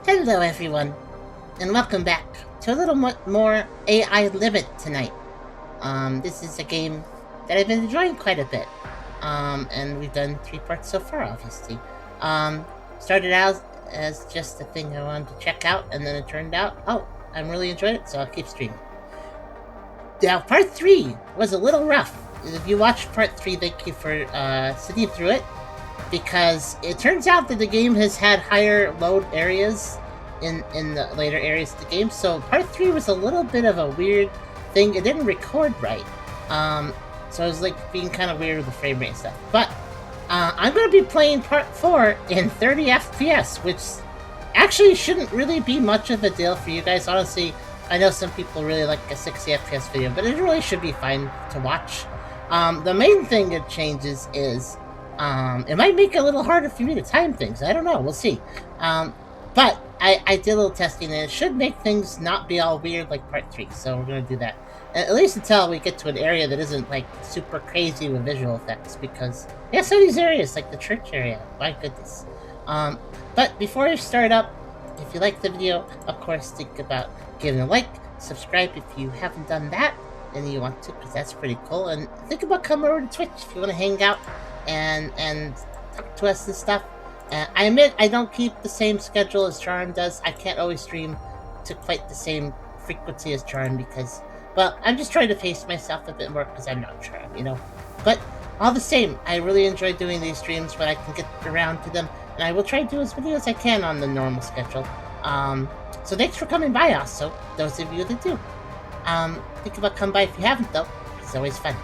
Hello, everyone, and welcome back to a little more AI Limit tonight. This is a game that I've been enjoying quite a bit, and we've done 3 parts so far, obviously. Started out as just a thing I wanted to check out, and then it turned out, oh, I'm really enjoying it, so I'll keep streaming. Now, part 3 was a little rough. If you watched part 3, thank you for sitting through it, because it turns out that the game has had higher load areas in the later areas of the game, so part 3 was a little bit of a weird thing. It didn't record right, so it was like being kind of weird with the frame rate and stuff. But I'm going to be playing part 4 in 30 FPS, which actually shouldn't really be much of a deal for you guys. Honestly, I know some people really like a 60 FPS video, but it really should be fine to watch. The main thing it changes is it might make it a little harder for me to time things. I don't know. We'll see. But I did a little testing, and it should make things not be all weird like part 3. So we're going to do that. At least until we get to an area that isn't like super crazy with visual effects. Because, yeah, some of these areas, like the church area, my goodness. But before we start up, if you like the video, of course, think about giving a like, subscribe if you haven't done that, and you want to, because that's pretty cool. And think about coming over to Twitch if you want to hang out and talk to us and stuff. I admit I don't keep the same schedule as Charm does. I can't always stream to quite the same frequency as Charm because, well, I'm just trying to pace myself a bit more because I'm not Charm, you know. But all the same, I really enjoy doing these streams when I can get around to them, and I will try to do as many as I can on the normal schedule. So thanks for coming by also, those of you that do. Think about coming by if you haven't though. It's always fun.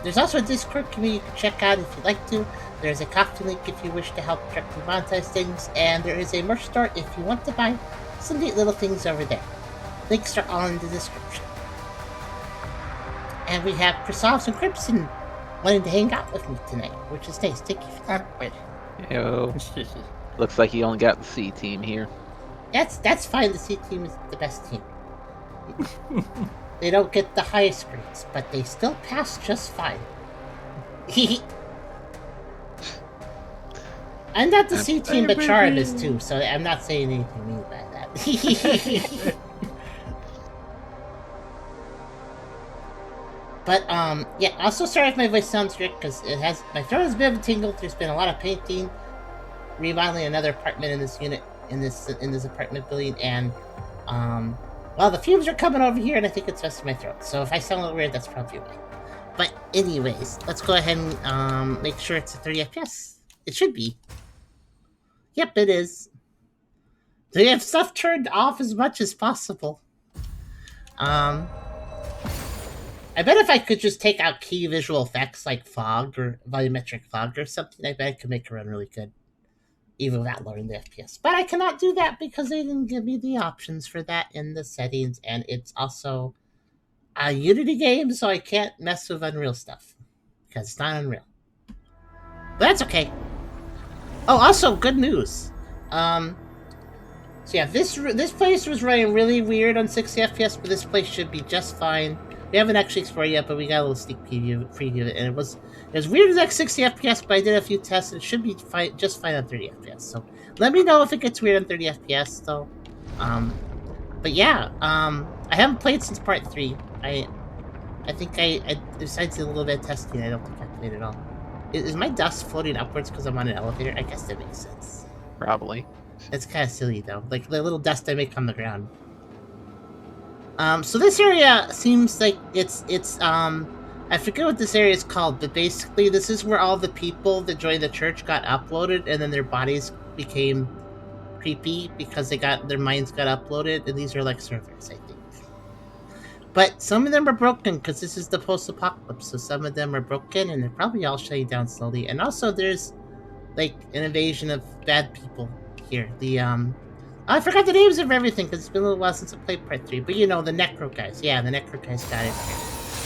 There's also a Discord community you can check out if you'd like to. There's a coffee link if you wish to help directly monetize things, and there is a merch store if you want to buy some neat little things over there. Links are all in the description. And we have Chrysops and Crimson wanting to hang out with me tonight, which is nice. Thank you for that. Yo. Looks like you only got the C team here. That's fine. The C team is the best team. They don't get the highest grades, but they still pass just fine. I'm not the C team, but Charm is too, so I'm not saying anything mean by that. But, yeah, also sorry if my voice sounds weird, because my throat has been tingled. There's been a lot of painting, remodeling another apartment in this unit, in this apartment building, and, well, the fumes are coming over here, and I think it's messing my throat. So if I sound a little weird, that's probably why. But anyways, let's go ahead and make sure it's a 30 FPS. It should be. Yep, it is. So you have stuff turned off as much as possible. I bet if I could just take out key visual effects like fog or volumetric fog or something, I bet I could make it run really good. Even without lowering the FPS. But I cannot do that because they didn't give me the options for that in the settings, and it's also a Unity game, so I can't mess with Unreal stuff. Because it's not Unreal. But that's okay. Oh, also, good news. So yeah, this place was running really weird on 60 FPS, but this place should be just fine. We haven't actually explored yet, but we got a little sneak preview of it, and it was weird as like 60 FPS, but I did a few tests, and it should be fine, just fine on 30 FPS. So let me know if it gets weird on 30 FPS, though. But yeah, I haven't played since part 3. I think I besides a little bit of testing, I don't think I played at all. Is my dust floating upwards because I'm on an elevator? I guess that makes sense. Probably. It's kind of silly, though. Like, the little dust I make on the ground. So this area seems like it's I forget what this area is called, but basically this is where all the people that joined the church got uploaded, and then their bodies became creepy because their minds got uploaded, and these are like servers, I think. But some of them are broken because this is the post-apocalypse, so some of them are broken, and they're probably all shutting down slowly. And also there's like an invasion of bad people here. I forgot the names of everything because it's been a little while since I played part 3. But you know, the Necro guys. Yeah, the Necro guys got it here.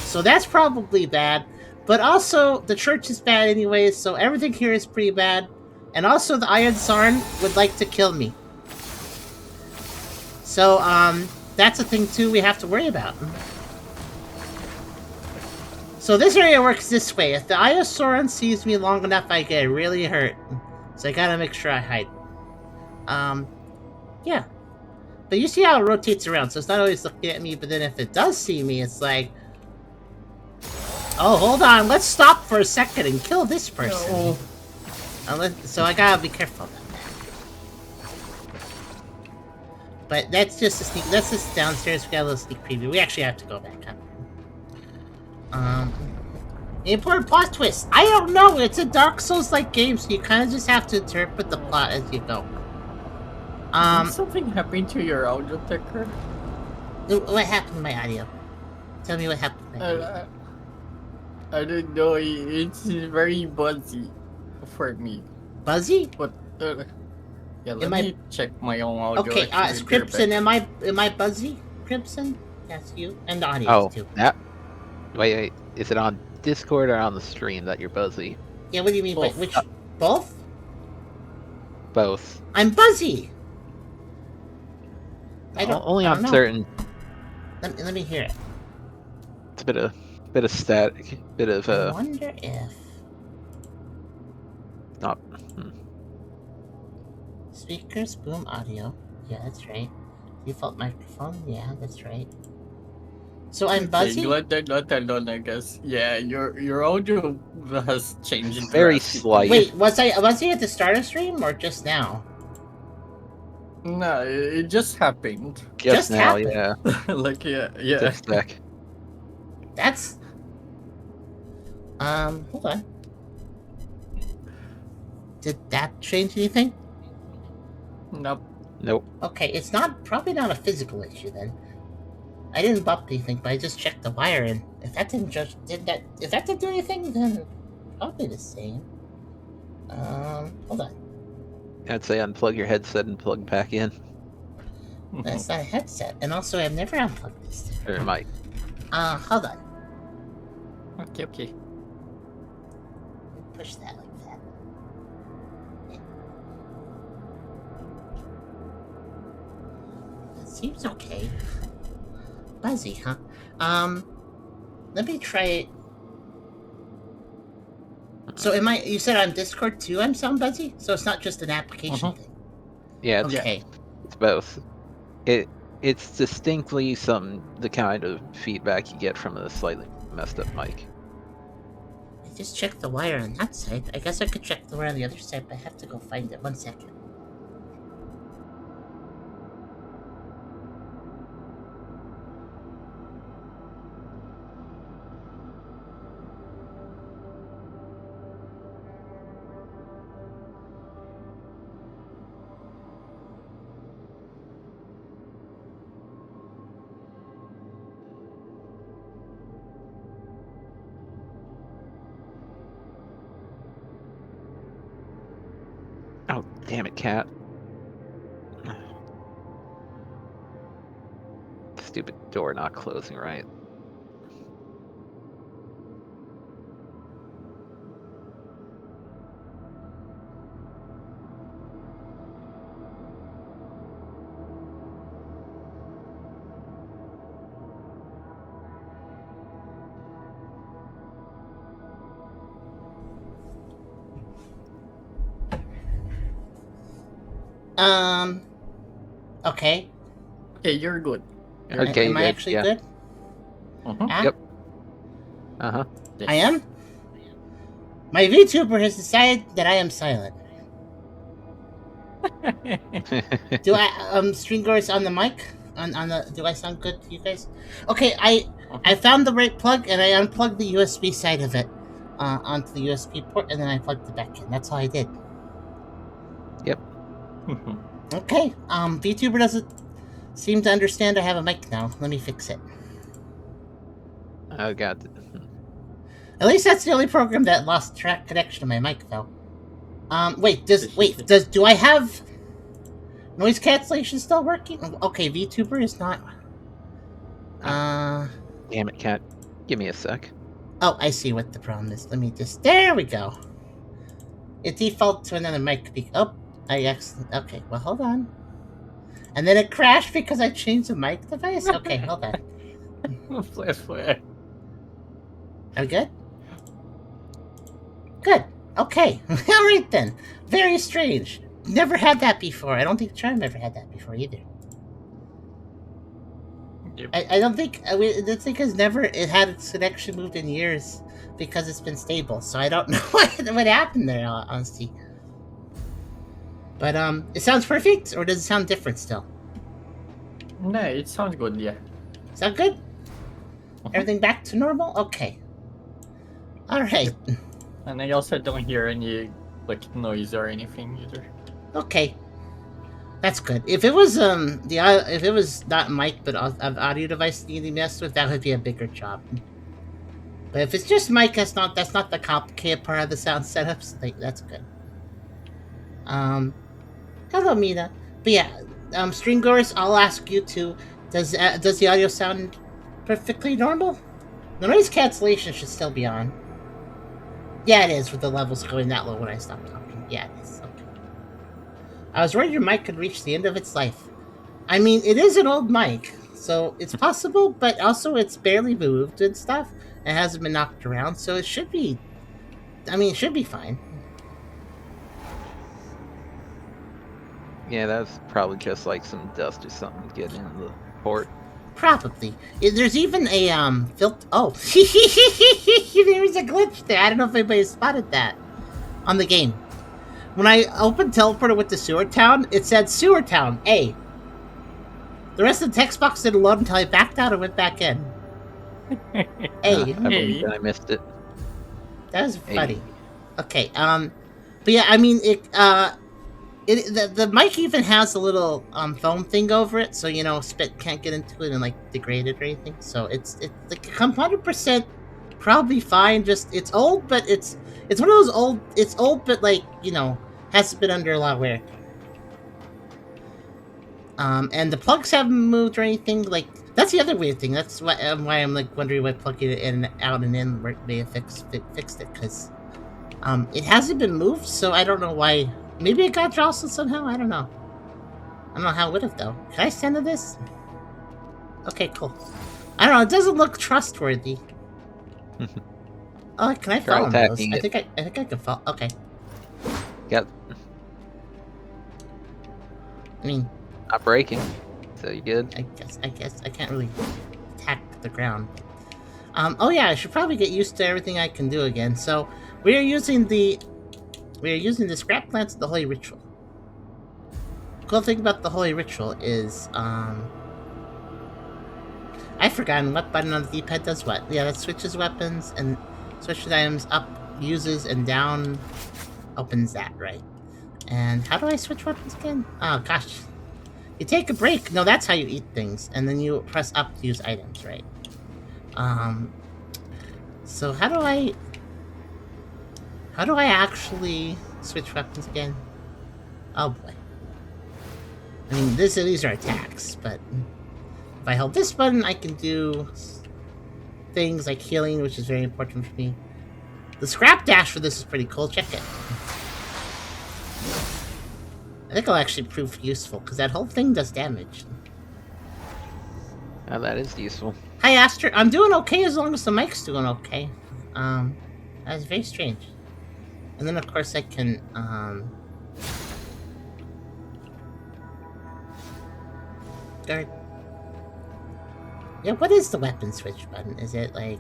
So that's probably bad. But also, the church is bad anyways, so everything here is pretty bad. And also, the Iron Sarn would like to kill me. So, that's a thing too we have to worry about. So this area works this way. If the Iron Sarn sees me long enough, I get really hurt. So I gotta make sure I hide. Yeah. But you see how it rotates around, so it's not always looking at me, but then if it does see me, it's like, oh, hold on, let's stop for a second and kill this person. No. So I gotta be careful about that. But that's just a sneak. That's just downstairs. We got a little sneak preview. We actually have to go back up. Important plot twist. I don't know. It's a Dark Souls-like game, so you kind of just have to interpret the plot as you go. Did something happen to your audio ticker? What happened to my audio? Tell me what happened to my audio. I don't know. It's very buzzy for me. Buzzy? But yeah, let me check my own audio. Okay, Crimson, am I buzzy? Crimson? That's you. And the audio too. That. Wait. Is it on Discord or on the stream that you're buzzy? Yeah, what do you mean by which? Both? Both. I'm buzzy. Only on certain. Let me hear it. It's a bit of static, bit of. I wonder if. Not. Speakers, boom, audio. Yeah, that's right. Default microphone. Yeah, that's right. So I'm buzzy. Glad they're not alone, I guess. Yeah, your audio has changed. Very slight. Wait, was I at the start of stream or just now? No, it just happened. Just now, happened. Yeah. Like yeah. Just a sec. That's. Hold on. Did that change anything? Nope. Okay, it's probably not a physical issue then. I didn't bump anything, but I just checked the wire, and if that didn't do anything, then probably the same. Hold on. I'd say unplug your headset and plug back in. That's not a headset, and also I've never unplugged this thing. Or it might. Hold on. Okay. Push that like that. That seems okay. Buzzy, huh? Let me try it. So you said on Discord too I'm sound buzzy? So it's not just an application thing? Yeah, okay. It's both. It's distinctly the kind of feedback you get from a slightly messed up mic. I just checked the wire on that side. I guess I could check the wire on the other side, but I have to go find it. 1 second. Oh, damn it, cat. Stupid door not closing right. Okay. Okay, you're good. Okay, am I actually good? Yep. Yes. I am? My VTuber has decided that I am silent. Do I Stringers on the mic? Do I sound good to you guys? Okay, I found the right plug and I unplugged the USB side of it onto the USB port and then I plugged it back in. That's all I did. Yep. Okay. VTuber doesn't seem to understand I have a mic now. Let me fix it. Oh god. At least that's the only program that lost track connection to my mic though. Do I have noise cancellation still working? Okay, VTuber is not. Damn it, cat. Give me a sec. Oh, I see what the problem is. Let me there we go. It defaulted to another mic. Okay, well, hold on. And then it crashed because I changed the mic device? Okay, hold on. Flare. Are we good? Good. Okay. Alright then. Very strange. never had that before. I don't think Charm ever had that before either. Yep. I don't think the thing has never it had its connection moved in years because it's been stable. So I don't know what happened there, honestly. But it sounds perfect, or does it sound different still? No, it sounds good, yeah. Sound good? Everything back to normal? Okay. Alright. And I also don't hear any like noise or anything either. Okay. That's good. If it was if it was not mic but an audio device needing messed with, that would be a bigger job. But if it's just mic, that's not the complicated part of the sound setup. So that's good. Hello, Mina. But yeah, streamgoers, I'll ask you too. Does the audio sound perfectly normal? The noise cancellation should still be on. Yeah, it is, with the levels going that low when I stop talking. Yeah, it is. Okay. I was worried your mic could reach the end of its life. I mean, it is an old mic, so it's possible, but also it's barely moved and stuff. It hasn't been knocked around, so it should be... I mean, it should be fine. Yeah, that's probably just like some dust or something getting in the port. Probably. There's even a, filter... Oh. There's a glitch there. I don't know if anybody spotted that on the game. When I opened Teleporter with the Sewer Town, it said Sewer Town, A. The rest of the text box didn't load until I backed out and went back in. A. I believe I missed it. That was funny. Okay, but yeah, I mean, the mic even has a little foam thing over it, so you know spit can't get into it and like degrade it or anything. So it's like 100% probably fine. Just it's old, but it's one of those old. It's old, but like you know hasn't been under a lot of wear. And the plugs haven't moved or anything. Like that's the other weird thing. That's why I'm like wondering why plugging it in, out, and in may have fixed it because it hasn't been moved. So I don't know why. Maybe it got jostled somehow? I don't know. I don't know how it would have, though. Can I stand to this? Okay, cool. I don't know, it doesn't look trustworthy. Oh, can I fall on those? I think I can fall. Okay. Yep. I mean... Not breaking, so you good? I guess. I can't really attack the ground. Oh yeah, I should probably get used to everything I can do again. So, we are using the scrap plants of the Holy Ritual. The cool thing about the Holy Ritual is, I've forgotten what button on the D-pad does what. Yeah, that switches weapons and switches items up, uses, and down opens that, right? And how do I switch weapons again? Oh, gosh. You take a break. No, that's how you eat things. And then you press up to use items, right? So how do I actually switch weapons again? Oh boy. I mean, these are attacks, but if I hold this button, I can do things like healing, which is very important for me. The scrap dash for this is pretty cool. Check it. I think it'll actually prove useful, because that whole thing does damage. That is useful. Hi, Aster. I'm doing okay as long as the mic's doing okay. That's very strange. And then, of course, I can, guard. Yeah, what is the weapon switch button? Is it, like...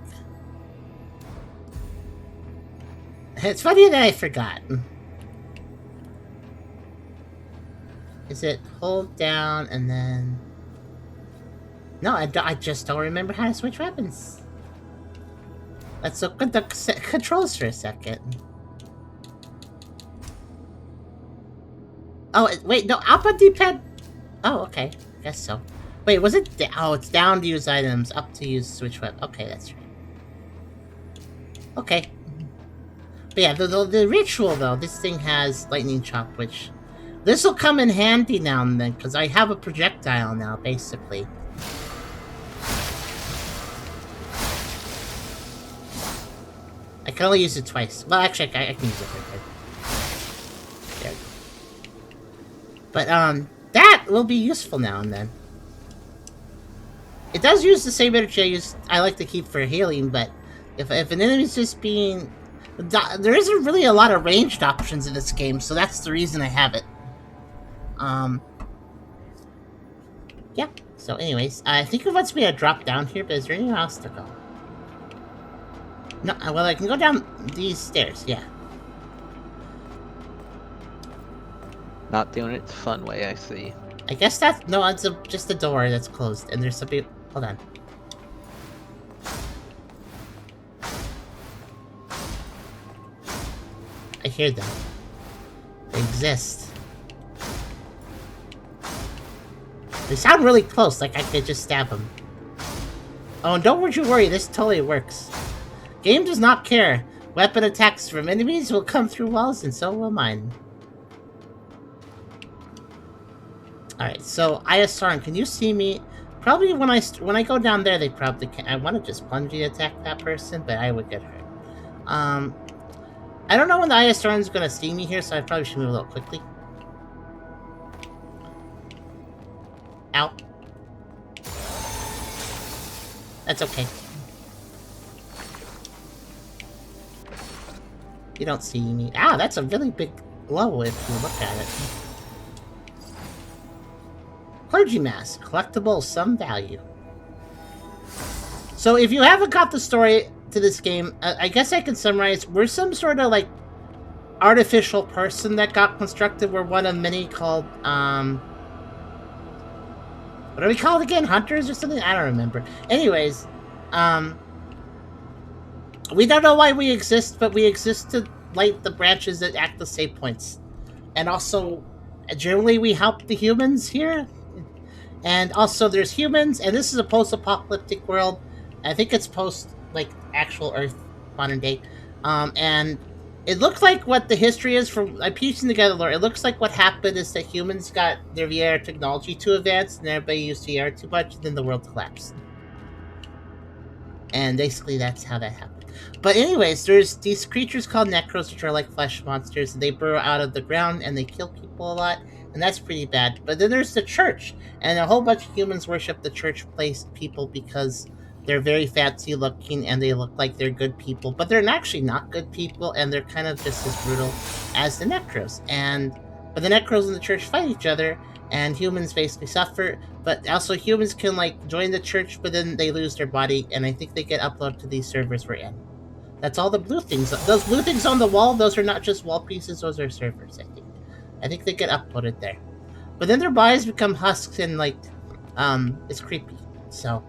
It's funny that I forgot. Is it hold down and then... No, I just don't remember how to switch weapons. Let's look at the controls for a second. Oh, wait, no, up on D-pad? Oh, okay, guess so. Wait, was it oh, it's down to use items, up to use switch weapon. Okay, that's right. Okay. But yeah, the ritual, though, this thing has lightning chop, which... This will come in handy now and then, because I have a projectile now, basically. I can only use it twice. Well, actually, I can use it right there. There. But, that will be useful now and then. It does use the same energy I like to keep for healing, but if an enemy's just being... There isn't really a lot of ranged options in this game, so that's the reason I have it. Yeah. So, anyways, I think it wants me to drop down here, but is there anything else to go? No. Well, I can go down these stairs. Yeah. Not doing it the fun way, I see. I guess that's no. It's just a door that's closed, and there's something. Hold on. I hear them. They exist. They sound really close, like I could just stab them. Oh, and don't you worry, this totally works. Game does not care. Weapon attacks from enemies will come through walls, and so will mine. Alright, so ISR, can you see me? Probably when I go down there, they probably can. I want to just plungy attack that person, but I would get hurt. I don't know when the ISR is going to see me here, so I probably should move a little quickly. Ow. That's okay. You don't see me. Ah, that's a really big blow if you look at it. Clergy Mass. Collectible, some value. So if you haven't got the story to this game, I guess I can summarize. We're some sort of, like, artificial person that got constructed. We're one of many called, what are we called again? Hunters or something? I don't remember. Anyways, we don't know why we exist, but we exist to light the branches that act as save points. And also, generally we help the humans here. And also there's humans, and this is a post-apocalyptic world. I think it's post, like, actual Earth, modern day. And it looks like what the history is from, I'm piecing together lore. It looks like what happened is that humans got their VR technology too advanced, and everybody used VR too much, and then the world collapsed. And basically that's how that happened. But anyways, there's these creatures called Necros, which are like flesh monsters, and they burrow out of the ground, and they kill people a lot, and that's pretty bad. But then there's the church, and a whole bunch of humans worship the church place people because they're very fancy looking, and they look like they're good people, but they're actually not good people, and they're kind of just as brutal as the Necros. But the Necros and the church fight each other, and humans basically suffer, but also humans can, like, join the church, but then they lose their body, and I think they get uploaded to these servers we're in. That's all the blue things. Those blue things on the wall, those are not just wall pieces, those are servers, I think. I think they get uploaded there. But then their bodies become husks, and, like, it's creepy, so...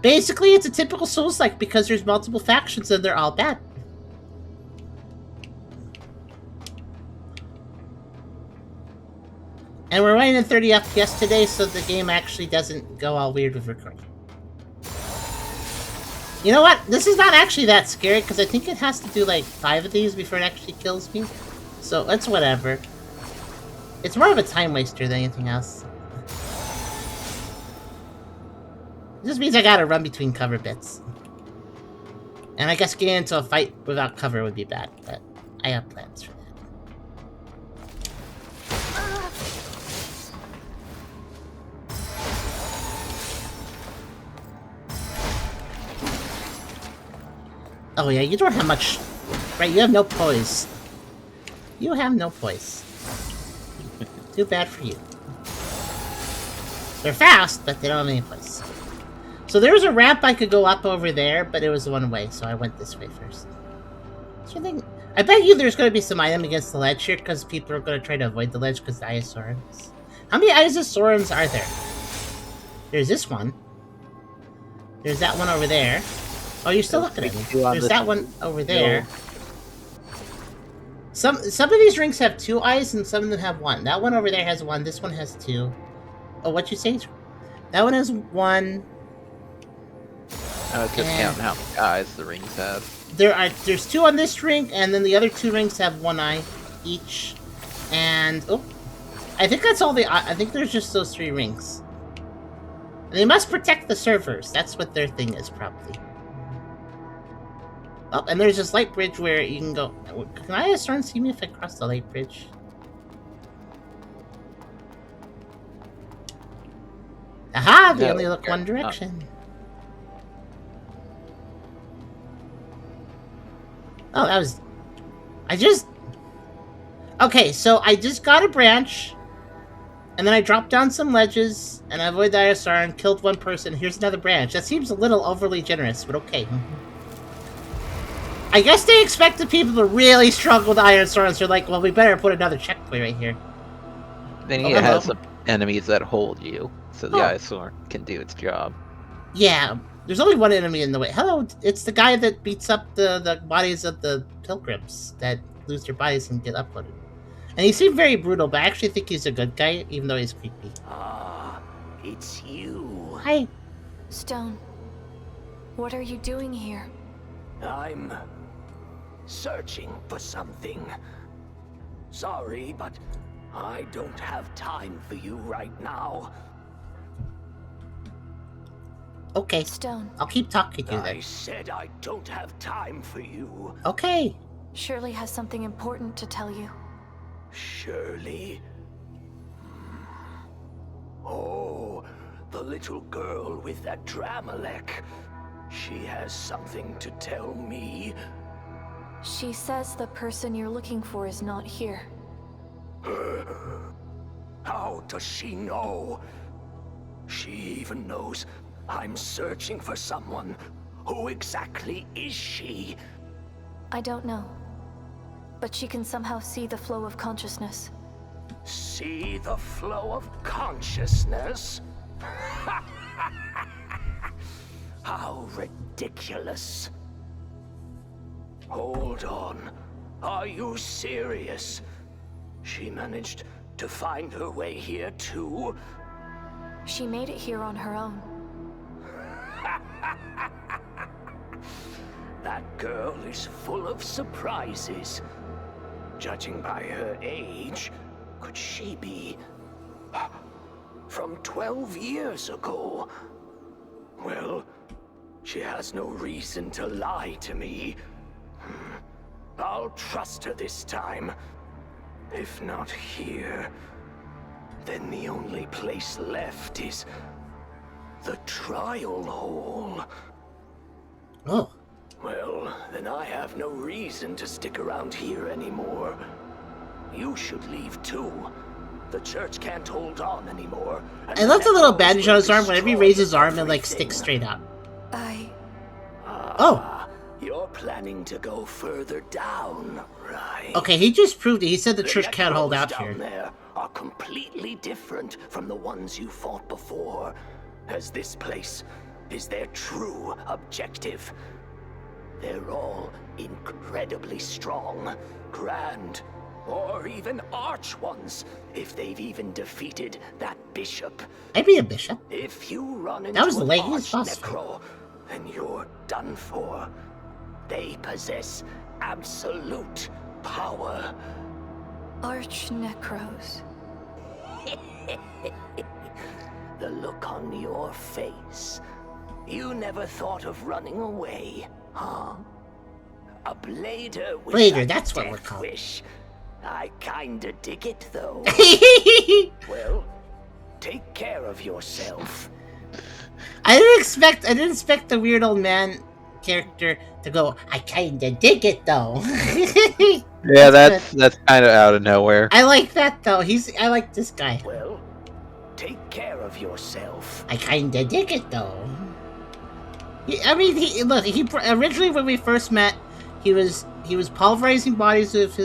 Basically, it's a typical Souls-like because there's multiple factions and they're all bad. And we're running in 30 FPS today, so the game actually doesn't go all weird with recording. You know what? This is not actually that scary because I think it has to do like 5 of these before it actually kills me. So it's whatever. It's more of a time waster than anything else. It just means I gotta run between cover bits. And I guess getting into a fight without cover would be bad, but I have plans for that. Oh yeah, you don't have much... Right, you have no poise. You have no poise. Too bad for you. They're fast, but they don't have any poise. So there was a ramp I could go up over there, but it was one way, so I went this way first. So I bet you there's going to be some item against the ledge here, because people are going to try to avoid the ledge because the Iosaurans. How many Iosaurans are there? There's this one. There's that one over there. Oh, you're still looking at me. There's that one over there. Some of these rings have 2 eyes, and some of them have 1. That one over there has 1. This one has 2. Oh, what'd you say? That one has 1. I was just counting how many eyes the rings have. There's 2 on this ring, and then the other 2 rings have 1 eye each. And oh, I think that's all I think there's just those 3 rings. And they must protect the servers. That's what their thing is, probably. Oh, and there's this light bridge where you can go. Can I start and see me if I cross the light bridge? Aha! They only look one direction. Oh, that was... Okay, so I just got a branch, And then I dropped down some ledges, and I avoided the ISR and killed one person. Here's another branch. That seems a little overly generous, but okay. I guess they expected people to really struggle with iron swords. They're like, well, we better put another checkpoint right here. Then you have some enemies that hold you, so the eyesore can do its job. Yeah, there's only one enemy in the way. Hello, it's the guy that beats up the bodies of the pilgrims that lose their bodies and get uploaded. And he seemed very brutal, but I actually think he's a good guy, even though he's creepy. Ah, it's you. Hi. Stone, what are you doing here? I'm searching for something. Sorry, but I don't have time for you right now. Okay. Stone. I'll keep talking to you I then. said I don't have time for you. Okay. Shirley has something important to tell you. Shirley? Oh, the little girl with that Dramalek. She has something to tell me. She says the person you're looking for is not here. How does she know? She even knows I'm searching for someone. Who exactly is she? I don't know. But she can somehow see the flow of consciousness. See the flow of consciousness? How ridiculous. Hold on. Are you serious? She managed to find her way here too? She made it here on her own. That girl is full of surprises. Judging by her age, could she be from 12 years ago? Well, she has no reason to lie to me. I'll trust her this time. If not here, then the only place left is the trial hall. Oh. Well, then I have no reason to stick around here anymore. You should leave too. The church can't hold on anymore. I love the little bandage on his arm. Whenever he raises his arm, it like sticks straight up. Oh. You're planning to go further down, right? Okay, he just proved it. He said the church necros can't hold out down here. There are completely different from the ones you fought before, as this place is their true objective. They're all incredibly strong, grand, or even arch ones, if they've even defeated that bishop. I'd be a bishop. If you run into That was the an latest arch boss fight. necro, then you're done for. They possess absolute power. Arch Necros. The look on your face. You never thought of running away, huh? A blader with Blader, a that's what death we're called. wish. I kinda dig it, though. Well, take care of yourself. I didn't expect the weird old man character to go, I kinda dig it though. Yeah, that's kind of out of nowhere. I like that though. I like this guy. Well, take care of yourself. I kinda dig it though. Originally when we first met, he was pulverizing bodies with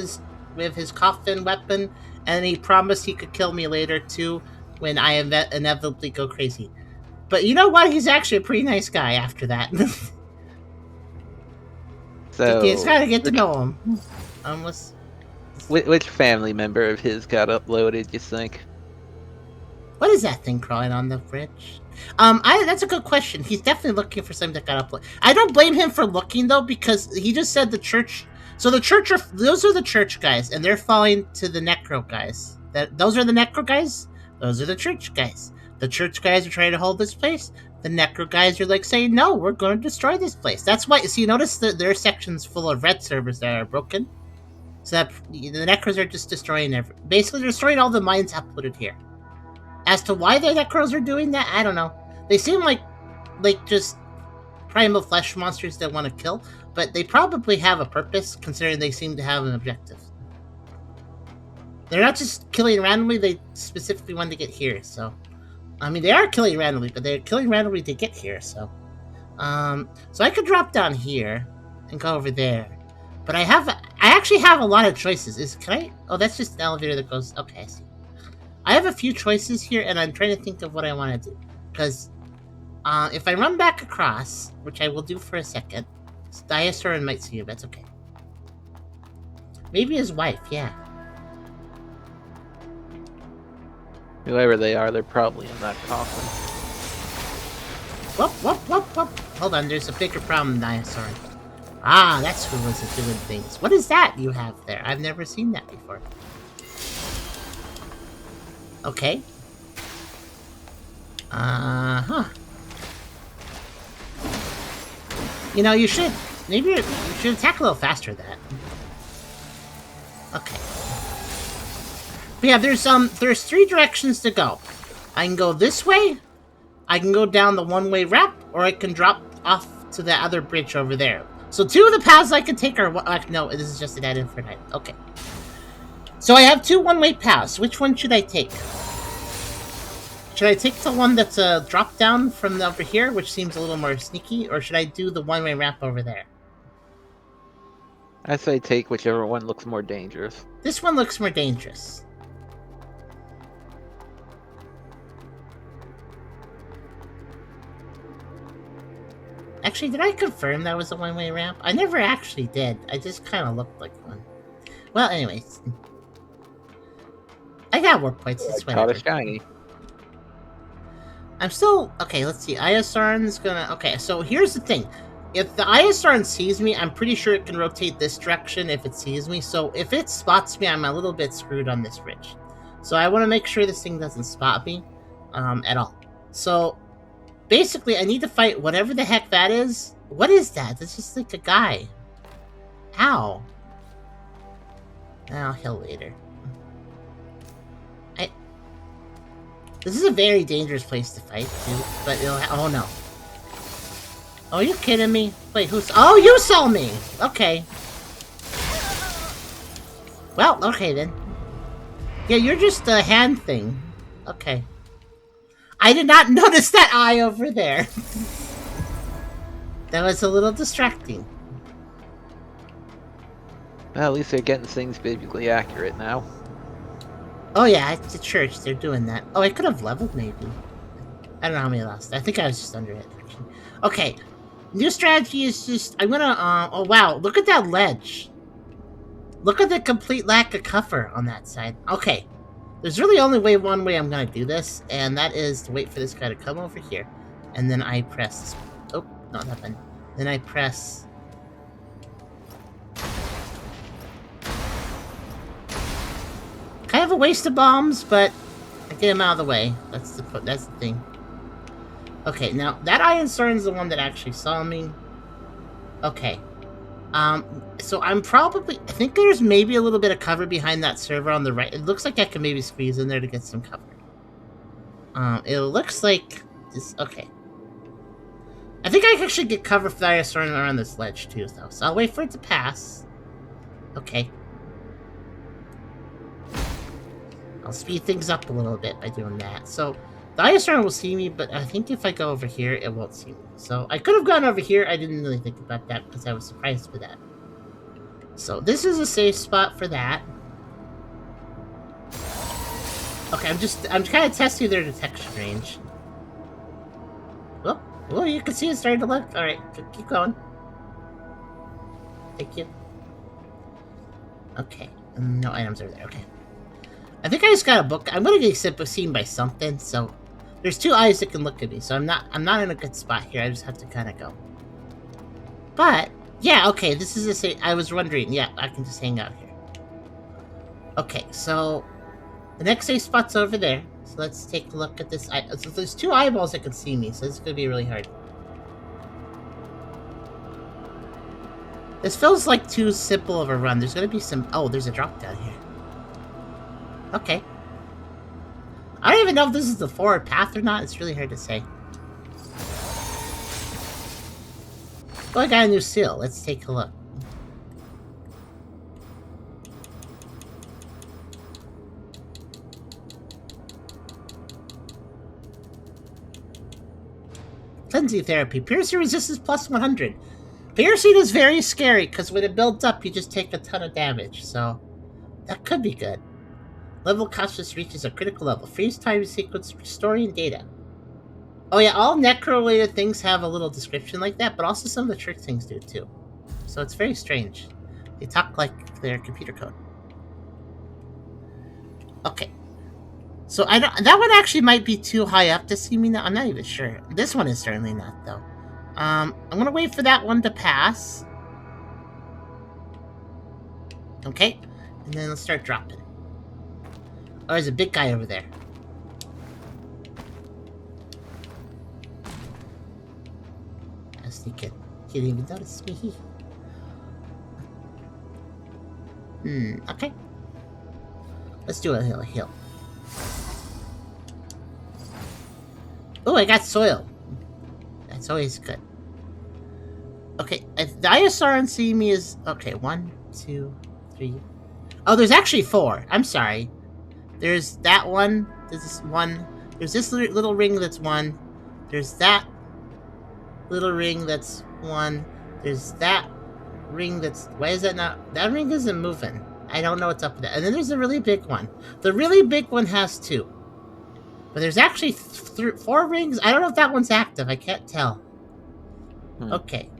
his coffin weapon, and he promised he could kill me later too when I inevitably go crazy. But you know what? He's actually a pretty nice guy after that. So you just gotta get to know him. Which family member of his got uploaded, you think? What is that thing crawling on the bridge? That's a good question. He's definitely looking for something that got uploaded. I don't blame him for looking though, because he just said the church. So those are the church guys, and they're falling to the necro guys. Those are the necro guys. Those are the church guys. The church guys are trying to hold this place. The necro guys are like saying, "No, we're going to destroy this place." That's why. So you notice that there are sections full of red servers that are broken. So that the necros are just destroying basically destroying all the mines uploaded here. As to why the necros are doing that, I don't know. They seem like just primal flesh monsters that want to kill, but they probably have a purpose, considering they seem to have an objective. They're not just killing randomly, they specifically wanted to get here, so... I mean, they are killing randomly, but they're killing randomly to get here, so... So I could drop down here and go over there. But I actually have a lot of choices. Can I... Oh, that's just an elevator that goes... Okay, I see. I have a few choices here, and I'm trying to think of what I want to do. Because, if I run back across, which I will do for a second, Diastaurin might see you, but that's okay. Maybe his wife, yeah. Whoever they are, they're probably in that coffin. Whoop, whoop, whoop, whoop. Hold on, there's a bigger problem than Diastaurin. Ah, that's who was doing things. What is that you have there? I've never seen that before. Okay. Uh-huh. You know, you should... Maybe you should attack a little faster than that. Okay. But yeah, there's 3 directions to go. I can go this way, I can go down the one-way ramp, or I can drop off to the other bridge over there. So 2 of the paths I can take are... no, this is just a dead end for night. Okay. So I have 2 one-way paths. Which one should I take? Should I take the one that's a drop down from over here, which seems a little more sneaky, or should I do the one-way ramp over there? I say take whichever one looks more dangerous. This one looks more dangerous. Actually, did I confirm that was a one-way ramp? I never actually did. I just kind of looked like one. Well, anyways. I got warp points. It's Caught whatever. a shiny. I'm still... Okay, let's see. Iosarn's gonna... Okay, so here's the thing. If the Iosarn sees me, I'm pretty sure it can rotate this direction if it sees me. So if it spots me, I'm a little bit screwed on this ridge. So I want to make sure this thing doesn't spot me at all. So basically, I need to fight whatever the heck that is. What is that? That's just like a guy. Ow. I'll heal later. This is a very dangerous place to fight, too. But it'll... Oh, no. Oh, are you kidding me? Wait, who's... Oh, you saw me! Okay. Well, okay, then. Yeah, you're just a hand thing. Okay. I did not notice that eye over there. That was a little distracting. Well, at least they're getting things biblically accurate now. Oh yeah, it's a church. They're doing that. Oh, I could have leveled, maybe. I don't know how many I lost. I think I was just under it, actually. Okay. New strategy is just... I'm gonna... oh, wow. Look at that ledge. Look at the complete lack of cover on that side. Okay. There's really only one way I'm gonna do this, and that is to wait for this guy to come over here. And then I press... Oh, no, nothing. Then I press... Kind of a waste of bombs, but I get him out of the way. That's the thing. Okay, now that Iosarn's the one that actually saw me. Okay. So I'm probably... I think there's maybe a little bit of cover behind that server on the right. It looks like I can maybe squeeze in there to get some cover. It looks like this... Okay. I think I can actually get cover for the Iosarn around this ledge too, though. So I'll wait for it to pass. Okay. I'll speed things up a little bit by doing that. So, the Iosarn will see me, but I think if I go over here, it won't see me. So, I could have gone over here. I didn't really think about that because I was surprised with that. So, this is a safe spot for that. Okay, I'm kind of testing their detection range. Oh, you can see it starting to look. Alright, keep going. Thank you. Okay, no items over there. Okay. I think I just got a book. I'm gonna get seen by something, so there's 2 eyes that can look at me, so I'm not in a good spot here. I just have to kind of go. But yeah, okay, this is a safe... I was wondering. Yeah, I can just hang out here. Okay, so the next safe spot's over there. So let's take a look at this. So there's 2 eyeballs that can see me, so this is gonna be really hard. This feels like too simple of a run. There's gonna be some... Oh, there's a drop down here. Okay. I don't even know if this is the forward path or not. It's really hard to say. Oh, I got a new seal. Let's take a look. Cleansing therapy. Piercing resistance plus 100. Piercing is very scary because when it builds up, you just take a ton of damage. So that could be good. Level consciousness reaches a critical level. Freeze time sequence restoring data. Oh yeah, all necro-related things have a little description like that, but also some of the church things do too. So it's very strange. They talk like their computer code. Okay. So I don't. That one actually might be too high up to see me now. I'm not even sure. This one is certainly not though. I'm gonna wait for that one to pass. Okay, and then let's start dropping. Oh, there's a big guy over there. I was thinking, he didn't even notice me. Okay. Let's do a hill. Oh, I got soil. That's always good. Okay, if the ISR on seeing me is... Okay, 1, 2, 3... Oh, there's actually 4. I'm sorry. There's that one. There's this one. There's this little ring that's 1. There's that little ring that's 1. There's that ring that's... Why is that not... That ring isn't moving. I don't know what's up with that. And then there's a really big one. The really big one has 2. But there's actually 4 rings. I don't know if that one's active. I can't tell. Okay.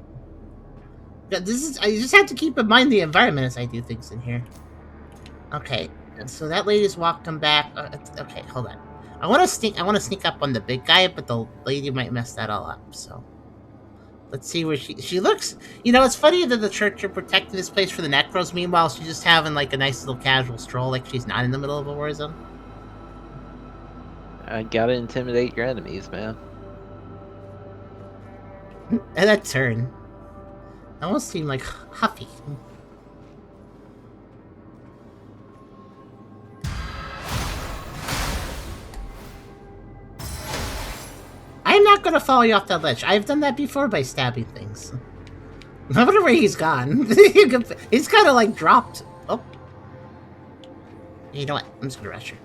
This is... I just have to keep in mind the environment as I do things in here. Okay. So that lady's walking back. Okay, hold on. I want to sneak up on the big guy, but the lady might mess that all up. So let's see where she looks. You know, it's funny that the church are protecting this place for the necros. Meanwhile, she's just having like a nice little casual stroll, like she's not in the middle of a war zone. I gotta intimidate your enemies, man. And that turn almost seemed like huffy. I'm not gonna follow you off that ledge. I've done that before by stabbing things. I wonder where he's gone. He's kind of like dropped. Oh. You know what? I'm just gonna rush her.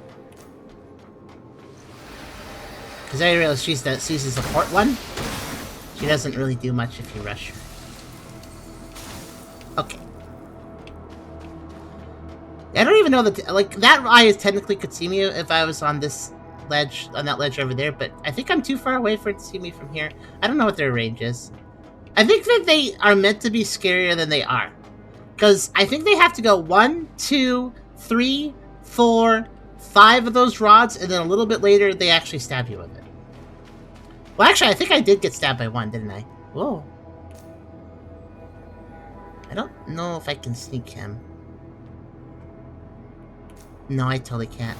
Because I realize she's the support one. She doesn't really do much if you rush her. Okay. I don't even know that... Like, that eye technically could see me if I was on this... ledge on that ledge over there, but I think I'm too far away for it to see me from here. I don't know what their range is. I think that they are meant to be scarier than they are, because I think they have to go 1, 2, 3, 4, 5 of those rods, and then a little bit later they actually stab you with it. Well, actually, I think I did get stabbed by 1, didn't I? Whoa. I don't know if I can sneak him. No, I totally can't.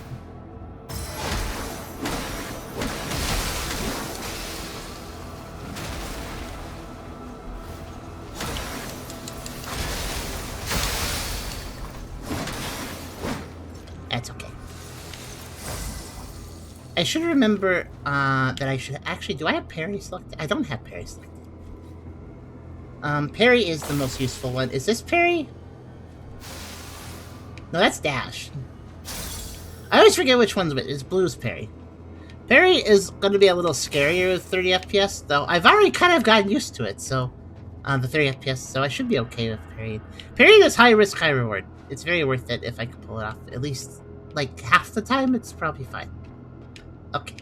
That's okay. I should remember that I should actually... Do I have parry selected? I don't have parry selected. Parry is the most useful one. Is this parry? No, that's dash. I always forget which one's which. It's blue's parry. Parry is going to be a little scarier with 30 FPS, though. I've already kind of gotten used to it, so... the 30 FPS, so I should be okay with parry. Parry is high risk, high reward. It's very worth it if I can pull it off. At least, like, half the time, it's probably fine. Okay.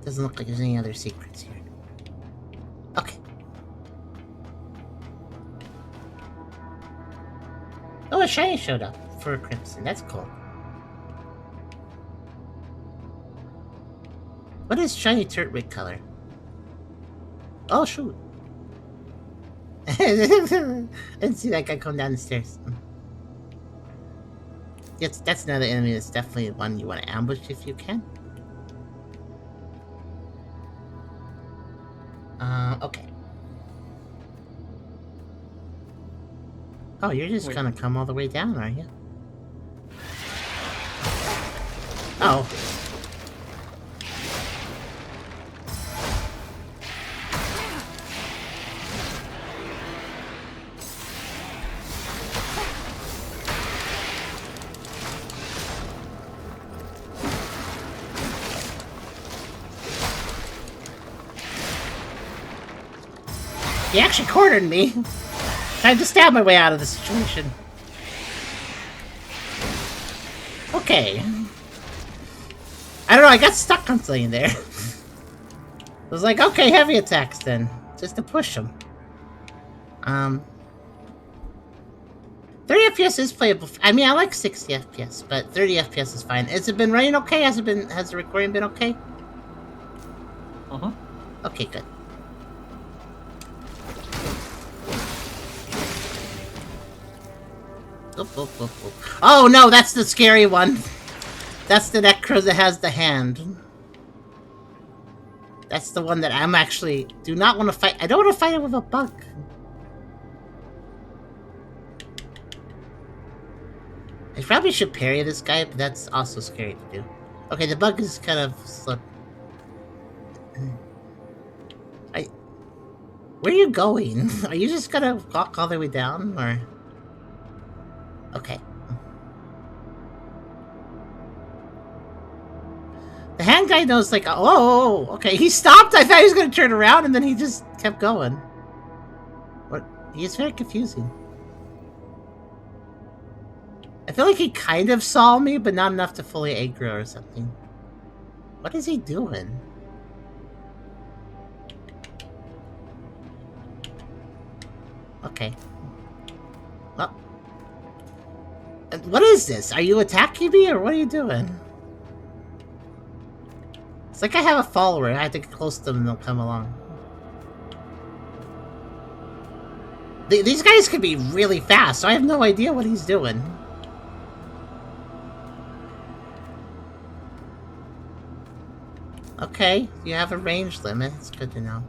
Doesn't look like there's any other secrets here. Okay. Oh, a shiny showed up for a Crimson. That's cool. What is shiny turret rig color? Oh, shoot. I didn't see that guy come down the stairs. Yes, that's another enemy that's definitely one you want to ambush if you can. Okay. Oh, you're just gonna come all the way down, are you? Oh. He actually cornered me. Trying to stab my way out of the situation. Okay. I don't know, I got stuck on something there. I was like, okay, heavy attacks then. Just to push him. 30 FPS is playable. I mean, I like 60 FPS, but 30 FPS is fine. Has it been running okay? Has the recording been okay? Okay, good. Oh no, that's the scary one. That's the Necro that has the hand. That's the one that I'm actually do not want to fight. I don't want to fight it with a bug. I probably should parry this guy, but that's also scary to do. Okay, the bug is kind of slow. Where are you going? Are you just gonna walk all the way down, or? Okay. The hand guy knows, like, oh, okay, he stopped. I thought he was gonna turn around, and then he just kept going. What? He is very confusing. I feel like he kind of saw me, but not enough to fully aggro or something. What is he doing? Okay. Well. What is this? Are you attacking me, or what are you doing? It's like I have a follower. I have to get close to them and they'll come along. These guys can be really fast, so I have no idea what he's doing. Okay, you have a range limit. It's good to know.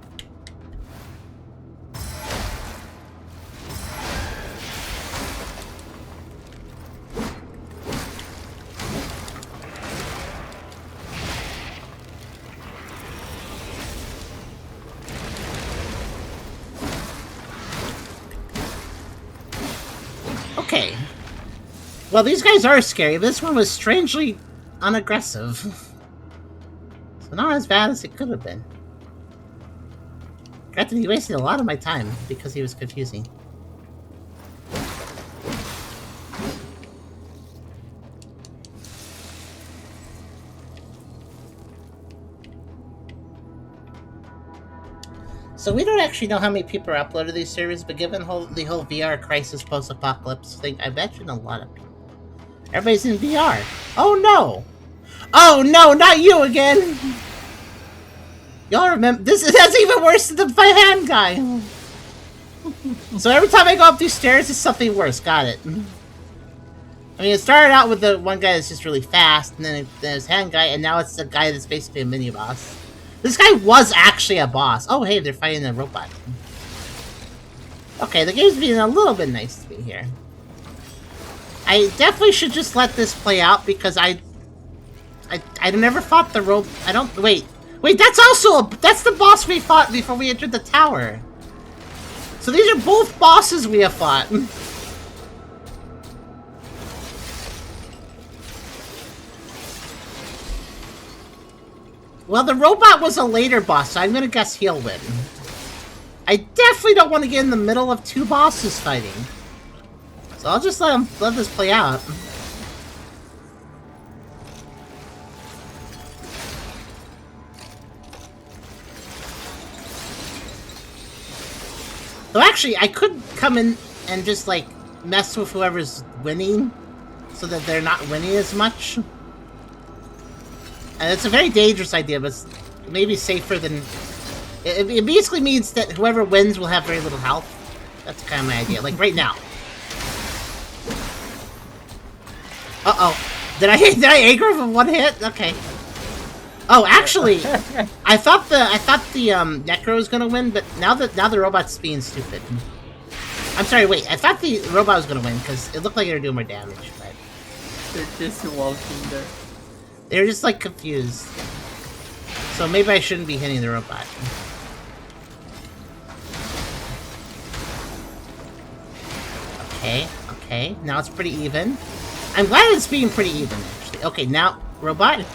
Okay. Well, these guys are scary. This one was strangely unaggressive. So not as bad as it could have been. Granted, he wasted a lot of my time because he was confusing. So we don't actually know how many people are uploaded these series, but given the whole VR crisis post-apocalypse thing, I imagine a lot of people. Everybody's in VR. Oh no! Oh no, not you again! Y'all remember that's even worse than the hand guy. So every time I go up these stairs, it's something worse. Got it. I mean, it started out with the one guy that's just really fast, and then there's hand guy, and now it's the guy that's basically a mini boss. This guy was actually a boss. Oh hey, they're fighting a robot. Okay, the game's being a little bit nice to me here. I definitely should just let this play out because I never fought the robot. I don't wait, that's also that's the boss we fought before we entered the tower. So these are both bosses we have fought. Well, the robot was a later boss, so I'm gonna guess he'll win. I definitely don't want to get in the middle of two bosses fighting. So I'll just let this play out. So actually, I could come in and just, like, mess with whoever's winning so that they're not winning as much. And it's a very dangerous idea, but it's maybe safer than... It basically means that whoever wins will have very little health. That's kind of my idea. Like, right now. Uh-oh. Did I aggro from one hit? Okay. Oh, actually, I thought the Necro was gonna win, but now the robot's being stupid. I'm sorry, wait. I thought the robot was gonna win because it looked like they were doing more damage, but They're just walking there. they were just like confused. So maybe I shouldn't be hitting the robot. Okay. Now it's pretty even. I'm glad it's being pretty even, actually. Okay, now robot.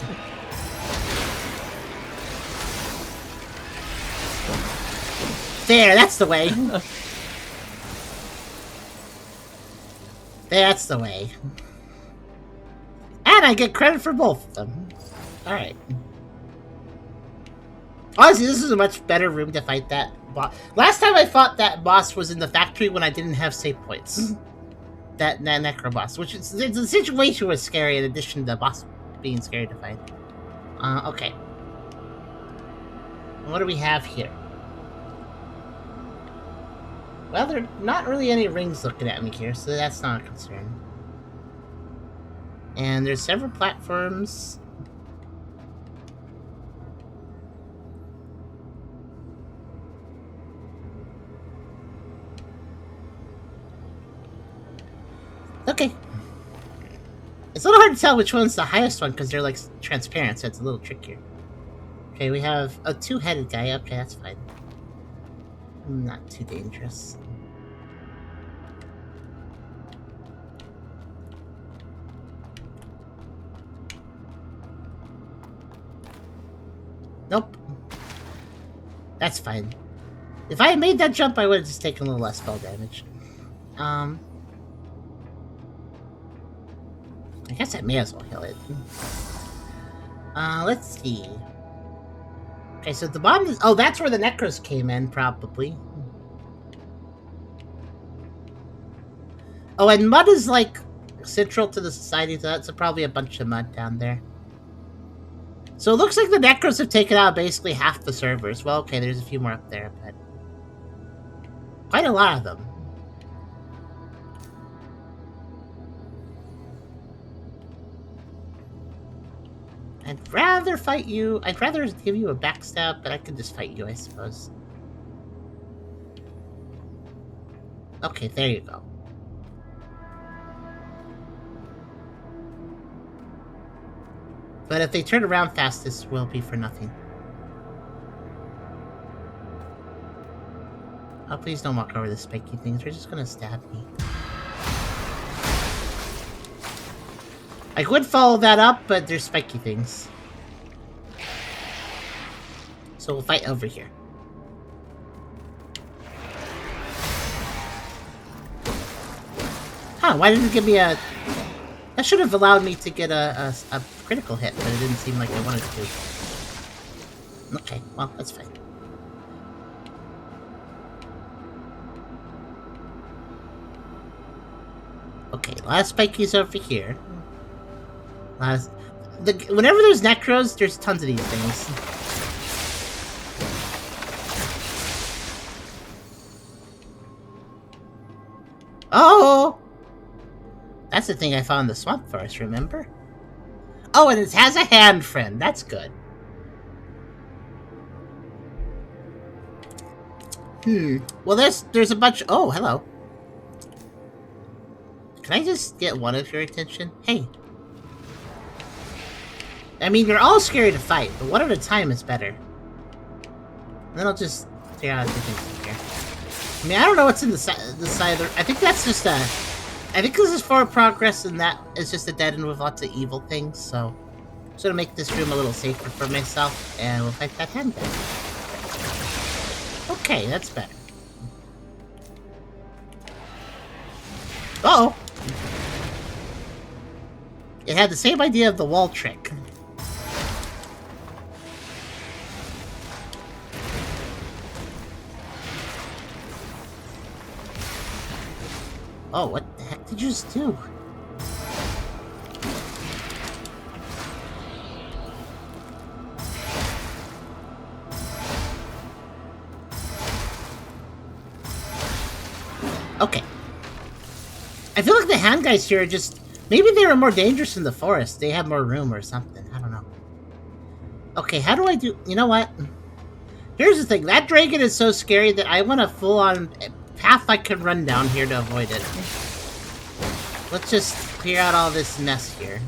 There, that's the way. That's the way. And I get credit for both of them. Alright. Honestly, this is a much better room to fight that boss. Last time I fought that boss was in the factory when I didn't have save points. That necro boss, which is the situation was scary in addition to the boss being scary to fight. Okay. What do we have here? Well, there are not really any rings looking at me here, so that's not a concern. And there's several platforms. Okay. It's a little hard to tell which one's the highest one because they're like transparent, so it's a little trickier. Okay, we have a two-headed guy. Okay, that's fine. Not too dangerous. Nope. That's fine. If I had made that jump, I would have just taken a little less fall damage. I guess I may as well kill it. Let's see. Okay, so the bottom is... Oh, that's where the Necros came in, probably. Oh, and mud is, like, central to the society, so that's probably a bunch of mud down there. So it looks like the Necros have taken out basically half the servers. Well, okay, there's a few more up there, but... quite a lot of them. I'd rather fight you. I'd rather give you a backstab, but I could just fight you, I suppose. Okay, there you go. But if they turn around fast, this will be for nothing. Oh, please don't walk over the spiky things. They're just gonna stab me. I would follow that up, but there's spiky things. So we'll fight over here. Huh, why didn't it give me a... That should have allowed me to get a critical hit, but it didn't seem like I wanted to. Okay, well, that's fine. Okay, last spiky's over here. Whenever there's Necros, there's tons of these things. Oh! That's the thing I found in the swamp forest, remember? Oh, and it has a hand friend. That's good. Well, there's a bunch... Oh, hello. Can I just get one of your attention? Hey. I mean, you're all scary to fight, but one at a time is better. And then I'll just figure out a few things here. I mean, I don't know what's in the side of the... I think that's just a... I think this is forward progress, and that is just a dead end with lots of evil things, so... I'm just gonna make this room a little safer for myself, and we'll fight that hand guy. Okay, that's better. Uh-oh! It had the same idea of the wall trick. Oh, what the heck did you just do? Okay. I feel like the hand guys here are just... Maybe they were more dangerous in the forest. They have more room or something. I don't know. Okay, how do I do... You know what? Here's the thing. That dragon is so scary that I want a full-on path I can run down here to avoid it. Let's just clear out all this mess here.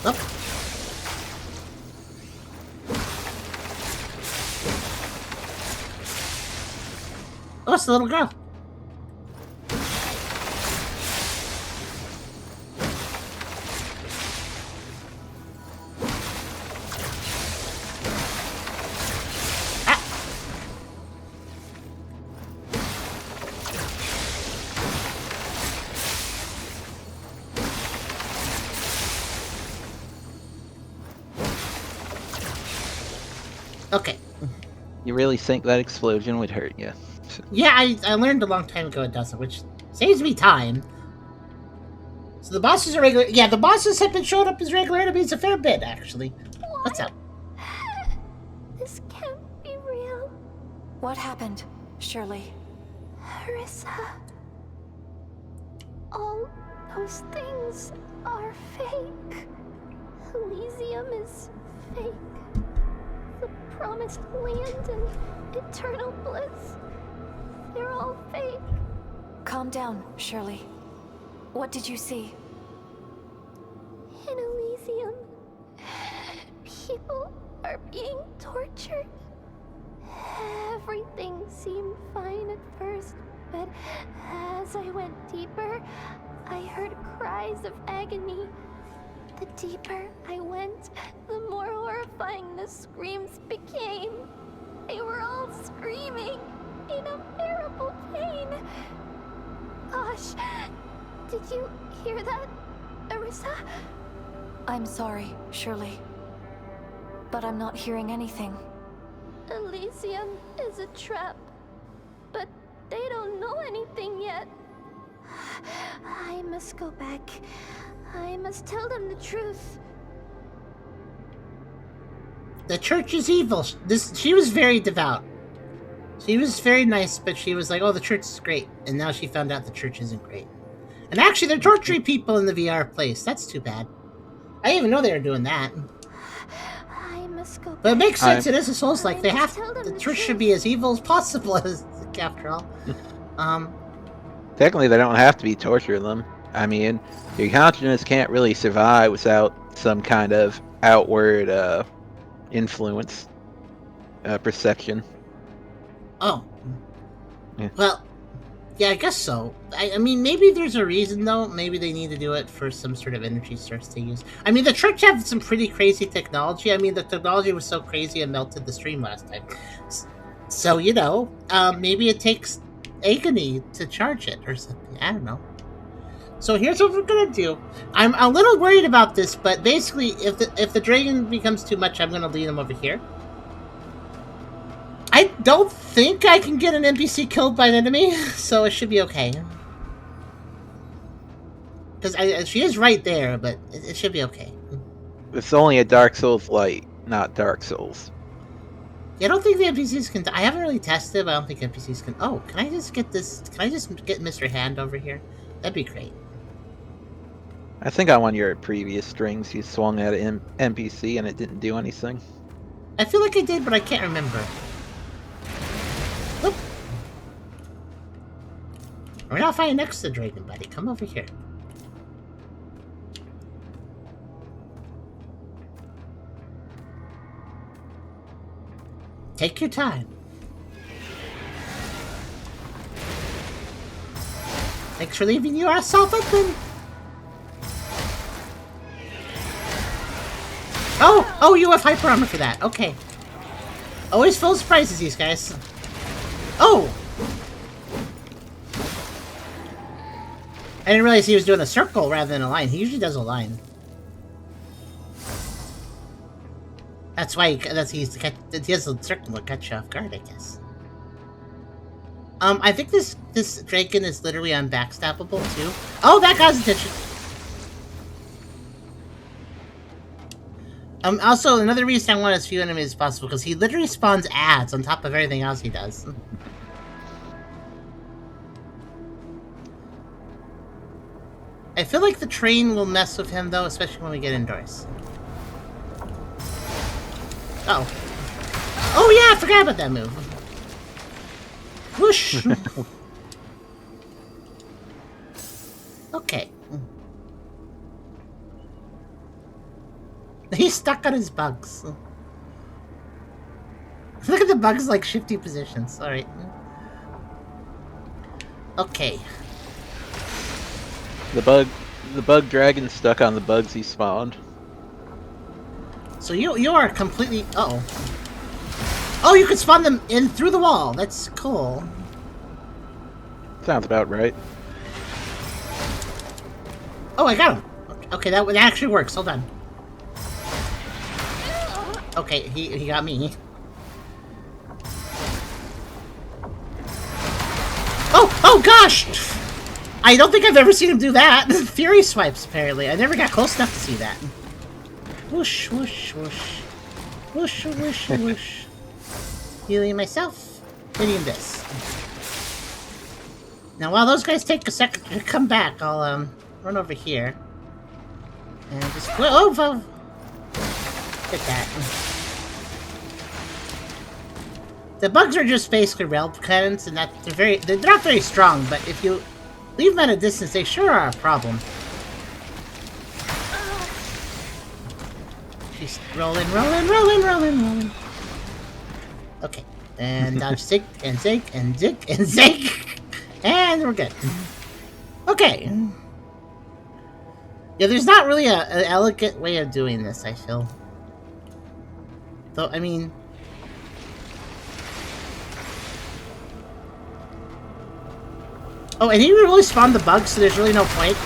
Oh. Oh, it's the little girl. Okay. You really think that explosion would hurt you? Yeah, I learned a long time ago it doesn't, which saves me time. So the bosses are regular. Yeah, the bosses have been showing up as regular enemies a fair bit, actually. What's up? This can't be real. What happened, Shirley? Harissa. All those things are fake. Elysium is fake. The promised land and eternal bliss. They're all fake. Calm down, Shirley. What did you see? In Elysium, people are being tortured. Everything seemed fine at first, but as I went deeper, I heard cries of agony. The deeper I went, the more horrifying the screams became. They were all screaming in unbearable pain. Gosh, did you hear that, Arissa? I'm sorry, Shirley, but I'm not hearing anything. Elysium is a trap, but they don't know anything yet. I must go back. I must tell them the truth. The church is evil. She was very devout. She was very nice, but she was like, oh, the church is great. And now she found out the church isn't great. And actually, they're torturing people in the VR place. That's too bad. I didn't even know they were doing that. I must go back. But it makes sense. It is a Souls-like. They have the church should be as evil as possible, after all. Technically, they don't have to be torturing them. I mean, your consciousness can't really survive without some kind of outward influence, perception. Oh. Yeah. Well, yeah, I guess so. I mean, maybe there's a reason, though. Maybe they need to do it for some sort of energy source they use. I mean, the church had some pretty crazy technology. I mean, the technology was so crazy it melted the stream last time. So, you know, maybe it takes agony to charge it or something. I don't know. So here's what we're gonna do. I'm a little worried about this, but basically, if the dragon becomes too much, I'm gonna lead him over here. I don't think I can get an NPC killed by an enemy, so it should be okay. Because she is right there, but it should be okay. It's only a Dark Souls light, not Dark Souls. Yeah, I don't think the NPCs can... I haven't really tested, but I don't think NPCs can... Oh, can I just get this... Can I just get Mr. Hand over here? That'd be great. I think on one of your previous strings you swung at an NPC and it didn't do anything. I feel like I did, but I can't remember. Look. We're not fighting next to the dragon, buddy. Come over here. Take your time. Thanks for leaving yourself open. Oh, you have hyper armor for that. Okay. Always full of surprises, these guys. Oh! I didn't realize he was doing a circle rather than a line. He usually does a line. That's why he has a circle to catch you off guard, I guess. I think this dragon is literally unbackstabbable too. Oh, that got his attention. Also, another reason I want as few enemies as possible, because he literally spawns ads on top of everything else he does. I feel like the train will mess with him, though, especially when we get indoors. Uh-oh. Oh, yeah, I forgot about that move. Whoosh! Okay. He's stuck on his bugs. Look at the bugs like shifty positions. Alright. Okay. The bug dragon stuck on the bugs he spawned. So you are completely... Uh-oh. Oh, you can spawn them in through the wall. That's cool. Sounds about right. Oh, I got him. Okay, that actually works. Hold on. Okay, he got me. Oh gosh! I don't think I've ever seen him do that. Fury swipes, apparently. I never got close enough to see that. Whoosh, whoosh, whoosh. Whoosh, whoosh, whoosh. Healing myself. Hitting this. Now, while those guys take a second to come back, I'll, run over here. And just... Oh! Hit that. The bugs are just basically rail cannons, and they're not very strong, but if you leave them at a distance, they sure are a problem. She's rolling. Okay. And dodge, zig, and zig, and zig, and zig. And we're good. Okay. Yeah, there's not really an elegant way of doing this, I feel. Though, I mean... Oh, and he really spawned the bugs, so there's really no point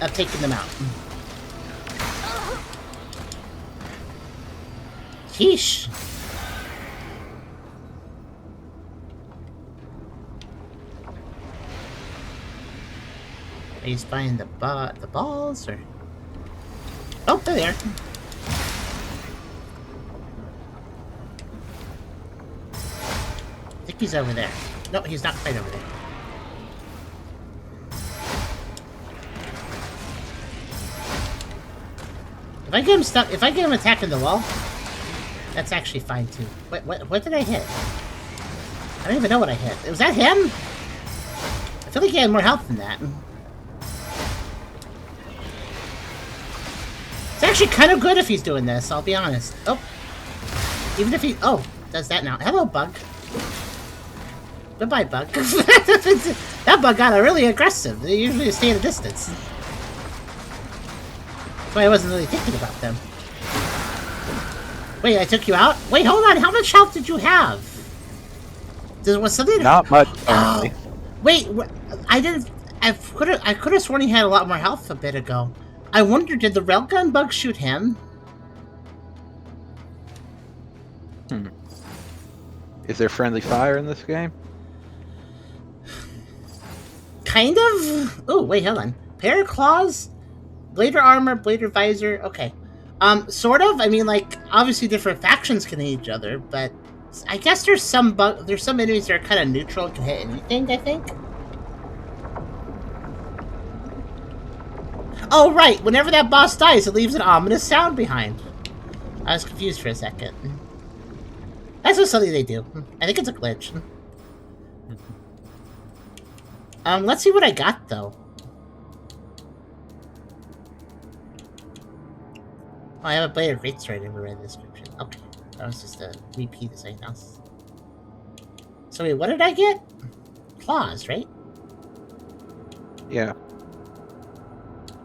of taking them out. Sheesh. Are you spying the balls, or... Oh, they're there. I think he's over there. No, he's not quite over there. If I get him attacking the wall, that's actually fine too. Wait, what did I hit? I don't even know what I hit. Was that him? I feel like he had more health than that. It's actually kind of good if he's doing this, I'll be honest. Oh. Even if he... Oh, does that now. Hello, bug. Goodbye, bug. That bug got really aggressive. They usually stay at a distance. That's why I wasn't really thinking about them. Wait, I took you out? Wait, hold on. How much health did you have? Was something... Not much, apparently. Wait, I didn't... I could have sworn he had a lot more health a bit ago. I wonder, did the railgun bug shoot him? Is there friendly fire in this game? Kind of? Oh, wait, hold on. Pair of claws, blader armor, blader visor. Okay. Sort of. I mean, like, obviously different factions can hit each other, but I guess there's some enemies that are kind of neutral, can hit anything, I think. Oh, right. Whenever that boss dies, it leaves an ominous sound behind. I was confused for a second. That's just something they do. I think it's a glitch. Let's see what I got, though. Oh, I have a blade of greatsword. I never read the description. Okay. That was just a repeat of something else. So wait, what did I get? Claws, right? Yeah.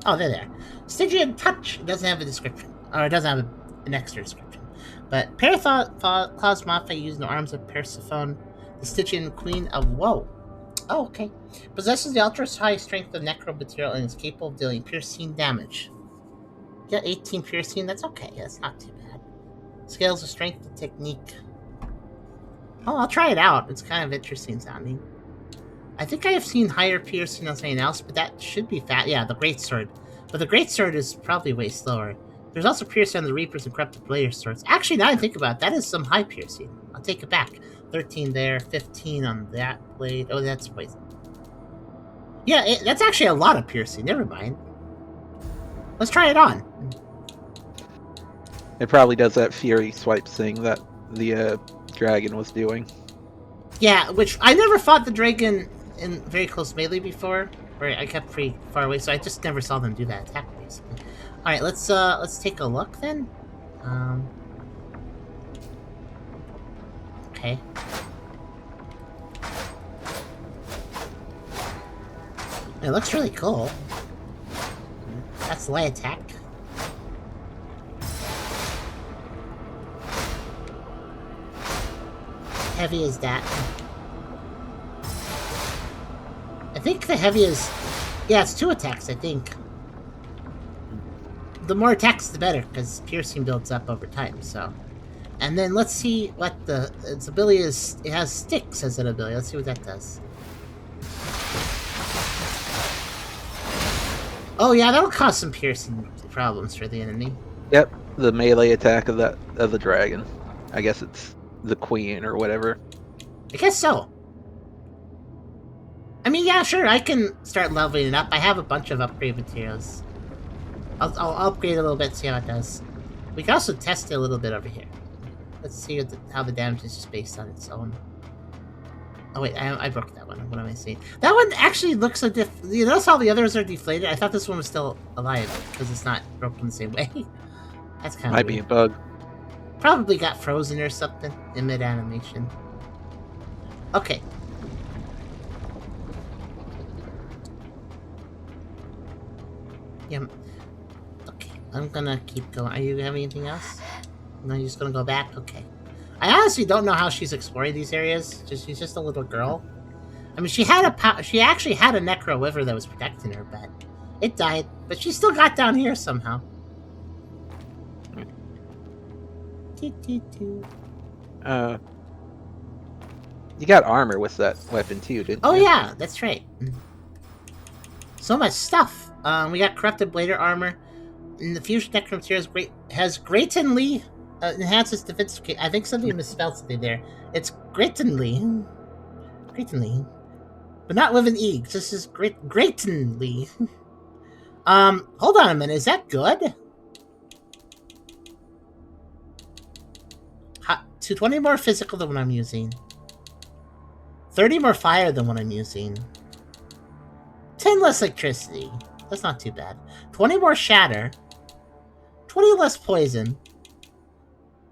Oh, they're there. Stygian Touch doesn't have a description. Or it doesn't have an extra description. But Claws Mafia using the arms of Persephone, the Stygian Queen of Woe. Oh, okay. Possesses the ultra high strength of necro material and is capable of dealing piercing damage. Yeah, 18 piercing, that's okay. That's not too bad. Scales of strength and technique. Oh, I'll try it out. It's kind of interesting sounding. I think I have seen higher piercing on something else, but that should be fat. Yeah, the greatsword. But the greatsword is probably way slower. There's also piercing on the Reapers and Corrupted Blader swords. Actually, now I think about it, that is some high piercing. I'll take it back. 13 there, 15 on that blade. Oh, that's poison. Yeah, that's actually a lot of piercing. Never mind. Let's try it on. It probably does that fury swipe thing that the dragon was doing. Yeah, which I never fought the dragon in very close melee before, where I kept pretty far away, so I just never saw them do that attack basically. All right, let's take a look then. Okay. It looks really cool. That's the light attack. Heavy is that. I think the heavy is... Yeah, it's 2 attacks, I think. The more attacks, the better, because piercing builds up over time, so... And then let's see what its ability is. It has sticks as an ability. Let's see what that does. Oh yeah, that'll cause some piercing problems for the enemy. Yep, the melee attack of the dragon. I guess it's the queen or whatever. I guess so. I mean, yeah, sure, I can start leveling it up. I have a bunch of upgrade materials. I'll upgrade a little bit, see how it does. We can also test it a little bit over here. Let's see how the damage is just based on its own. Oh wait, I broke that one. What am I saying? That one actually looks a You notice how the others are deflated? I thought this one was still alive because it's not broken the same way. That's kind of Might be a bug. Probably got frozen or something in mid-animation. Okay. Yeah. Okay, I'm gonna keep going. Are you having anything else? No, you're just gonna go back? Okay. I honestly don't know how she's exploring these areas. She's just a little girl. I mean, she actually had a necro with her that was protecting her, but it died. But she still got down here somehow. You got armor with that weapon too, didn't you? Oh yeah, that's right. So much stuff. We got corrupted blader armor. And the fusion necro material has greatly enhances defense. I think something misspelled something there. It's greatly, but not with an E. This is greatly. Hold on a minute. Is that good? 20 more physical than what I'm using. 30 more fire than what I'm using. 10 less electricity. That's not too bad. 20 more shatter. 20 less poison.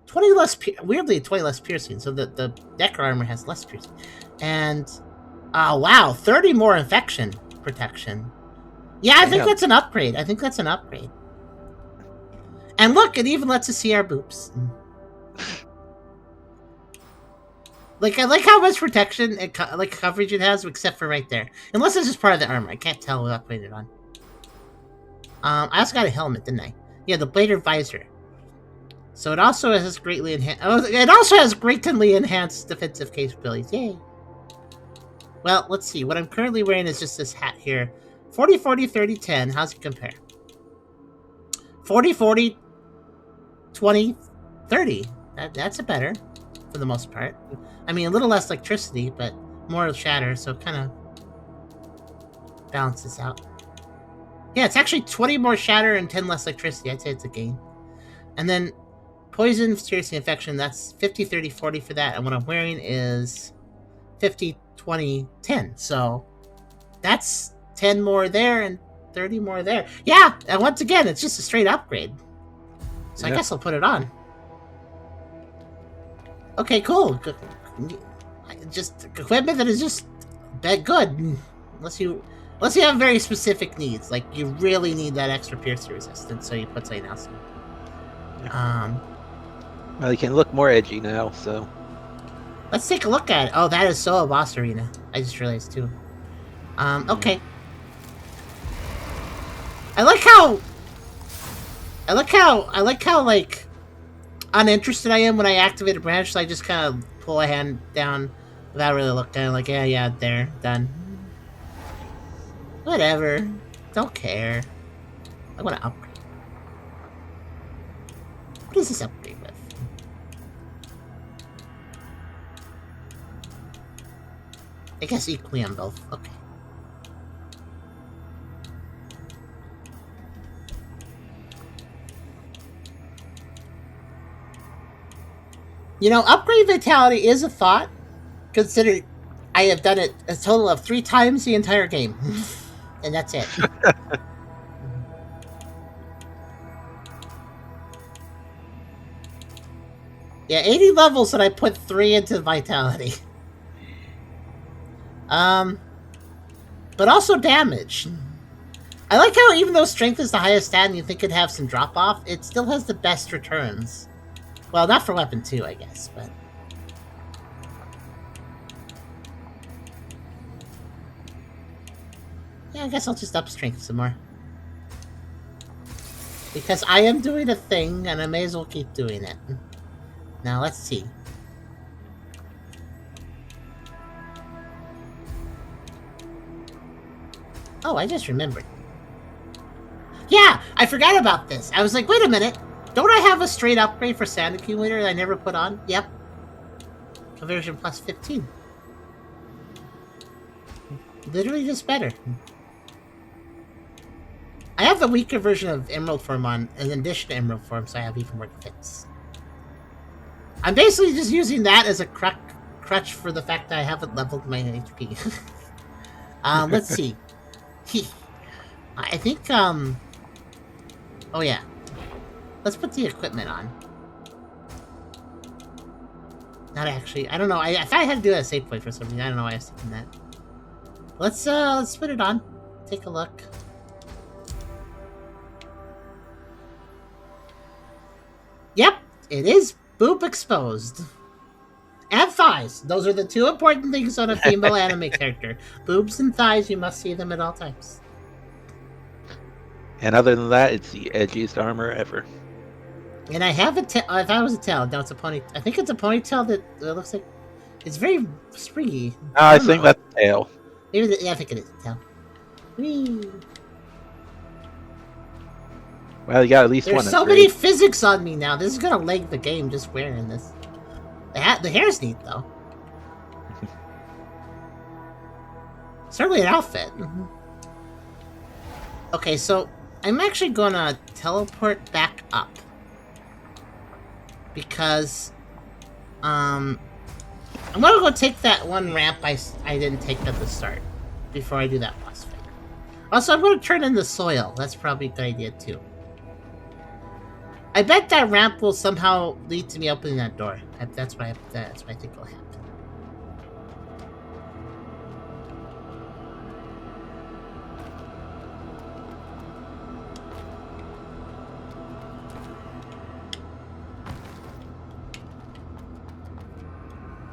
20 less... Weirdly, 20 less piercing. So the Decker armor has less piercing. And... Oh, wow. 30 more infection protection. Yeah, I think that's an upgrade. And look, it even lets us see our boobs. I like how much protection and coverage it has, except for right there. Unless it's just part of the armor. I can't tell what upgrade it on. I also got a helmet, didn't I? Yeah, the blader visor. So it also has greatly enhanced. Oh, it also has greatly enhanced defensive capabilities. Yay! Well, let's see. What I'm currently wearing is just this hat here. 40, 40, 30, 10. How's it compare? 40, 40, 20, 30. That's a better, for the most part. I mean, a little less electricity, but more shatter, so it kind of balances out. Yeah, it's actually 20 more shatter and 10 less electricity. I'd say it's a gain. And then poison, seriously infection, that's 50, 30, 40 for that. And what I'm wearing is 50, 20, 10. So that's 10 more there and 30 more there. Yeah, and once again, it's just a straight upgrade. So I guess I'll put it on. Okay, cool. Just equipment that is just good. Unless you have very specific needs, like you really need that extra piercing resistance, so you put something else in. Well, you can look more edgy now, so. Let's take a look at it. Oh, that is so a boss arena. I just realized too. Okay. I like how like uninterested I am when I activate a branch, so I just kind of pull a hand down without really looking. Like, yeah, there, done. Whatever. Don't care. I want to upgrade. What does this upgrade with? I guess equally on both. Okay. You know, upgrade vitality is a thought, considering I have done it a total of 3 times the entire game. And that's it. Yeah, 80 levels and I put 3 into vitality. But also damage. I like how even though strength is the highest stat and you think it'd have some drop off, it still has the best returns. Well, not for weapon 2, I guess, but... Yeah, I guess I'll just up strength some more. Because I am doing a thing, and I may as well keep doing it. Now let's see. Oh, I just remembered. Yeah, I forgot about this. I was like, wait a minute. Don't I have a straight upgrade for Sound Accumulator that I never put on? Yep. Conversion plus 15. Literally just better. I have the weaker version of Emerald Form on, in addition to Emerald Form, so I have even more defense. I'm basically just using that as a crutch for the fact that I haven't leveled my HP. Let's see. I think, oh yeah. Let's put the equipment on. Not actually. I don't know. I thought I had to do a save point for some reason. I don't know why I was thinking that. Let's put it on. Take a look. Yep, it is boob exposed. And thighs. Those are the two important things on a female anime character. Boobs and thighs, you must see them at all times. And other than that, it's the edgiest armor ever. And I have a tail. I thought it was a tail. No, it's a pony. I think it's a ponytail that looks like it's very springy. I think that's the tail. Maybe yeah, I think it is a tail. Whee. Well, you got at least one. There's so many physics on me now. This is gonna lag the game just wearing this. The hair's neat though. Certainly an outfit. Okay, so I'm actually gonna teleport back up. Because, I'm gonna go take that one ramp I didn't take at the start. Before I do that boss fight. Also, I'm gonna turn in the soil. That's probably a good idea too. I bet that ramp will somehow lead to me opening that door. That's what I think will happen.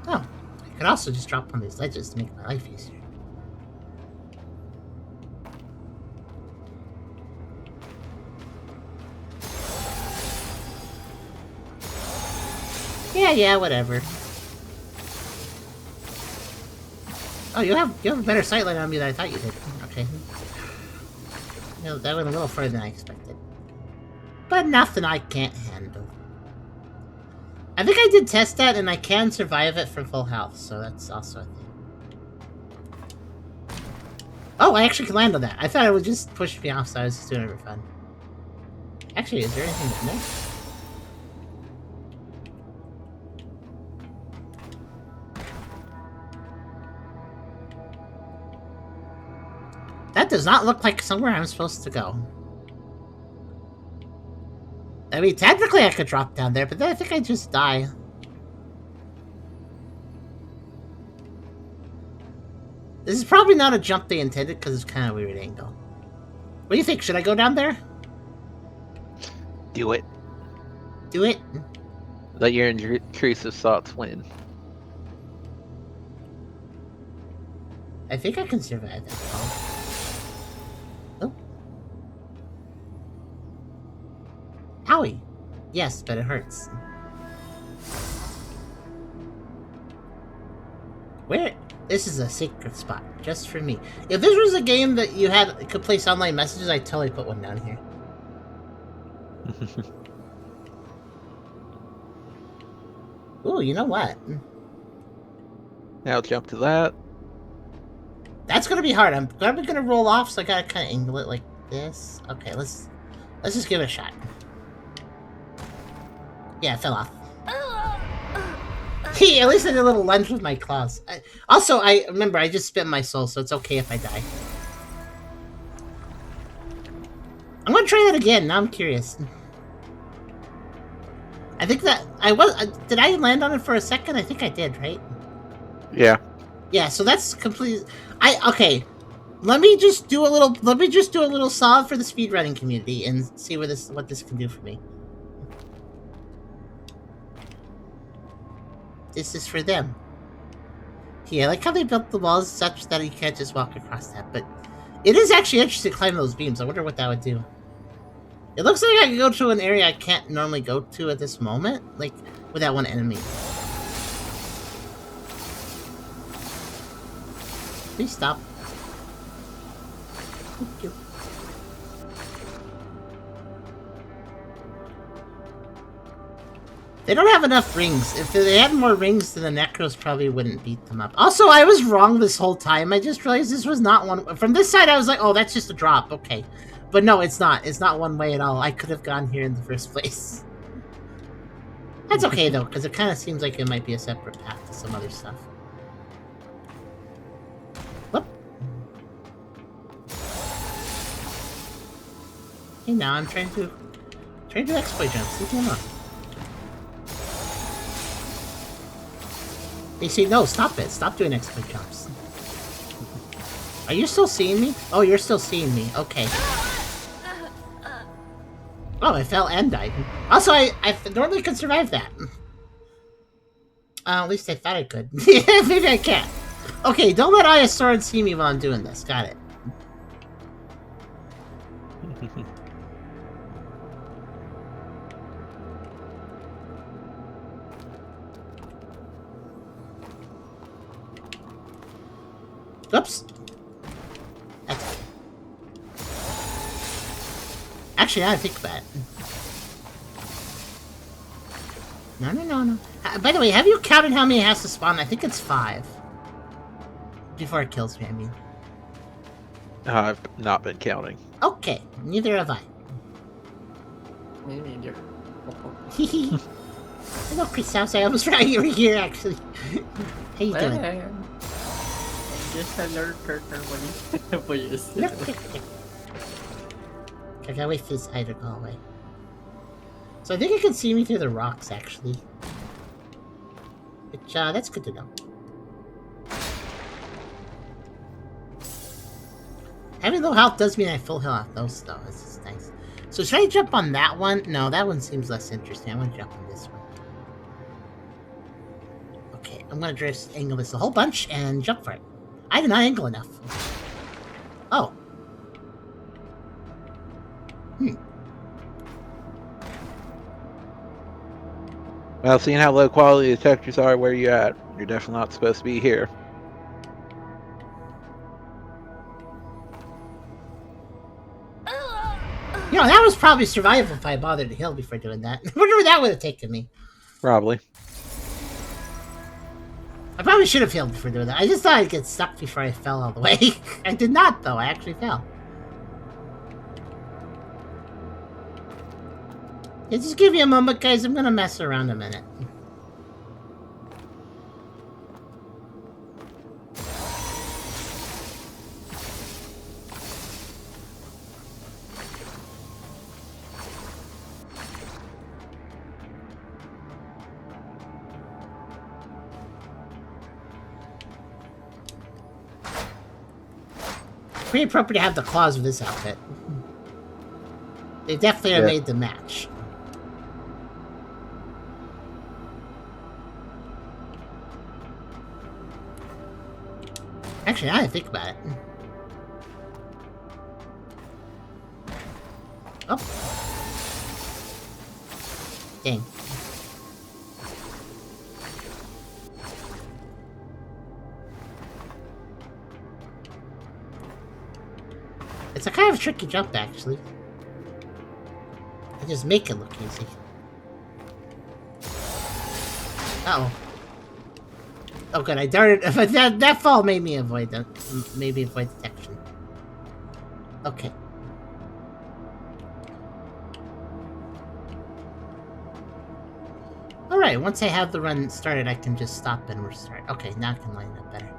Oh, I could also just drop on these ledges to make my life easier. Yeah, whatever. Oh, you have a better sightline on me than I thought you did. Okay. You know, that went a little further than I expected. But nothing I can't handle. I think I did test that, and I can survive it from full health, so that's also a thing. Oh, I actually can land on that. I thought it would just push me off, so I was just doing it for fun. Actually, is there anything in there? That does not look like somewhere I'm supposed to go. I mean, technically I could drop down there, but then I think I'd just die. This is probably not a jump they intended, because it's kind of a weird angle. What do you think? Should I go down there? Do it. Do it? Let your intrusive thoughts win. I think I can survive that fall. Oh. Owie. Yes, but it hurts. Where? This is a secret spot, just for me. If this was a game that you could place online messages, I'd totally put one down here. Ooh, you know what? Now jump to that. That's gonna be hard. I'm probably gonna roll off, so I gotta kind of angle it like this. Okay, let's just give it a shot. Yeah, it fell off. At least I did a little lunge with my claws. Also, I remember I just spent my soul, so it's okay if I die. I'm gonna try that again. Now I'm curious. I think that did I land on it for a second? I think I did, right? Yeah. Yeah, so that's completely. Okay. Let me just do a little solve for the speedrunning community and see what this can do for me. This is for them. Yeah, I like how they built the walls such that you can't just walk across that, but it is actually interesting to climb those beams. I wonder what that would do. It looks like I can go to an area I can't normally go to at this moment, like with that one enemy. Please stop. Thank you. They don't have enough rings. If they had more rings, then the Necros probably wouldn't beat them up. Also, I was wrong this whole time. I just realized this was not one... From this side, I was like, oh, that's just a drop. Okay. But no, it's not. It's not one way at all. I could have gone here in the first place. That's okay, though, because it kind of seems like it might be a separate path to some other stuff. Whoop. Hey, now I'm trying to exploit jumps. Leave me alone. You see, no, stop it. Stop doing exploit jumps. Are you still seeing me? Oh, you're still seeing me. Okay. Oh, I fell and died. Also, I normally could survive that. At least I thought I could. Maybe I can't. Okay, don't let Aya Sword see me while I'm doing this. Got it. Oops. That's... Actually, I think about it. No. By the way, have you counted how many it has to spawn? I think it's 5. Before it kills me, I mean. I've not been counting. Okay, neither have I. Me neither. Hello, Chris House. I almost forgot you were here, actually. How you doing? Just a lurker, but yes. Look. I gotta wait for this eye to go away. So I think it can see me through the rocks, actually. Which, that's good to know. Having low health does mean I full heal off those, though. This is nice. So should I jump on that one? No, that one seems less interesting. I want to jump on this one. Okay, I'm gonna just angle this a whole bunch and jump for it. I did not angle enough. Oh. Well, seeing how low quality the textures are where you're at, you're definitely not supposed to be here. You know, that was probably survival if I bothered to heal before doing that. I wonder where that would have taken me. Probably. I probably should have healed before doing that. I just thought I'd get stuck before I fell all the way. I did not, though. I actually fell. Yeah, just give me a moment, guys. I'm gonna mess around a minute. Pretty appropriate to have the claws of this outfit. They definitely are made to match. Actually, now I think about it. Oh. Dang. It's a kind of tricky jump, actually. I just make it look easy. Uh-oh. Oh, good. I darted. But that fall made me avoid that. Maybe avoid detection. Okay. Alright, once I have the run started, I can just stop and restart. Okay, now I can line it up better.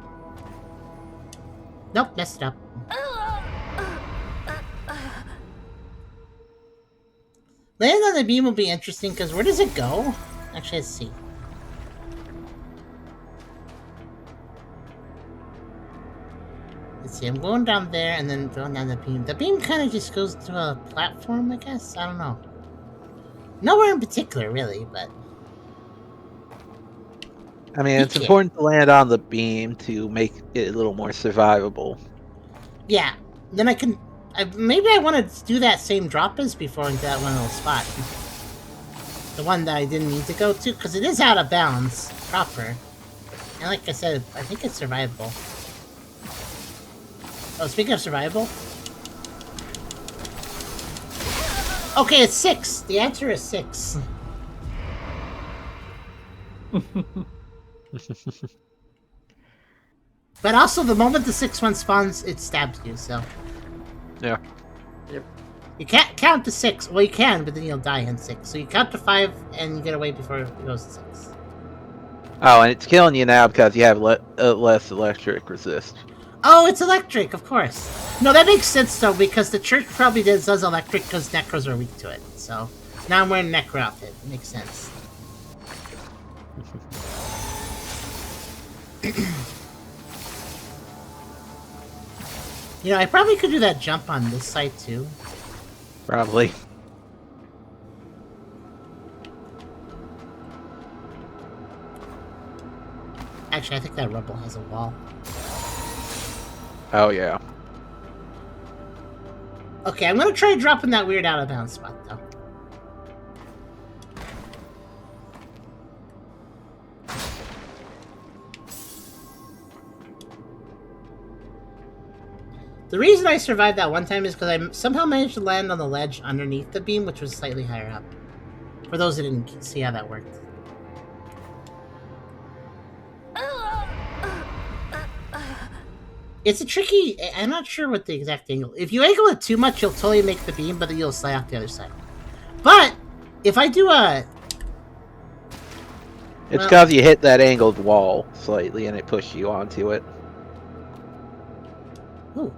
Nope, messed it up. Land on the beam will be interesting, because where does it go? Actually, let's see. Let's see, I'm going down there and then going down the beam. The beam kind of just goes to a platform, I guess? I don't know. Nowhere in particular, really, but... I mean, it's important to land on the beam to make it a little more survivable. Yeah, then I can Maybe I want to do that same drop as before into that one little spot. The one that I didn't need to go to, because it is out of bounds, proper. And like I said, I think it's survivable. Oh, speaking of survivable. Okay, it's 6. The answer is 6. But also, the moment the 6th one spawns, it stabs you, so... Yeah. Yep. You can't count to 6. Well, you can, but then you'll die in 6. So you count to 5, and you get away before it goes to 6. Oh, and it's killing you now because you have less electric resist. Oh, it's electric, of course. No, that makes sense, though, because the church probably does electric because necros are weak to it. So now I'm wearing a necro outfit. It makes sense. You know, I probably could do that jump on this side, too. Probably. Actually, I think that rubble has a wall. Oh, yeah. Okay, I'm gonna try dropping that weird out-of-bounds spot, though. The reason I survived that one time is because I somehow managed to land on the ledge underneath the beam, which was slightly higher up. For those that didn't see how that worked. It's a tricky... I'm not sure what the exact angle... If you angle it too much, you'll totally make the beam, but then you'll slide off the other side. But, if I do a... It's because you hit that angled wall slightly and it pushed you onto it. Ooh.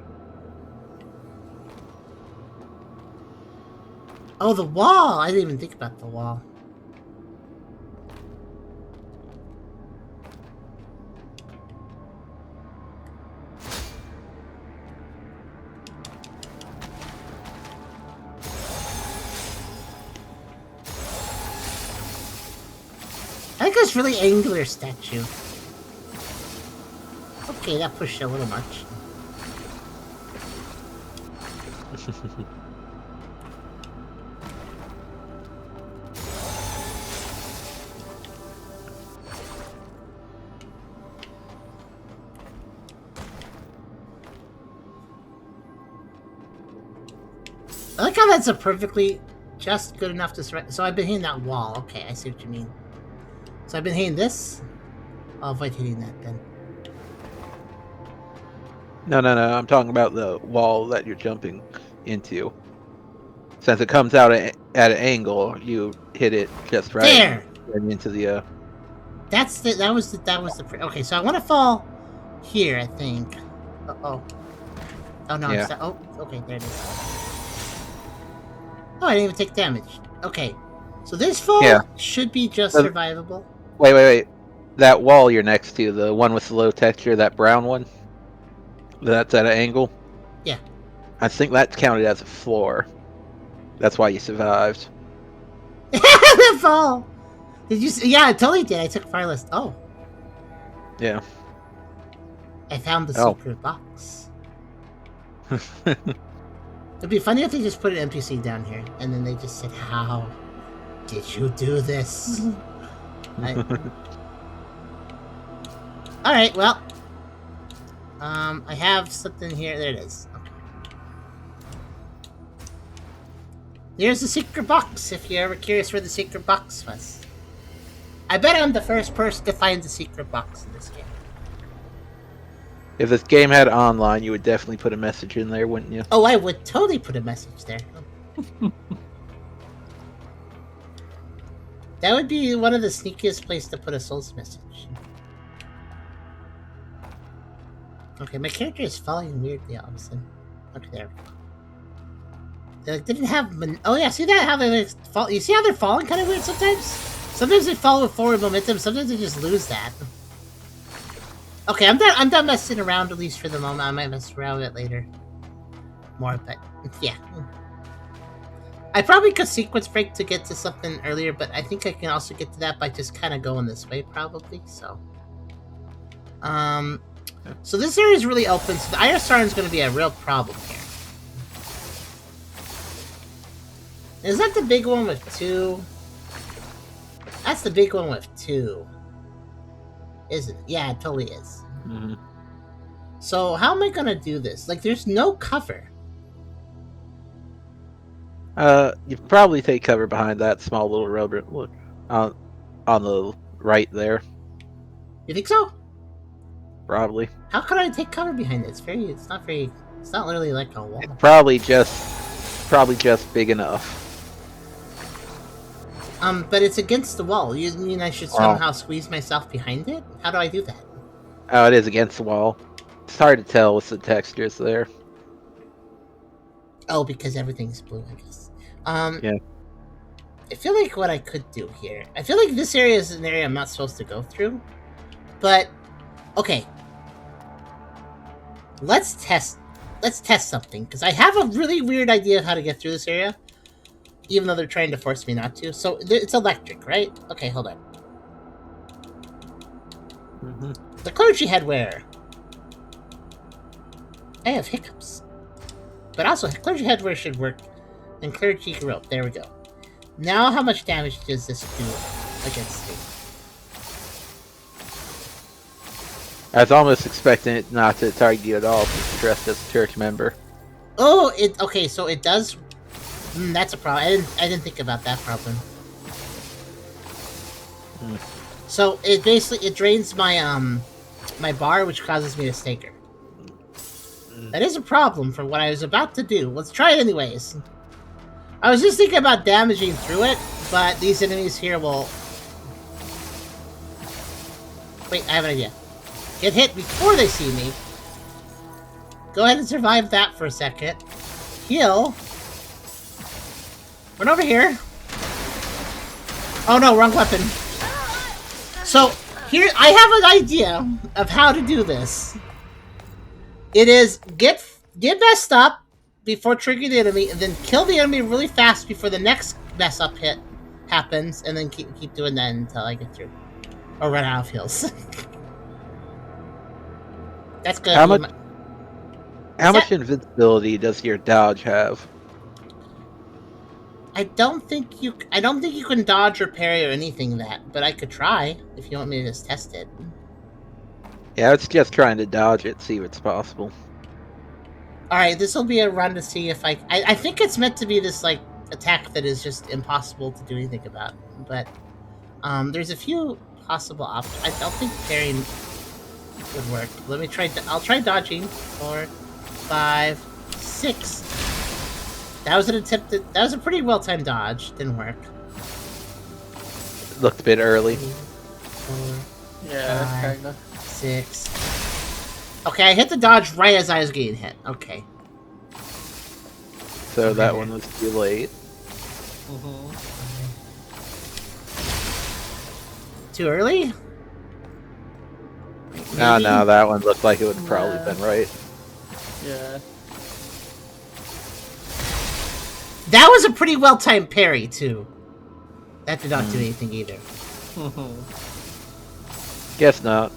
Oh, the wall! I didn't even think about the wall. I think it's really angular statue. Okay, that pushed a little much. I like how that's a perfectly just good enough to survive. So I've been hitting that wall. Okay, I see what you mean. So I've been hitting this. I'll avoid hitting that then. No. I'm talking about the wall that you're jumping into. Since it comes out at an angle, you hit it just right. There. And into the. That was the. Okay, so I want to fall here. I think. Oh no! Yeah. Oh, okay. There it is. Oh, I didn't even take damage. Okay, so this fall should be just survivable. Wait. That wall you're next to, the one with the low texture, that brown one? That's at an angle? Yeah. I think that's counted as a floor. That's why you survived. The fall! Did you see? Yeah, I totally did. I took far less. Oh. Yeah. I found the secret box. It'd be funny if they just put an NPC down here, and then they just said, "How did you do this?" Alright, well. I have something here. There it is. Okay. Here's the secret box, if you're ever curious where the secret box was. I bet I'm the first person to find the secret box in this game. If this game had online, you would definitely put a message in there, wouldn't you? Oh, I would totally put a message there. That would be one of the sneakiest places to put a Souls message. Okay, my character is falling weirdly all of a sudden. Okay, there we go. They like, didn't have... Oh yeah, see that? How they fall? You see how they're falling kind of weird sometimes? Sometimes they follow with forward momentum, sometimes they just lose that. Okay, I'm done messing around, at least for the moment. I might mess around with it later. More, but yeah. I probably could sequence break to get to something earlier, but I think I can also get to that by just kind of going this way, probably, so. So this area is really open, so the ISR is going to be a real problem here. Is that the big one with 2? That's the big one with 2. Isn't it? Yeah, it totally is. Mm-hmm. So how am I gonna do this? Like, there's no cover. You probably take cover behind that small little rubber look on the right there. You think so? Probably. How could I take cover behind it? It's not literally like a wall. Probably just big enough. But it's against the wall. You mean I should somehow squeeze myself behind it? How do I do that? Oh, it is against the wall. It's hard to tell with the textures there. Oh, because everything's blue, I guess. Yeah. I feel like what I could do here. I feel like this area is an area I'm not supposed to go through. But okay. Let's test something, because I have a really weird idea of how to get through this area. Even though they're trying to force me not to. So it's electric, right? Okay, hold on. Mm-hmm. The clergy headwear. I have hiccups. But also, clergy headwear should work. And clergy rope. There we go. Now, how much damage does this do against me? I was almost expecting it not to target you at all since you're dressed as a church member. Oh, okay, so it does. That's a problem. I didn't think about that problem. So it basically drains my my bar, which causes me to stagger. That is a problem for what I was about to do. Let's try it anyways. I was just thinking about damaging through it, but these enemies here will... Wait, I have an idea. Get hit before they see me. Go ahead and survive that for a second. Heal. Run over here. Oh no, wrong weapon. So, here, I have an idea of how to do this. It is, get messed up before triggering the enemy, and then kill the enemy really fast before the next mess up hit happens, and then keep doing that until I get through. Or run out of heals. That's good. How much invincibility does your dodge have? I don't think you can dodge or parry or anything that, but I could try if you want me to just test it. Yeah, it's just trying to dodge it, see what's possible. Alright, this will be a run to see if I think it's meant to be this, like, attack that is just impossible to do anything about. But, there's a few possible options. I don't think parrying would work. Let me try, I'll try dodging. 4, 5, 6. That was an attempt that was a pretty well-timed dodge. Didn't work. Looked a bit early. 4, Yeah, 5, kinda. 6. Okay, I hit the dodge right as I was getting hit. Okay. So that one was too late. Too early? No, that one looked like it would have probably been right. Yeah. That was a pretty well-timed parry, too. That did not do anything either. Guess not.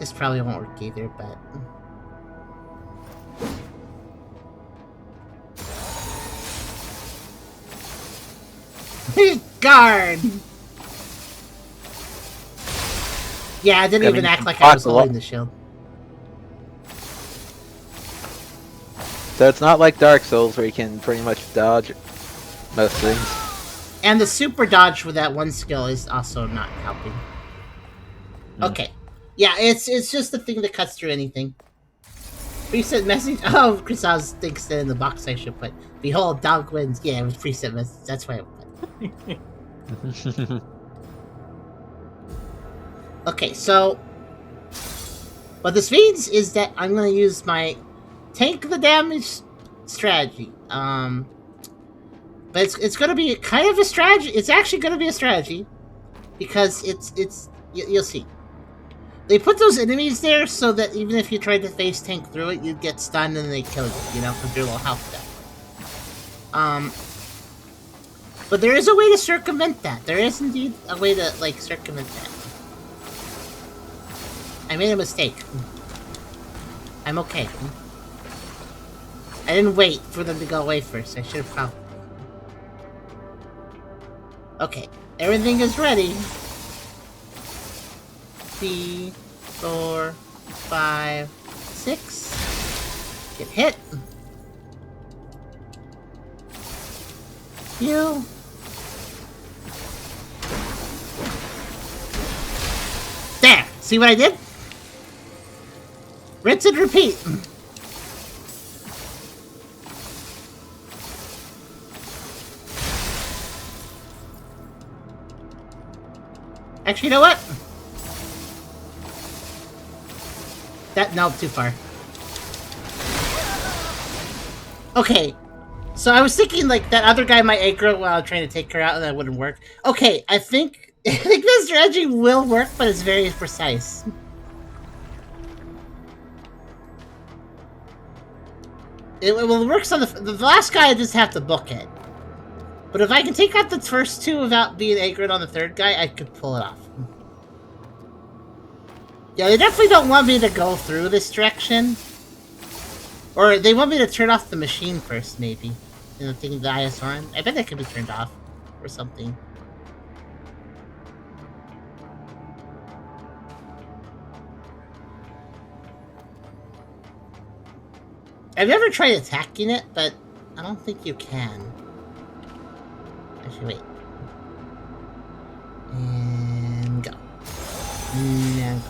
This probably won't work either, but... Guard! Yeah, I didn't even act like I was holding the shield. So it's not like Dark Souls where you can pretty much dodge most things. And the super dodge with that one skill is also not helping. Okay. Yeah, it's just the thing that cuts through anything. Preset message? Oh, Chris Oz thinks that in the box I should put, behold, dog wins. Yeah, it was preset message. That's why I put. Okay, so what this means is that I'm going to use my tank the damage strategy. But it's going to be kind of a strategy. It's actually going to be a strategy because you'll see. They put those enemies there so that even if you tried to face tank through it, you'd get stunned and they kill you, you know, because you're low health death. But there is a way to circumvent that. There is indeed a way to, like, circumvent that. I made a mistake. I'm okay. I didn't wait for them to go away first. I should have probably... Okay, everything is ready. 3, 4, 5, 6. Get hit. You. There! See what I did? Rinse and repeat. Actually, you know what? No, too far. Okay. So I was thinking, like, that other guy might aggro while trying to take her out, and that wouldn't work. Okay, I think this strategy will work, but it's very precise. It works on the last guy. I just have to book it. But if I can take out the first two without being aggroed on the third guy, I could pull it off. Yeah, they definitely don't want me to go through this direction. Or they want me to turn off the machine first, maybe. You know, thinking the ISR. I bet that could be turned off. Or something. I've never tried attacking it, but I don't think you can. Actually, wait. And go. And go.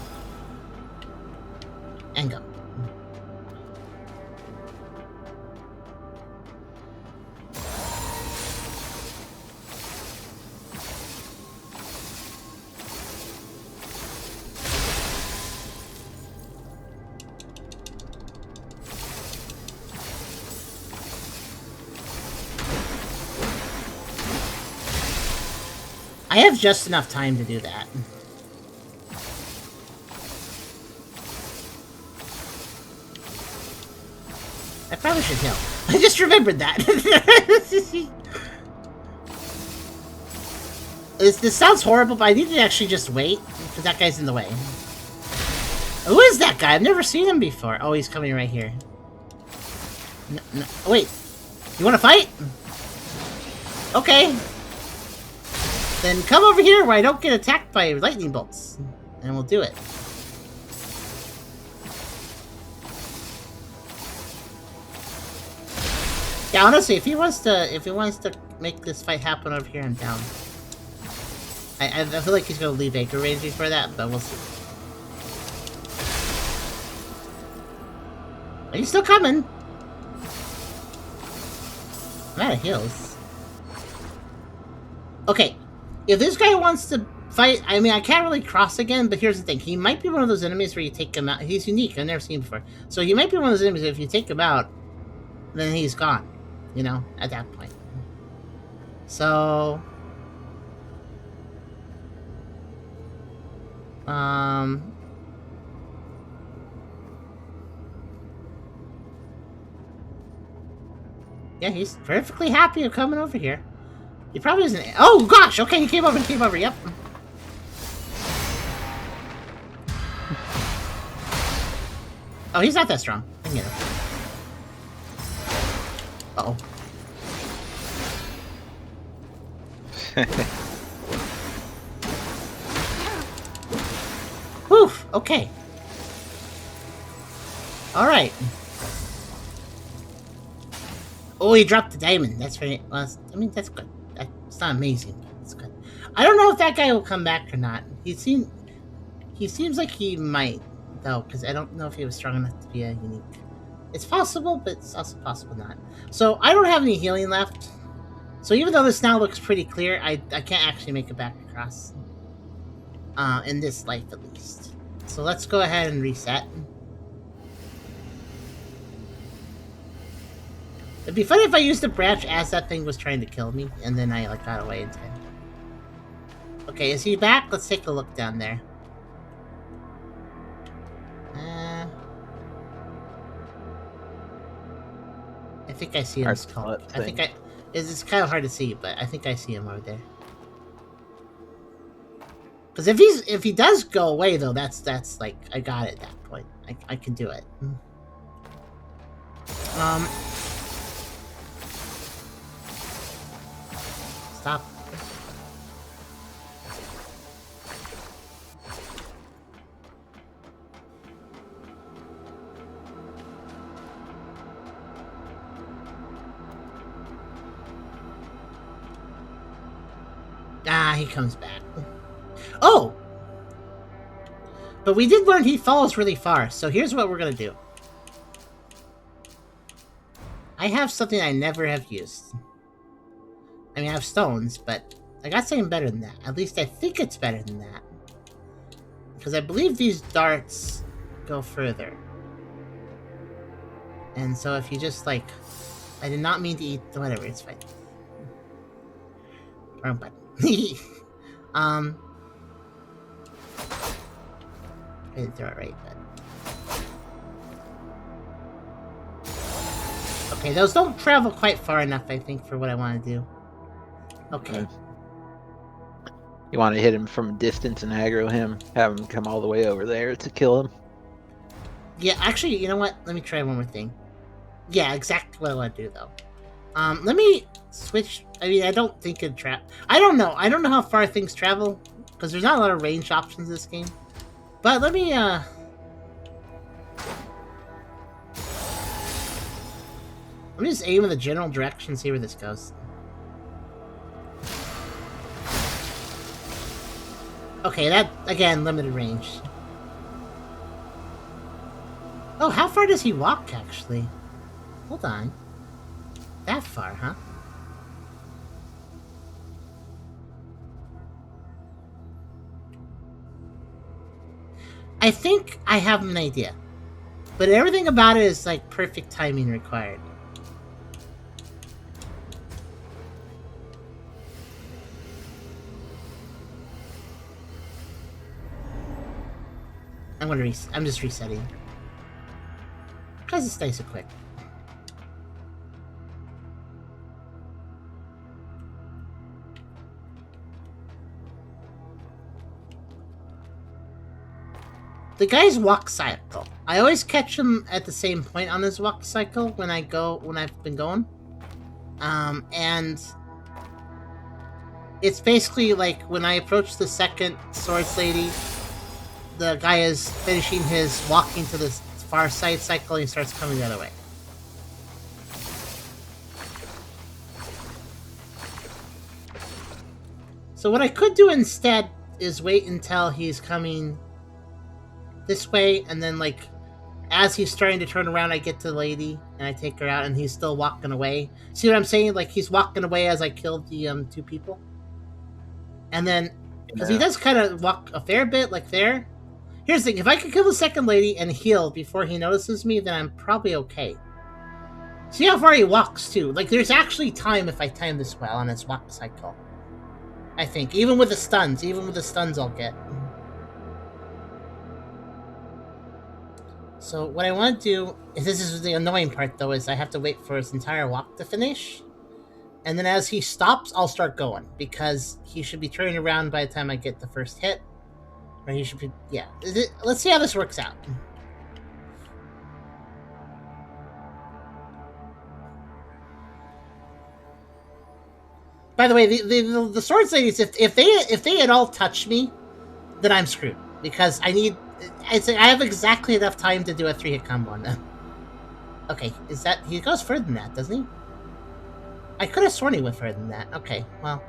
And go. I have just enough time to do that. I probably should heal. I just remembered that. This sounds horrible, but I need to actually just wait, because that guy's in the way. Who is that guy? I've never seen him before. Oh, he's coming right here. No, wait. You want to fight? Okay. Then come over here where I don't get attacked by lightning bolts. And we'll do it. Yeah, honestly, if he wants to make this fight happen over here, I'm down. I feel like he's gonna leave Acre range for that, but we'll see. Are you still coming? I'm out of heals. Okay, if this guy wants to fight, I mean, I can't really cross again, but here's the thing. He might be one of those enemies where you take him out. He's unique. I've never seen him before. So he might be one of those enemies that if you take him out, then he's gone. You know, at that point. So... yeah, he's perfectly happy of coming over here. He probably isn't... Oh, gosh! Okay, he came over, yep. Oh, he's not that strong. I can get him. Uh-oh. Whew, okay. Alright. Oh, he dropped the diamond. That's very... Well, I mean, that's good. It's not amazing, but it's good. I don't know if that guy will come back or not. He seems like he might, though, because I don't know if he was strong enough to be a unique. It's possible, but it's also possible not. So, I don't have any healing left. So, even though this now looks pretty clear, I can't actually make it back across. In this life, at least. So, let's go ahead and reset. It'd be funny if I used the branch as that thing was trying to kill me, and then I like got away in time. Okay, is he back? Let's take a look down there. I think I see him. It's kind of hard to see, but I think I see him over there. Because if he does go away though, that's like I got it at that point. I can do it. Stop. Ah, he comes back. Oh! But we did learn he falls really far, so here's what we're gonna do. I have something I never have used. I mean, I have stones, but I got something better than that. At least I think it's better than that. Because I believe these darts go further. And so if you just, like... I did not mean to eat... Whatever, it's fine. Wrong button. I didn't throw it right, but... Okay, those don't travel quite far enough, I think, for what I want to do. Okay. You want to hit him from a distance and aggro him, have him come all the way over there to kill him? Yeah, actually, you know what? Let me try one more thing. Yeah, exactly what I want to do, though. Let me switch... I mean, I don't think it'd I don't know. I don't know how far things travel, because there's not a lot of range options in this game. But let me, Let me just aim in the general direction and see where this goes. Okay, that, again, limited range. Oh, how far does he walk, actually? Hold on. That far, huh? I think I have an idea. But everything about it is, like, perfect timing required. I'm just resetting. Because it's nice and quick. The guy's walk cycle. I always catch him at the same point on his walk cycle when I've been going. And it's basically like when I approach the second Swords Lady, the guy is finishing his walking to the far side cycle and he starts coming the other way. So what I could do instead is wait until he's coming this way, and then, like, as he's starting to turn around, I get to the lady, and I take her out, and he's still walking away. See what I'm saying? Like, he's walking away as I killed the, two people. And then, because he does kind of walk a fair bit, like there. Here's the thing, if I could kill the second lady and heal before he notices me, then I'm probably okay. See how far he walks, too. Like, there's actually time if I time this well on his walk cycle. I think. Even with the stuns I'll get. So what I want to do, this is the annoying part though, is I have to wait for his entire walk to finish. And then as he stops, I'll start going. Because he should be turning around by the time I get the first hit. Or he should be, yeah. Let's see how this works out. By the way, the Swords Ladies, if they at all touch me, then I'm screwed. Because I have exactly enough time to do a 3-hit combo on them. Okay, he goes further than that, doesn't he? I could have sworn he went further than that. Okay, well.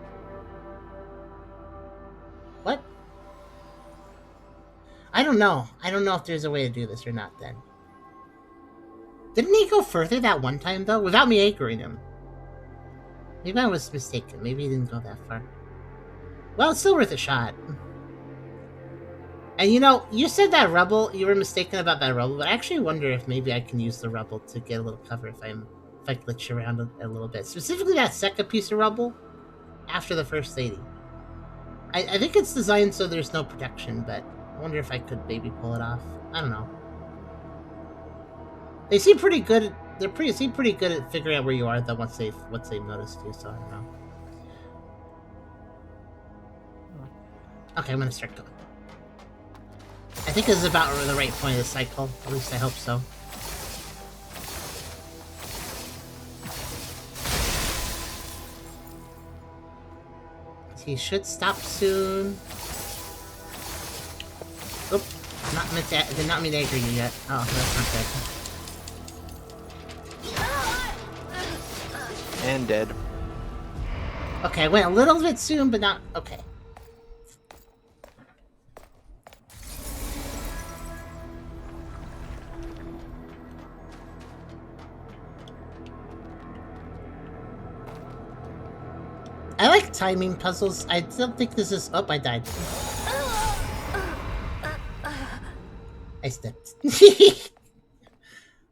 What? I don't know. I don't know if there's a way to do this or not then. Didn't he go further that one time, though? Without me aggroing him. Maybe I was mistaken. Maybe he didn't go that far. Well, it's still worth a shot. And you know, you said that rubble, you were mistaken about that rubble, but I actually wonder if maybe I can use the rubble to get a little cover if I glitch around a little bit. Specifically that second piece of rubble after the first lady. I think it's designed so there's no protection, but I wonder if I could maybe pull it off. I don't know. They seem pretty good. Seem pretty good at figuring out where you are though once they've noticed you, so I don't know. Okay, I'm gonna start going. I think this is about the right point of the cycle. At least I hope so. he should stop soon. Oop, not meant to, did not mean to anger you yet. Oh, that's not good. And dead. Okay, I went a little bit soon, but not... Okay. I like timing puzzles. I don't think this is... Oh, I died. I stepped.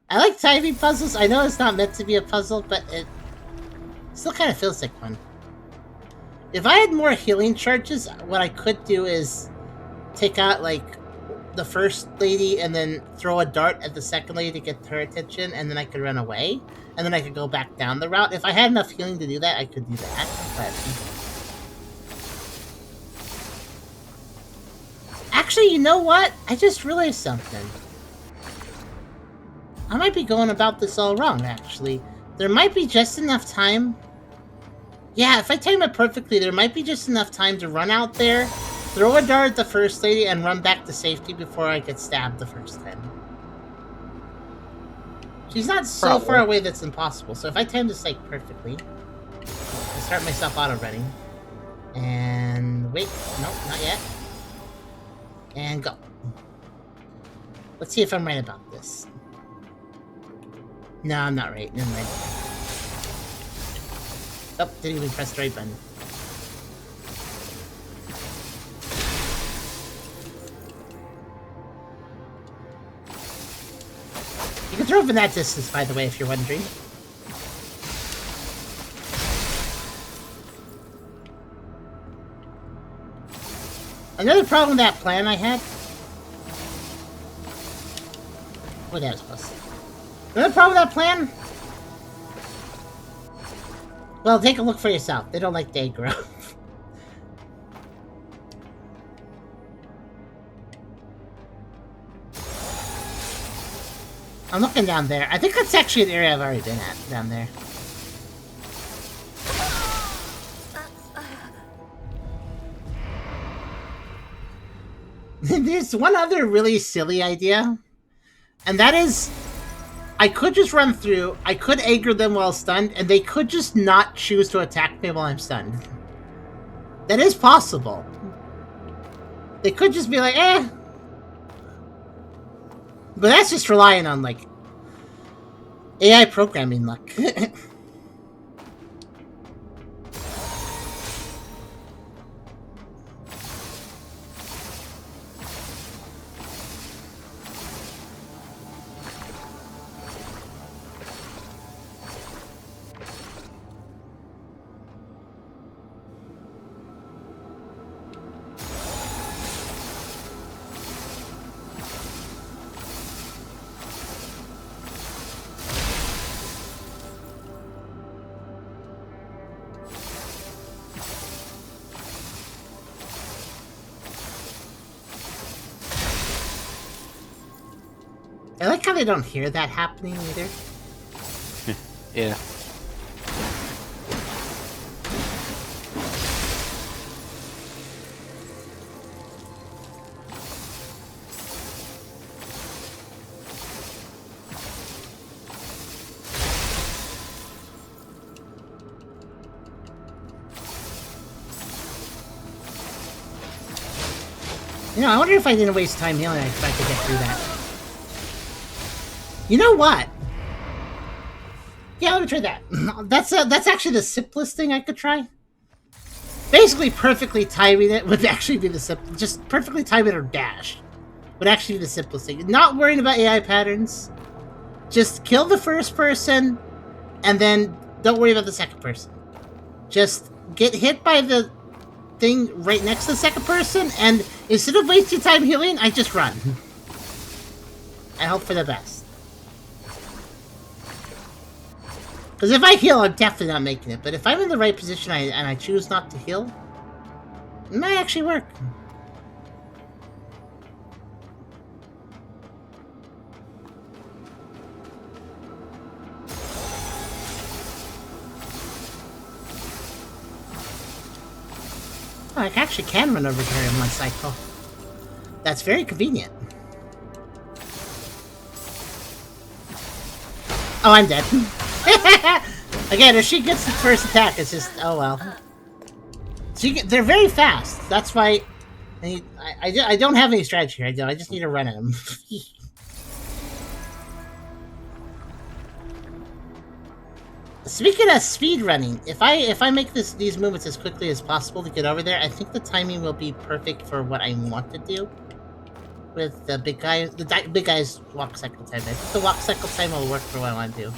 I like timing puzzles. I know it's not meant to be a puzzle, but it still kind of feels like one. If I had more healing charges, what I could do is take out, like, the first lady and then throw a dart at the second lady to get her attention, and then I could run away, and then I could go back down the route. If I had enough healing to do that, I could do that, but... Actually, you know what? I just realized something. I might be going about this all wrong, actually. There might be just enough time... Yeah, if I time it perfectly, there might be just enough time to run out there, throw a dart at the first lady, and run back to safety before I get stabbed the first time. She's not so far away that's impossible, so if I time this, like, perfectly, I start myself auto-running. And... wait, nope, not yet. And go. Let's see if I'm right about this. No, I'm not right. Never mind. Oh, didn't even press the right button. You can throw from that distance, by the way, if you're wondering. Another problem with that plan I had... Oh, that was close. Another problem with that plan... Well, take a look for yourself. They don't like day growth. I'm looking down there. I think that's actually an area I've already been at, down there. There's one other really silly idea, and that is... I could just run through, I could aggro them while stunned, and they could just not choose to attack me while I'm stunned. That is possible. They could just be like, eh. But that's just relying on, like, AI programming luck. I like how they don't hear that happening either. Yeah. You know, I wonder if I didn't waste time healing, if I could get through that. You know what? Yeah, let me try that. That's actually the simplest thing I could try. Basically, perfectly timing it would actually be the simplest. Just perfectly time it or dash would actually be the simplest thing. Not worrying about AI patterns. Just kill the first person, and then don't worry about the second person. Just get hit by the thing right next to the second person, and instead of wasting time healing, I just run. I hope for the best. Because if I heal, I'm definitely not making it. But if I'm in the right position and I choose not to heal, it might actually work. Oh, I actually can run over to her in one cycle. That's very convenient. Oh, I'm dead. Again, if she gets the first attack, it's just, oh well. They're very fast. That's why I don't have any strategy here. I just need to run at them. Speaking of speed running, if I make these movements as quickly as possible to get over there, I think the timing will be perfect for what I want to do. With the big guy, big guy's walk cycle time. I think the walk cycle time will work for what I want to do.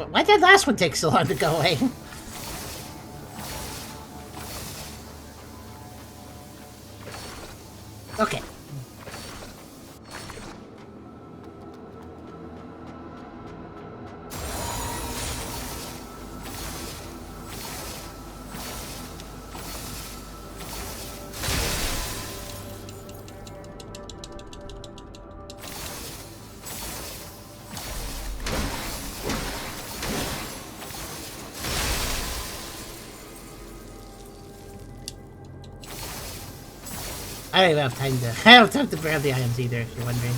Why'd that last one take so long to go away? Okay. I don't even have time to. I don't have to grab the items either, if you're wondering.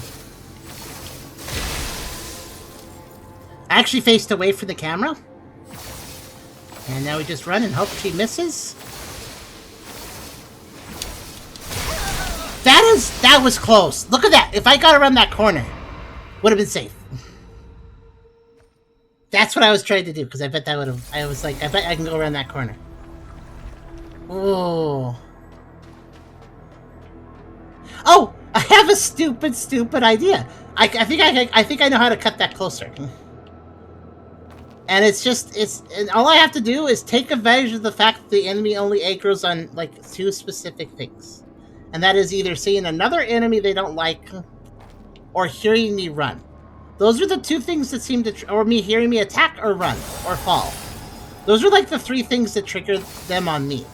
I actually faced away from the camera. And now we just run and hope she misses. That was close. Look at that. If I got around that corner, would have been safe. That's what I was trying to do, because I bet that would have. I was like, I bet I can go around that corner. Oh. Oh, I have a stupid idea. I think I know how to cut that closer. And and all I have to do is take advantage of the fact that the enemy only aggroes on like 2 specific things, and that is either seeing another enemy they don't like, or hearing me run. Those are the 2 things that seem to, or me hearing me attack or run or fall. Those are like the 3 things that trigger them on me.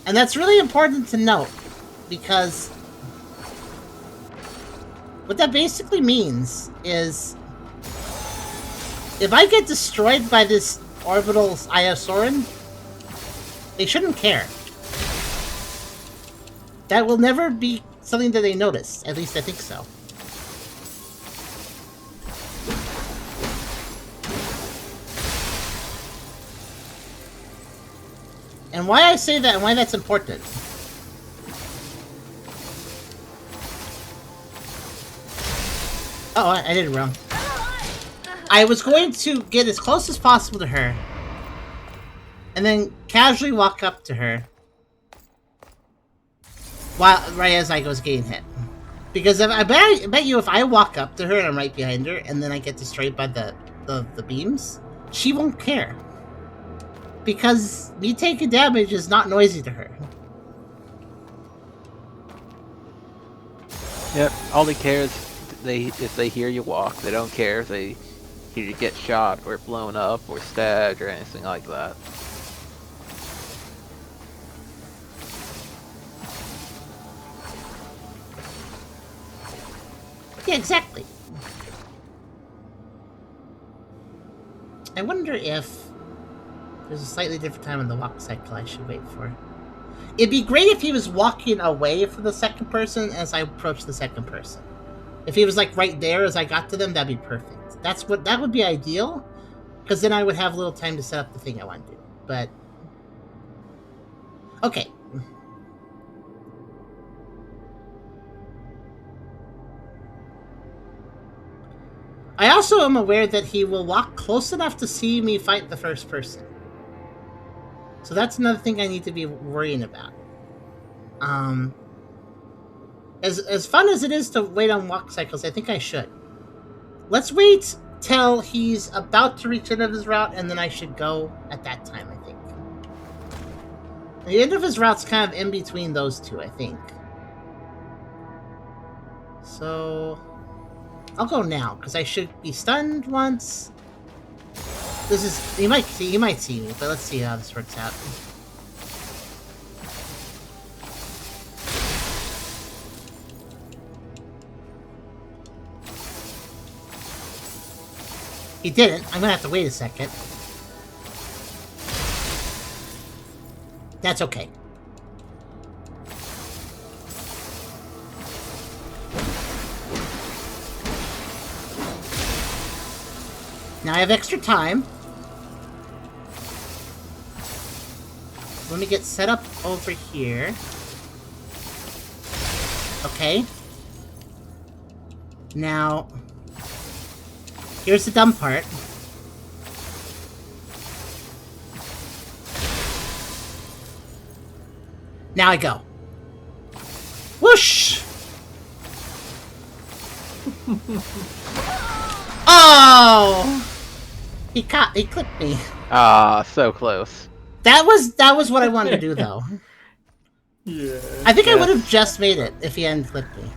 And that's really important to note, because what that basically means is if I get destroyed by this orbital Iosauran, they shouldn't care. That will never be something that they notice. At least I think so. And why I say that and why that's important. Oh, I did it wrong. I was going to get as close as possible to her, and then casually walk up to her, right as I was getting hit. Because I bet you if I walk up to her and I'm right behind her, and then I get destroyed by the beams, she won't care. Because me taking damage is not noisy to her. Yep, all they care is if they hear you walk. They don't care if they hear you get shot or blown up or stabbed or anything like that. Yeah, exactly. I wonder if there's a slightly different time in the walk cycle I should wait for. It'd be great if he was walking away from the second person as I approach the second person. If he was like right there as I got to them, that'd be perfect. That would be ideal, because then I would have a little time to set up the thing I want to do. But okay. I also am aware that he will walk close enough to see me fight the first person. So that's another thing I need to be worrying about. As fun as it is to wait on walk cycles, I think I should. Let's wait till he's about to reach the end of his route, and then I should go at that time, I think. The end of his route's kind of in between those 2, I think. So I'll go now, because I should be stunned once. This is he might see me, but let's see how this works out. He didn't. I'm gonna have to wait a second. That's okay. Now I have extra time. Let me get set up over here. Okay. Now, here's the dumb part. Now I go. Whoosh! Oh! He clipped me. Ah, so close. That was what I wanted to do, though. Yeah. I think I would have just made it if he hadn't clipped me.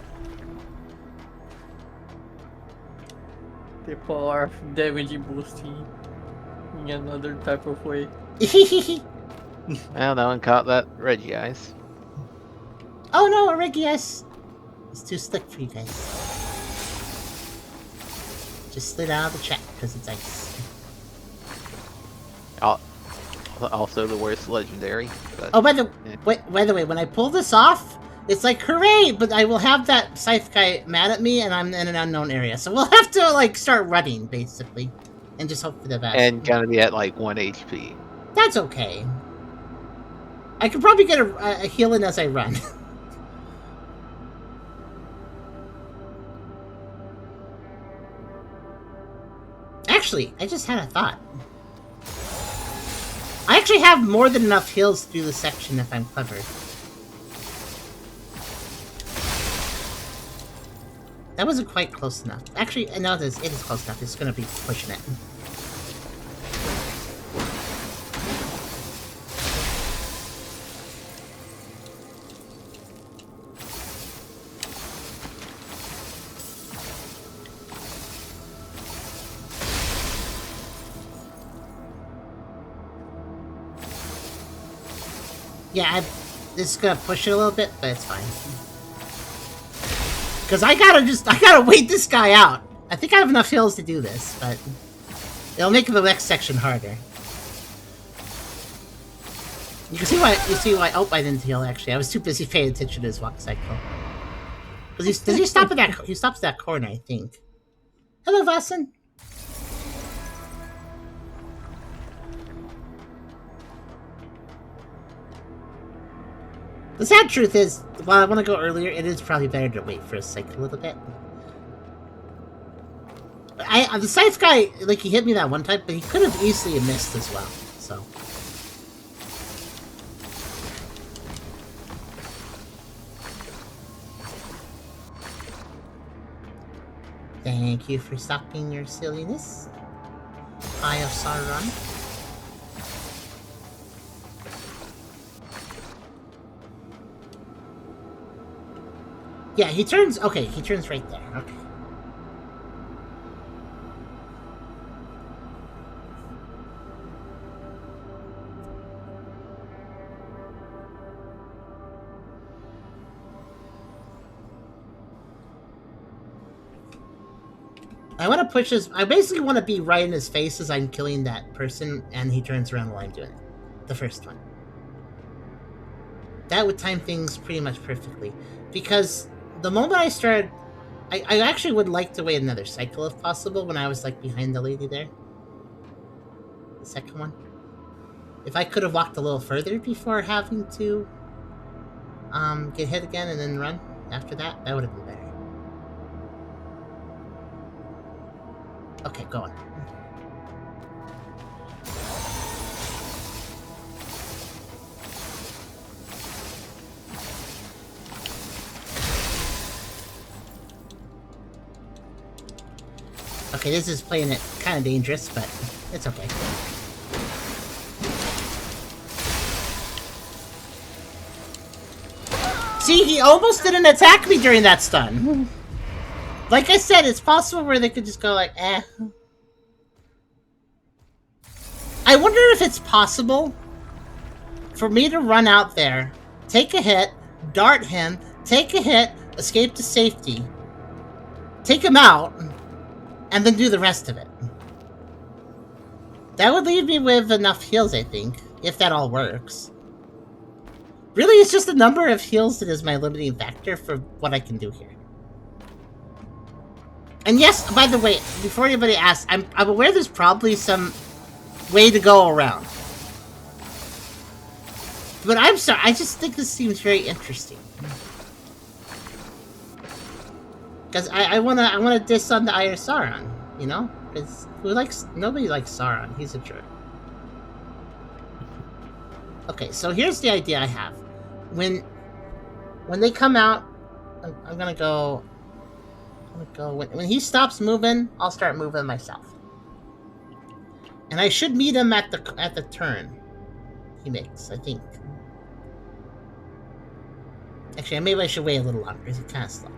People are damaging boosting in another type of way. Well, no one caught that Reggie Eyes. Oh no, a Reggie Ice. It's too slick for you guys. Just slid out of the track because it's ice. Also the worst legendary. But, Oh, by the yeah. by the way, when I pull this off, it's like hooray! But I will have that scythe guy mad at me, and I'm in an unknown area, so we'll have to like start running basically, and just hope for the best. And gonna be at like 1 HP. That's okay. I could probably get a heal in as I run. Actually, I just had a thought. I actually have more than enough heals to do the section if I'm clever. That wasn't quite close enough. Actually, no, it is close enough. It's going to be pushing it. Yeah, this is gonna push it a little bit, but it's fine. Cause I gotta wait this guy out. I think I have enough heals to do this, but it'll make the next section harder. You see why, oh, I didn't heal actually. I was too busy paying attention to his walk cycle. Does he stop at that, he stops at that corner, I think. Hello, Vasen. The sad truth is, while I want to go earlier, it is probably better to wait for a cycle a little bit. The scythe guy, like, he hit me that one time, but he could have easily missed as well, so. Thank you for stopping your silliness, Eye of Sauron. Yeah, he turns right there. Okay. I want to push his... I basically want to be right in his face as I'm killing that person, and he turns around while I'm doing it. The first one. That would time things pretty much perfectly. Because the moment I started... I actually would like to wait another cycle if possible when I was, like, behind the lady there. The second one. If I could have walked a little further before having to get hit again and then run after that, that would have been better. Okay, go on. Okay, this is playing it kind of dangerous, but it's okay. See, he almost didn't attack me during that stun. Like I said, it's possible where they could just go like, eh. I wonder if it's possible for me to run out there, take a hit, dart him, take a hit, escape to safety, take him out, and then do the rest of it. That would leave me with enough heals, I think, if that all works. Really, it's just the number of heals that is my limiting factor for what I can do here. And yes, by the way, before anybody asks, I'm aware there's probably some way to go around. But I'm sorry, I just think this seems very interesting. Because I wanna diss on the Eye of Sauron, you know? Because nobody likes Sauron, he's a jerk. Okay, so here's the idea I have. When they come out, I'm gonna go. When he stops moving, I'll start moving myself. And I should meet him at the turn he makes, I think. Actually, maybe I should wait a little longer because he's kind of slow.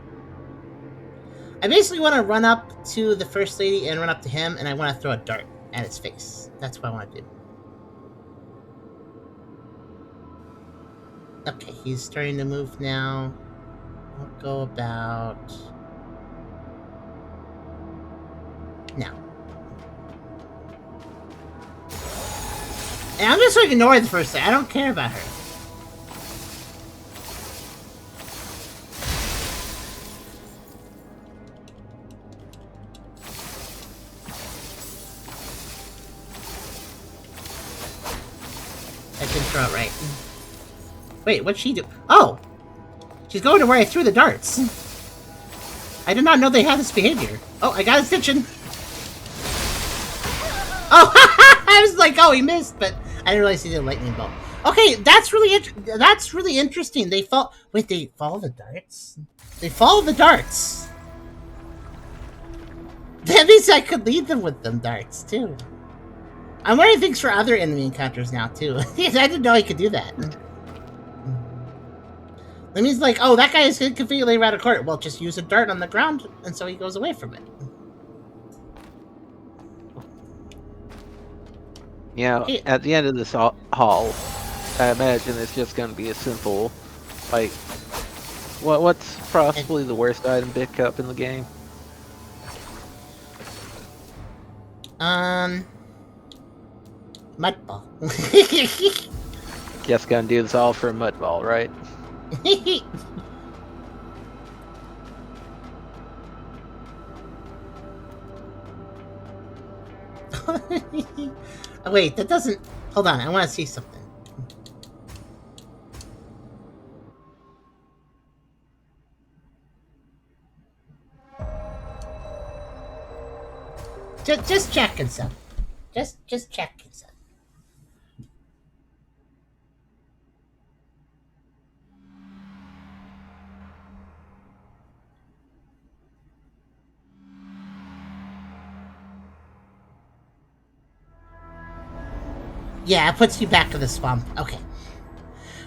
I basically want to run up to the First Lady and run up to him, and I want to throw a dart at his face. That's what I want to do. Okay, he's starting to move now. I'll go about... now. And I'm just going to ignore the First Lady. I don't care about her. I didn't throw it right. Wait, what'd she do? Oh! She's going to where I threw the darts. I did not know they had this behavior. Oh, I got his attention. Oh, I was like, oh, he missed, but I didn't realize he did a lightning bolt. Okay, that's really interesting. They fall. Wait, they follow the darts? They follow the darts. That means I could lead them with them darts too. I'm learning things for other enemy encounters now too. I didn't know I could do that. That means like, oh, that guy is conveniently around a corner. Well, just use a dart on the ground, and so he goes away from it. You know, at the end of this hall, I imagine it's just going to be a simple, like, what's possibly the worst item pick up in the game? Mud ball. Just gonna do this all for a mud ball, right? Oh, wait, that doesn't... Hold on, I want to see something. Just checking something. Just checking something. Yeah, it puts you back to the swamp. Okay.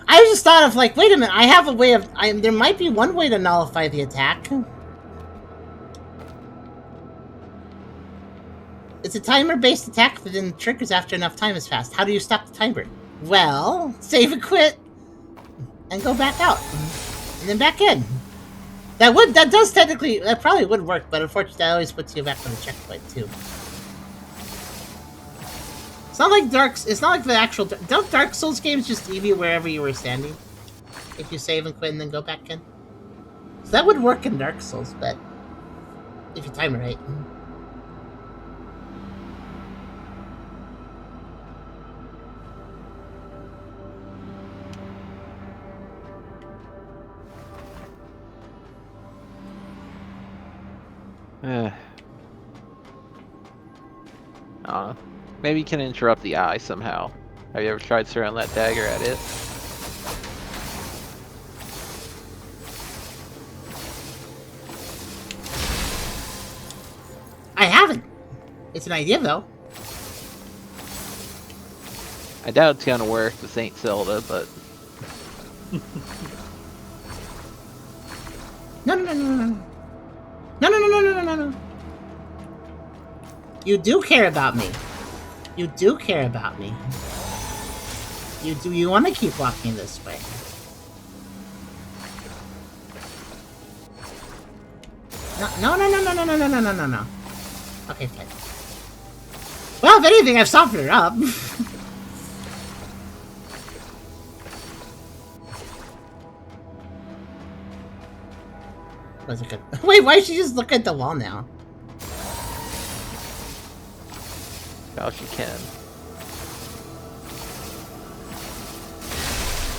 I just thought of like, wait a minute, I have a way of... there might be one way to nullify the attack. It's a timer-based attack that then triggers after enough time has passed. How do you stop the timer? Well, save and quit, and go back out, and then back in. That does technically... that probably would work, but unfortunately that always puts you back on the checkpoint, too. It's not like the actual... Don't Dark Souls games just leave you wherever you were standing? If you save and quit and then go back in? So that would work in Dark Souls, but... if you time it right. Maybe you can interrupt the eye somehow. Have you ever tried throwing that dagger at it? I haven't. It's an idea, though. I doubt it's gonna work with Saint Zelda, but... No. No. You do care about me. You do care about me. You want to keep walking this way. No. Okay, fine. Well, if anything, I've softened her up. Was it good? Wait, why did she just look at the wall now? Oh, she can.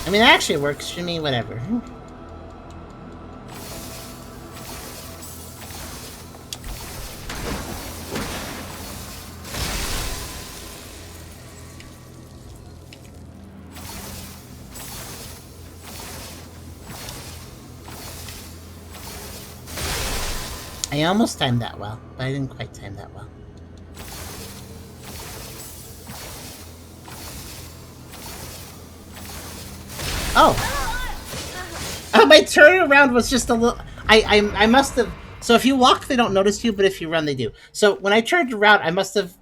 I mean, that actually works for me, whatever. I almost timed that well, but I didn't quite time that well. Oh! My turnaround was just a little... I must have... So if you walk, they don't notice you, but if you run, they do. So when I turned around, I must have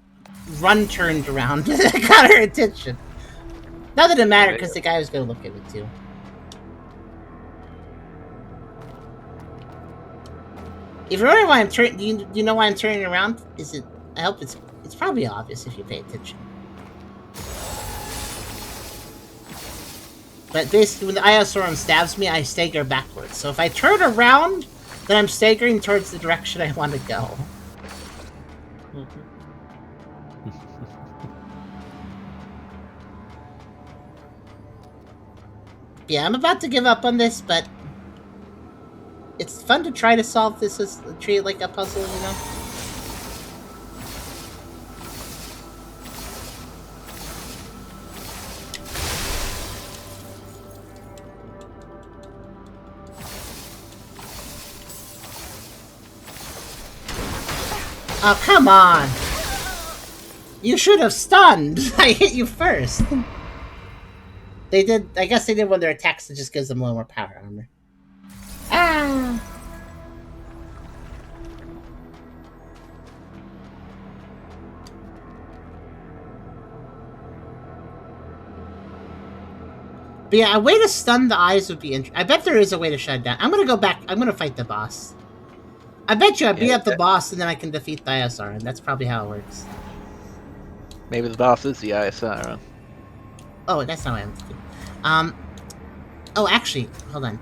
turned around. I got her attention. Not that it mattered, because the guy was going to look at it, too. If you're wondering why I'm turning... Do you know why I'm turning around? Is it... I hope it's probably obvious if you pay attention. But basically, when the Iosaurus stabs me, I stagger backwards. So if I turn around, then I'm staggering towards the direction I want to go. Yeah, I'm about to give up on this, but it's fun to try to solve this as treat it like a puzzle, you know? Oh, come on! You should have stunned! I hit you first! They did... I guess they did when their attacks, it just gives them a little more power armor. Ah! But yeah, a way to stun the eyes would be interesting. I bet there is a way to shut it down. I'm gonna go back. I'm gonna fight the boss. I bet you I beat up the boss and then I can defeat the ISR, and that's probably how it works. Maybe the boss is the ISR. Oh, that's not what I'm thinking. Oh, actually, hold on.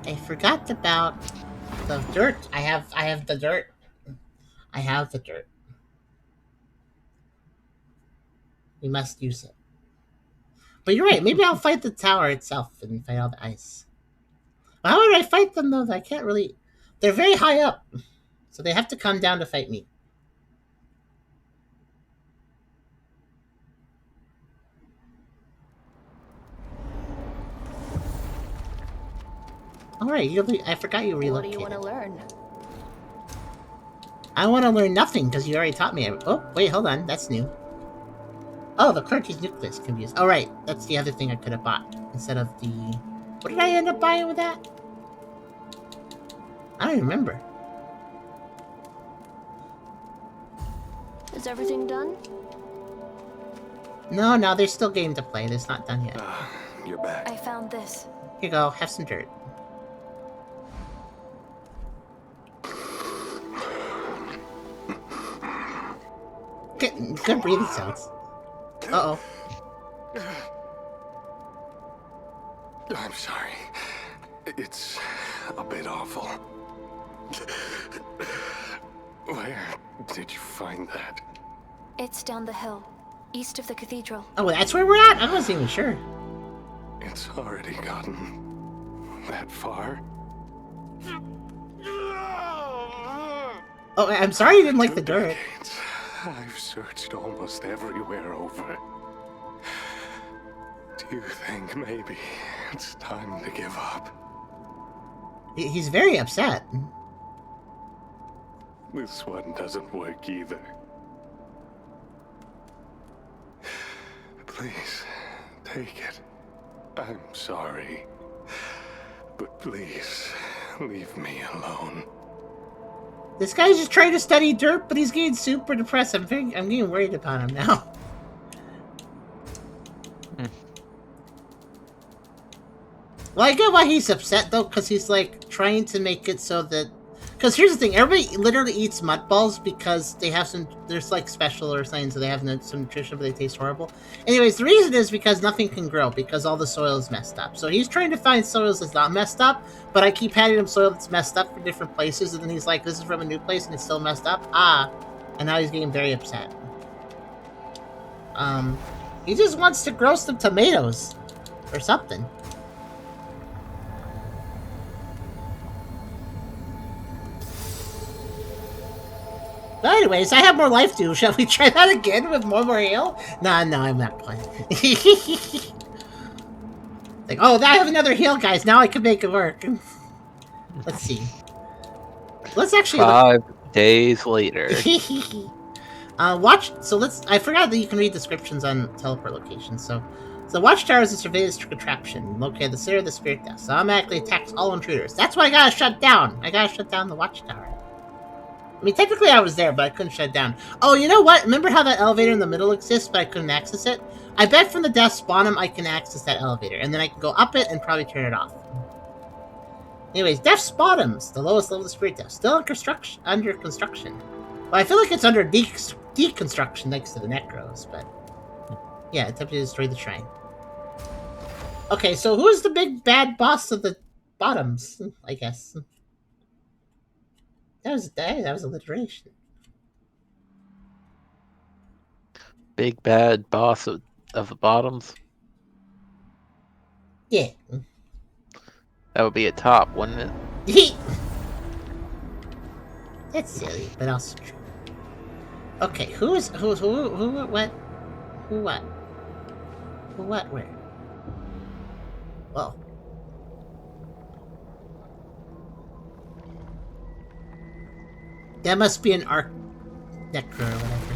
I forgot about the dirt. I have the dirt. I have the dirt. We must use it. But you're right. Maybe I'll fight the tower itself and fight all the ice. How would I fight them, though? I can't really... They're very high up, so they have to come down to fight me. Alright, I forgot you relocated. What do you want to learn? I want to learn nothing, because you already taught me. Oh, wait, hold on. That's new. Oh, the cartridge nucleus can be used. Oh, right. That's the other thing I could have bought, instead of the... What did I end up buying with that? I don't even remember. Is everything done? No, there's still game to play. It's not done yet. You're back. I found this. Here you go. Have some dirt. Good breathing sounds. Uh-oh. I'm sorry. It's a bit awful. Where did you find that? It's down the hill, east of the cathedral. Oh, that's where we're at? I wasn't even sure. It's already gotten that far. Oh, I'm sorry you didn't like the dirt. I've searched almost everywhere over. Do you think maybe it's time to give up? He's very upset. This one doesn't work either. Please, take it. I'm sorry. But please, leave me alone. This guy's just trying to study dirt, but he's getting super depressed. I'm getting worried about him now. Well, I get why he's upset, though, because he's, like, trying to make it so that... Because here's the thing, everybody literally eats mud balls because they have there's like special or something, so they have some nutrition, but they taste horrible. Anyways, the reason is because nothing can grow, because all the soil is messed up. So he's trying to find soils that's not messed up, but I keep handing him soil that's messed up from different places, and then he's like, this is from a new place and it's still messed up? And now he's getting very upset. He just wants to grow some tomatoes. Or something. But anyways, I have more life to. Shall we try that again with more heal? No, I'm not playing. Like, oh, now I have another heal, guys. Now I can make it work. Let's see. Let's actually 5 days later. Watch. So I forgot that you can read descriptions on teleport locations. So the watchtower is a surveillance contraption located at the center of the spirit death. So automatically attacks all intruders. That's what I gotta shut down. I gotta shut down the watchtower. I mean, technically I was there, but I couldn't shut it down. Oh, you know what? Remember how that elevator in the middle exists, but I couldn't access it? I bet from the death's bottom I can access that elevator, and then I can go up it and probably turn it off. Anyways, Death's Bottoms, the lowest level of spirit death, still under construction. Well, I feel like it's under deconstruction next to the Necros, but yeah, attempted to destroy the shrine. Okay, so who is the big bad boss of the Bottoms? I guess that was alliteration. Big bad boss of the Bottoms. Yeah, That would be a top, wouldn't it? That's silly, but also true. Okay, who, what? Who, what, where? Whoa. That must be an Arc Necro or whatever.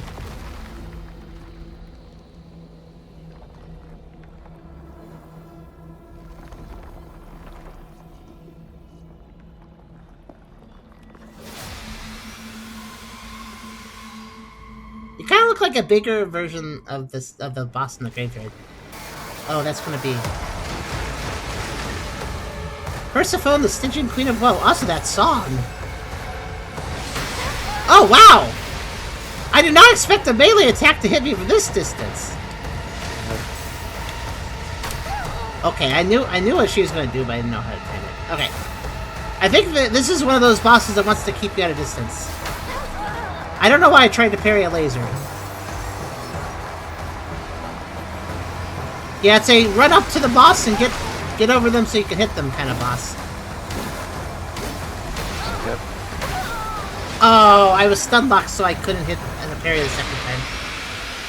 You kind of look like a bigger version of the boss in the graveyard. Oh, that's gonna be Persephone, the Stygian Queen of Woe. Also, that song. Oh wow! I did not expect a melee attack to hit me from this distance. Okay, I knew what she was gonna do, but I didn't know how to time it. Okay, I think that this is one of those bosses that wants to keep you at a distance. I don't know why I tried to parry a laser. Yeah, it's a run up to the boss and get over them so you can hit them kind of boss. Yep. Oh, I was stun locked so I couldn't hit and parry the second time.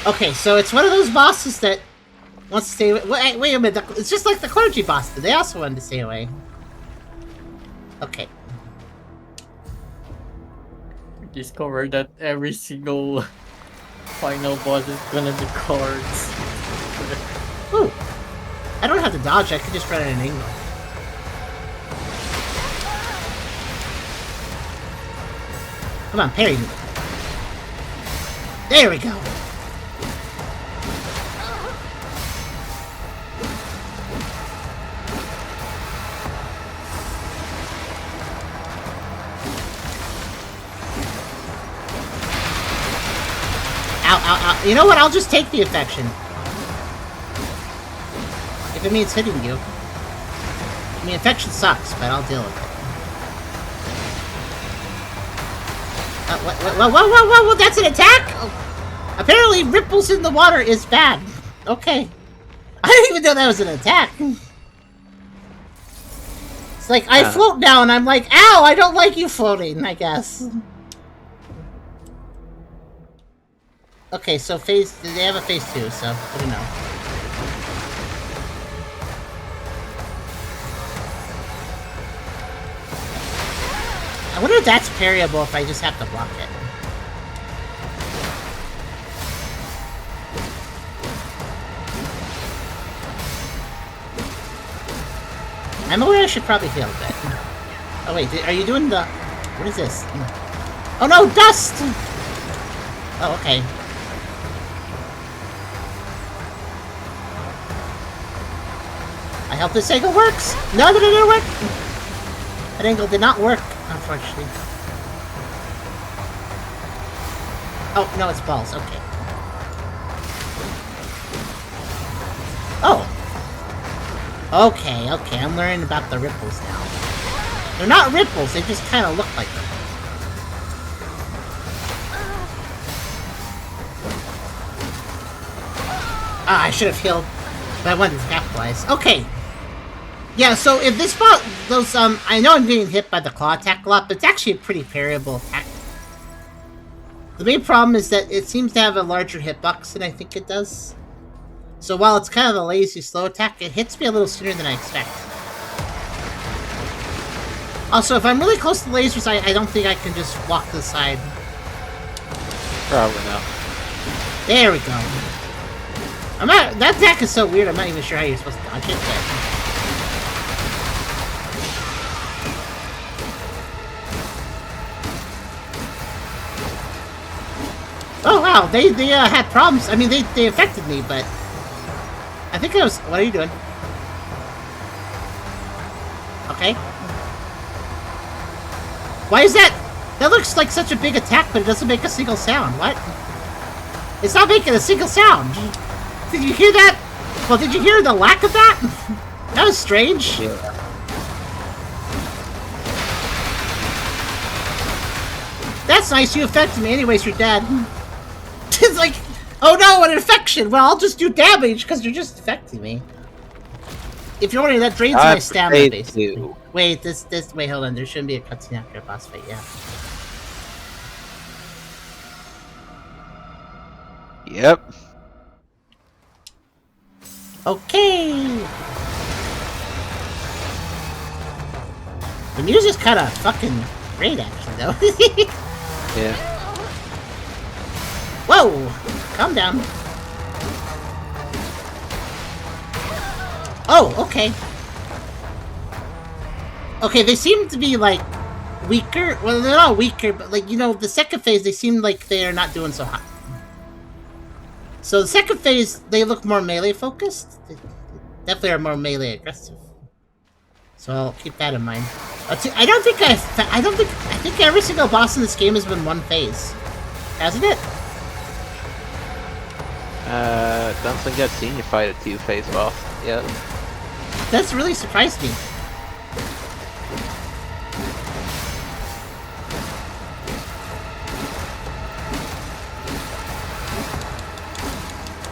Okay, so it's one of those bosses that wants to stay away. Wait a minute, it's just like the clergy boss. They also wanted to stay away. Okay. Discovered that every single final boss is gonna be cards. Ooh. I don't have to dodge, I can just run at an angle. Come on, parry me. There we go. Ow, ow, ow. You know what? I'll just take the infection. If it means hitting you. I mean, infection sucks, but I'll deal with it. Whoa, that's an attack? Oh. Apparently, ripples in the water is bad. Okay. I didn't even know that was an attack. It's like, I float now, and I'm like, ow, I don't like you floating, I guess. Okay, so they have a phase 2, so I don't know. I wonder if that's parryable if I just have to block it. I'm aware I should probably heal a bit. Oh wait, are you doing the... What is this? Oh no, dust! Oh, okay. I hope this angle works! No, that didn't work! That angle did not work, unfortunately. Oh, no, it's balls. Okay. Oh. Okay, okay. I'm learning about the ripples now. They're not ripples. They just kind of look like them. Ah, I should have healed, but I wanted to capitalize. Okay. Yeah, so if this bot, those, I know I'm getting hit by the claw attack a lot, but it's actually a pretty parryable attack. The main problem is that it seems to have a larger hitbox than I think it does. So while it's kind of a lazy, slow attack, it hits me a little sooner than I expect. Also, if I'm really close to lasers, I don't think I can just walk to the side. Probably not. There we go. That attack is so weird, I'm not even sure how you're supposed to dodge it, but... Oh wow, they had problems. I mean, they affected me, but I think it was. What are you doing? Okay. Why is that? That looks like such a big attack, but it doesn't make a single sound. What? It's not making a single sound. Did you hear that? Well, did you hear the lack of that? That was strange. Yeah. That's nice. You affected me. Anyways, you're dead. It's like, oh no, an infection! Well, I'll just do damage because you're just affecting me. If you're wondering, that drains my stamina, basically. Wait, wait, hold on. There shouldn't be a cutscene after a boss fight, yeah. Yep. Okay! The music's kind of fucking great, actually, though. Yeah. Whoa! Calm down. Oh, okay. Okay, they seem to be, like, weaker. Well, they're not weaker, but, like, you know, the second phase, they seem like they're not doing so hot. So the second phase, they look more melee-focused. They definitely are more melee-aggressive. So I'll keep that in mind. I think every single boss in this game has been one phase. Hasn't it? Don't think I've seen you fight a two-phase boss yet. That's really surprised me.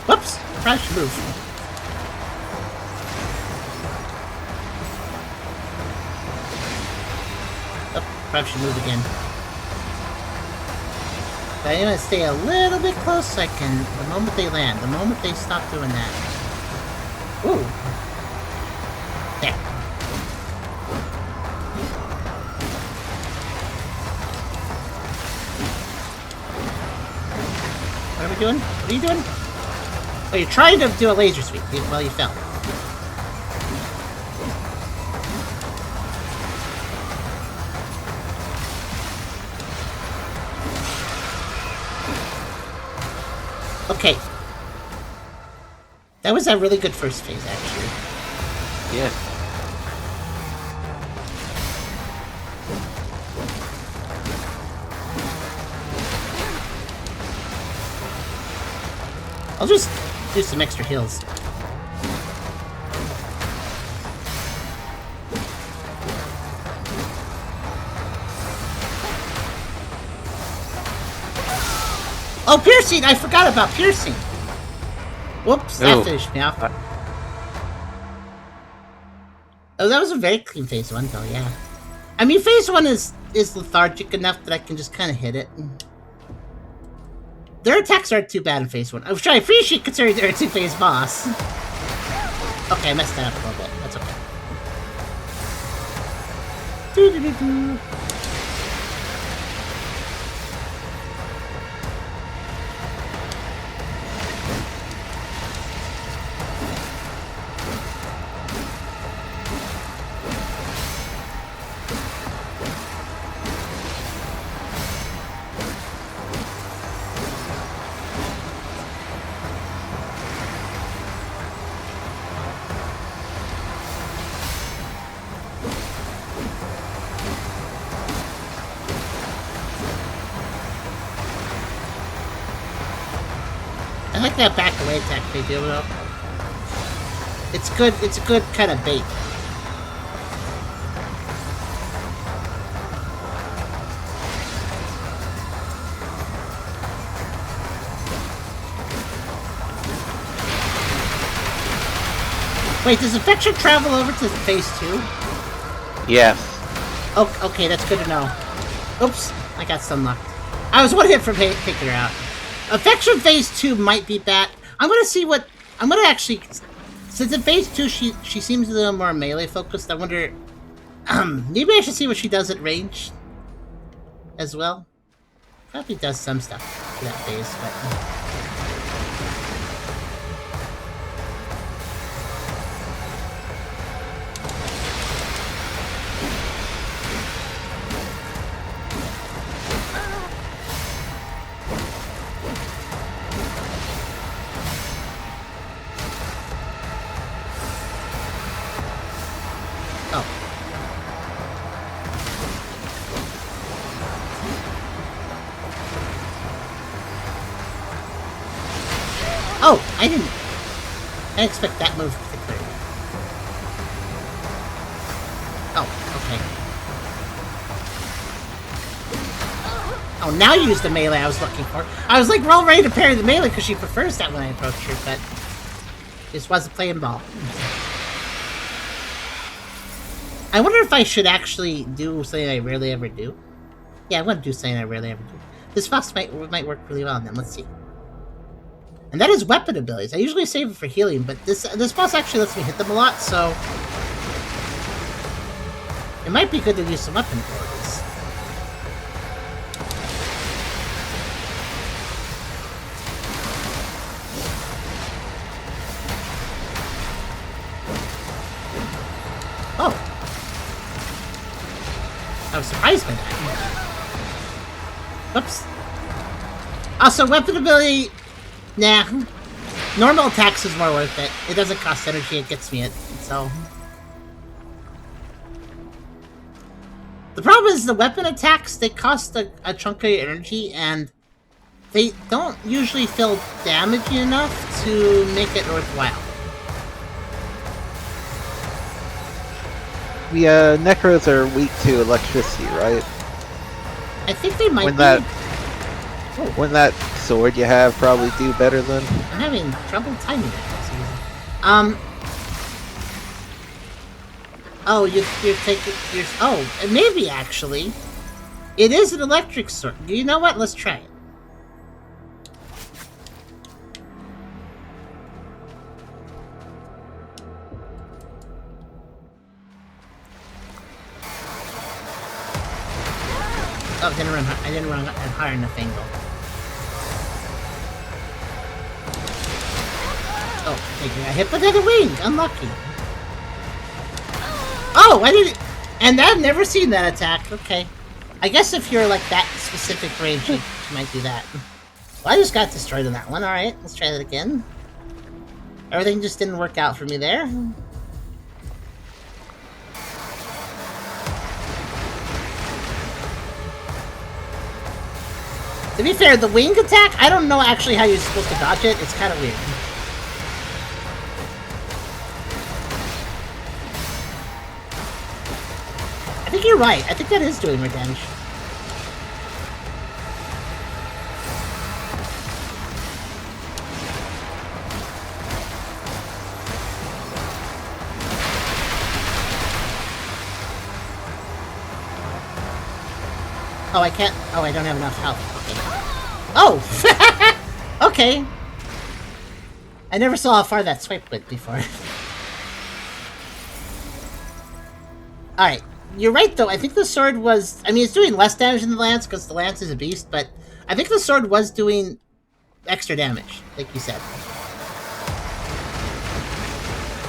Whoops! Probably should move. Oh, probably should move again. But I'm gonna stay a little bit close so I can, the moment they land, the moment they stop doing that. Ooh. There. What are we doing? What are you doing? Oh, you're trying to do a laser sweep. Well, you fell. Okay. That was a really good first phase, actually. Yeah. I'll just do some extra heals. Oh, piercing! I forgot about piercing! Whoops, that finished me off. Oh, that was a very clean phase 1, though, yeah. I mean, phase 1 is lethargic enough that I can just kind of hit it. Their attacks aren't too bad in phase 1, which I appreciate considering they're a two-phase boss. Okay, I messed that up a little bit. That's okay. Doo-doo-doo-doo. like that back away attack they do, though. It's good. It's a good kind of bait. Wait, does Infection travel over to phase 2? Yes. Oh, okay, that's good to know. Oops, I got stunlocked. I was one hit from taking her out. Affection phase 2 might be back. I'm gonna see what... I'm gonna actually... Since in phase 2 she seems a little more melee focused, I wonder... maybe I should see what she does at range as well. Probably does some stuff for that phase, but... Oh, I didn't expect that move particularly. Oh, okay. Oh, now you use the melee I was looking for. I was like, we're all ready to parry the melee because she prefers that when I approach her, but this wasn't playing ball. I wonder if I should actually do something I rarely ever do. Yeah, I want to do something I rarely ever do. This fox might work really well on them. Let's see. And that is weapon abilities. I usually save it for healing, but this boss actually lets me hit them a lot, so it might be good to use some weapon abilities. Oh, I was surprised by that. Whoops. Also, weapon ability. Nah, normal attacks is more worth it. It doesn't cost energy, it gets me it, so... The problem is the weapon attacks, they cost a chunk of your energy, and they don't usually feel damaging enough to make it worthwhile. The Necros are weak to electricity, right? I think they might Wouldn't that sword you have probably do better than? I'm having trouble timing it. Oh, you're taking... Oh, maybe actually. It is an electric sword. You know what? Let's try it. Oh, I didn't run at higher enough angle. Oh, I got hit by the wing. Unlucky. Oh, I didn't... And I've never seen that attack. Okay. I guess if you're like that specific range, you might do that. Well, I just got destroyed on that one. Alright, let's try that again. Everything just didn't work out for me there. To be fair, the wing attack, I don't know actually how you're supposed to dodge it. It's kind of weird. I think you're right. I think that is doing more damage. Oh, I can't... Oh, I don't have enough health. Okay. Oh! Okay. I never saw how far that swipe went before. Alright. You're right, though. I think the sword was... I mean, it's doing less damage than the lance, because the lance is a beast, but I think the sword was doing extra damage, like you said.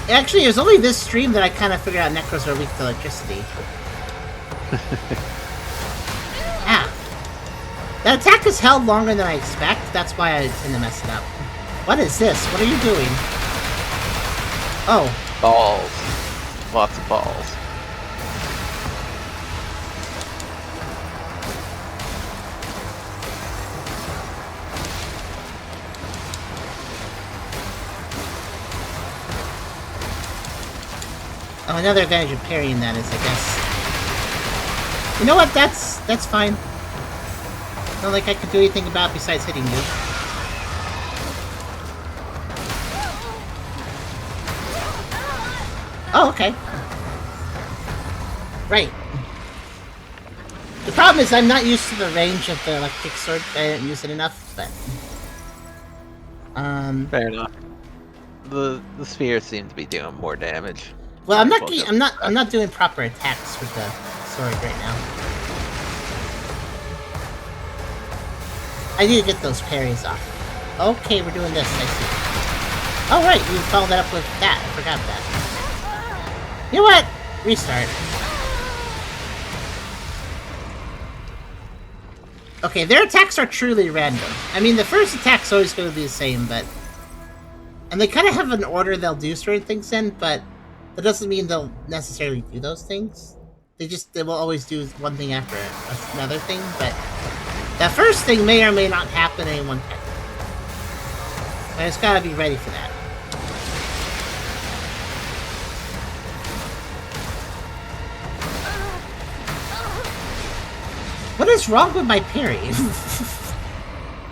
Actually, it was only this stream that I kind of figured out Necros are weak to electricity. Ah. That attack is held longer than I expect. That's why I tend to mess it up. What is this? What are you doing? Oh. Balls. Lots of balls. Oh, another advantage of parrying that is, I guess. You know what? That's fine. Not like I could do anything about besides hitting you. Oh, okay. Right. The problem is I'm not used to the range of the electric sword. I didn't use it enough, but... Fair enough. The sphere seemed to be doing more damage. Well, I'm Might as well just- I'm not doing proper attacks with the sword right now. I need to get those parries off. Okay, we're doing this, I see. Oh, right, you followed that up with that. I forgot that. You know what? Restart. Okay, their attacks are truly random. I mean, the first attack's always going to be the same, but... And they kind of have an order they'll do certain things in, but that doesn't mean they'll necessarily do those things. They will always do one thing after another thing, but... That first thing may or may not happen in one time. I just gotta be ready for that. What is wrong with my parry?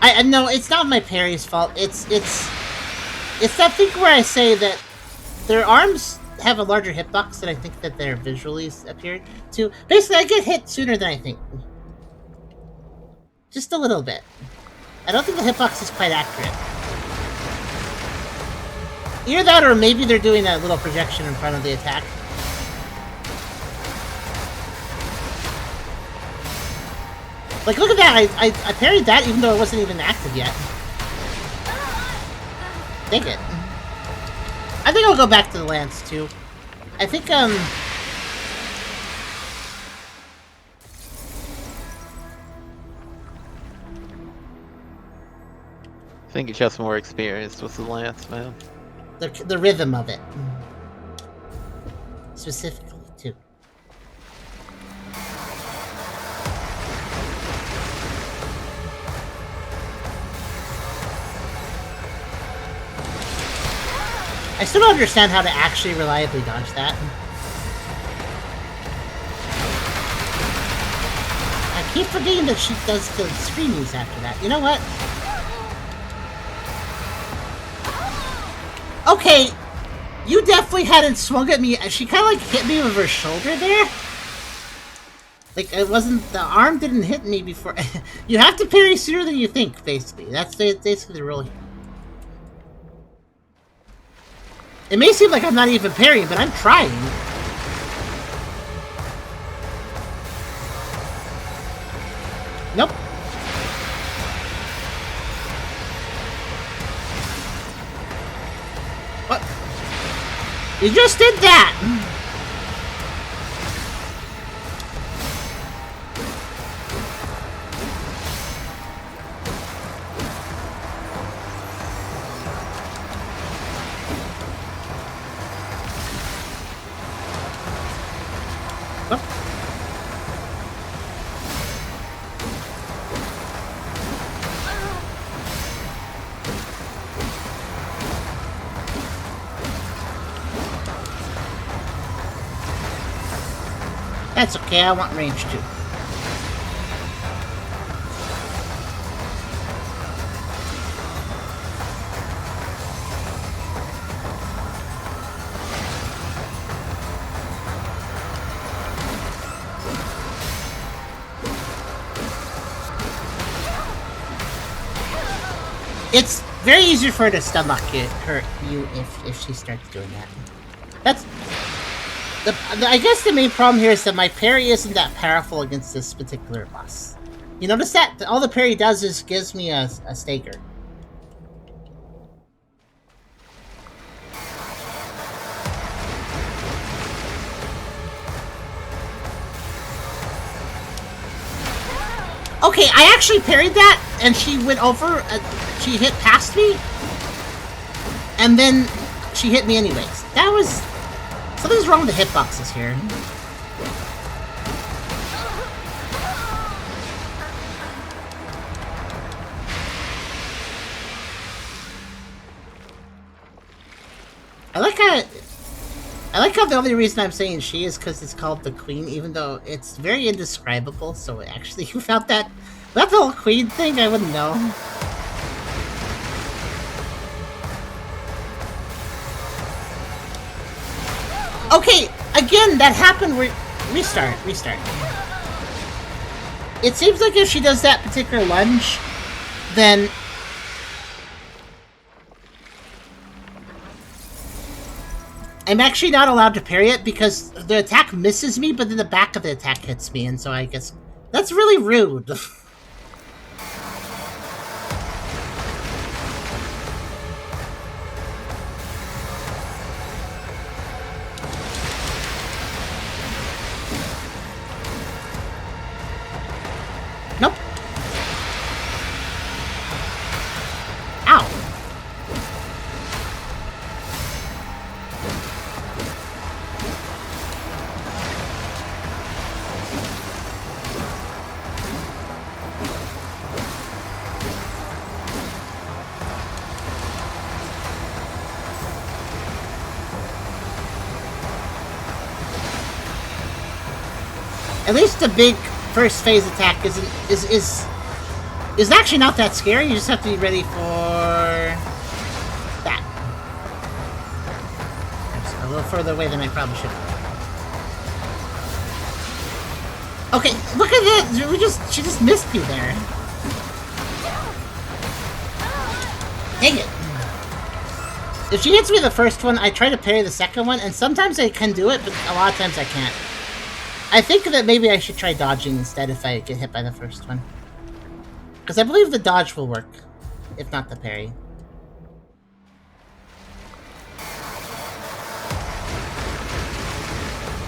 I no, it's not my parry's fault. It's that thing where I say that their arms have a larger hitbox than I think that they're visually appeared to. Basically, I get hit sooner than I think. Just a little bit. I don't think the hitbox is quite accurate. Either that or maybe they're doing a little projection in front of the attack. Like, look at that! I parried that even though it wasn't even active yet. Dang it. I think I'll go back to the lance, too. I think, I think it's just more experienced with the lance, man. the rhythm of it. Specifically, too. I still don't understand how to actually reliably dodge that. I keep forgetting that she does the screamies after that. You know what? Okay, you definitely hadn't swung at me. She kind of like hit me with her shoulder there. Like, it wasn't, the arm didn't hit me before. You have to parry sooner than you think, basically. That's basically the rule here. It may seem like I'm not even parrying, but I'm trying. Nope. What? You just did that! That's okay, I want range too. It's very easier for her to stun lock you if she starts doing that. That's... I guess the main problem here is that my parry isn't that powerful against this particular boss. You notice that? All the parry does is gives me a stagger. Okay, I actually parried that, and she went over, she hit past me, and then she hit me anyways. That was... Something's wrong with the hitboxes here. I like how the only reason I'm saying she is because it's called the Queen, even though it's very indescribable. So actually, without the whole Queen thing, I wouldn't know. Okay, again, that happened. Restart. It seems like if she does that particular lunge, then I'm actually not allowed to parry it because the attack misses me, but then the back of the attack hits me, and so I guess that's really rude. Nope. Ow. At least the big first phase attack is actually not that scary. You just have to be ready for that. That's a little further away than I probably should have. Okay, look at that. She just missed me there. Dang it. If she hits me the first one, I try to parry the second one, and sometimes I can do it, but a lot of times I can't. I think that maybe I should try dodging instead if I get hit by the first one. Because I believe the dodge will work, if not the parry.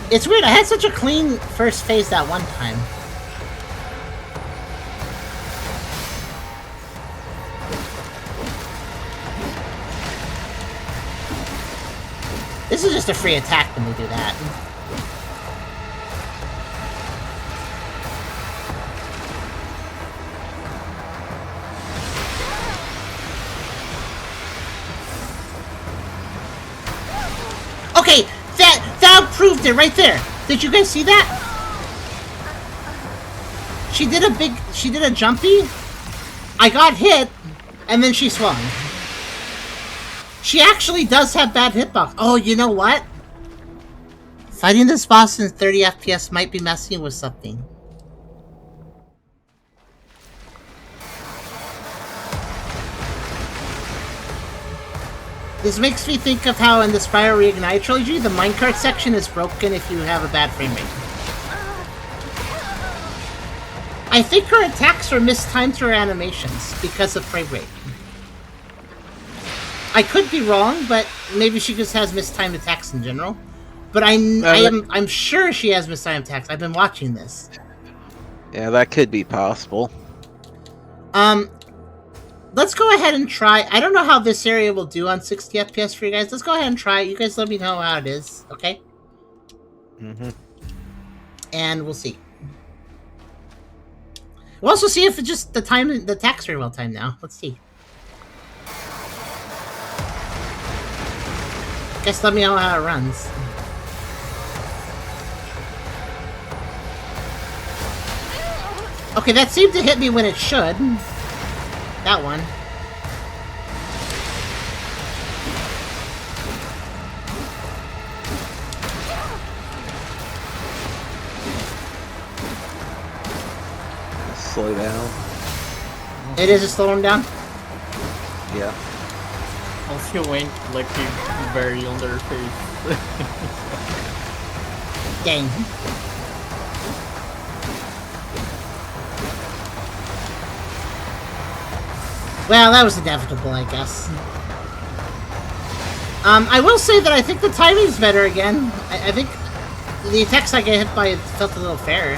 It's weird, I had such a clean first phase that one time. This is just a free attack when we do that. Okay, that proved it right there. Did you guys see that? She did a jumpy. I got hit, and then she swung. She actually does have bad hitbox. Oh, you know what? Fighting this boss in 30 FPS might be messing with something. This makes me think of how in the Spyro Reignite trilogy, the minecart section is broken if you have a bad frame rate. I think her attacks are mistimed to her animations because of frame rate. I could be wrong, but maybe she just has mistimed attacks in general. But I'm sure she has mistimed attacks. I've been watching this. Yeah, that could be possible. Let's go ahead and try. I don't know how this area will do on 60 FPS for you guys. Let's go ahead and try. You guys let me know how it is, okay? Mm-hmm. And we'll see. We'll also see if it's just the attack's very well timed now. Let's see. Guess let me know how it runs. Okay, that seemed to hit me when it should. That one. Slow down. It is a slowing down? Yeah. Also went like a very on their face. Dang. Well, that was inevitable, I guess. I will say that I think the timing's better again. I think the attacks I get hit by felt a little fairer.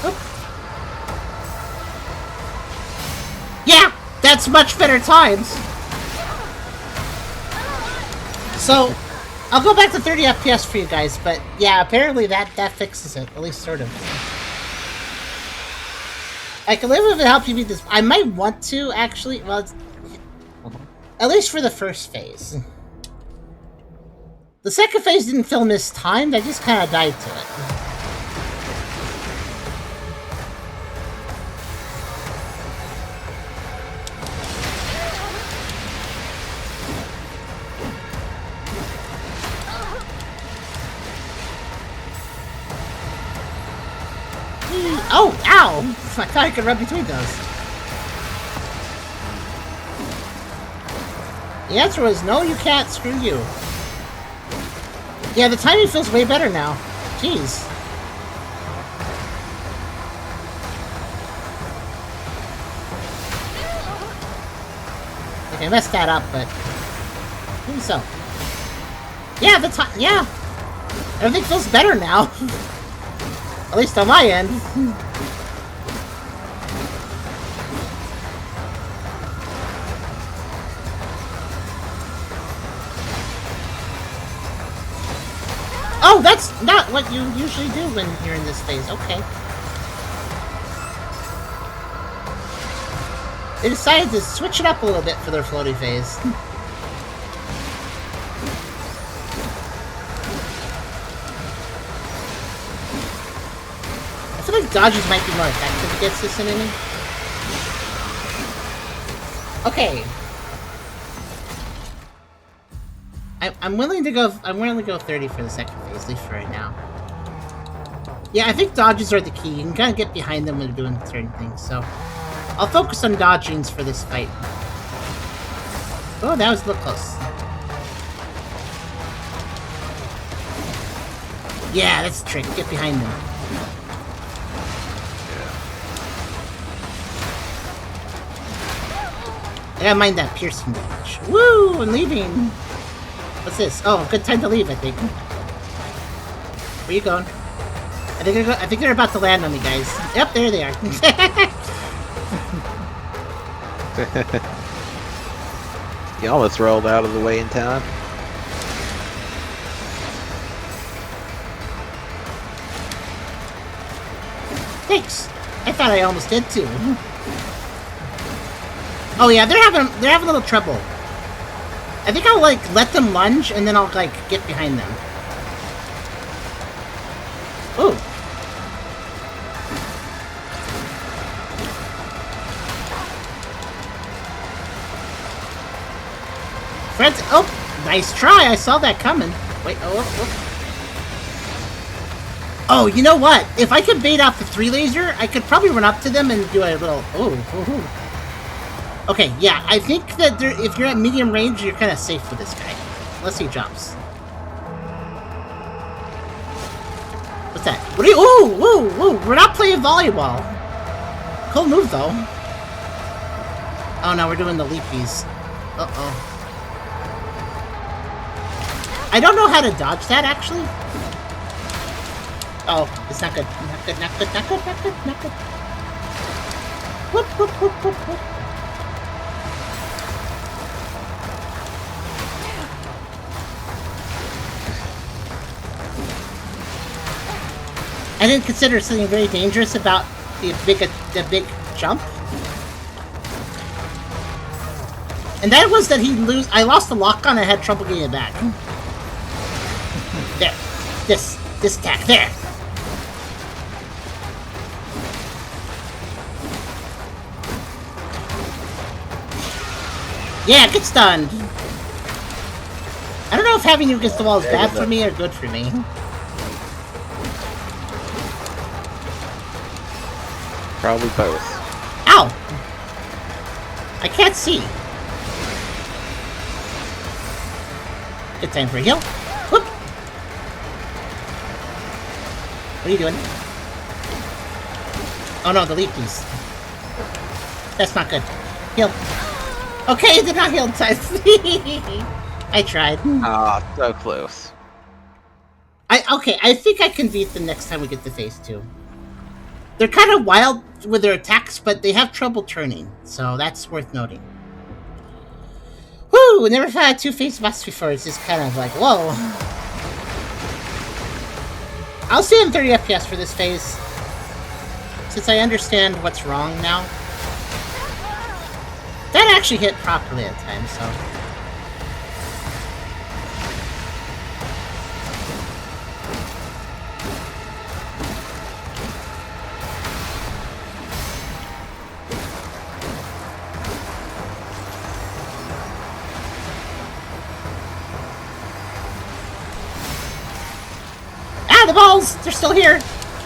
Oop. Yeah! That's much better times! So, I'll go back to 30 FPS for you guys, but yeah, apparently that fixes it, at least sort of. I can live if it helps you beat this. I might want to, actually. Well, at least for the first phase. The second phase didn't feel mistimed, I just kind of died to it. Oh, ow! I thought I could run between those. The answer was no, you can't. Screw you. Yeah, the timing feels way better now. Jeez. Okay, I messed that up, but maybe so. Yeah, the time. Yeah, everything feels better now. At least on my end. Oh, that's not what you usually do when you're in this phase. Okay. They decided to switch it up a little bit for their floaty phase. I feel like dodges might be more effective against this enemy. Okay. I'm willing to go 30 for the second phase, at least for right now. Yeah, I think dodges are the key. You can kind of get behind them when they're doing certain things, so I'll focus on dodgings for this fight. Oh, that was a little close. Yeah, that's the trick. Get behind them. I gotta mind that piercing damage. Woo! I'm leaving! What's this? Oh, good time to leave, I think. Where you going? I think they're about to land on me, guys. Yep, there they are. You almost rolled out of the way in time. Thanks. I thought I almost did too. Oh yeah, they're having a little trouble. I think I'll like let them lunge and then I'll like get behind them. Ooh. Friends, oh, nice try. I saw that coming. Wait, Oh, you know what? If I could bait out the 3 laser, I could probably run up to them and do a little. Okay, yeah, I think that if you're at medium range, you're kind of safe with this guy. Unless he jumps. What's that? What are you? Ooh! We're not playing volleyball. Cool move, though. Oh, no, we're doing the leapies. Uh-oh. I don't know how to dodge that, actually. Oh, it's not good. Not good. Whoop. I didn't consider something very dangerous about the big jump. And that was that I lost the lock on and I had trouble getting it back. There. This attack. There. Yeah, get stunned. I don't know if having you against the wall is bad for me or good for me. Probably both. Ow! I can't see. Good time for a heal. Whoop! What are you doing? Oh no, the leap piece. That's not good. Heal. Okay, it did not heal in time. I tried. Ah, so close. Okay, I think I can beat them next time we get to phase 2. They're kind of wild with their attacks, but they have trouble turning, so that's worth noting. Woo! Ooh, never had a two-faced boss before. It's just kind of like, whoa. I'll stay in 30 FPS for this phase, since I understand what's wrong now. That actually hit properly at times, so... Ah, the balls! They're still here!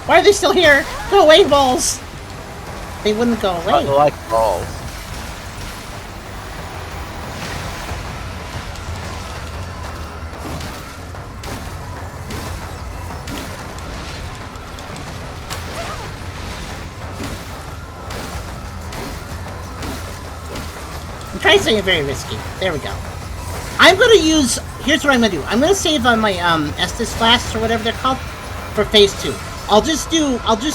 Why are they still here? Go away, balls! They wouldn't go away. I like balls. I'm trying something very risky. There we go. I'm gonna use... Here's what I'm gonna do. I'm gonna save on my Estus flasks or whatever they're called for phase 2. I'll just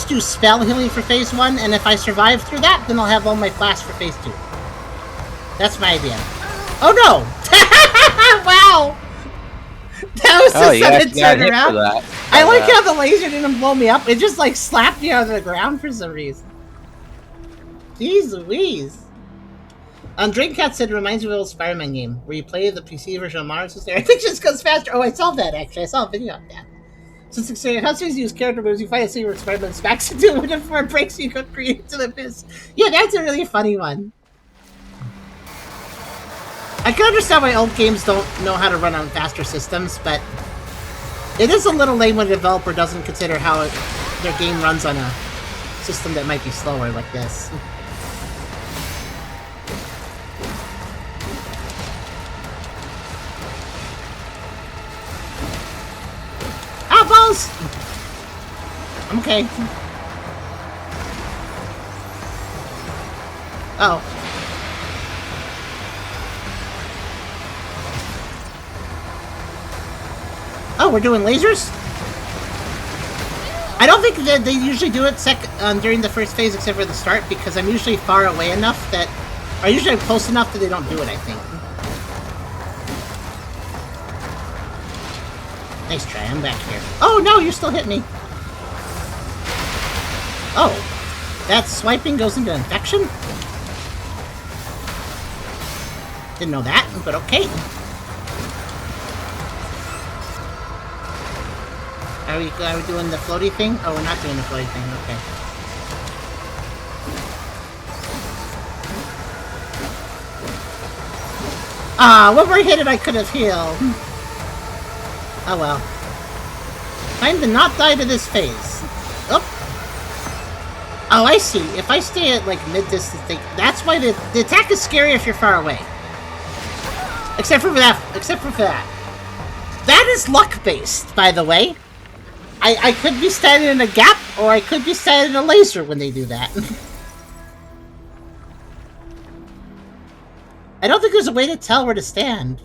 do spell healing for phase 1, and if I survive through that, then I'll have all my flasks for phase 2. That's my idea. Oh no! Wow! That was a sudden turnaround. I like how the laser didn't blow me up. It just like slapped me out of the ground for some reason. Jeez Louise. Dreamcat said it reminds me of an old Spider-Man game where you play the PC version of Mars is there. I think it just goes faster. Oh, I saw that actually. I saw a video on that. Since how soon as you use character moves, you find a scene where Spider-Man smacks into it before it breaks you go create to the abyss. Yeah, that's a really funny one. I can understand why old games don't know how to run on faster systems, but it is a little lame when a developer doesn't consider how their game runs on a system that might be slower like this. Ah, balls! I'm okay. Oh. Oh, we're doing lasers? I don't think that they usually do it during the first phase except for the start, because I'm usually far away enough that... Or usually I'm close enough that they don't do it, I think. Nice try, I'm back here. Oh no, you still hit me! Oh. That swiping goes into infection? Didn't know that, but okay. Are we doing the floaty thing? Oh, we're not doing the floaty thing, okay. Ah, one more hit and I could have healed. Oh well. Time to not die to this phase. Oh. Oh, I see. If I stay at like mid-distance, that's why the attack is scary if you're far away. Except for that. That is luck-based, by the way. I could be standing in a gap, or I could be standing in a laser when they do that. I don't think there's a way to tell where to stand.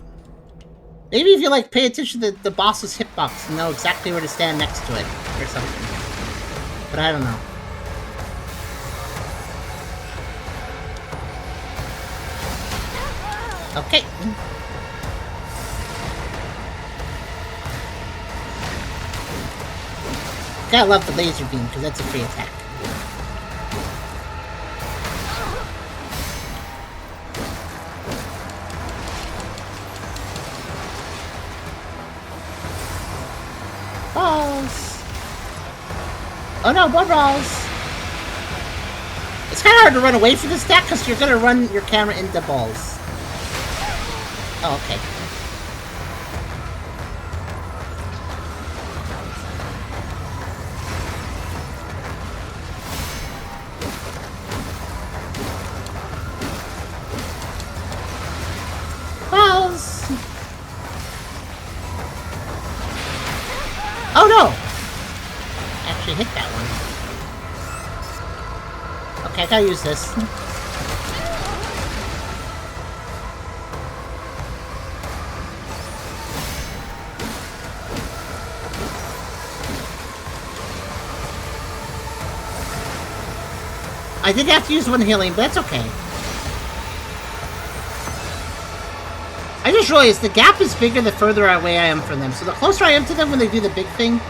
Maybe if you, like, pay attention to the boss's hitbox and know exactly where to stand next to it, or something. But I don't know. Okay. Gotta love the laser beam, because that's a free attack. Balls! Oh no, more balls! It's kind of hard to run away from this attack, because you're gonna run your camera into balls. Oh, okay. Oh no! Actually hit that one. Okay, I gotta use this. I did have to use one healing, but that's okay. I just realized the gap is bigger the further away I am from them. So the closer I am to them when they do the big thing,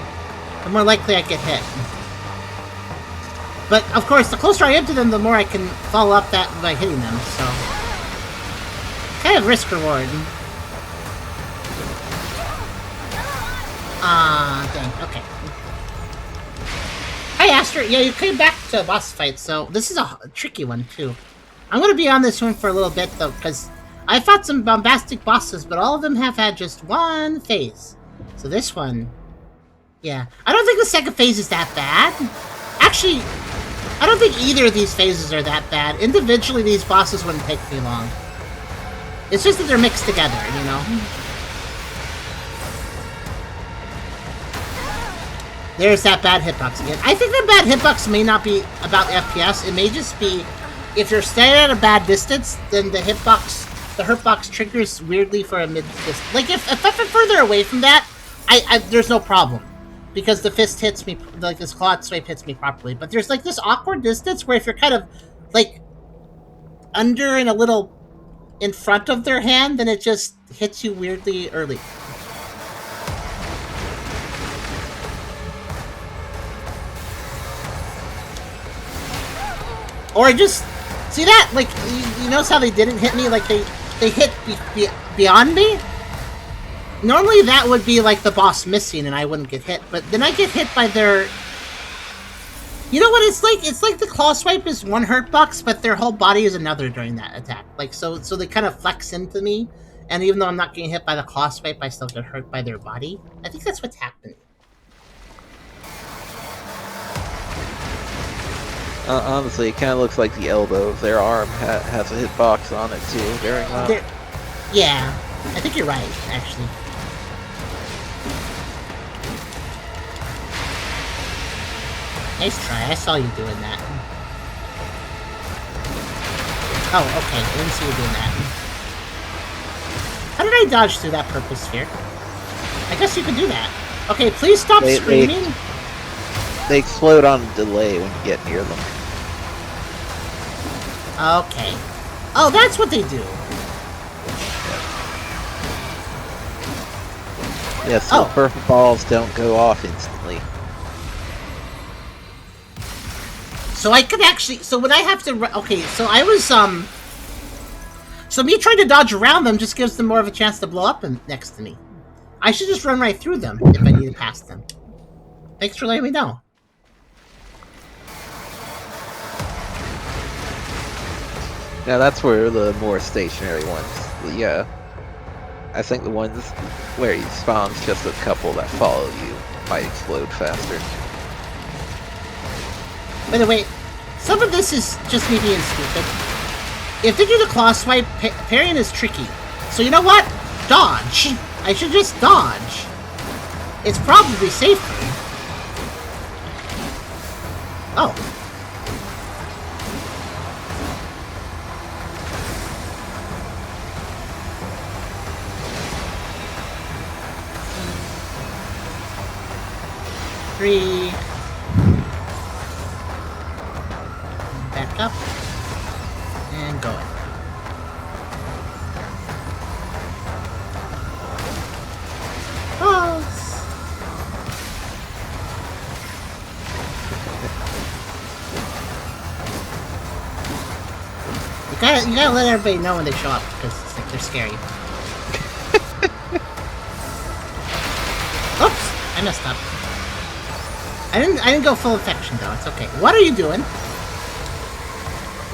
the more likely I get hit. But, of course, the closer I am to them, the more I can follow up that by hitting them, so... kind of risk-reward. Dang, okay. Hi, Aster. Yeah, you came back to a boss fight, so this is a tricky one, too. I'm gonna be on this one for a little bit, though, because I fought some bombastic bosses, but all of them have had just one phase. So this one... yeah. I don't think the second phase is that bad. Actually, I don't think either of these phases are that bad. Individually, these bosses wouldn't take me long. It's just that they're mixed together, you know? There's that bad hitbox again. I think the bad hitbox may not be about FPS. It may just be, if you're staying at a bad distance, then the hurtbox triggers weirdly for a mid-distance. Like, if I'm further away from that, there's no problem. Because the fist hits me, like, this clawed swipe hits me properly. But there's, like, this awkward distance where if you're kind of, like, under and a little in front of their hand, then it just hits you weirdly early. Or just... see that? Like, you notice how they didn't hit me? Like, they hit beyond me? Normally that would be like the boss missing and I wouldn't get hit, but then I get hit by their... you know what it's like? It's like the claw swipe is one hurt box, but their whole body is another during that attack. Like, so they kind of flex into me, and even though I'm not getting hit by the claw swipe, I still get hurt by their body. I think that's what's happening. Honestly, it kind of looks like the elbow of their arm has a hitbox on it too. During that. Yeah, I think you're right, actually. Nice try, I saw you doing that. Oh, okay, I didn't see you doing that. How did I dodge through that purple sphere? I guess you could do that. Okay, please stop screaming. They explode on a delay when you get near them. Okay. Oh, that's what they do. Yes, so purple balls don't go off instantly. So I could actually... so would I have to... okay, so I was, so me trying to dodge around them just gives them more of a chance to blow up next to me. I should just run right through them if I need to pass them. Thanks for letting me know. Now that's where the more stationary ones, yeah. I think the ones where he spawns just a couple that follow you might explode faster. By the way, some of this is just me being stupid. If they do the claw swipe, parrying is tricky. So you know what? Dodge. I should just dodge. It's probably safer. Oh. Three. Back up. And going. Pause. You gotta let everybody know when they show up, because it's like they're scary. Oops! I messed up. I didn't go full infection though, it's okay. What are you doing?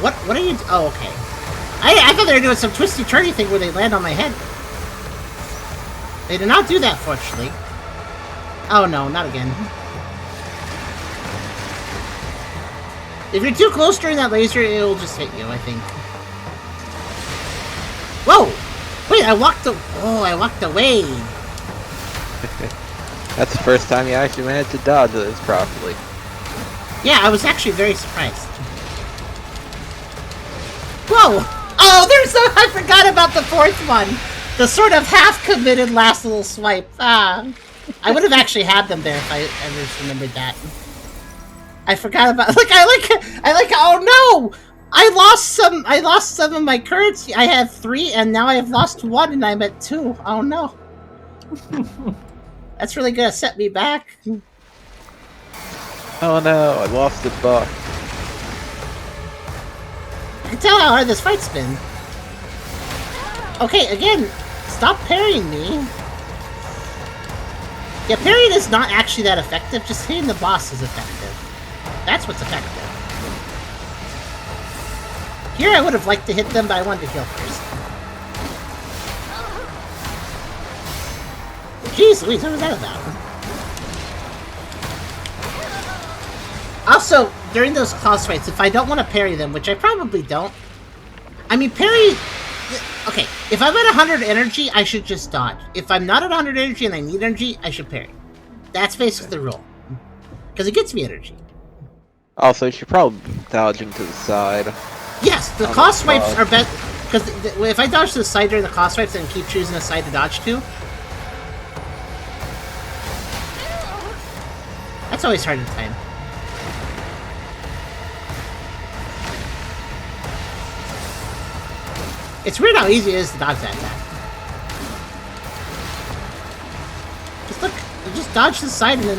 What are you oh, okay. I thought they were doing some twisty-turny thing where they land on my head. They did not do that, fortunately. Oh no, not again. If you're too close during that laser, it'll just hit you, I think. Whoa! Wait, I walked away! That's the first time you actually managed to dodge those properly. Yeah, I was actually very surprised. Whoa! Oh, I forgot about the fourth one! The sort of half-committed last little swipe. I would have actually had them there if I ever remembered that. I forgot about... I like... oh no! I lost some of my currency. I had 3, and now I have lost 1, and I'm at 2. Oh no. That's really gonna set me back. Oh no, I lost the buck. I can tell how hard this fight's been. Okay, again, stop parrying me. Yeah, parrying is not actually that effective. Just hitting the boss is effective. That's what's effective. Here I would have liked to hit them, but I wanted to heal first. Jeez Louise, what was that about? Also, during those boss fights, if I don't want to parry them, which I probably don't... I mean, parry... Okay, if I'm at 100 energy, I should just dodge. If I'm not at 100 energy and I need energy, I should parry. That's basically the rule. Because it gets me energy. Also, you should probably be dodging to the side. Yes, the cross swipes are better. Because if I dodge to the side during the cross swipes and keep choosing a side to dodge to... That's always hard to time. It's weird how easy it is to dodge that attack. Just look, you just dodge to the side and then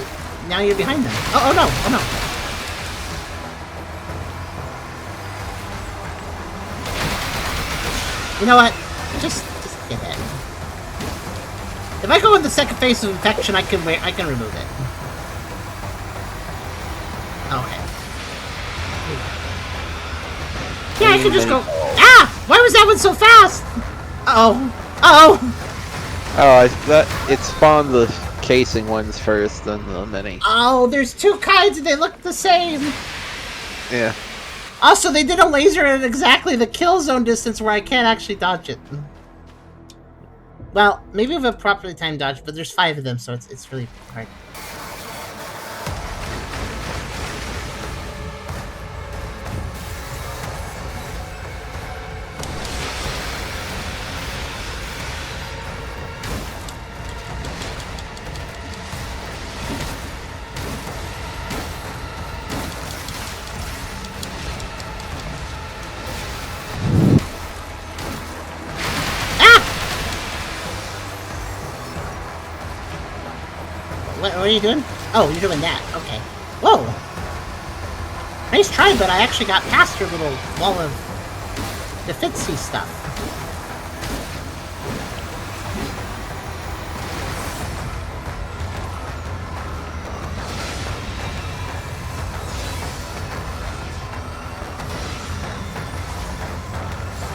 now you're behind them. Oh no, oh no. You know what? Just get it. If I go in the second phase of infection, I can remove it. Okay. Yeah, I can just go. Ah! Why was that one so fast? Uh-oh. Uh-oh. Oh, it spawned the casing ones first, then the mini. Oh, there's 2 kinds and they look the same. Yeah. Also, they did a laser at exactly the kill zone distance where I can't actually dodge it. Well, maybe with a properly timed dodge, but there's 5 of them, so it's really hard. What are you doing? Oh, you're doing that. Okay. Whoa! Nice try, but I actually got past your little wall of defensey stuff.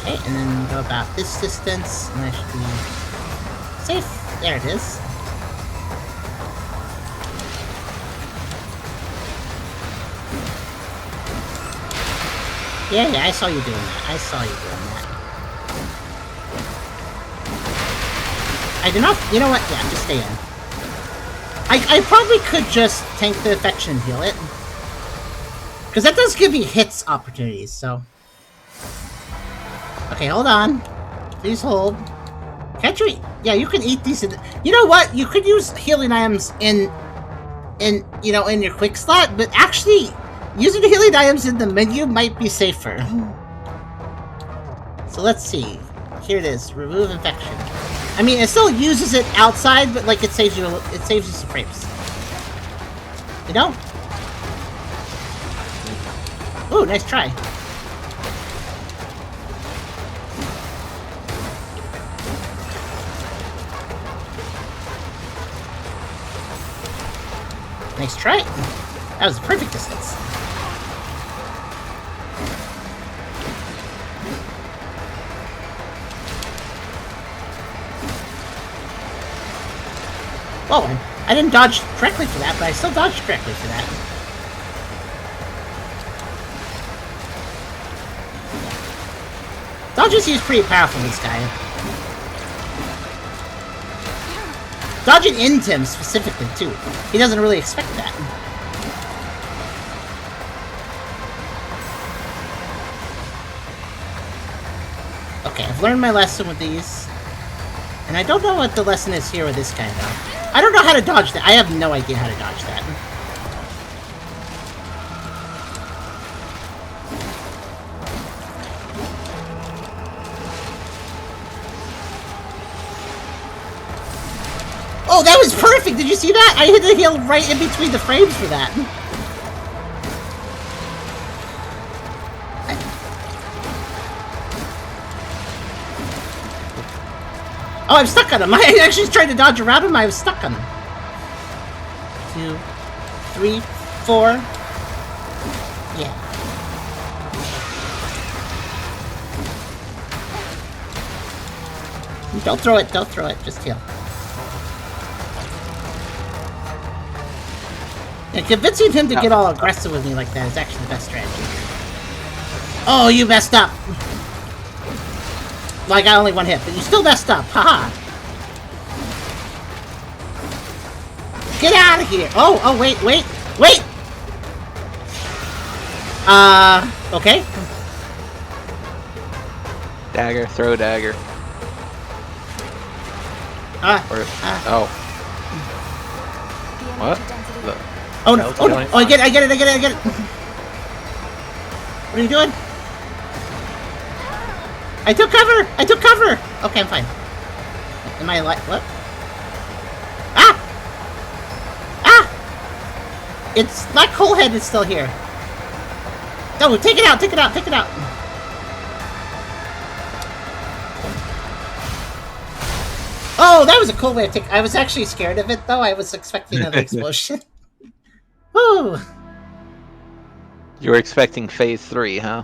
Okay, and then go about this distance, and I should be safe. There it is. Yeah, I saw you doing that. I saw you doing that. I do not... You know what? Yeah, just stay in. I probably could just tank the infection and heal it. Because that does give me hits opportunities, so... Okay, hold on. Please hold. Can't you... Yeah, you can eat these... You know what? You could use healing items in your quick slot, but actually... Using the healing items in the menu might be safer. So let's see. Here it is. Remove infection. I mean, it still uses it outside, but like it saves you some frames. You know? Ooh, nice try. Nice try. That was the perfect distance. Whoa, I didn't dodge correctly for that, but I still dodged correctly for that. Dodging seems pretty powerful, this guy. Dodging into him specifically, too. He doesn't really expect that. Okay, I've learned my lesson with these. And I don't know what the lesson is here with this guy, though. I don't know how to dodge that. I have no idea how to dodge that. Oh, that was perfect! Did you see that? I hit the heal right in between the frames for that. Oh, I'm stuck on him. I actually tried to dodge around him. I was stuck on him. 2, 3, 4. Yeah. Don't throw it. Don't throw it. Just heal. Yeah, convincing him to get all aggressive with me like that is actually the best strategy. Oh, you messed up. Well, I got only one hit, but you still messed up. Haha. Get out of here. Oh, wait. Okay. Dagger, throw a dagger. Oh. What? Oh, no. Oh, I get it. What are you doing? I took cover! Okay, I'm fine. Am I alive? What? Ah! It's not Coalhead, it's still here. No, take it out! Oh, that was a cool way of taking. I was actually scared of it, though. I was expecting another explosion. Woo! You were expecting phase 3, huh?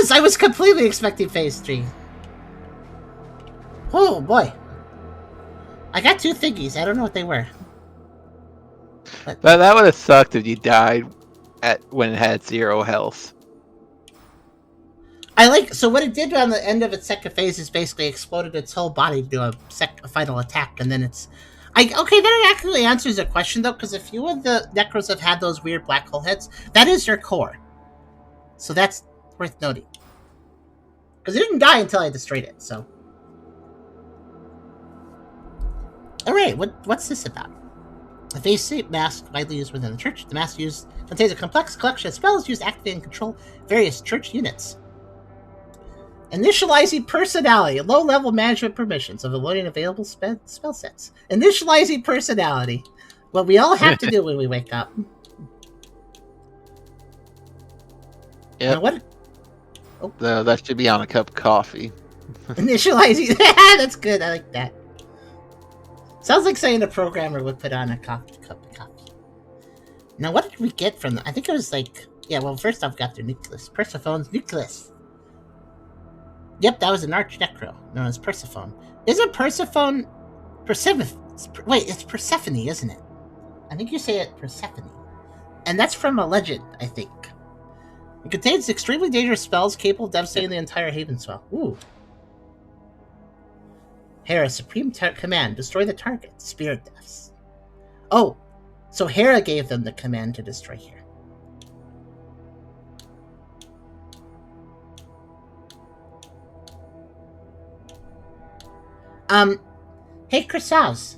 I was completely expecting phase 3. Oh, boy. I got 2 thingies. I don't know what they were. But that would have sucked if you died when it had 0 health. So what it did on the end of its second phase is basically exploded its whole body to do a final attack, and then it's... Okay, that actually answers the question, though, because a few of the Necros have had those weird black hole heads. That is their core. So that's worth noting. Because it didn't die until I destroyed it, so... Alright, what's this about? A face-shaped mask widely used within the church. The mask contains a complex collection of spells used to activate and control various church units. Initializing personality. Low-level management permissions of loading available spell sets. Initializing personality. What we all have to do when we wake up. Yeah. What? Oh. That should be on a cup of coffee. Initializing. That's good. I like that. Sounds like saying a programmer would put on a cup of coffee. Now, what did we get from them? I think it was like... Yeah, well, first off, got their nucleus. Persephone's nucleus. Yep, that was an arch-necro, known as Persephone. Isn't Persephone... Wait, it's Persephone, isn't it? I think you say it Persephone. And that's from a legend, I think. It contains extremely dangerous spells capable of devastating the entire Havenswell. Ooh. Hera, supreme command, destroy the target. Spirit deaths. Oh, so Hera gave them the command to destroy here. Hey, Chrysalis.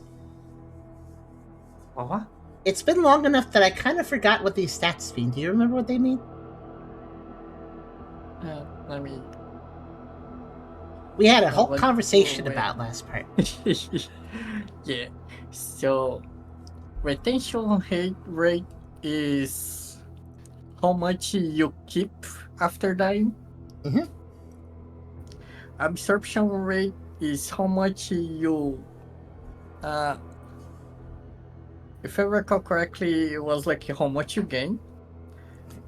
What? It's been long enough that I kind of forgot what these stats mean. Do you remember what they mean? I mean... We had a whole conversation about last part. Yeah. So, retention rate is how much you keep after dying. Mm-hmm. Absorption rate is how much you... if I recall correctly, it was like how much you gain.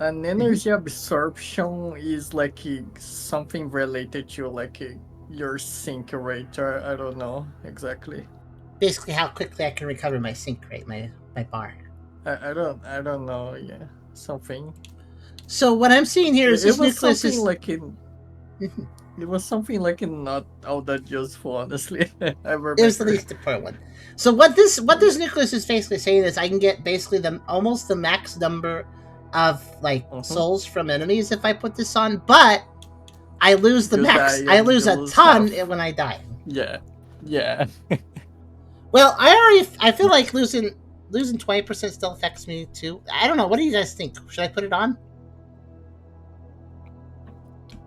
And energy absorption is like something related to like your sync rate, or I don't know exactly. Basically, how quickly I can recover my sync rate, my bar. I don't know. Yeah, something. So what I'm seeing here is this nucleus is like in. It was something like not all that useful, honestly. I remember. It was the least important one. So what this nucleus is basically saying is I can get basically almost the max number of like souls from enemies if I put this on, but I lose the max. I lose a ton when I die. Yeah. Well, I feel like losing 20% still affects me too. I don't know. What do you guys think? Should I put it on?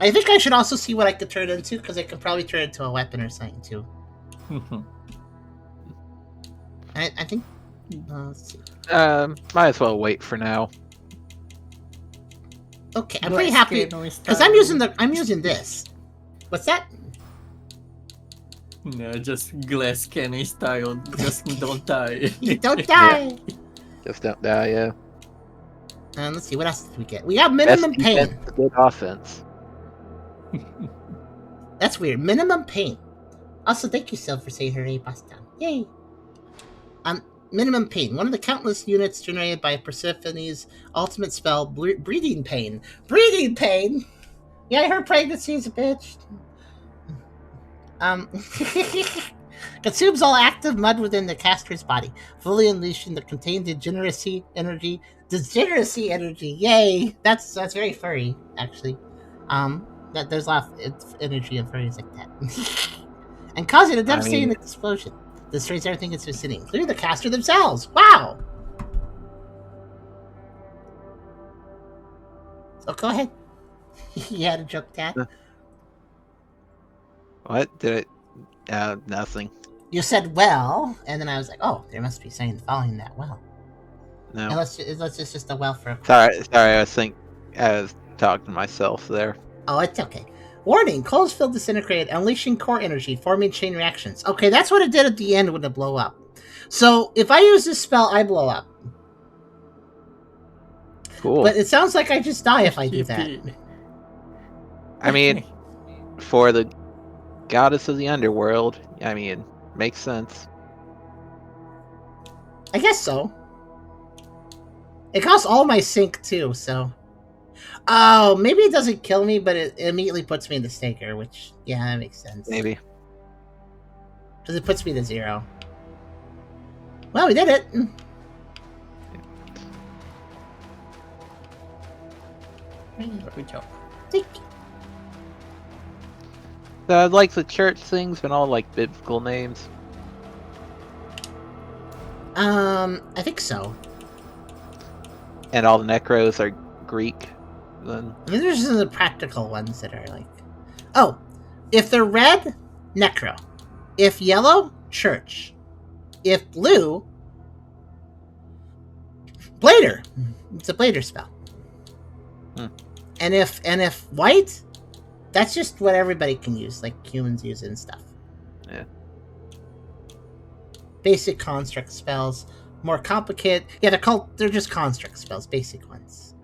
I think I should also see what I could turn it into, because I could probably turn it into a weapon or something too. I think. Let's see. Might as well wait for now. Okay, I'm pretty happy because I'm using this. What's that? No, just glass cannon style. Just don't die. Don't die. Just don't die, yeah. Let's see, what else did we get? We got minimum Best pain. defense, good offense. That's weird. Minimum pain. Also, thank you, Sil, for saying her A pasta. Yay. Minimum pain. One of the countless units generated by Persephone's ultimate spell, breathing pain. Breathing pain. Yeah, I heard pregnancy is a bitch. Consumes all active mud within the caster's body, fully unleashing the contained degeneracy energy. Degeneracy energy, yay! That's very furry, actually. That there's a lot of energy in furries like that, and causing a devastating explosion. Destroys everything it's vicinity, including the caster themselves. Wow. So go ahead. You had a joke, Dad. What did it? Nothing. You said well, and then I was like, oh, there must be something following that well. No. Unless it's just a well for a... Sorry. I was talking to myself there. Oh, it's okay. Warning, coals field disintegrated, unleashing core energy, forming chain reactions. Okay, that's what it did at the end when it blew up. So, if I use this spell, I blow up. Cool. But it sounds like I just die if I do that. I mean, for the goddess of the underworld, I mean, makes sense. I guess so. It costs all my sync, too, so... Oh, maybe it doesn't kill me, but it immediately puts me in the staker, which, yeah, that makes sense. Maybe. Because it puts me to 0. Well, we did it! Good job. Thank you. So, like the church things, but all like biblical names. I think so. And all the necros are Greek. Then I mean, there's just the practical ones that are like... Oh, if they're red, necro. If yellow, church. If blue, blader. It's a blader spell. And if white, that's just what everybody can use, like humans use and stuff. Yeah. Basic construct spells, more complicated. Yeah, they're just construct spells, basic ones.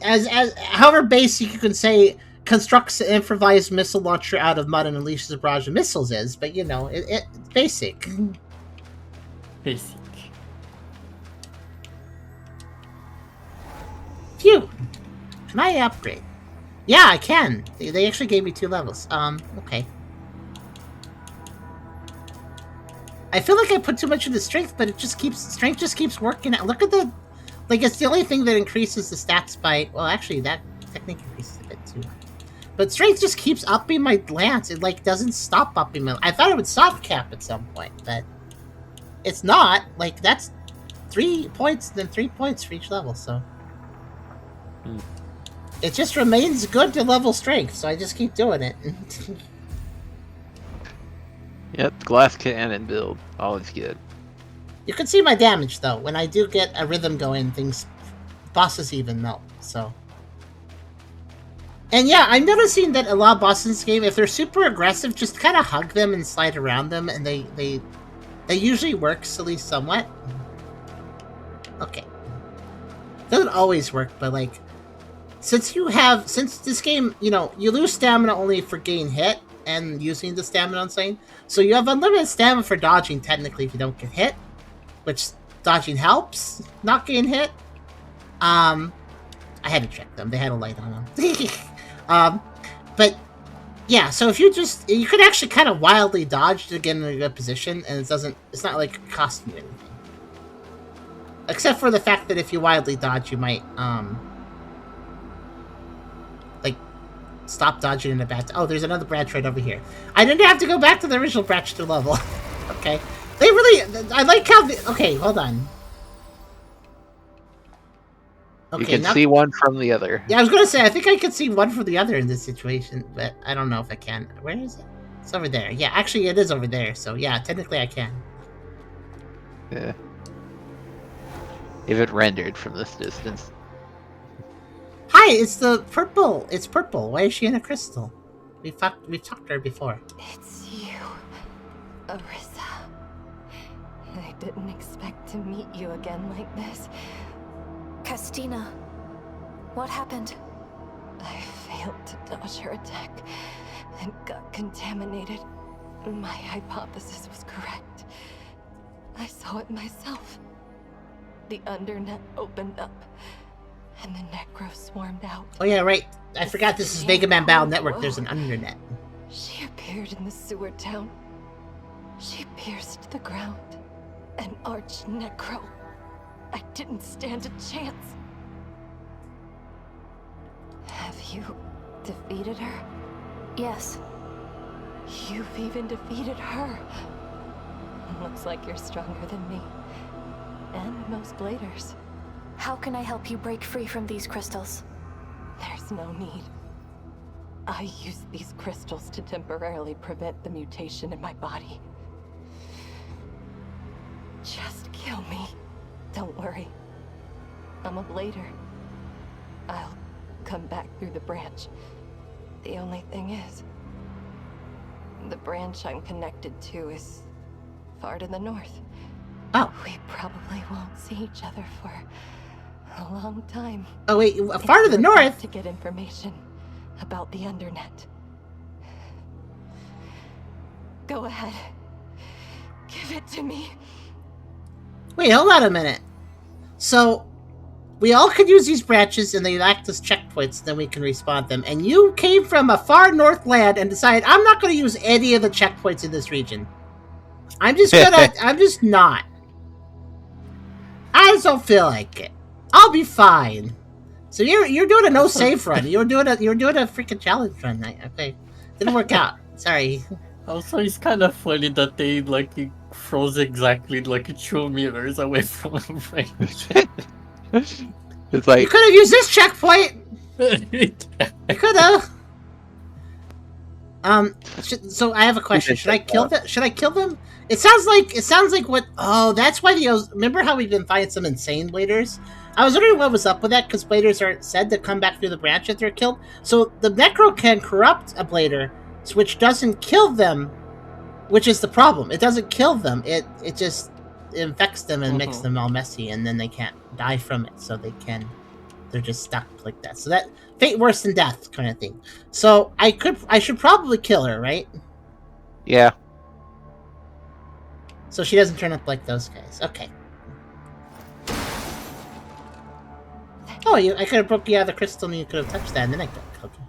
As however basic you can say constructs an improvised missile launcher out of mud and unleashes a barrage of missiles is, but you know, it's basic. Basic. Phew. Can I upgrade? Yeah, I can. They actually gave me 2 levels. Okay. I feel like I put too much into strength, but strength just keeps working out. Look at the, like, it's the only thing that increases the stats by, well, actually, that technically increases a bit too. But strength just keeps upping my lance. It, like, doesn't stop upping my, I thought it would soft cap at some point, but it's not. Like, that's 3 points, then 3 points for each level, so. It just remains good to level strength, so I just keep doing it. Yep, glass cannon build. Always good. You can see my damage, though. When I do get a rhythm going, bosses even melt, so. And yeah, I'm noticing that a lot of bosses in this game, if they're super aggressive, just kind of hug them and slide around them, and they usually works, at least somewhat. Okay. Doesn't always work, but like, since this game, you know, you lose stamina only for getting hit and using the stamina on something, so you have unlimited stamina for dodging, technically, if you don't get hit, which dodging helps, not getting hit. I had to check them. They had a light on them. But yeah, so if you could actually kind of wildly dodge to get in a good position, and it's not like costing you anything. Except for the fact that if you wildly dodge, you might, like, stop dodging in a bad... Oh, there's another branch right over here. I didn't have to go back to the original branch to level. Okay. They really... I like how... Okay, hold on. Okay, you can see one from the other. Yeah, I was going to say, I think I could see one from the other in this situation, but I don't know if I can. Where is it? It's over there. Yeah, actually, it is over there, so yeah, technically I can. Yeah. If it rendered from this distance. Hi, it's the purple. It's purple. Why is she in a crystal? We've talked to her before. It's you, Arissa. I didn't expect to meet you again like this. Castina, what happened? I failed to dodge her attack and got contaminated. My hypothesis was correct. I saw it myself. The undernet opened up, and the Necro swarmed out. Oh yeah, right. I forgot this is Mega Man Battle Network. There's an undernet. She appeared in the sewer town. She pierced the ground. An arch Necro. I didn't stand a chance. Have you defeated her? Yes. You've even defeated her. Looks like you're stronger than me. And most bladers. How can I help you break free from these crystals? There's no need. I used these crystals to temporarily prevent the mutation in my body. Just kill me. Don't worry. I'm a blader. I'll come back through the branch. The only thing is, the branch I'm connected to is far to the north. Oh. We probably won't see each other for a long time. Oh wait, far to the north? To get information about the undernet. Go ahead. Give it to me. Wait, hold on a minute. So, we all could use these branches and they act as checkpoints, then we can respawn them. And you came from a far north land and decided, I'm not going to use any of the checkpoints in this region. I'm just not. I just don't feel like it. I'll be fine. So you're doing a no save run. You're doing a freaking challenge run. Okay, didn't work out. Sorry. Also, it's kind of funny that they it froze exactly 2 meters away from him. It's like You could have used this checkpoint. You could have. So I have a question. Should I kill them? Should I kill them? It sounds like what? Oh, that's why remember how we've been finding some insane bladers? I was wondering what was up with that, because bladers are said to come back through the branch if they're killed. So the Necro can corrupt a blader, which doesn't kill them, which is the problem. It doesn't kill them. It just infects them and makes them all messy, and then they can't die from it. So they're just stuck like that. So that fate worse than death kind of thing. So I should probably kill her, right? yeah. So she doesn't turn up like those guys. Okay. Oh, I could have broke you out of the crystal and you could have touched that and then I could. Okay.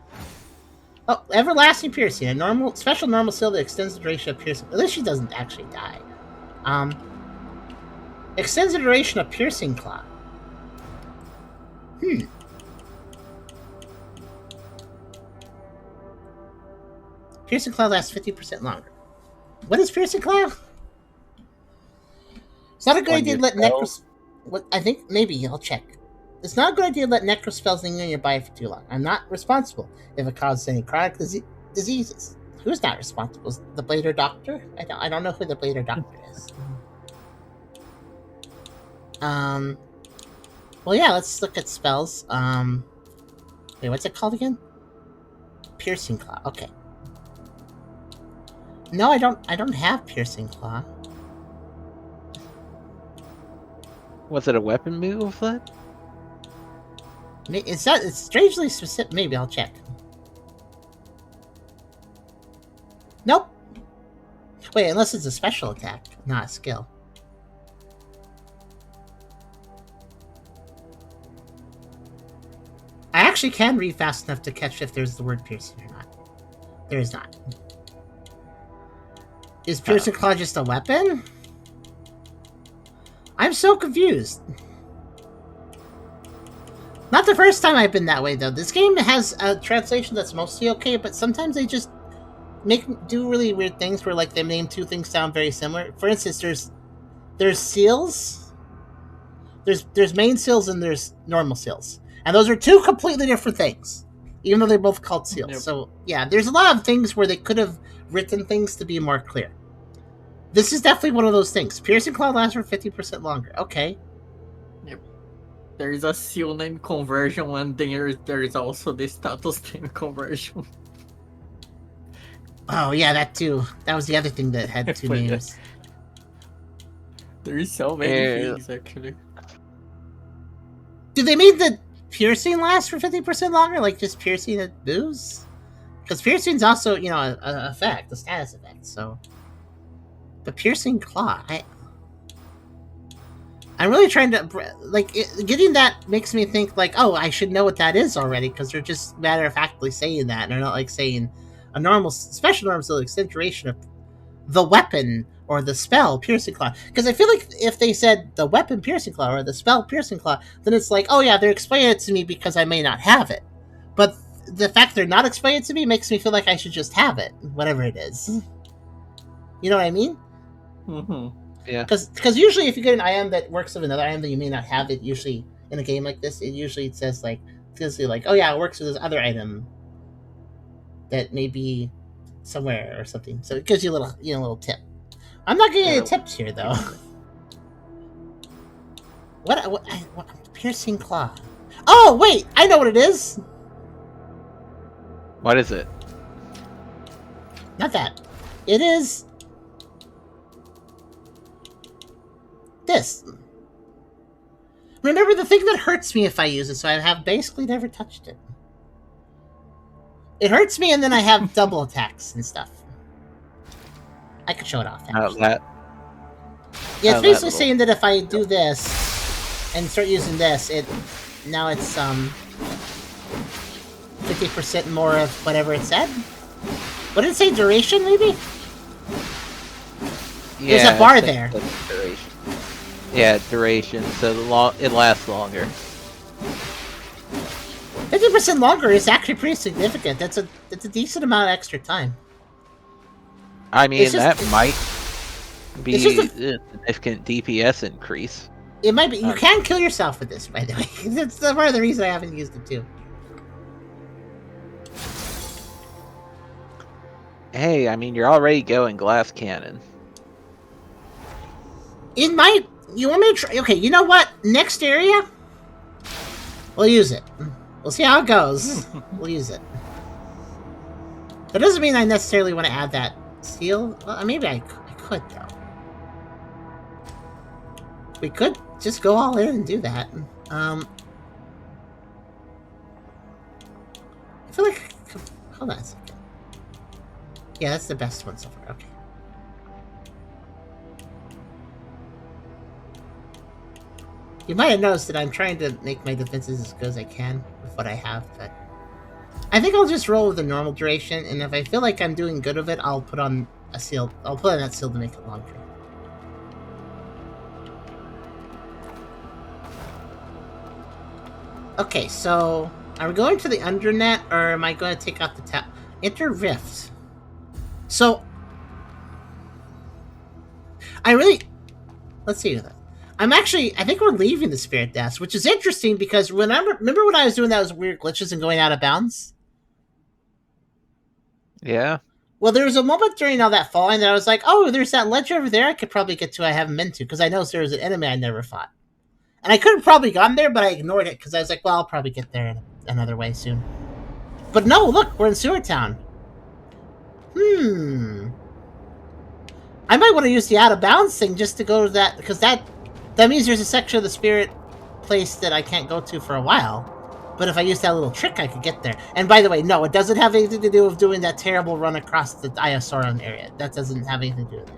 Oh, everlasting piercing. A special normal seal that extends the duration of piercing. At least she doesn't actually die. Extends the duration of piercing claw. Piercing claw lasts 50% longer. What is piercing claw? It's not a good idea to let necros. What I think maybe I'll check. It's not a good idea to let necro spells linger in your body for too long. I'm not responsible if it causes any chronic diseases. Who's not responsible? Is the Blader Doctor? I don't know who the Blader Doctor is. Well, yeah. Let's look at spells. Wait, what's it called again? Piercing Claw. Okay. No, I don't have Piercing Claw. Was it a weapon move then? It's strangely specific. Maybe I'll check. Nope. Wait, unless it's a special attack, not a skill. I actually can read fast enough to catch if there's the word piercing or not. There is not. Is piercing claw just a weapon? I'm so confused. Not the first time I've been that way, though. This game has a translation that's mostly okay, but sometimes they just do really weird things where, they name two things sound very similar. For instance, there's seals. There's main seals and there's normal seals. And those are two completely different things, even though they're both called seals. Yep. So, yeah, there's a lot of things where they could have written things to be more clear. This is definitely one of those things. Piercing Claw lasts for 50% longer. Okay. There is a seal name conversion, and there is also the status name conversion. Oh, yeah, that too. That was the other thing that had two But yeah. names. There is so many Yeah. things, actually. Do they make the piercing last for 50% longer? Like just piercing at booze? Because piercing's also, you know, a effect, a status effect, so... But piercing claw, I'm really trying to... Like, getting that makes me think, like, oh, I should know what that is already, because they're just matter-of-factly saying that, and they're not, like, saying a normal, special normal accentuation of the weapon or the spell piercing claw. Because I feel like if they said the weapon piercing claw or the spell piercing claw, then it's like, oh yeah, they're explaining it to me because I may not have it. But the fact they're not explaining it to me makes me feel like I should just have it, whatever it is. You know what I mean? Mm-hmm. Yeah. Because usually if you get an item that works with another item that you may not have, it usually in a game like this, it says like, oh yeah, it works with this other item that may be somewhere or something. So it gives you a little tip. I'm not getting any tips here though. What piercing claw? Oh wait, I know what it is. What is it? Not that. It is this. Remember the thing that hurts me if I use it, so I have basically never touched it. It hurts me, and then I have double attacks and stuff. I could show it off. Not that. Yeah, it's Oh, basically that saying that if I do this and start using this, now it's 50% more of whatever it said. What did it say? Duration, maybe? Yeah, There's a bar that's- there. that's duration. Yeah, duration. So it lasts longer. 50% longer is actually pretty significant. That's a decent amount of extra time. I mean, It's just- that might be it's just a significant DPS increase. It might be. You can kill yourself with this, by the way. That's part of the reason I haven't used it too. Hey, I mean, you're already going glass cannon. It might. You want me to try? Okay, you know what? Next area, we'll use it. We'll see how it goes. We'll use it. That doesn't mean I necessarily want to add that seal. Well, maybe I could, though. We could just go all in and do that. I feel like... Hold on a second. Yeah, that's the best one so far. Okay. You might have noticed that I'm trying to make my defenses as good as I can with what I have, but... I think I'll just roll with the normal duration, and if I feel like I'm doing good with it, I'll put on a seal. I'll put on that seal to make it longer. Okay, so... Are we going to the undernet, or am I going to take out the tap? Enter Rift. So... Let's see. I think we're leaving the Spirit Deaths, which is interesting because remember when I was doing those weird glitches and going out of bounds? Yeah. Well, there was a moment during all that falling that I was like, oh, there's that ledge over there I could probably get to I haven't been to, because I know there was an enemy I never fought. And I could have probably gotten there, but I ignored it, because I was like, well, I'll probably get there in another way soon. But no, look, we're in Sewer Town. I might want to use the out of bounds thing just to go to that, because that means there's a section of the spirit place that I can't go to for a while. But if I use that little trick, I could get there. And by the way, no, it doesn't have anything to do with doing that terrible run across the Iosaurus area. That doesn't have anything to do with it.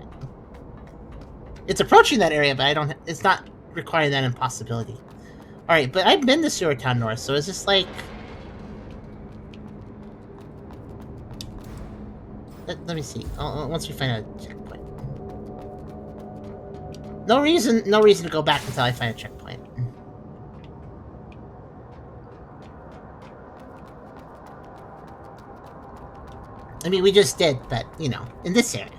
It's approaching that area, but it's not requiring that impossibility. Alright, but I've been to Sewer Town North, so it's just like... Let me see. Once we find a checkpoint. No reason to go back until I find a checkpoint. I mean, we just did, but, you know, in this area.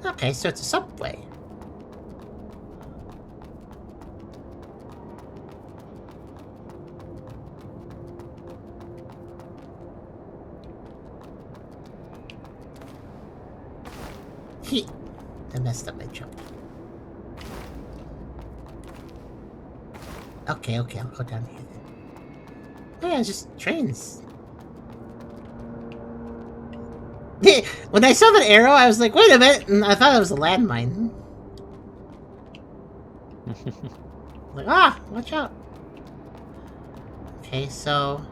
Okay, so it's a subway. I messed up my jump. Okay, I'll go down here then. Yeah, it's just trains. When I saw that arrow, I was like, wait a minute, and I thought it was a landmine. Like, watch out. Okay, so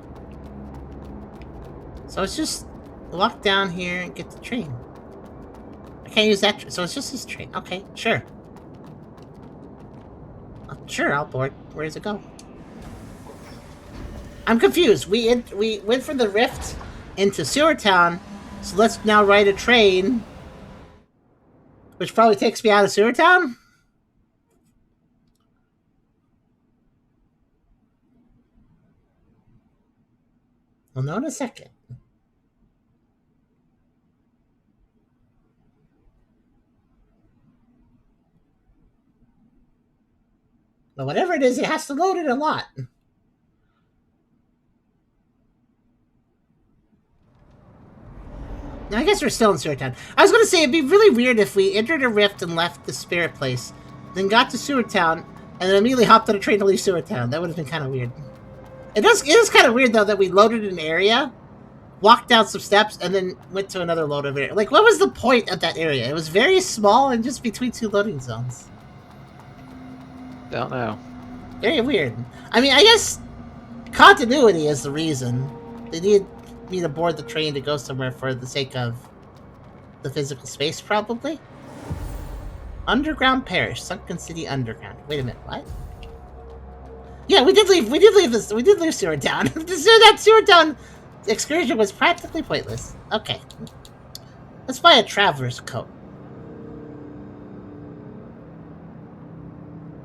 it's just walk down here and get the train. I can't use that, so it's just this train. Okay, sure. Sure, I'll board. Where does it go? I'm confused. We went from the rift into Sewer Town, so let's now ride a train, which probably takes me out of Sewer Town? We'll know in a second. But whatever it is, it has to load it a lot. Now, I guess we're still in Sewer Town. I was going to say, it'd be really weird if we entered a rift and left the spirit place, then got to Sewer Town, and then immediately hopped on a train to leave Sewer Town. That would have been kind of weird. It is kind of weird, though, that we loaded an area, walked down some steps, and then went to another load of area. Like, what was the point of that area? It was very small and just between two loading zones. Don't know. Very weird. I mean, I guess continuity is the reason. They need me to board the train to go somewhere for the sake of the physical space, probably. Underground Parish, Sunken City Underground. Wait a minute, what? Yeah, we did leave Sewer Town. That Sewer Town excursion was practically pointless. Okay. Let's buy a traveler's coat.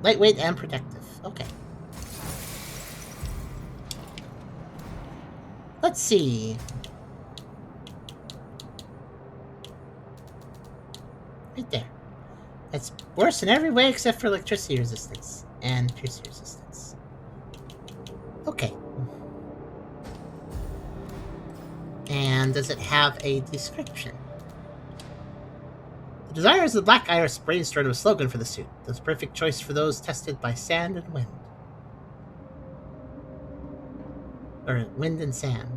Lightweight and protective. Okay. Let's see. Right there. It's worse in every way except for electricity resistance and piercing resistance. Okay. And does it have a description? The desire is the Black Iris brainstormed a slogan for the suit. That's perfect choice for those tested by sand and wind. Or wind and sand.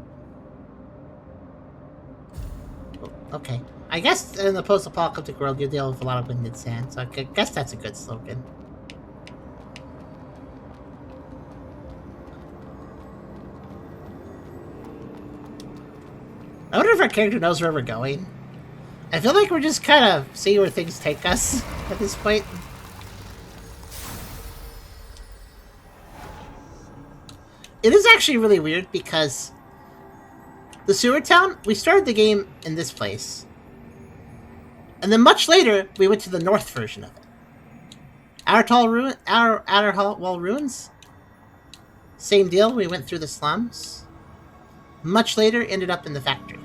Okay. I guess in the post-apocalyptic world you deal with a lot of wind and sand, so I guess that's a good slogan. I wonder if our character knows where we're going. I feel like we're just kind of seeing where things take us at this point. It is actually really weird because the Sewer Town, we started the game in this place. And then much later, we went to the north version of it. Outer Wall Ruins. Same deal, we went through the slums. Much later, ended up in the factory.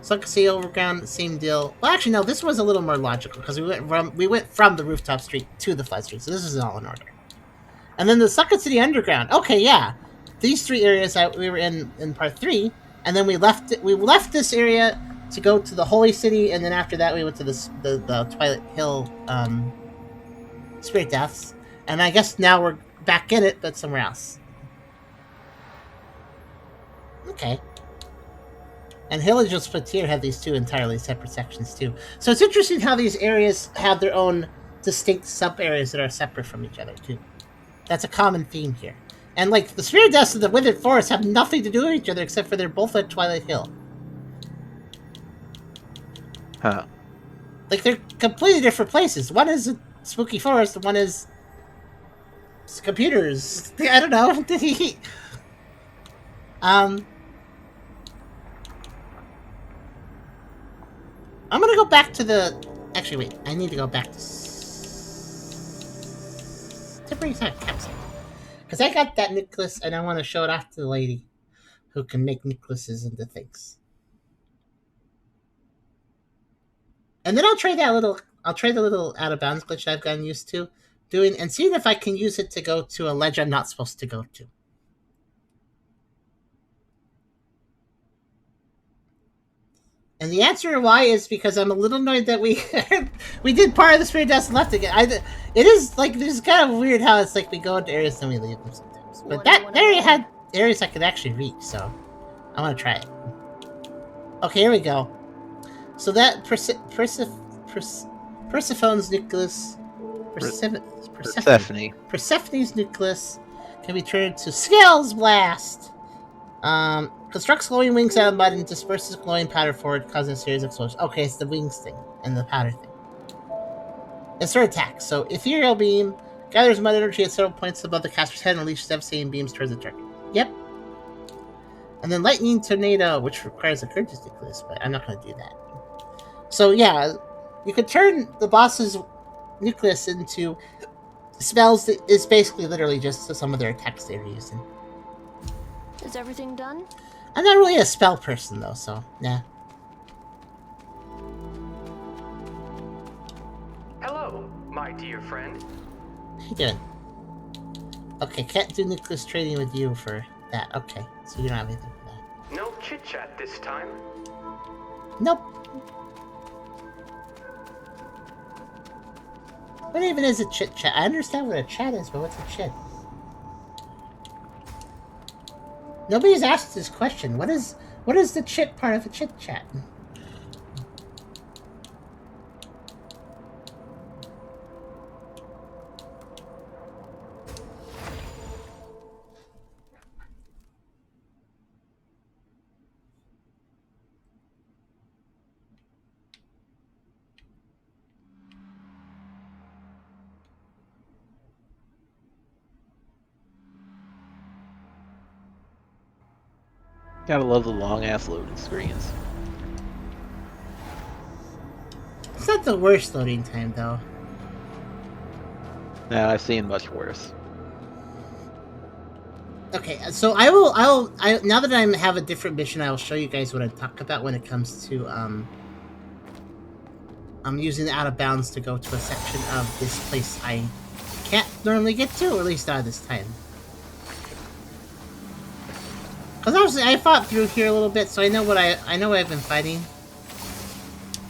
Sunken Sea Overground, same deal. Well, actually, no, this was a little more logical because we went from the rooftop street to the flood street, so this is all in order. And then the Sunken City Underground. Okay, yeah, these three areas that we were in part 3, and then we left it. We left this area to go to the Holy City, and then after that, we went to the Twilight Hill Spirit Deaths, and I guess now we're back in it, but somewhere else. Okay. And Hillage's Frontier had these two entirely separate sections too. So it's interesting how these areas have their own distinct sub-areas that are separate from each other too. That's a common theme here. And like the Spirit Deaths and the Withered Forest have nothing to do with each other except for they're both at Twilight Hill. Huh. Like they're completely different places. One is a spooky forest, and one is computers. I don't know. I'm gonna go back to the... Actually, wait. I need to go back to... Temporary campsite. Because I got that necklace, and I want to show it off to the lady who can make necklaces into things. And then I'll try that little... I'll try the little out-of-bounds glitch I've gotten used to doing, and seeing if I can use it to go to a ledge I'm not supposed to go to. And the answer why is because I'm a little annoyed that we we did part of the spirit dust and left again. It is like there's kind of weird how it's like we go into areas and we leave them sometimes. But that area had areas I could actually reach, so I want to try it. Okay, here we go. So that Persephone's nucleus, Persephone's nucleus can be turned to Scales Blast. Constructs glowing wings out of mud and disperses glowing powder forward, causing a series of explosions. Okay, it's the wings thing and the powder thing. It's her attack. So, Ethereal Beam gathers mud energy at several points above the caster's head and unleashes devastating beams towards the target. Yep. And then Lightning Tornado, which requires a Curtis nucleus, but I'm not going to do that. So, yeah, you could turn the boss's nucleus into spells that is basically literally just some of their attacks they're using. Is everything done? I'm not really a spell person, though, so, nah. Hello, my dear friend. How you doing? Okay, can't do nucleus trading with you for that. Okay, so you don't have anything for that. No chit-chat this time. Nope. What even is a chit-chat? I understand what a chat is, but what's a chit? Nobody's asked this question. What is the chit part of a chit-chat? Gotta love the long-ass loading screens. It's not the worst loading time, though. No, I've seen much worse. Okay, so I now that I have a different mission, I will show you guys what I talk about when it comes to I'm using the out of bounds to go to a section of this place I can't normally get to, or at least not this time. Because obviously I fought through here a little bit, so I know what I've been fighting.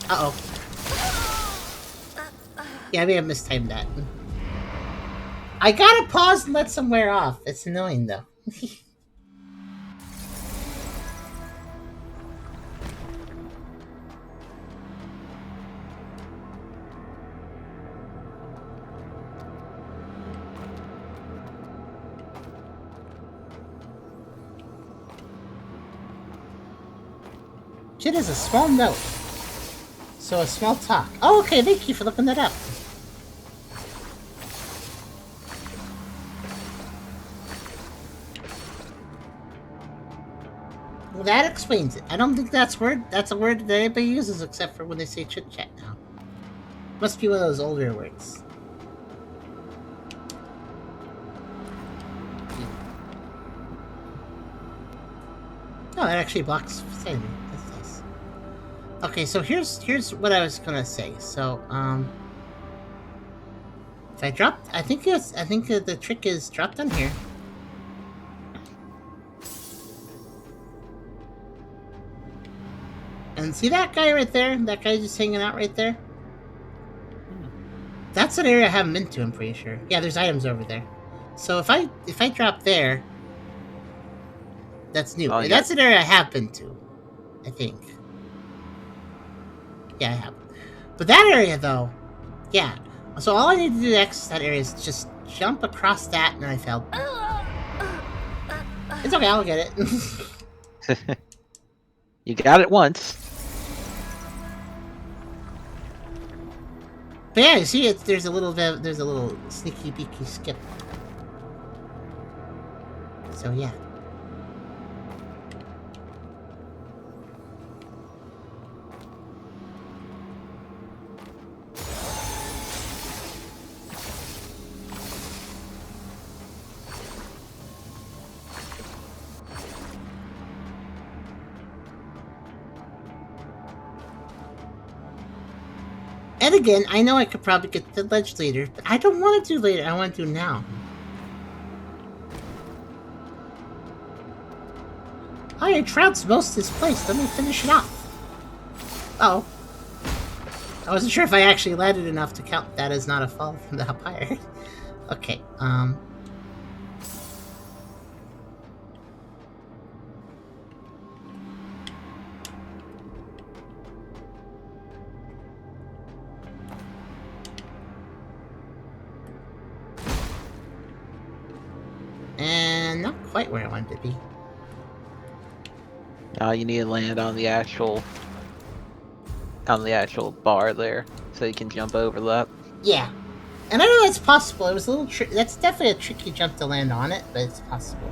Uh-oh. Yeah, I may have mistimed that. I gotta pause and let some wear off. It's annoying, though. Kid is a small note. So a small talk. Oh, okay, thank you for looking that up. Well, that explains it. I don't think that's a word that anybody uses except for when they say chit-chat now. Must be one of those older words. Oh, it actually blocks saying me. That's nice. Okay, so here's what I was gonna say. So, if I drop, I think the trick is drop down here. And see that guy right there? That guy just hanging out right there? That's an area I haven't been to, I'm pretty sure. Yeah, there's items over there. So if I drop there, that's new. Oh, yeah. That's an area I have been to, I think. Yeah, I have. But that area, though, yeah. So all I need to do to access that area is just jump across that, and I fell. It's okay, I'll get it. You got it once. But yeah, you see, there's a little sneaky beaky skip. So yeah. And again, I know I could probably get the ledge later, but I don't want to do later. I want to do now. Oh, your trout's most of this place. Let me finish it off. Oh. I wasn't sure if I actually landed enough to count that as not a fall from the up higher. Okay, and not quite where I wanted to be. Now you need to land on the actual bar there, so you can jump over that. Yeah. And I know that's possible. It was a little that's definitely a tricky jump to land on it, but it's possible.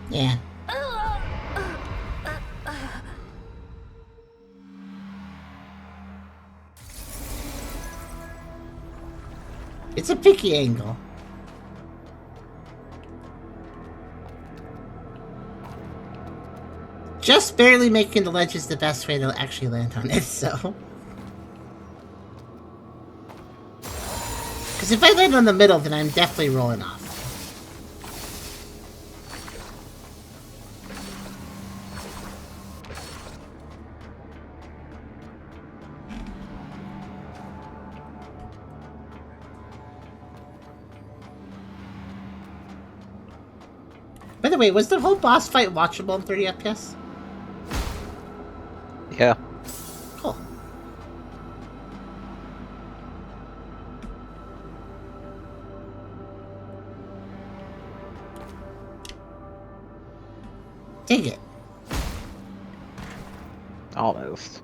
Yeah. It's a picky angle. Just barely making the ledge is the best way to actually land on it, so. Because if I land on the middle, then I'm definitely rolling off. By the way, was the whole boss fight watchable in 30 FPS? Yeah. Cool. Dig it. Almost.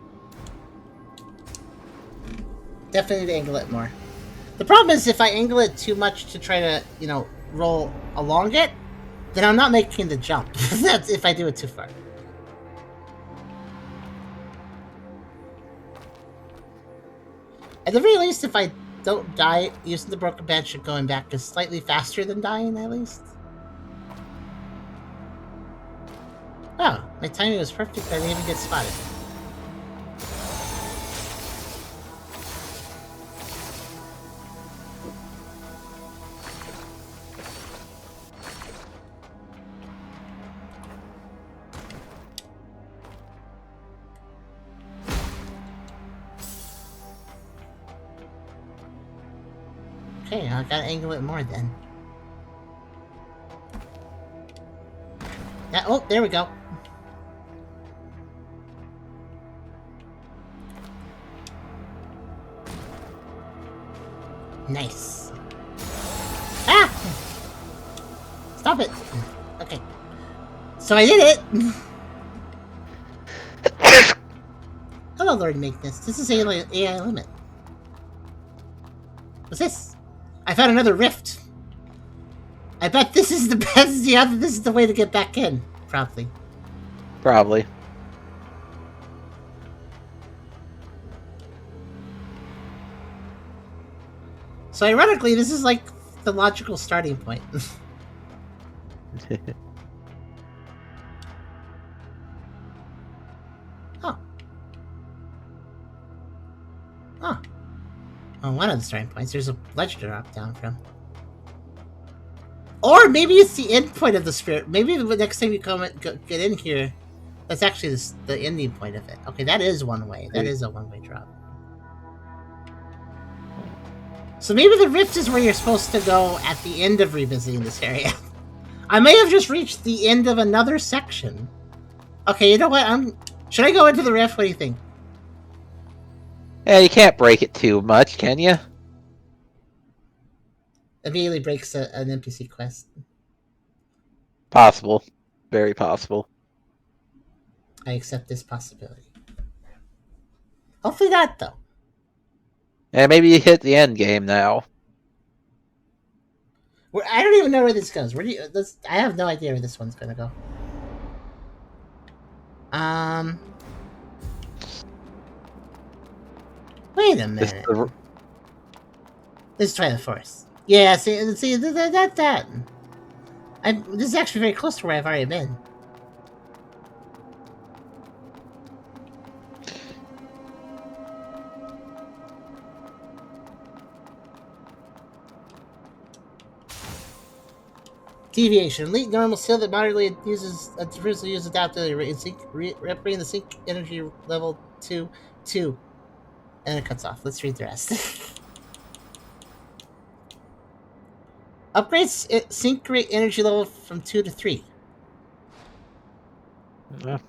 Definitely angle it more. The problem is if I angle it too much to try to, roll along it, then I'm not making the jump. That's if I do it too far. At the very least, if I don't die using the broken bench and going back is slightly faster than dying, at least. Oh, my timing was perfect. I didn't even get spotted. Okay, I gotta angle it more then. Yeah, oh, there we go. Nice. Ah! Stop it. Okay. So I did it! Hello, Lord Magnus. This is AI limit. What's this? I found another rift. I bet this is the best. This is the way to get back in. Probably. Probably. So ironically, this is like the logical starting point. Oh. Oh. On one of the starting points, there's a ledge to drop down from. Or maybe it's the end point of the spirit. Maybe the next time you get in here, that's actually the ending point of it. Okay, that is one way. That is a one-way drop. So maybe the rift is where you're supposed to go at the end of revisiting this area. I may have just reached the end of another section. Okay, you know what? Should I go into the rift? What do you think? Yeah, you can't break it too much, can you? Immediately breaks an NPC quest. Possible. Very possible. I accept this possibility. Hopefully not, though. And maybe you hit the end game now. I don't even know where this goes. Where do you? I have no idea where this one's gonna go. Wait a minute. Let's try the forest. Yeah, see, that. This is actually very close to where I've already been. Deviation. Elite normal skill that moderately uses adaptability replicating the sync energy level 2. And it cuts off. Let's read the rest. Upgrades sync rate energy level from 2 to 3. Yeah.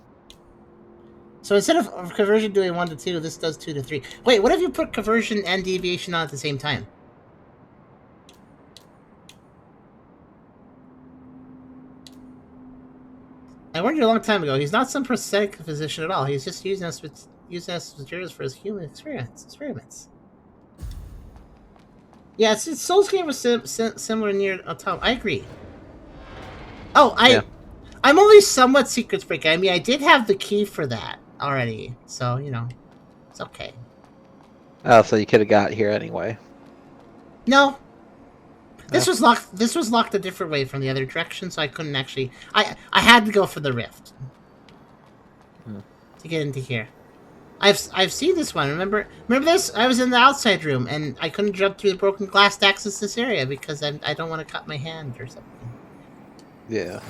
So instead of conversion doing 1 to 2, this does 2 to 3. Wait, what if you put conversion and deviation on at the same time? I warned you a long time ago. He's not some prosthetic physician at all. He's just using us materials for his human experiments. Yeah, Soul's game was similar near Autumn. I agree. Oh, I'm only somewhat secrets breaking. I mean, I did have the key for that already, so you know, it's okay. Oh, so you could have got here anyway. No. This was locked. This was locked a different way from the other direction, so I couldn't actually. I had to go for the rift to get into here. I've seen this one. Remember this? I was in the outside room and I couldn't jump through the broken glass to access this area because I don't want to cut my hand or something. Yeah.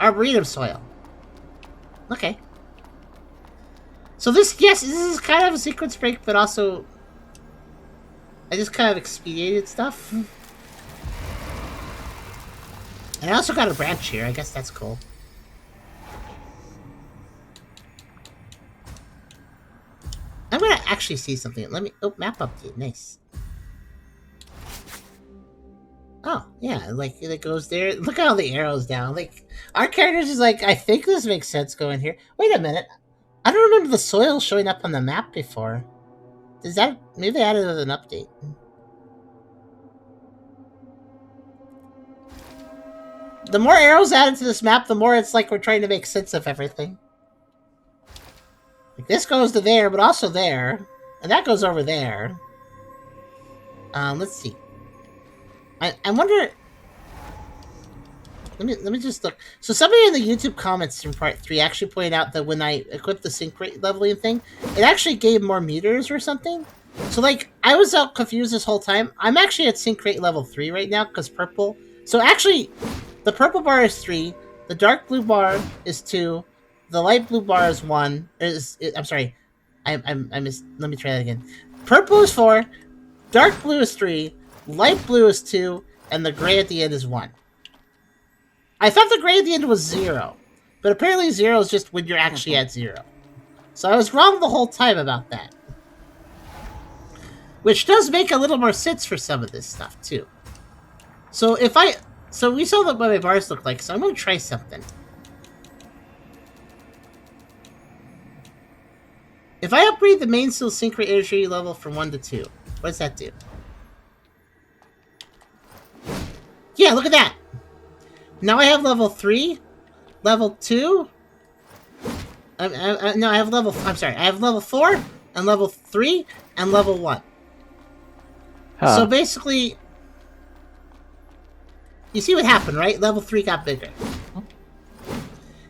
Arboretum soil. Okay. So this is kind of a sequence break, but also I just kind of expedited stuff. And I also got a branch here. I guess that's cool. I'm gonna actually see something. Let me... Oh, map update. Nice. Oh, yeah. Like, it goes there. Look at all the arrows down. Like, our characters is like, I think this makes sense going here. Wait a minute. I don't remember the soil showing up on the map before. Does that... Maybe they added it as an update. The more arrows added to this map, the more it's like we're trying to make sense of everything. Like, this goes to there, but also there. And that goes over there. Let's see. I wonder... Let me just look. So somebody in the YouTube comments from part 3 actually pointed out that when I equipped the sync rate leveling thing, it actually gave more meters or something. So, like, I was out confused this whole time. I'm actually at sync rate level 3 right now, because purple... So, actually, the purple bar is 3, the dark blue bar is 2, the light blue bar is 1. I'm sorry. I missed... Let me try that again. Purple is 4, dark blue is 3, light blue is 2, and the gray at the end is 1. I thought the gray at the end was 0, but apparently 0 is just when you're actually at 0. So I was wrong the whole time about that. Which does make a little more sense for some of this stuff, too. So if I... So we saw what my bars look like, so I'm going to try something. If I upgrade the main steel sync rate energy level from 1 to 2, what does that do? Yeah, look at that! Now I have level 3, level 2... no, I have level... I'm sorry, I have level 4, and level 3, and level 1. Huh. So basically... You see what happened, right? Level 3 got bigger.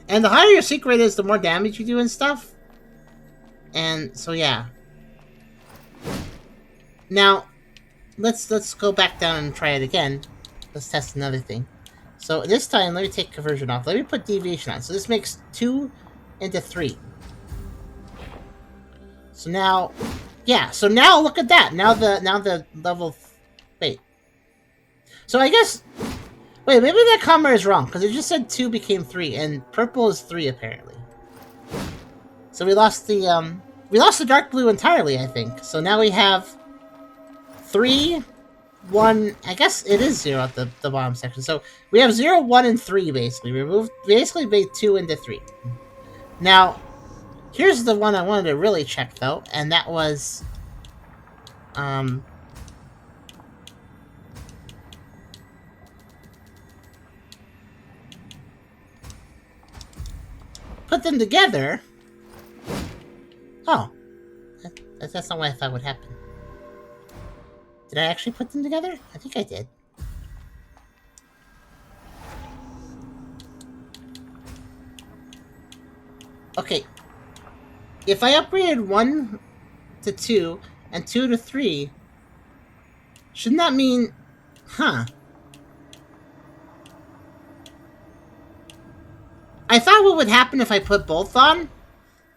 And the higher your sync rate is, the more damage you do and stuff. And so yeah. Now, let's go back down and try it again. Let's test another thing. So this time, let me take conversion off. Let me put deviation on. So this makes 2 into 3. So now, yeah. So now look at that. Now the level. Wait. So I guess. Wait, maybe that comma is wrong because it just said 2 became 3, and purple is 3 apparently. So we lost the we lost the dark blue entirely, I think. So now we have 3, 1. I guess it is 0 at the bottom section. So we have 0, 1, and 3 basically. Basically made 2 into 3. Now, here's the one I wanted to really check though, and that was put them together. Oh, that's not what I thought would happen. Did I actually put them together? I think I did. Okay. If I upgraded 1 to 2 and 2 to 3, shouldn't that mean... Huh. I thought what would happen if I put both on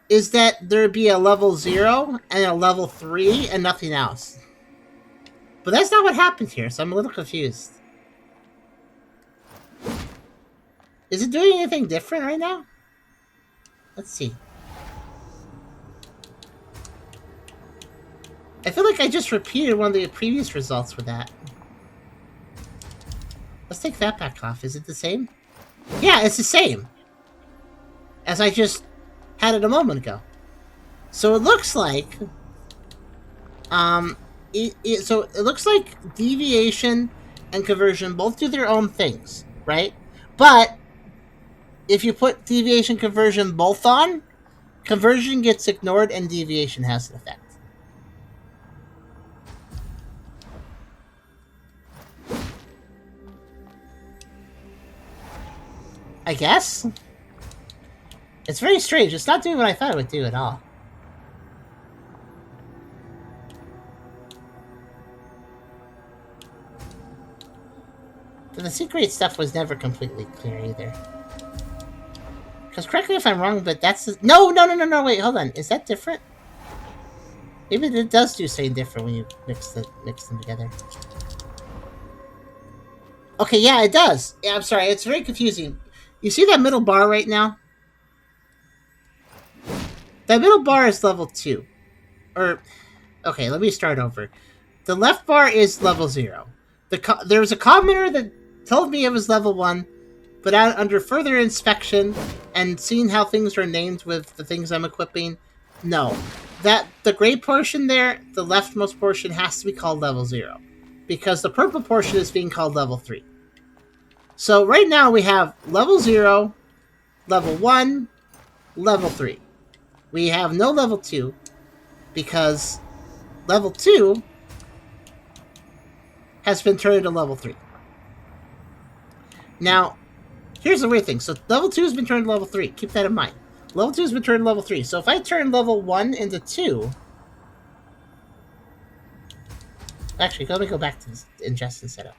is that there would be a level 0 and a level 3 and nothing else. But that's not what happened here, so I'm a little confused. Is it doing anything different right now? Let's see. I feel like I just repeated one of the previous results with that. Let's take that back off. Is it the same? Yeah, it's the same as I just had it a moment ago. So it looks like... So it looks like deviation and conversion both do their own things, right? But if you put deviation conversion both on, conversion gets ignored and deviation has an effect. I guess? It's very strange. It's not doing what I thought it would do at all. But the secret stuff was never completely clear either. Because correct me if I'm wrong, but that's... No, wait, hold on. Is that different? Maybe it does do something different when you mix them together. Okay, yeah, it does. Yeah, I'm sorry, it's very confusing. You see that middle bar right now? That middle bar is level 2. Or... Okay, let me start over. The left bar is level 0. There was a commenter that told me it was level 1, but under further inspection and seeing how things are named with the things I'm equipping, no. The gray portion there, the leftmost portion, has to be called level 0. Because the purple portion is being called level 3. So right now we have level 0, level 1, level 3. We have no level 2, because level 2 has been turned into level 3. Now, here's the weird thing. So level 2 has been turned to level 3. Keep that in mind. Level 2 has been turned to level 3. So if I turn level 1 into 2... Actually, let me go back to this ingest and setup.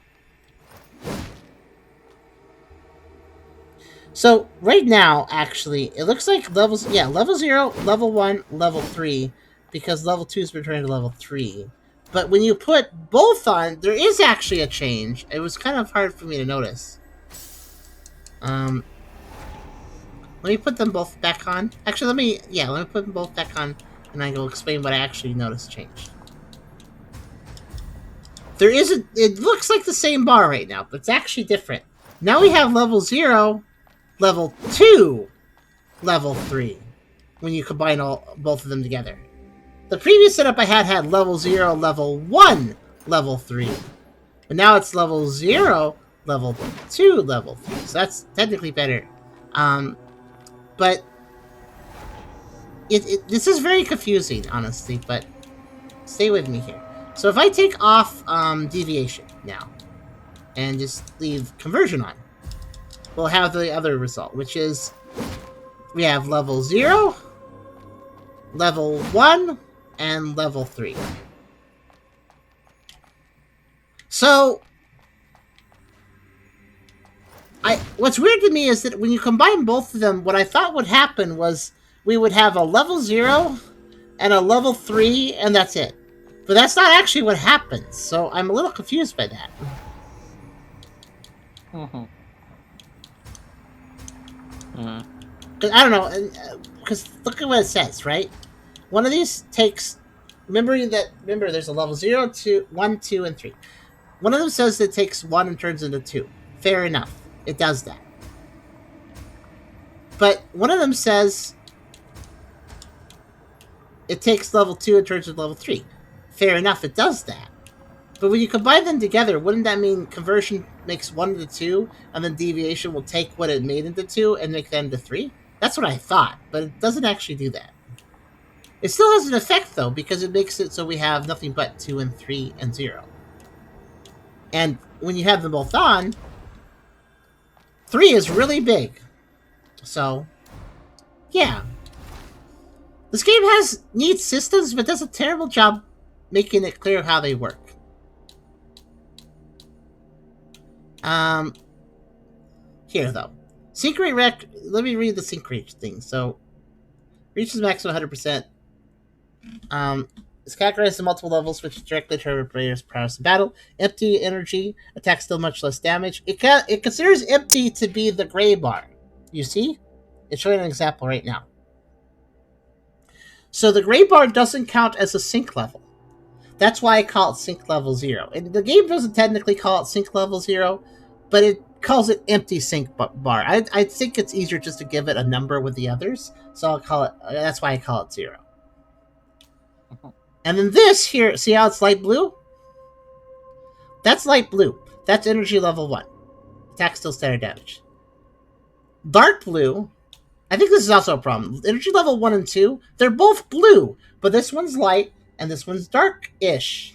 So, right now, actually, it looks like levels... Yeah, level 0, level 1, level 3, because level 2 has been turned to level 3. But when you put both on, there is actually a change. It was kind of hard for me to notice. Let me put them both back on. Actually, let me put them both back on, and I will explain what I actually noticed changed. It looks like the same bar right now, but it's actually different. Now we have level 0, level 2, level 3, when you combine both of them together. The previous setup I had level 0, level 1, level 3. But now it's level 0, level 2, level 3. So that's technically better. But this is very confusing, honestly, but stay with me here. So if I take off deviation now, and just leave conversion on, we'll have the other result, which is we have level 0, level 1, and level 3. So, what's weird to me is that when you combine both of them, what I thought would happen was we would have a level 0 and a level 3, and that's it. But that's not actually what happens, so I'm a little confused by that. I don't know, because look at what it says, right? One of these takes. Remember, there's a level 0, 2, 1, 2, and 3. One of them says it takes 1 and turns into 2. Fair enough. It does that. But one of them says it takes level 2 and turns into level 3. Fair enough, it does that. But when you combine them together, wouldn't that mean conversion makes 1 into 2, and then deviation will take what it made into 2 and make that into 3? That's what I thought, but it doesn't actually do that. It still has an effect, though, because it makes it so we have nothing but 2 and 3 and 0. And when you have them both on, 3 is really big. So, yeah. This game has neat systems, but does a terrible job making it clear how they work. Here, though. Sync rate let me read the sync rate thing. So, reaches maximum 100%. It's categorized in multiple levels, which directly determine players' prowess in battle. Empty energy attacks still much less damage. It considers empty to be the gray bar. You see? It's showing an example right now. So the gray bar doesn't count as a sync level. That's why I call it sync level 0. And the game doesn't technically call it sync level 0, but it calls it empty sync bar. I think it's easier just to give it a number with the others, so I'll call it. That's why I call it 0. And then this here, see how it's light blue? That's light blue. That's energy level 1. Attack still standard damage. Dark blue, I think this is also a problem. Energy level 1 and 2, they're both blue, but this one's light and this one's dark-ish.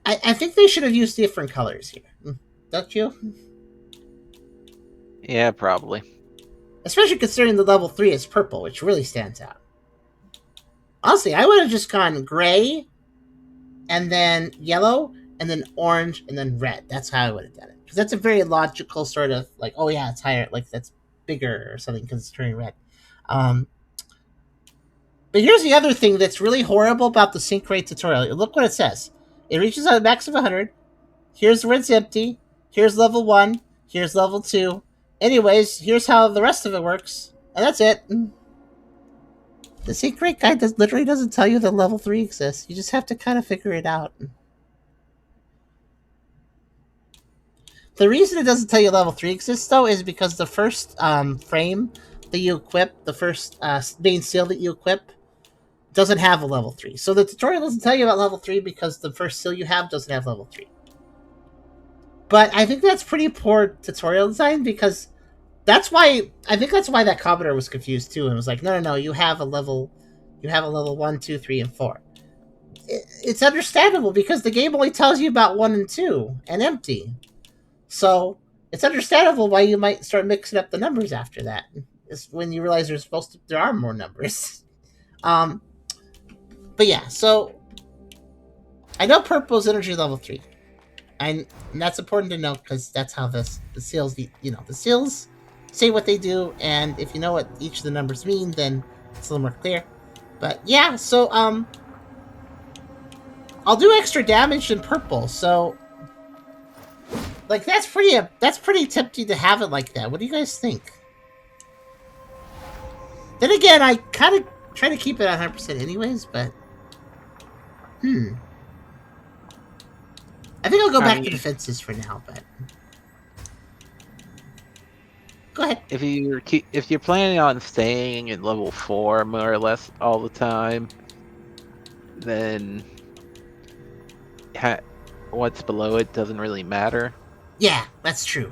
I think they should have used different colors here. Don't you? Yeah, probably. Especially considering the level 3 is purple, which really stands out. Honestly, I would have just gone gray, and then yellow, and then orange, and then red. That's how I would have done it. Because that's a very logical sort of, like, oh yeah, it's higher, like, that's bigger or something because it's turning red. But here's the other thing that's really horrible about the sync rate tutorial. Look what it says. It reaches a max of 100. Here's where it's empty. Here's level 1. Here's level 2. Anyways, here's how the rest of it works. And that's it. The sync rate guide literally doesn't tell you that level 3 exists. You just have to kind of figure it out. The reason it doesn't tell you level 3 exists, though, is because the first frame that you equip, the first main seal that you equip, doesn't have a level 3. So the tutorial doesn't tell you about level 3 because the first seal you have doesn't have level 3. But I think that's pretty poor tutorial design because I think that's why that commenter was confused too and was like, no, you have a level 1, 2, 3, and 4. It's understandable because the game only tells you about 1 and 2 and empty. So it's understandable why you might start mixing up the numbers after that. It's when you realize there are more numbers. But yeah, so I know purple is energy level 3. And that's important to know because that's how the seals, the seals say what they do, and if you know what each of the numbers mean, then it's a little more clear. But yeah, so I'll do extra damage in purple. So like that's pretty tempting to have it like that. What do you guys think? Then again, I kind of try to keep it at 100% anyways, but I think I'll go back to defenses for now, but go ahead. If you're planning on staying at level 4 more or less all the time, then what's below it doesn't really matter. Yeah, that's true.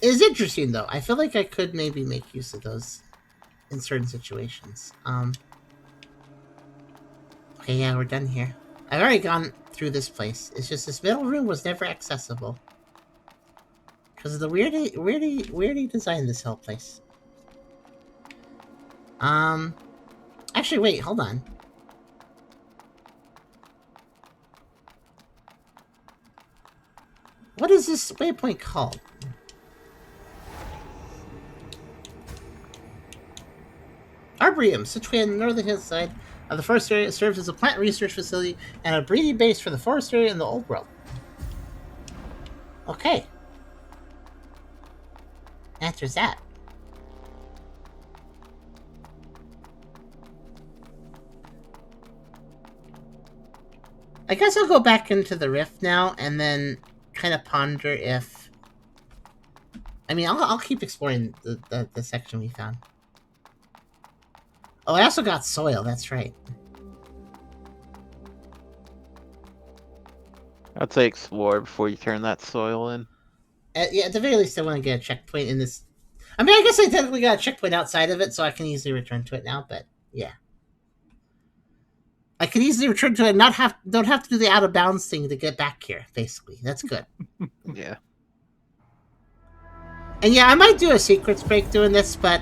It's interesting though. I feel like I could maybe make use of those in certain situations. Okay, yeah, we're done here. I've already gone through this place. It's just this middle room was never accessible because of the weirdly designed this whole place. Actually, wait, hold on. What is this waypoint called? Arboretum, situated on the northern hillside of the forest area, serves as a plant research facility and a breeding base for the forest area in the old world. Okay. Answers that. I guess I'll go back into the rift now and then kind of ponder if... I mean, I'll keep exploring the section we found. Oh, I also got soil, that's right. I'd say explore before you turn that soil in. Yeah, at the very least, I want to get a checkpoint in this... I mean, I guess I technically got a checkpoint outside of it, so I can easily return to it now, but yeah. I can easily return to it and don't have to do the out of bounds thing to get back here, basically. That's good. Yeah. And yeah, I might do a secrets break doing this, but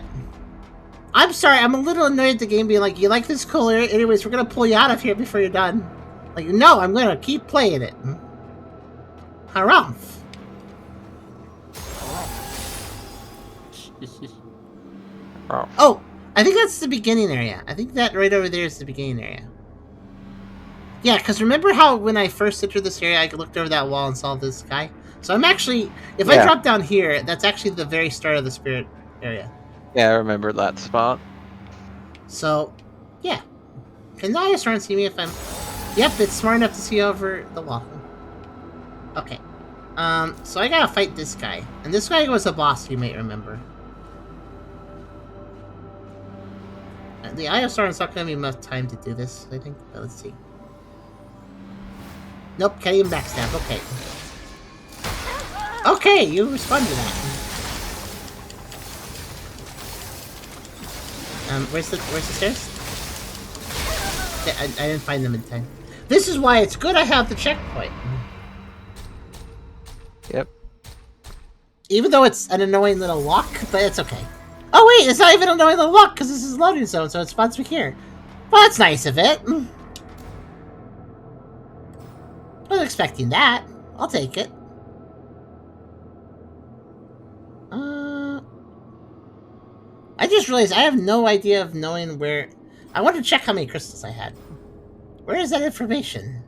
I'm sorry, I'm a little annoyed at the game being like, you like this cool area? Anyways, we're gonna pull you out of here before you're done. Like, no, I'm gonna keep playing it. Harumph. Oh, I think that's the beginning area. I think that right over there is the beginning area. Yeah, because remember how when I first entered this area, I looked over that wall and saw this guy? So I'm actually, if I drop down here, that's actually the very start of the spirit area. Yeah, I remember that spot. So, yeah. Can the ISR see me if I'm... Yep, it's smart enough to see over the wall. Okay. So I gotta fight this guy. And this guy was a boss, you may remember. The ISR is not gonna be enough time to do this, I think. But let's see. Nope, can't even backstab. Okay. Okay, you respond to that. Where's the stairs? I didn't find them in time. This is why it's good I have the checkpoint. Yep. Even though it's an annoying little walk, but it's okay. Oh wait, it's not even an annoying little walk because this is loading zone, so it spawns me here. Well, that's nice of it. I wasn't expecting that. I'll take it. I just realized I have no idea of knowing where... I want to check how many crystals I had. Where is that information?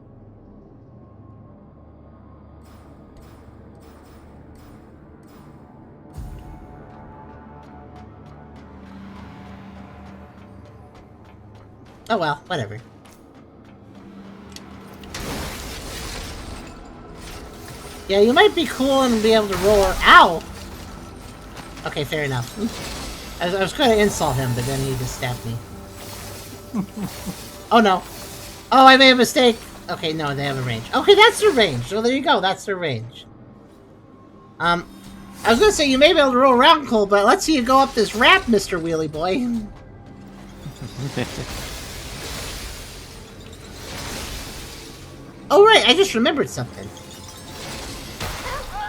Oh well, whatever. Yeah, you might be cool and be able to roll... Ow! Okay, fair enough. I was going to insult him, but then he just stabbed me. Oh no. Oh, I made a mistake. Okay, no, they have a range. Okay, that's their range. So there you go, that's their range. I was going to say you may be able to roll around cool, but let's see you go up this ramp, Mr. Wheelie Boy. Oh right, I just remembered something.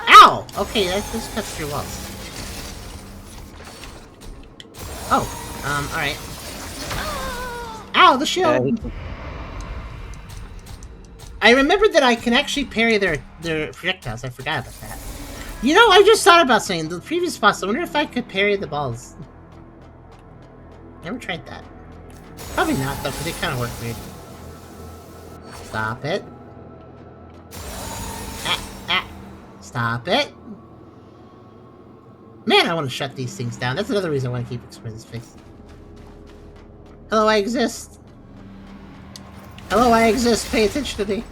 Ow! Okay, that just cuts through walls. Oh, alright. Ow, the shield! I remembered that I can actually parry their projectiles. I forgot about that. You know, I just thought about saying the previous boss. I wonder if I could parry the balls. Never tried that. Probably not, though, because they kind of work weird. Stop it. Stop it. Man, I want to shut these things down. That's another reason I want to keep exploring this face. Hello, I exist. Hello, I exist. Pay attention to me.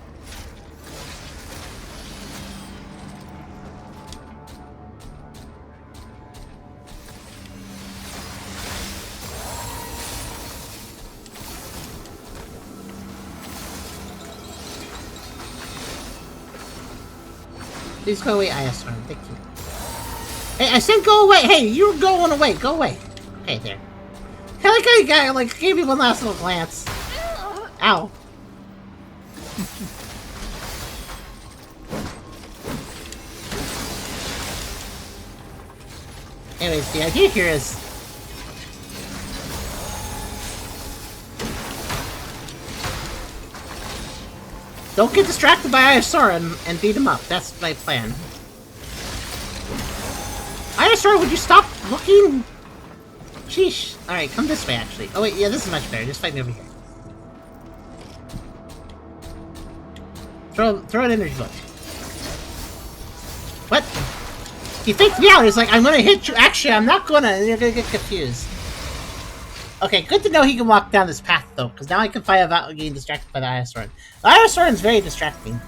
Please go away, ISR. Thank you. Hey, I said go away! Hey, you're going away! Go away! Okay, there. I like how you got, like, gave me one last little glance. Ow. Anyways, the idea here is... Don't get distracted by ISR and beat him up. That's my plan. ISR, would you stop looking? Sheesh. Alright, come this way, actually. Oh, wait, yeah, this is much better. Just fight me over here. Throw an energy book. He faked me out. He's like, I'm gonna hit you. Actually, I'm not gonna. And you're gonna get confused. Okay, good to know he can walk down this path, though, because now I can fight without getting distracted by the Iron Sword. The Iron Sword is very distracting.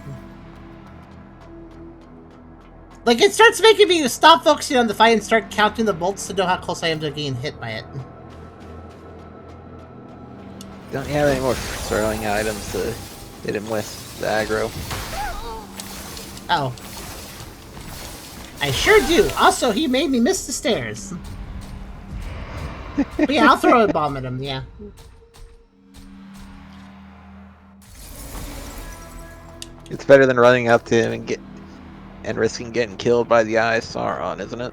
Like, it starts making me stop focusing on the fight and start counting the bolts to know how close I am to getting hit by it. Don't you have any more throwing items to hit him with the aggro? Oh. I sure do. Also, he made me miss the stairs. But yeah, I'll throw a bomb at him, yeah. It's better than running up to him and risking getting killed by the Eye of Sauron, isn't it?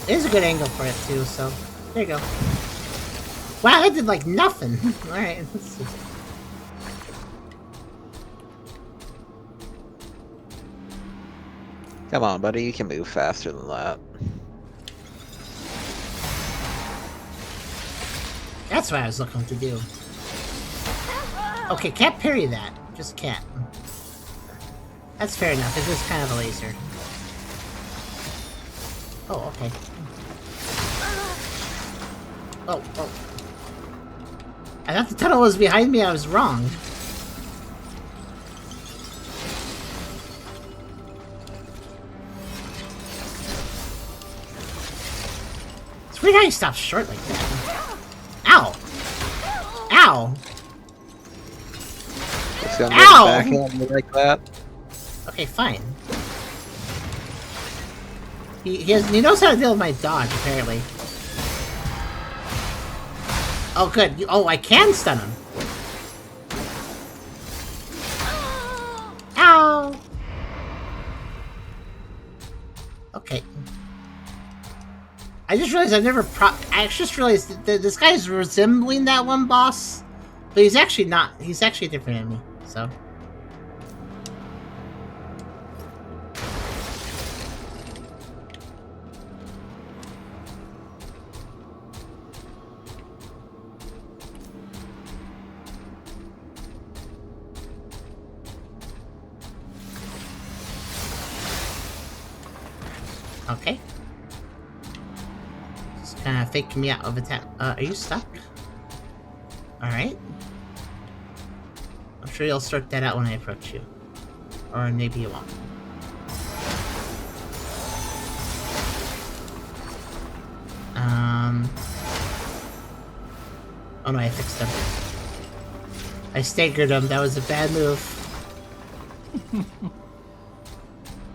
It is a good angle for it, too, so... There you go. Wow, that did, like, nothing. Alright, let's see. Come on, buddy, you can move faster than that. That's what I was looking to do. Okay, can't parry that. Just can't. That's fair enough. It is kind of a laser. Oh, okay. Oh, oh. I thought the tunnel was behind me. I was wrong. It's weird how he stops short like that. Ow! Ow! Just gonna Ow! backhand me like that. Okay, fine. He knows how to deal with my dodge, apparently. Oh, good. Oh, I can stun him. Ow! Okay. I just realized I just realized that this guy's resembling that one boss, but he's actually not. He's actually a different enemy, so. Okay. Just kind of faking me out of attack. Are you stuck? Alright. I'm sure you'll sort that out when I approach you. Or maybe you won't. Oh no, I fixed him. I staggered him. That was a bad move.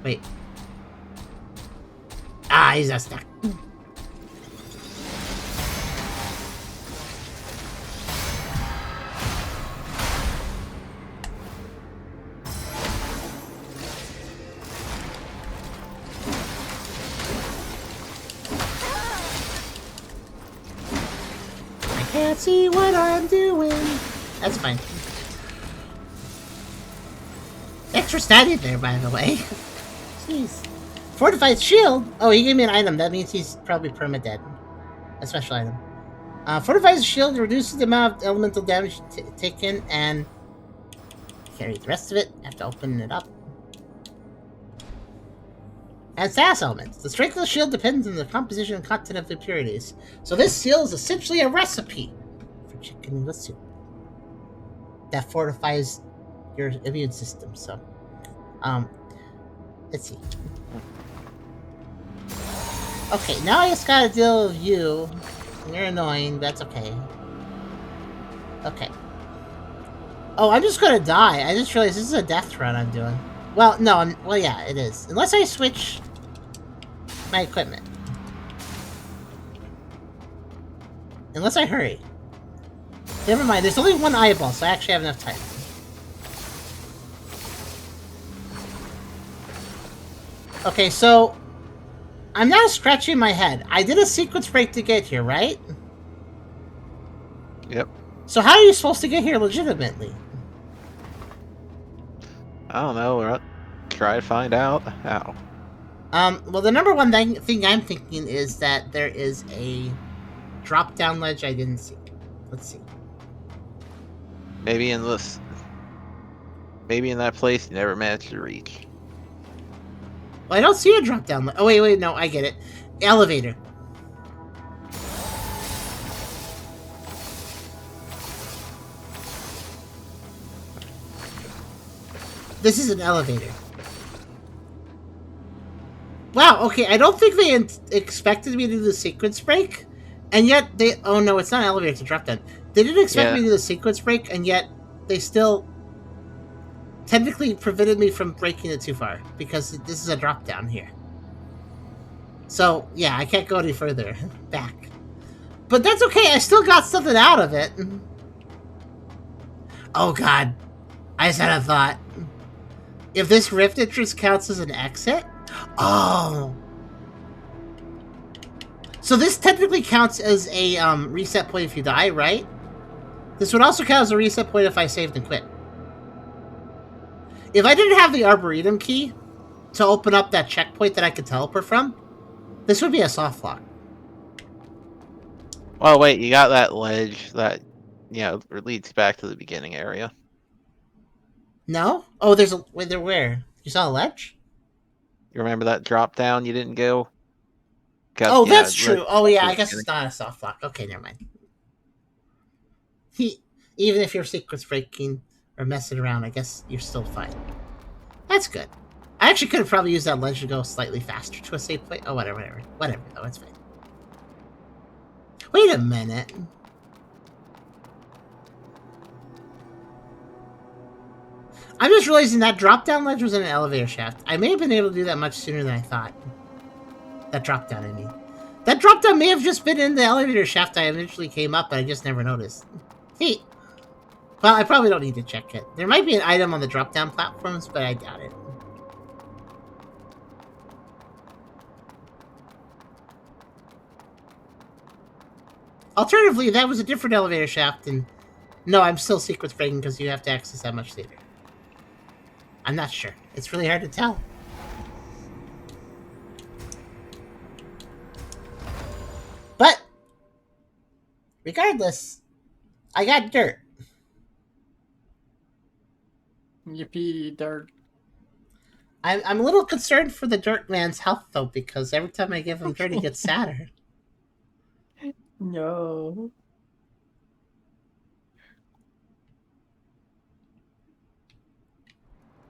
Wait. Ah, he's not stuck. I can't see what I'm doing. That's fine. Extra statty there, by the way. Jeez. Fortified shield? Oh, he gave me an item. That means he's probably permadead. A special item. Fortified shield reduces the amount of elemental damage taken and... Carry the rest of it. Have to open it up. And status elements. The strength of the shield depends on the composition and content of the impurities. So this seal is essentially a recipe for chicken noodle soup that fortifies your immune system. So, let's see. Okay, now I just gotta deal with you. You're annoying, but that's okay. Okay. Oh, I'm just gonna die. I just realized this is a death run I'm doing. Well, no, well, yeah, it is. Unless I switch my equipment. Unless I hurry. Never mind, there's only one eyeball, so I actually have enough time. Okay, so... I'm now scratching my head. I did a sequence break to get here, right? Yep. So how are you supposed to get here legitimately? I don't know. We're try to find out how. Well, the number one thing I'm thinking is that there is a drop-down ledge I didn't see. Let's see. Maybe in this. Maybe in that place you never managed to reach. Well, I don't see a drop down. Oh, wait, no, I get it. Elevator. This is an elevator. Wow, okay, I don't think they expected me to do the sequence break, and yet they... Oh, no, it's not an elevator, it's a drop down. They didn't expect me to do the sequence break, and yet they still technically prevented me from breaking it too far, because this is a drop down here. So, yeah, I can't go any further back. But that's okay, I still got something out of it. Oh, God. I just had a thought. If this rift entrance counts as an exit... Oh. So this technically counts as a reset point if you die, right? This would also count as a reset point if I saved and quit. If I didn't have the Arboretum key to open up that checkpoint that I could teleport from, this would be a soft lock. Well, wait, you got that ledge that, leads back to the beginning area. No? Oh, there's a... Wait, there where? You saw a ledge? You remember that drop down you didn't go? Oh, that's true. Oh, yeah, I guess it's not a soft lock. Okay, never mind. Even if you're secrets breaking or messing around, I guess you're still fine. That's good. I actually could have probably used that ledge to go slightly faster to a safe point. Oh, whatever, though, it's fine. Wait a minute. I'm just realizing that drop-down ledge was in an elevator shaft. I may have been able to do that much sooner than I thought. That drop-down, I mean. That drop-down may have just been in the elevator shaft I eventually came up, but I just never noticed. Hey. Well, I probably don't need to check it. There might be an item on the drop-down platforms, but I doubt it. Alternatively, that was a different elevator shaft, and... No, I'm still secrets breaking because you have to access that much later. I'm not sure. It's really hard to tell. But, regardless, I got dirt. Yippee, dirt. I'm a little concerned for the dirt man's health, though, because every time I give him dirt, he gets sadder. No.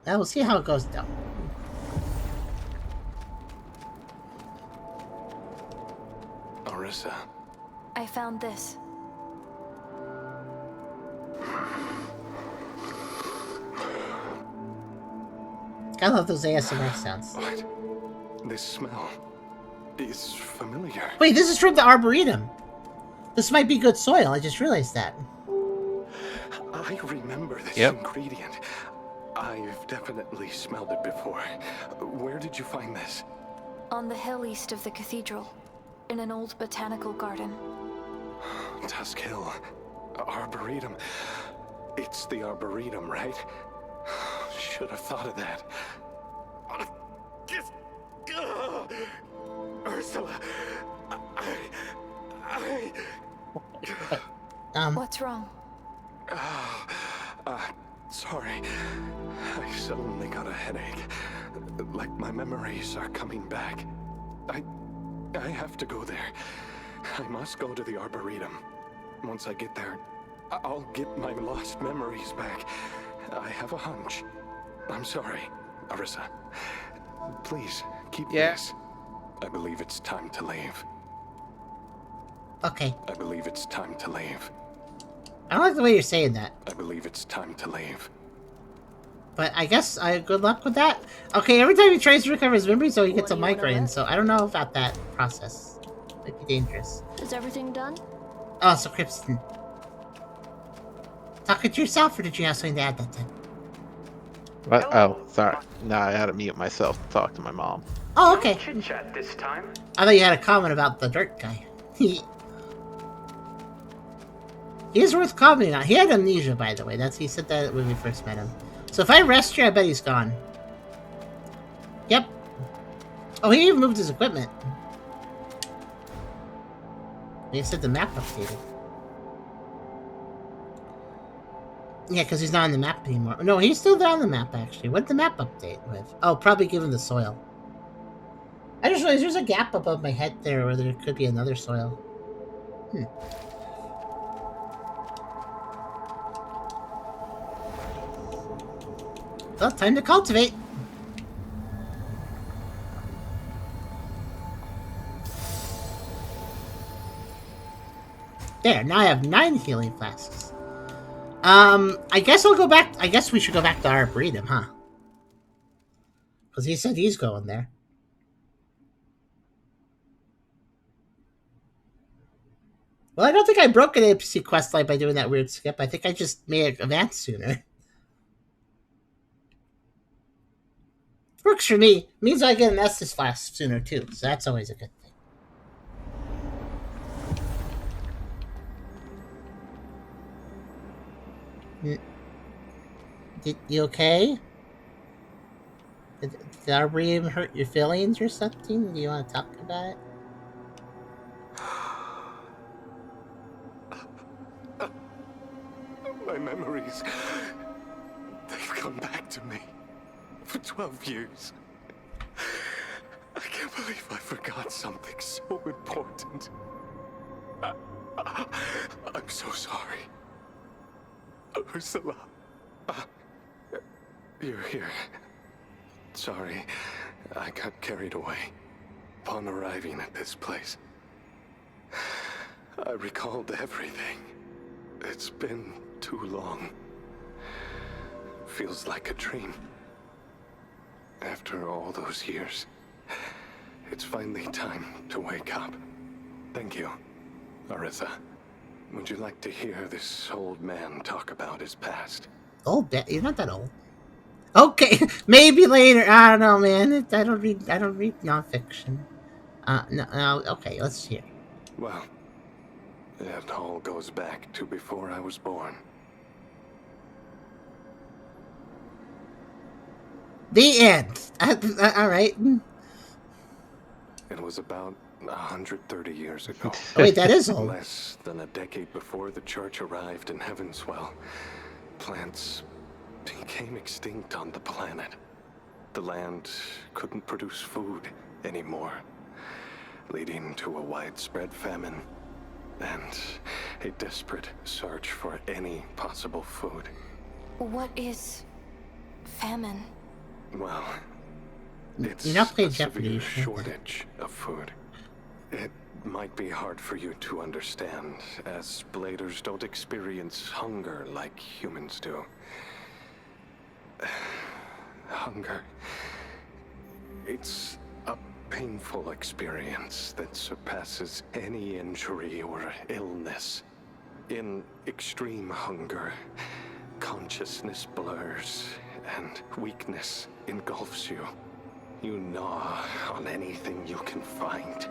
Now we'll see how it goes down. Orisa. I found this. I love those ASMR sounds. What? This smell is familiar. Wait, this is from the Arboretum. This might be good soil. I just realized that. I remember this Yep. ingredient. I've definitely smelled it before. Where did you find this? On the hill east of the cathedral, in an old botanical garden. Tusk Hill. Arboretum. It's the Arboretum, right? Should have thought of that. Ursula. What's wrong? Sorry. I suddenly got a headache. Like my memories are coming back. I have to go there. I must go to the Arboretum. Once I get there, I'll get my lost memories back. I have a hunch. I'm sorry, Orisa. Please, keep this. I believe it's time to leave. Okay. I believe it's time to leave. I don't like the way you're saying that. I believe it's time to leave. But I guess good luck with that. Okay, every time he tries to recover his memories, so he gets a migraine, so I don't know about that process. Might be dangerous. Is everything done? Oh, so Cripston. Talking to yourself, or did you have something to add that time? What? Oh, sorry. No, I had to mute myself to talk to my mom. Oh, okay. Chit chat this time. I thought you had a comment about the dirt guy. He is worth commenting on. He had amnesia, by the way. He said that when we first met him. So if I rest here, I bet he's gone. Yep. Oh, he even moved his equipment. He said the map updated. Yeah, because he's not on the map anymore. No, he's still on the map, actually. What did the map update with? Oh, probably given the soil. noise. There's a gap above my head there where there could be another soil. Well, time to cultivate. There, now I have 9 healing flasks. I guess I'll go back. I guess we should go back to Arboretum, huh? Because he said he's going there. Well, I don't think I broke an NPC questline by doing that weird skip. I think I just made it advance sooner. Works for me. Means I get an Estus flask sooner, too. So that's always a good thing. You okay? Did Arboretum hurt your feelings or something? Do you want to talk about it? My memories, they've come back to me for 12 years. I can't believe I forgot something so important. I'm so sorry. Ursula, you're here. Sorry, I got carried away upon arriving at this place. I recalled everything. It's been too long. Feels like a dream. After all those years, it's finally time to wake up. Thank you, Arissa. Would you like to hear this old man talk about his past? Old? You're not that old. Okay, maybe later. I don't know, man. I don't read nonfiction. No. Okay, let's hear. Well, it all goes back to before I was born. The end. All right. It was about 130 years ago. Oh, wait, that is old. Less than a decade before the church arrived in Heavenswell, plants became extinct on the planet. The land couldn't produce food anymore, leading to a widespread famine and a desperate search for any possible food. What is famine? Well, it's You're not playing a severe Jeopardy. shortage of food. It might be hard for you to understand, as bladers don't experience hunger like humans do. Hunger. It's a painful experience that surpasses any injury or illness. In extreme hunger, consciousness blurs and weakness engulfs you. You gnaw on anything you can find.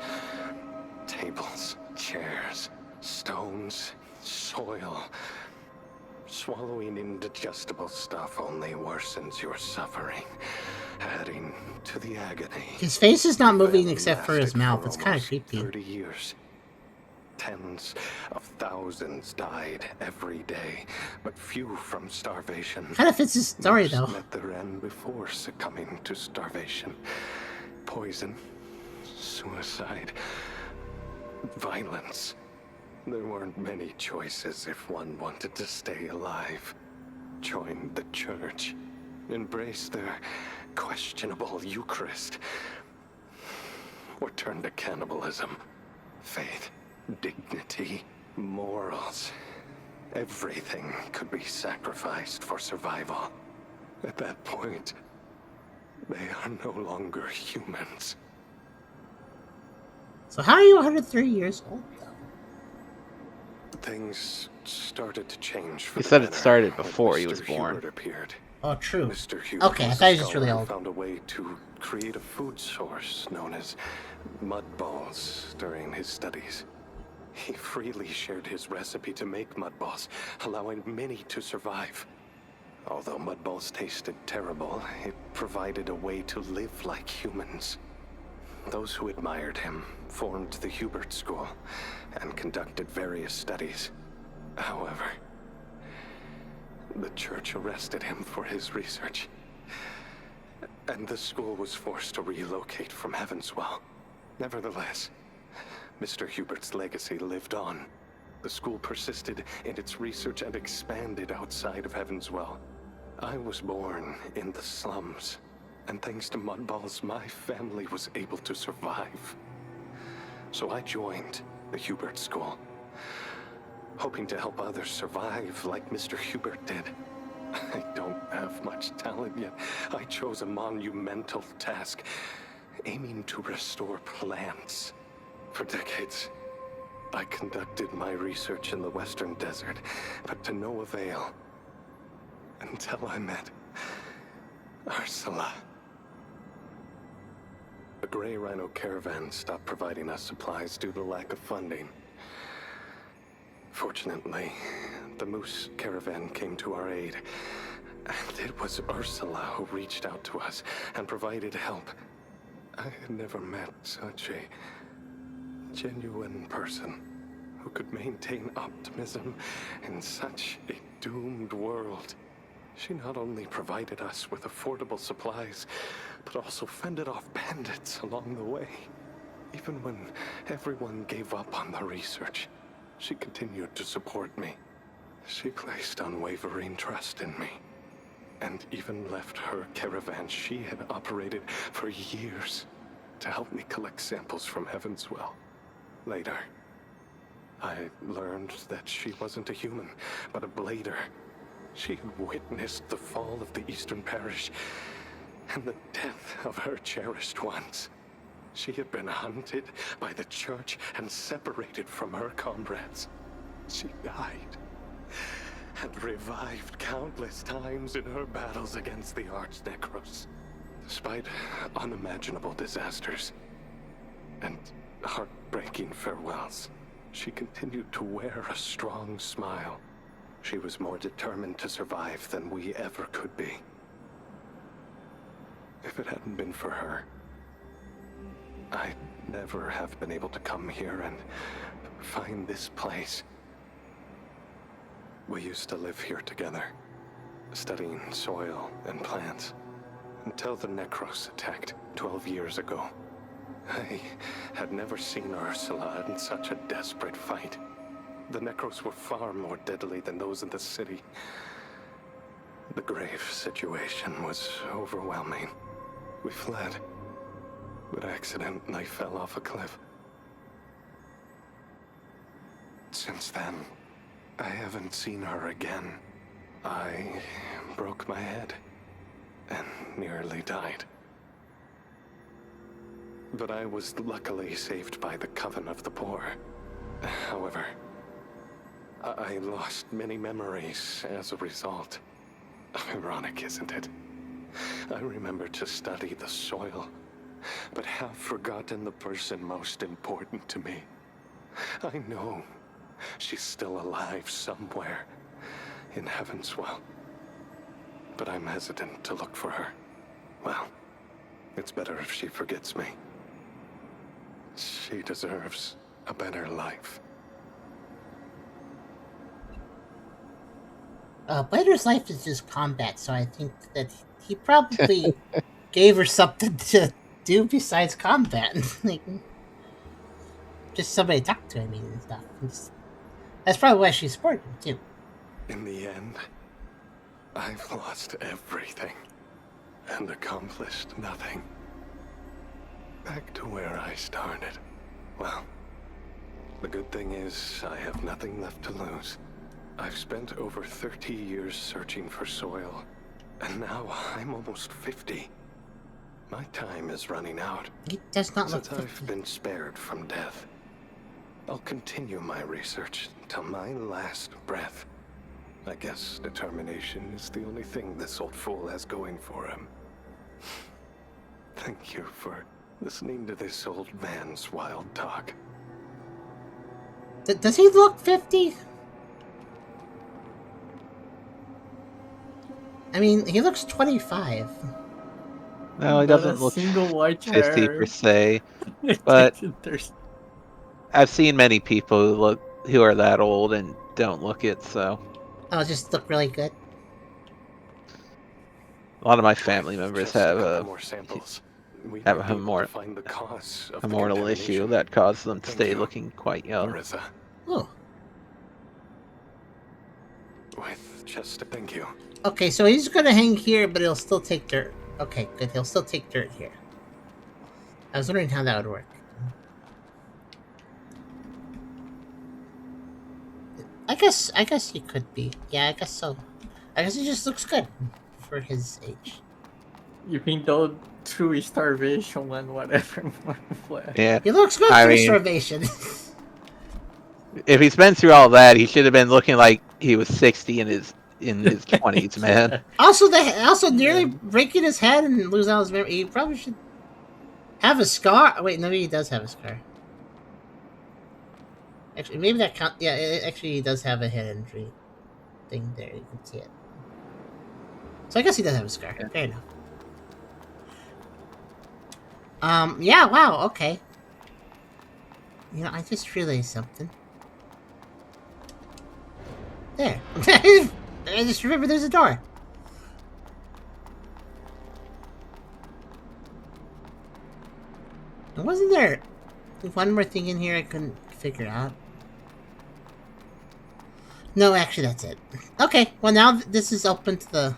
Tables, chairs, stones, soil. Swallowing indigestible stuff only worsens your suffering, adding to the agony. His face is not moving Famine except for his lasted mouth. for It's kind of almost creepy. 30 years. Tens of thousands died every day, but few from starvation. Kind of fits his story, Most though. met their end before succumbing to starvation. Poison, suicide, violence. There weren't many choices if one wanted to stay alive. Join the church, embrace their questionable Eucharist, or turn to cannibalism. Faith, dignity, morals. Everything could be sacrificed for survival. At that point, they are no longer humans. So how are you 103 years old, though? Things started to change for He the said it better started when before he Mr. was born. Hubert appeared. Oh, true. Mr. Hubert Okay, I was thought he a was just really scholar who old. found a way to create a food source known as mud balls during his studies. He freely shared his recipe to make mud balls, allowing many to survive. Although mud balls tasted terrible, it provided a way to live like humans. Those who admired him formed the Hubert School and conducted various studies. However, the church arrested him for his research, and the school was forced to relocate from Heavenswell. Nevertheless, Mr. Hubert's legacy lived on. The school persisted in its research and expanded outside of Heavenswell. I was born in the slums, and thanks to Mudballs, my family was able to survive. So I joined the Hubert School, hoping to help others survive like Mr. Hubert did. I don't have much talent, yet I chose a monumental task, aiming to restore plants. For decades, I conducted my research in the Western Desert, but to no avail. Until I met Ursula. The Grey Rhino caravan stopped providing us supplies due to lack of funding. Fortunately, the Moose caravan came to our aid, and it was Ursula who reached out to us and provided help. I had never met such a genuine person who could maintain optimism in such a doomed world. She not only provided us with affordable supplies, but also fended off bandits along the way. Even when everyone gave up on the research, she continued to support me. She placed unwavering trust in me, and even left her caravan she had operated for years to help me collect samples from Heavenswell. Later, I learned that she wasn't a human, but a blader. She had witnessed the fall of the Eastern Parish and the death of her cherished ones. She had been hunted by the church and separated from her comrades. She died and revived countless times in her battles against the Arch-Necros. Despite unimaginable disasters and heartbreaking farewells, she continued to wear a strong smile. She was more determined to survive than we ever could be. If it hadn't been for her, I'd never have been able to come here and find this place. We used to live here together, studying soil and plants, until the Necros attacked 12 years ago. I had never seen Ursula in such a desperate fight. The Necros were far more deadly than those in the city. The grave situation was overwhelming. We fled, but accidentally fell off a cliff. Since then, I haven't seen her again. I broke my head and nearly died. But I was luckily saved by the Coven of the Poor. However, I lost many memories as a result. Ironic, isn't it? I remember to study the soil, but have forgotten the person most important to me. I know she's still alive somewhere in Heavenswell, but I'm hesitant to look for her. Well, it's better if she forgets me. She deserves a better life. Blader's life is just combat, so I think that he probably gave her something to do besides combat. Like, just somebody to talk to, I mean, and stuff. That's probably why she supported him, too. In the end, I've lost everything and accomplished nothing. Back to where I started. Well, the good thing is I have nothing left to lose. I've spent over 30 years searching for soil, and now I'm almost 50. My time is running out. He does not look Since 50. I've been spared from death, I'll continue my research till my last breath. I guess determination is the only thing this old fool has going for him. Thank you for listening to this old man's wild talk. Does he look 50? I mean, he looks 25. No, he Not doesn't a look single white 50 hair. per se. But There's I've seen many people who are that old and don't look it, so Oh, just look really good. a lot of my family members Just a have couple more samples. We have might be able to find the cause of a the mortal issue contamination. that caused them to Thank stay you, looking quite young. Marissa. Oh. With just a thank you. Okay, so he's gonna hang here, but he'll still take dirt. Okay, good. He'll still take dirt here. I was wondering how that would work. I guess he could be. Yeah, I guess so. I guess he just looks good for his age. Even though through starvation and whatever. Yeah. He looks good I through mean- starvation. If he's been through all that, he should have been looking like he was 60 in his 20s, man. Also nearly breaking his head and losing all his memory. He probably should have a scar. Wait, maybe he does have a scar. Actually, maybe that count. Yeah, actually, he does have a head injury thing there. You can see it. So I guess he does have a scar. Yeah. Fair enough. Yeah. Wow. Okay. You know, I just realized something. There. I just remembered there's a door. And wasn't there one more thing in here I couldn't figure out? No, actually, that's it. Okay, well now this is open to the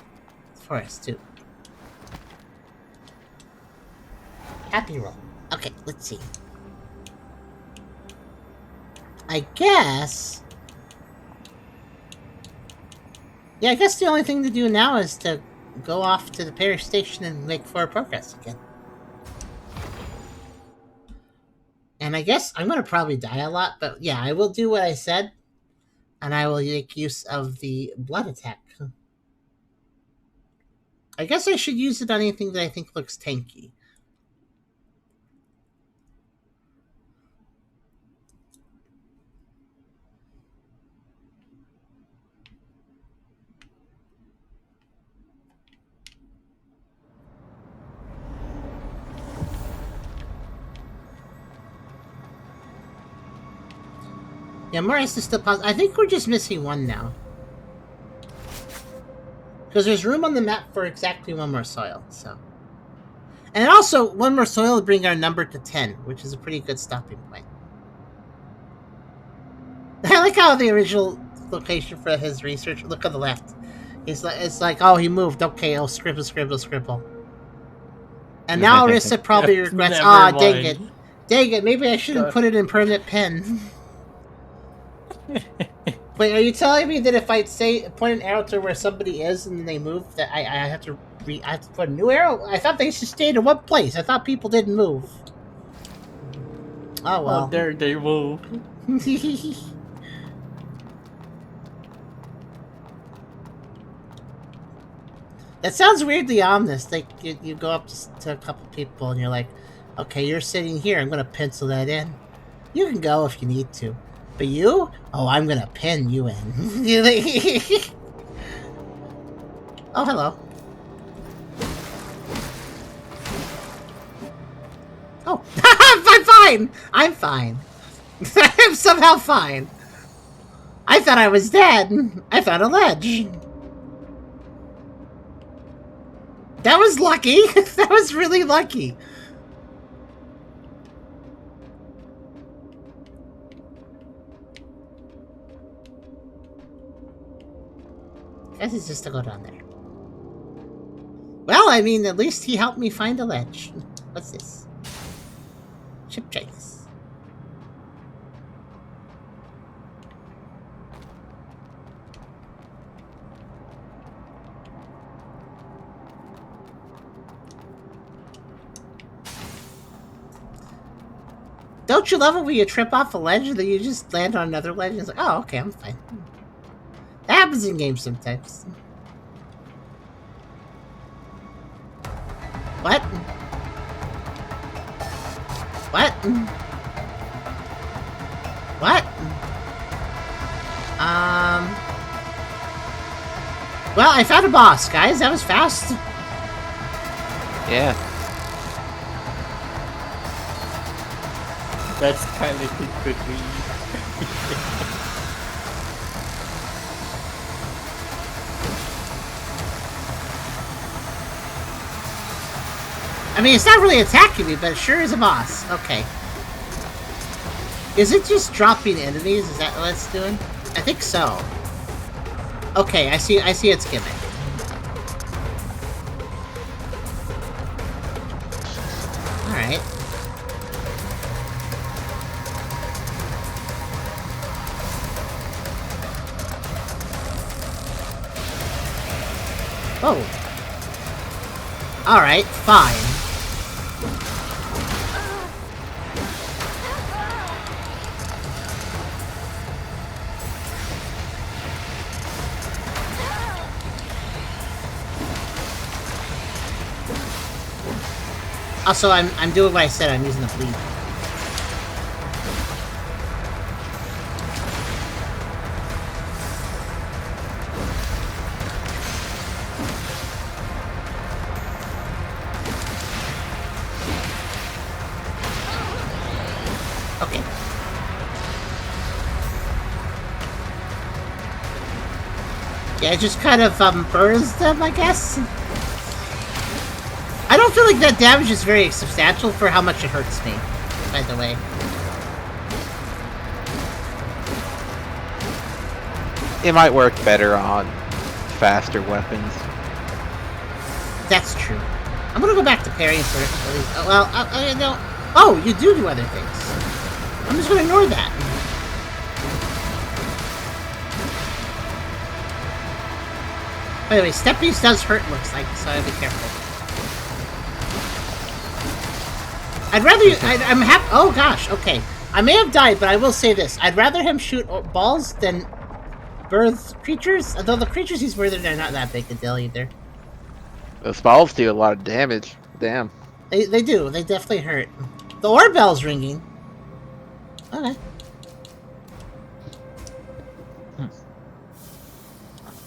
forest too. Happy roll. Okay, let's see. I guess... Yeah, I guess the only thing to do now is to go off to the parish station and make forward progress again. And I guess I'm gonna probably die a lot, but yeah, I will do what I said. And I will make use of the blood attack. I guess I should use it on anything that I think looks tanky. Yeah, Morris is still positive. I think we're just missing one now. Because there's room on the map for exactly one more soil, so. And also, one more soil will bring our number to 10, which is a pretty good stopping point. I like how the original location for his research, look on the left. It's like, oh, he moved. Okay, oh, scribble, scribble, scribble. And now Arissa probably regrets, Never dang mind. it. Dang it, maybe I shouldn't put it in permanent pen. Wait, are you telling me that if I say point an arrow to where somebody is and then they move, that I have to I have to put a new arrow? I thought they just stayed in one place. I thought people didn't move. Oh well. Oh, there they move. That sounds weirdly ominous. Like you go up to a couple people and you're like, okay, you're sitting here. I'm gonna pencil that in. You can go if you need to. But you? Oh, I'm gonna pin you in. Oh, hello. Oh, I'm fine! I'm fine. I'm somehow fine. I thought I was dead. I found a ledge. That was lucky. That was really lucky. Guess it's just to go down there. Well, I mean, at least he helped me find a ledge. What's this? Ship trace. Don't you love it when you trip off a ledge and then you just land on another ledge and it's like, oh, okay, I'm fine. That happens in games sometimes. What? What? What? Well, I found a boss, guys. That was fast. Yeah. That's kind of could be. I mean, it's not really attacking me, but it sure is a boss. Okay. Is it just dropping enemies? Is that what it's doing? I think so. Okay, I see its gimmick. Alright. Oh. Alright, fine. Also, I'm doing what I said, I'm using the bleed. Okay. Yeah, it just kind of burns them, I guess. I don't feel like that damage is very substantial for how much it hurts me, by the way. It might work better on faster weapons. That's true. I'm gonna go back to parrying for at least. Well, no. Oh, you do other things. I'm just gonna ignore that. By the way, step boost does hurt, looks like, so I'll be careful. I'd rather I'm happy. Oh gosh, okay. I may have died, but I will say this: I'd rather him shoot balls than birth creatures. Although the creatures he's birthing are not that big a deal either. Those balls do a lot of damage. Damn. They do. They definitely hurt. The orb bell's ringing. Okay.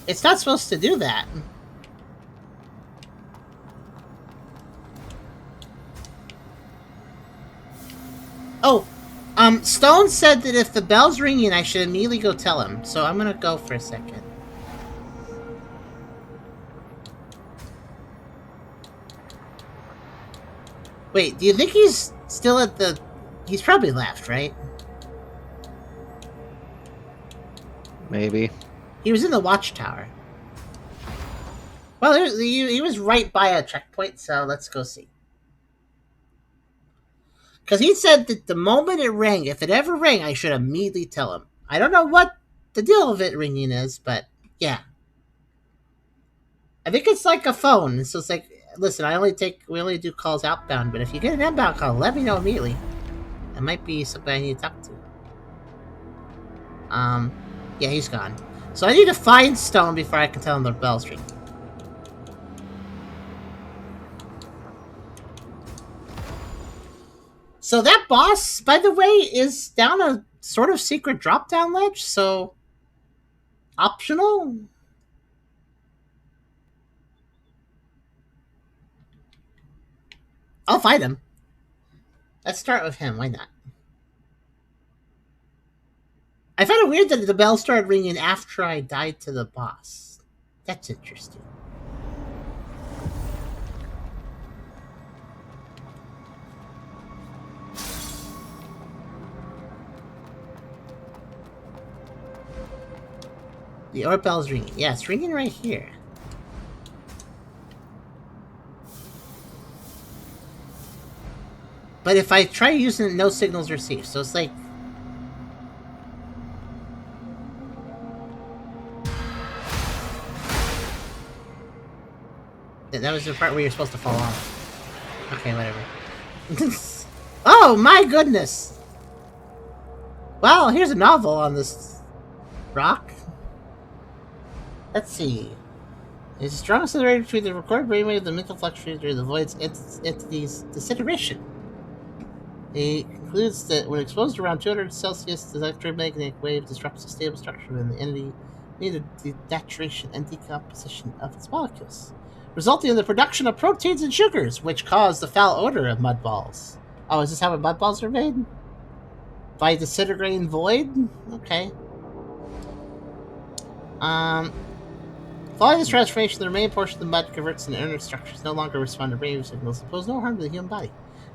It's not supposed to do that. Oh, Stone said that if the bell's ringing, I should immediately go tell him. So I'm gonna go for a second. Wait, do you think he's still at the... He's probably left, right? Maybe. He was in the watchtower. Well, he was right by a checkpoint, so let's go see. Because he said that the moment it rang, if it ever rang, I should immediately tell him. I don't know what the deal of it ringing is, but yeah. I think it's like a phone. So it's like, listen, we only do calls outbound, but if you get an inbound call, let me know immediately. That might be somebody I need to talk to. Yeah, he's gone. So I need to find Stone before I can tell him the bell's ringing. So that boss, by the way, is down a sort of secret drop-down ledge, so... optional? I'll fight him. Let's start with him, why not? I find it weird that the bell started ringing after I died to the boss. That's interesting. The orb bell's ringing. Yeah, it's ringing right here. But if I try using it, no signals received. So it's like... That was the part where you're supposed to fall off. Okay, whatever. Oh, my goodness! Well, here's a novel on this rock. Let's see. It's a strong accelerator between the recorded brainwave and the mental fluctuator that avoids entities' disintegration. It concludes that when exposed around 200 Celsius, the electromagnetic wave disrupts the stable structure within the entity, leading to denaturation and decomposition of its molecules, resulting in the production of proteins and sugars, which cause the foul odor of mud balls. Oh, is this how mud balls are made? By disintegrating void? Okay. Following this transformation, the remaining portion of the mud converts into inner structures, no longer respond to radio signals and pose no harm to the human body.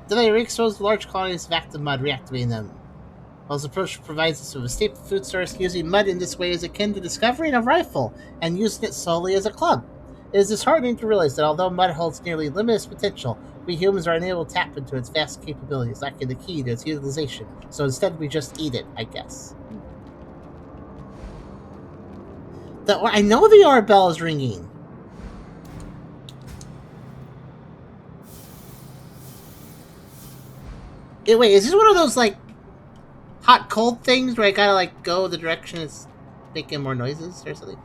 Then they re-expose large quantities of active mud, reactivating them. While this approach provides us with a staple food source, using mud in this way is akin to discovering a rifle and using it solely as a club. It is disheartening to realize that although mud holds nearly limitless potential, we humans are unable to tap into its vast capabilities, lacking the key to its utilization. So instead, we just eat it, I guess. I know the R bell is ringing. Wait, is this one of those, like, hot-cold things where I gotta, like, go the direction it's making more noises or something?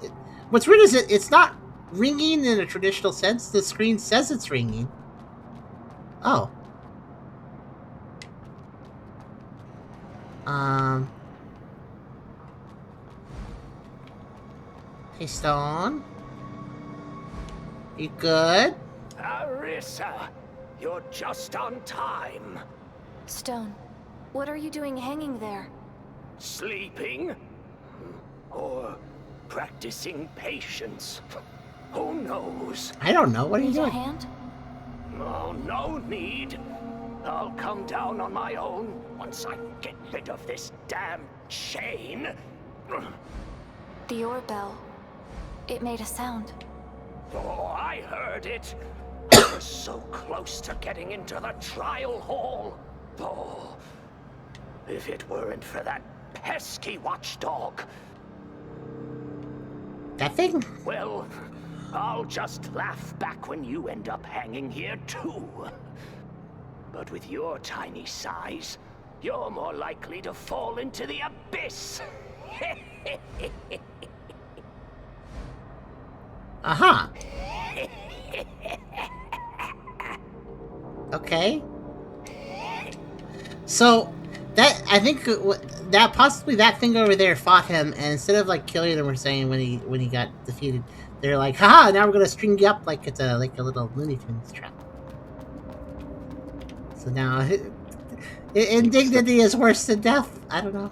What's weird is it's not ringing in a traditional sense. The screen says it's ringing. Oh. Hey, Stone. You good? Arissa, you're just on time. Stone, what are you doing hanging there? Sleeping? Or practicing patience? Who knows? I don't know. What are you Need a doing? hand? Oh, no need. I'll come down on my own once I get rid of this damn chain. The ore bell. It made a sound. Oh, I heard it. I was so close to getting into the trial hall. Oh, if it weren't for that pesky watchdog. That thing? Well, I'll just laugh back when you end up hanging here too. But with your tiny size, you're more likely to fall into the abyss. Aha. Okay. So that I think that possibly that thing over there fought him, and instead of like killing him, we're saying when he got defeated, they're like, haha, now we're gonna string you up like it's a little Looney Tunes trap. So now indignity is worse than death. I don't know.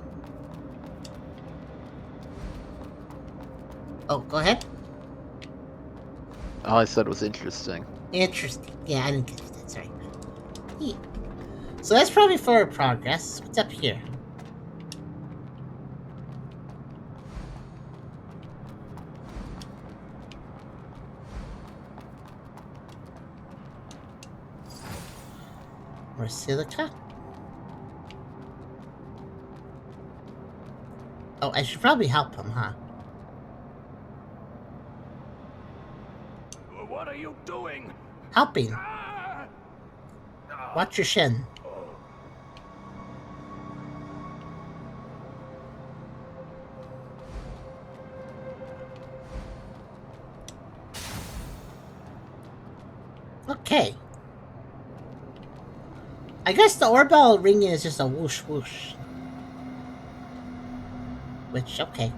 Oh, go ahead. All I said was interesting. Interesting. Yeah, I didn't get that. Sorry. Yeah. So that's probably forward progress. What's up here? More silica? Oh, I should probably help him, huh? What are you doing? Helping. Watch your shin. Okay. I guess the ore bell ringing is just a whoosh whoosh. Which, okay.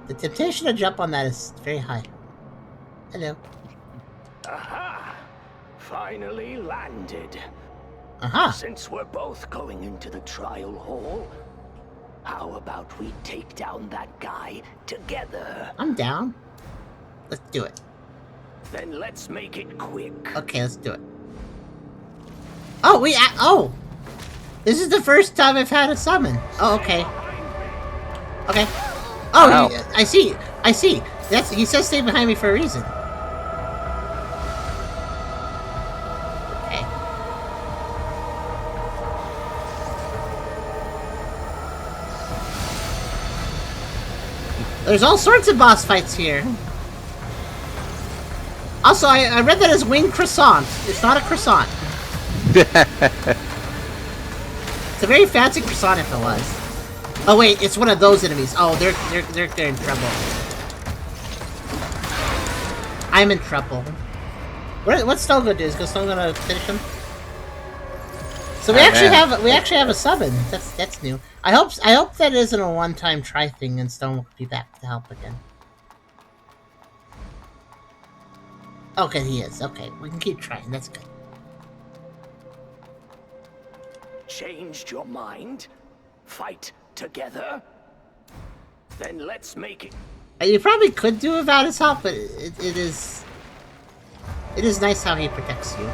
The temptation to jump on that is very high. Hello. Aha! Finally landed. Aha! Since we're both going into the trial hall, how about we take down that guy together? I'm down. Let's do it. Then let's make it quick. Okay, let's do it. Oh, oh! This is the first time I've had a summon. Oh, okay. Okay. Oh, Wow. I see. I see. He says stay behind me for a reason. Okay. There's all sorts of boss fights here. Also, I read that as winged croissant. It's not a croissant. It's a very fancy croissant if it was. Oh wait, it's one of those enemies. Oh, they're in trouble. I'm in trouble. What's Stone gonna do? Is Stone gonna finish him? So we actually have a summon. That's new. I hope that isn't a one-time try thing and Stone will be back to help again. Okay, he is. Okay, we can keep trying. That's good. Changed your mind? Fight together? Then let's make it. You probably could do without his help, but it is nice how he protects you.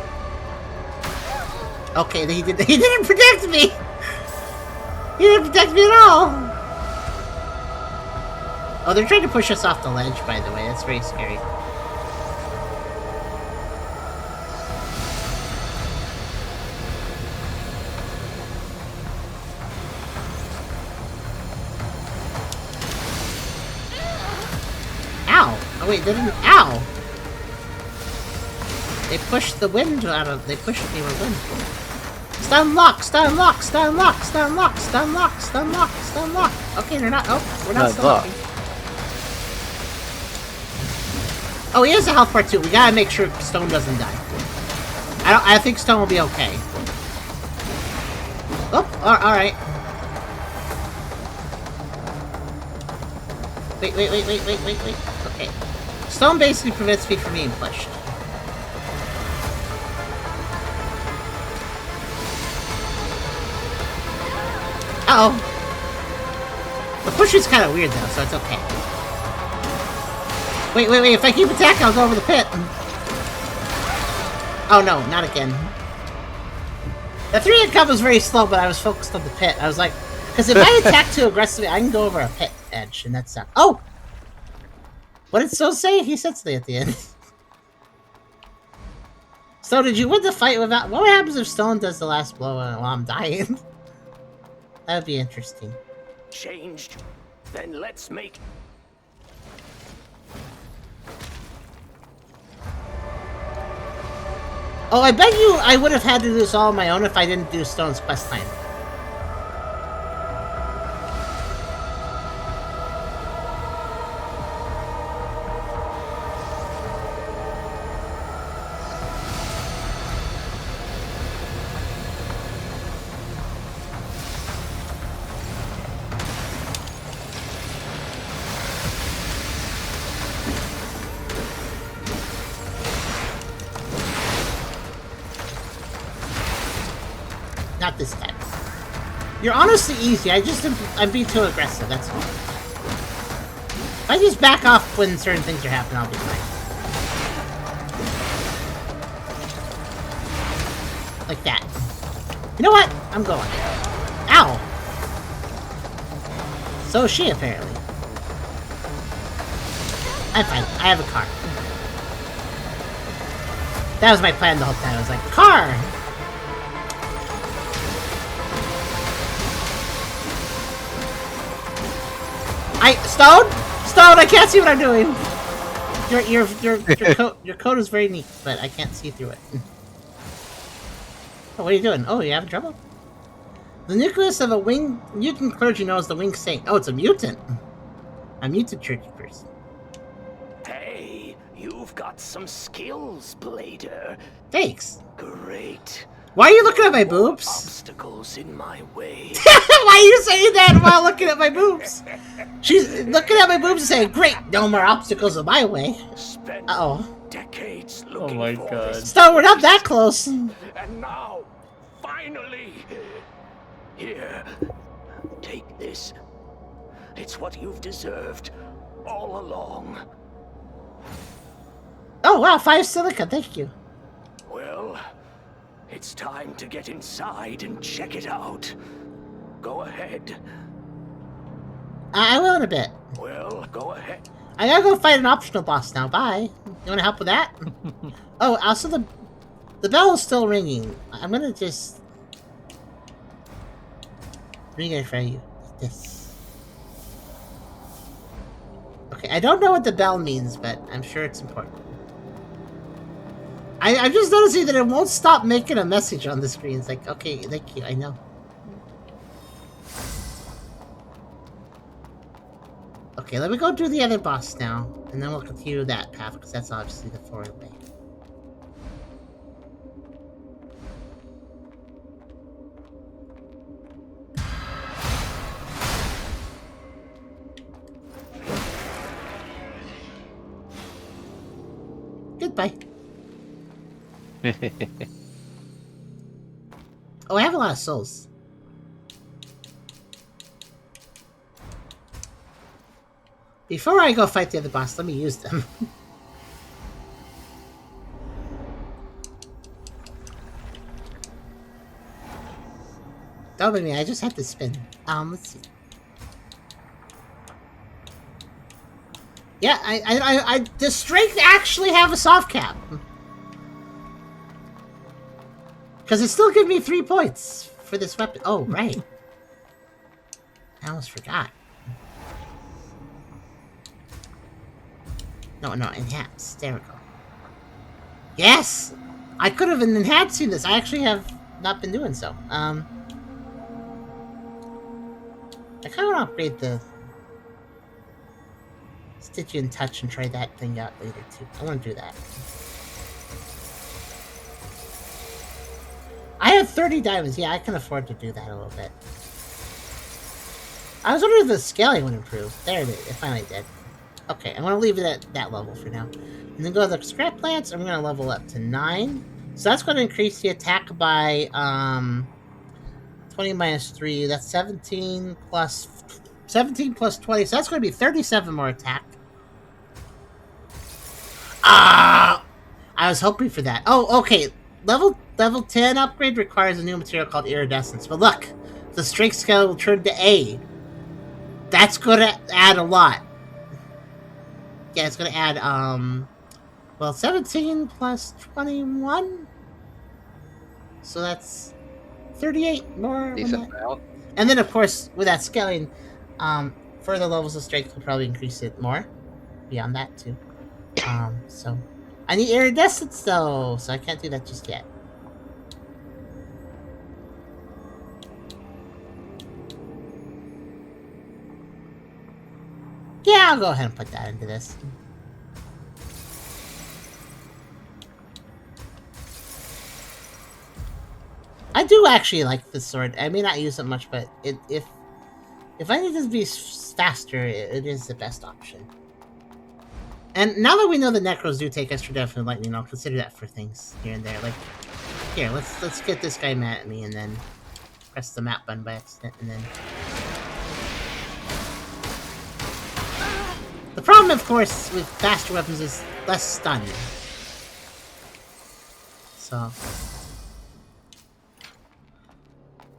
Okay, he didn't protect me! He didn't protect me at all! Oh, they're trying to push us off the ledge, by the way. That's very scary. Ow! Oh wait, they didn't. Ow! They pushed the wind out of. They pushed me with wind. Stun lock! Stun lock! Stun lock! Stun lock! Stun lock! Stun lock! Stun lock! Okay, they're not. Oh, we're not stun locking. Oh, he has a health bar too. We gotta make sure Stone doesn't die. I think Stone will be okay. Oh, all right. Wait. Okay. Stone basically prevents me from being pushed. Uh-oh. The push is kind of weird though, so it's okay. Wait, if I keep attacking, I'll go over the pit. Oh no, not again. The 3-hit combo was very slow, but I was focused on the pit. I was like, because if I attack too aggressively, I can go over a pit edge, and that sucks. Oh! What did Stone say? He said something at the end. So did you win the fight without... What happens if Stone does the last blow while I'm dying? That would be interesting. Changed. Then let's make. Oh, I bet you I would have had to do this all on my own if I didn't do Stone's quest time. Not this time. You're honestly easy. I'm being too aggressive, that's all. If I just back off when certain things are happening, I'll be fine. Like that. You know what? I'm going. Ow! So is she, apparently. I'm fine. I have a car. That was my plan the whole time. I was like, car! Stone, I can't see what I'm doing. Your code is very neat, but I can't see through it. Oh, what are you doing? Oh, you having trouble? The nucleus of a mutant clergy knows the winged saint. Oh, it's a mutant. A mutant church person. Hey, you've got some skills, Blader. Thanks. Great. Why are you looking at my boobs? Obstacles in my way. Why are you saying that while looking at my boobs? She's looking at my boobs and saying, "Great, no more obstacles in my way." Uh-oh. Decades Oh looking my for god. this. Stone, we're not that close. And now, finally, here, take this. It's what you've deserved all along. Oh, wow, 5 silica, thank you. Well, it's time to get inside and check it out. Go ahead. I will in a bit. Well, go ahead. I gotta go fight an optional boss now, bye. You wanna help with that? Oh, also the bell is still ringing. I'm gonna just... ring it for you, like this. Okay, I don't know what the bell means, but I'm sure it's important. I'm just noticing that it won't stop making a message on the screen. It's like, okay, thank you, I know. Okay, let me go do the other boss now, and then we'll continue that path, because that's obviously the forward way. Goodbye. Oh, I have a lot of souls. Before I go fight the other boss, let me use them. Don't mind me, I just had to spin. Let's see. Yeah, does strength actually have a soft cap? Because it still gives me 3 points for this weapon. Oh, right. I almost forgot. No, enhance. There we go. Yes! I could have been enhancing this. I actually have not been doing so. I kind of want to upgrade the Stitch and Touch and try that thing out later, too. I want to do that. I have 30 diamonds. Yeah, I can afford to do that a little bit. I was wondering if the scaling would improve. There it is. It finally did. Okay, I'm going to leave it at that level for now. And then go to the scrap plants. I'm going to level up to 9. So that's going to increase the attack by 20 minus 3. That's 17 plus 20. So that's going to be 37 more attack. I was hoping for that. Oh, okay. Level 10 upgrade requires a new material called iridescence. But look, the strength scale will turn to A. That's going to add a lot. Yeah, it's going to add, well, 17 plus 21? So that's 38 more. Decent amount. And then, of course, with that scaling, further levels of strength will probably increase it more. Beyond that, too. So I need iridescence, though, so I can't do that just yet. Yeah, I'll go ahead and put that into this. I do actually like this sword. I may not use it much, but if I need to be faster, it is the best option. And now that we know the Necros do take extra damage from lightning, I'll consider that for things here and there. Like, here, let's get this guy mad at me and then press the map button by accident and then... The problem, of course, with faster weapons is less stun. So...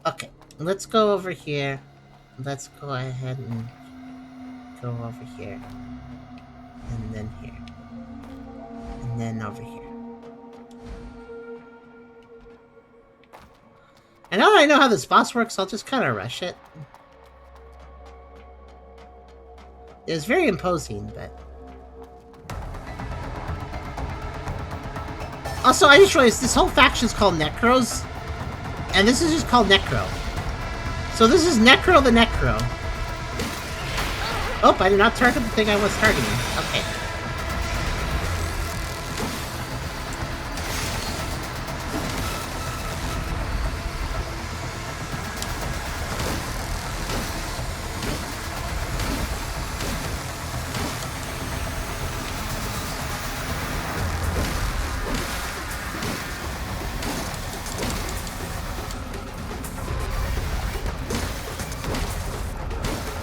Okay, let's go over here. Let's go ahead and go over here. And then here. And then over here. And now that I know how this boss works, I'll just kind of rush it. It's very imposing, but... Also, I just realized this whole faction's called Necros. And this is just called Necro. So this is Necro the Necro. Oh, I did not target the thing I was targeting. Okay.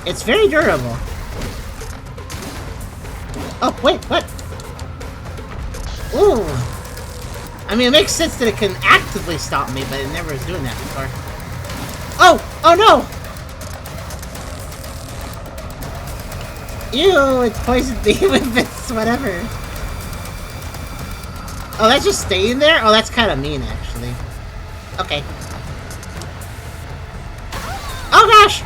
It's very durable. Oh, wait, what? Ooh. I mean, it makes sense that it can actively stop me, but it never is doing that before. Oh! Oh no! Ew, it poisoned me with its whatever. Oh, that's just staying there? Oh, that's kind of mean, actually. Okay. Oh gosh!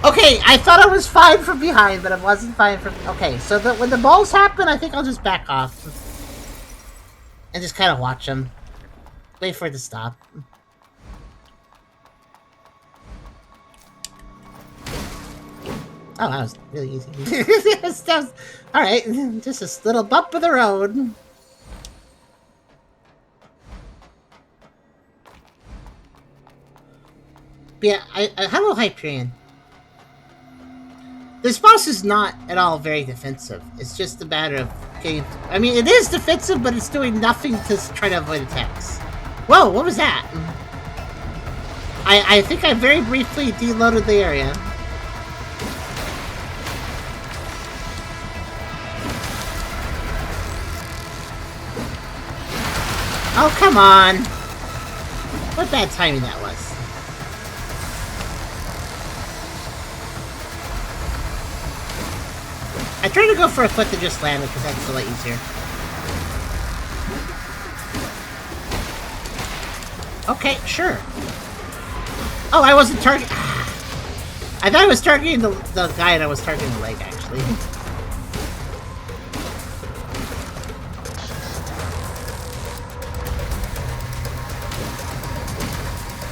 Okay, I thought I was fine from behind, but I wasn't fine from... Okay, so when the balls happen, I think I'll just back off. And just kind of watch them. Wait for it to stop. Oh, that was really easy. Alright, just a little bump of the road. But yeah, hello, Hyperion. This boss is not at all very defensive. It's just a matter of getting... I mean, it is defensive, but it's doing nothing to try to avoid attacks. Whoa, what was that? I think I very briefly deloaded the area. Oh, come on! What bad timing that was. I tried to go for a foot to just land it because that's a lot easier. Okay, sure. Oh, I wasn't targeting... I thought I was targeting the guy and I was targeting the leg, actually.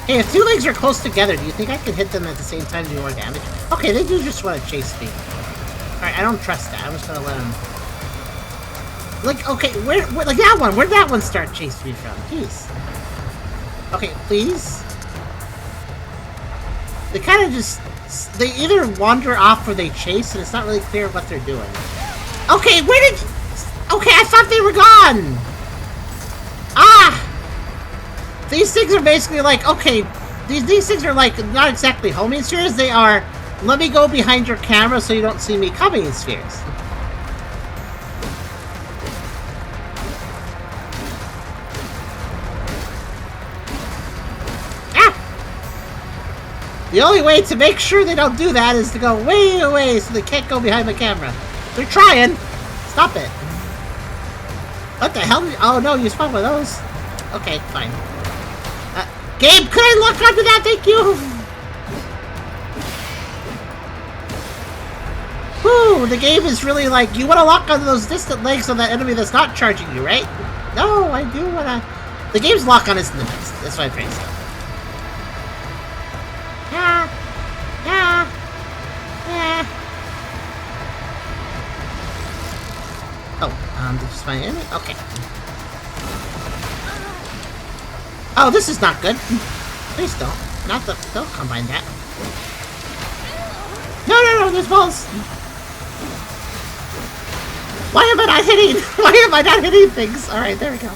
Hey, if two legs are close together, do you think I could hit them at the same time to do more damage? Okay, they do just want to chase me. Alright, I don't trust that. I'm just gonna let them... Like, okay, where like that one, where'd that one start chasing me from? Jeez. Okay, please? They kind of just... They either wander off or they chase, and it's not really clear what they're doing. Okay, where did... Okay, I thought they were gone! Ah! These things are basically like, okay, these things are like, not exactly homing spheres, they are, let me go behind your camera so you don't see me coming in spheres. Ah! The only way to make sure they don't do that is to go way away so they can't go behind the camera. They're trying! Stop it. What the hell? Oh no, you spawned one of those. Okay, fine. Gabe, could I lock onto that? Thank you! Whew, the game is really like, you want to lock onto those distant legs of that enemy that's not charging you, right? No, I do want to... The game's lock on is limits. That's what I'm trying to say. Ah! Ah! Ah! Oh, did you find enemy? Okay. Oh, this is not good. Please don't. Don't combine that. No, there's balls. Why am I not hitting? Why am I not hitting things? Alright, there we go.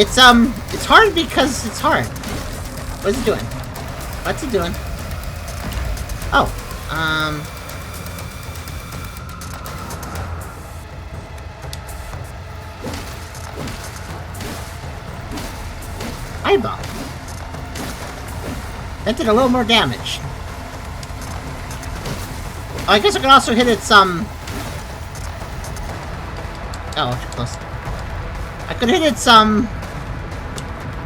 It's hard because it's hard. What's it doing? What's it doing? Oh, eyeball. That did a little more damage. Oh, I guess I can also hit its, Oh, too close. I could hit its,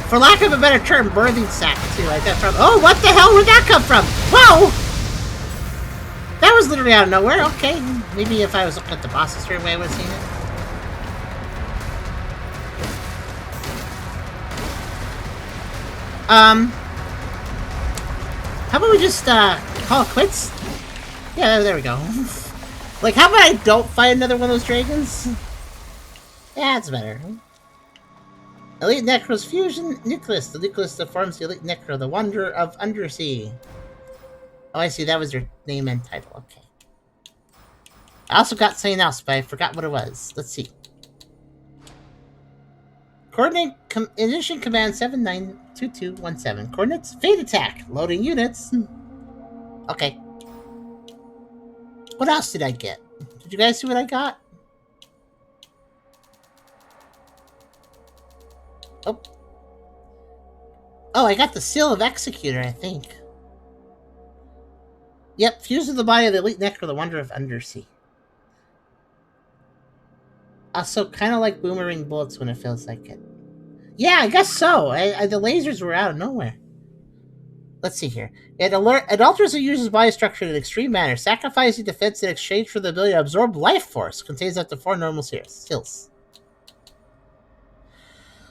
for lack of a better term, birthing sack, too, like that from... Oh, what the hell? Where'd that come from? Whoa! That was literally out of nowhere. Okay, maybe if I was looking at the bosses straight away, I would have seen it. How about we just, call it quits? Yeah, there we go. Like, how about I don't fight another one of those dragons? Yeah, that's better. Elite Necro's fusion nucleus. The nucleus that forms the Elite Necro, the Wonder of Undersea. Oh, I see. That was your name and title. Okay. I also got something else, but I forgot what it was. Let's see. Coordinate Ignition Command 792217. Coordinates Fate Attack. Loading units. Okay. What else did I get? Did you guys see what I got? Oh. Oh, I got the Seal of Executor, I think. Yep, fuse with the body of the Elite Necro, the Wonder of Undersea. Also, kind of like boomerang bullets when it feels like it. Yeah, I guess so. The lasers were out of nowhere. Let's see here. It alters the user's body structure in an extreme manner, sacrificing defense in exchange for the ability to absorb life force. Contains up to 4 normal skills.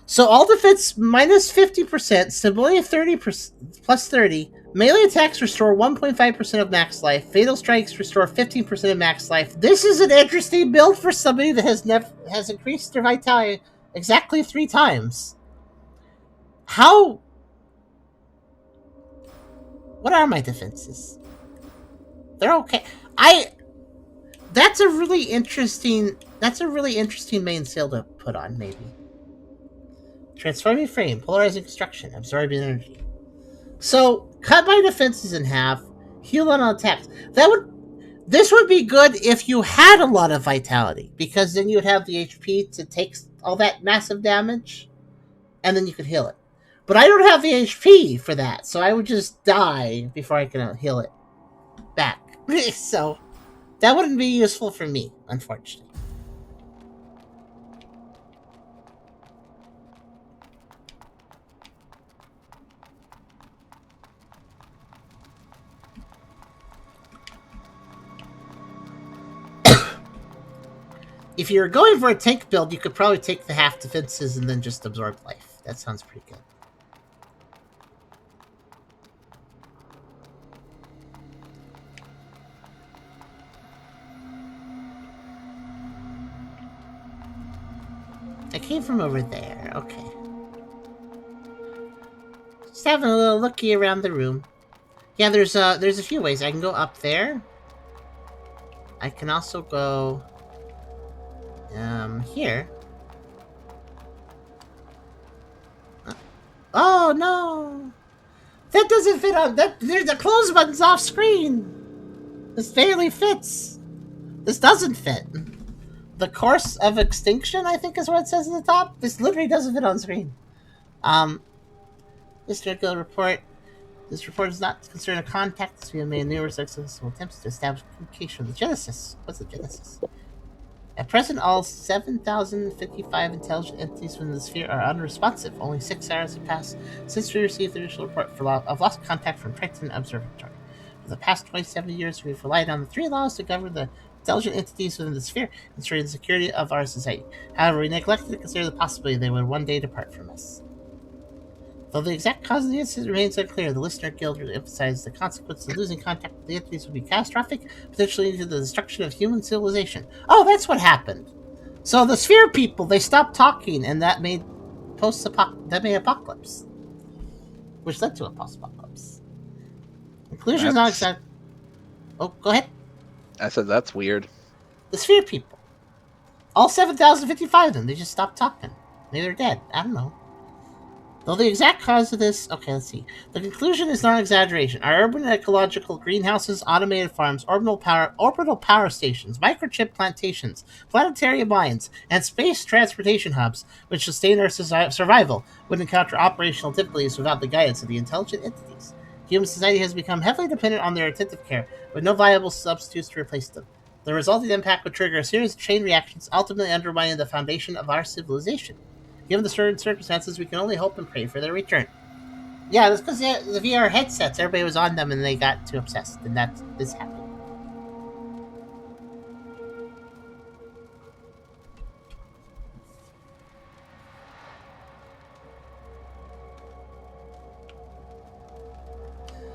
So all defense minus 50%, stability 30% plus 30, melee attacks restore 1.5% of max life, fatal strikes restore 15% of max life. This is an interesting build for somebody that has increased their vitality exactly 3 times. How? What are my defenses? They're okay. That's a really interesting main skill to put on, maybe. Transforming frame, polarizing construction, absorbing energy. So, cut my defenses in half, heal on attacks. This would be good if you had a lot of vitality, because then you would have the HP to take all that massive damage, and then you could heal it. But I don't have the HP for that, so I would just die before I can heal it back. So, that wouldn't be useful for me, unfortunately. If you're going for a tank build, you could probably take the half defenses and then just absorb life. That sounds pretty good. I came from over there. Okay. Just having a little looky around the room. Yeah, there's a few ways. I can go up there. I can also go here. Oh no! That doesn't fit on that. There's the close button's off screen. This barely fits. This doesn't fit. The course of extinction, I think, is what it says at the top. This literally doesn't fit on screen. This regular report. This report is not concerned a contact. We have made numerous successful attempts to establish communication with the Genesis. What's the Genesis? At present, all 7,055 intelligent entities within the sphere are unresponsive. Only 6 hours have passed since we received the initial report of lost contact from Triton Observatory. For the past 27 years, we've relied on the 3 laws to govern the intelligent entities within the sphere, ensuring the security of our society. However, we neglected to consider the possibility they would one day depart from us. Though the exact cause of the incident remains unclear, the Listener Guild emphasized the consequences of losing contact with the entities would be catastrophic, potentially leading to the destruction of human civilization. Oh, that's what happened. So the sphere people, they stopped talking, and that made apocalypse, which led to a post-apocalypse. Conclusion is not exact. Oh, go ahead. I said that's weird. The sphere people, all 7,055 of them, they just stopped talking. Maybe they're dead. I don't know. Though the exact cause of this... Okay, let's see. The conclusion is not exaggeration. Our urban ecological greenhouses, automated farms, orbital power stations, microchip plantations, planetary mines, and space transportation hubs, which sustain our survival, would encounter operational difficulties without the guidance of the intelligent entities. Human society has become heavily dependent on their attentive care, with no viable substitutes to replace them. The resulting impact would trigger a series of chain reactions, ultimately undermining the foundation of our civilization. Given the certain circumstances, we can only hope and pray for their return. Yeah, that's because the VR headsets, everybody was on them and they got too obsessed, and this happened.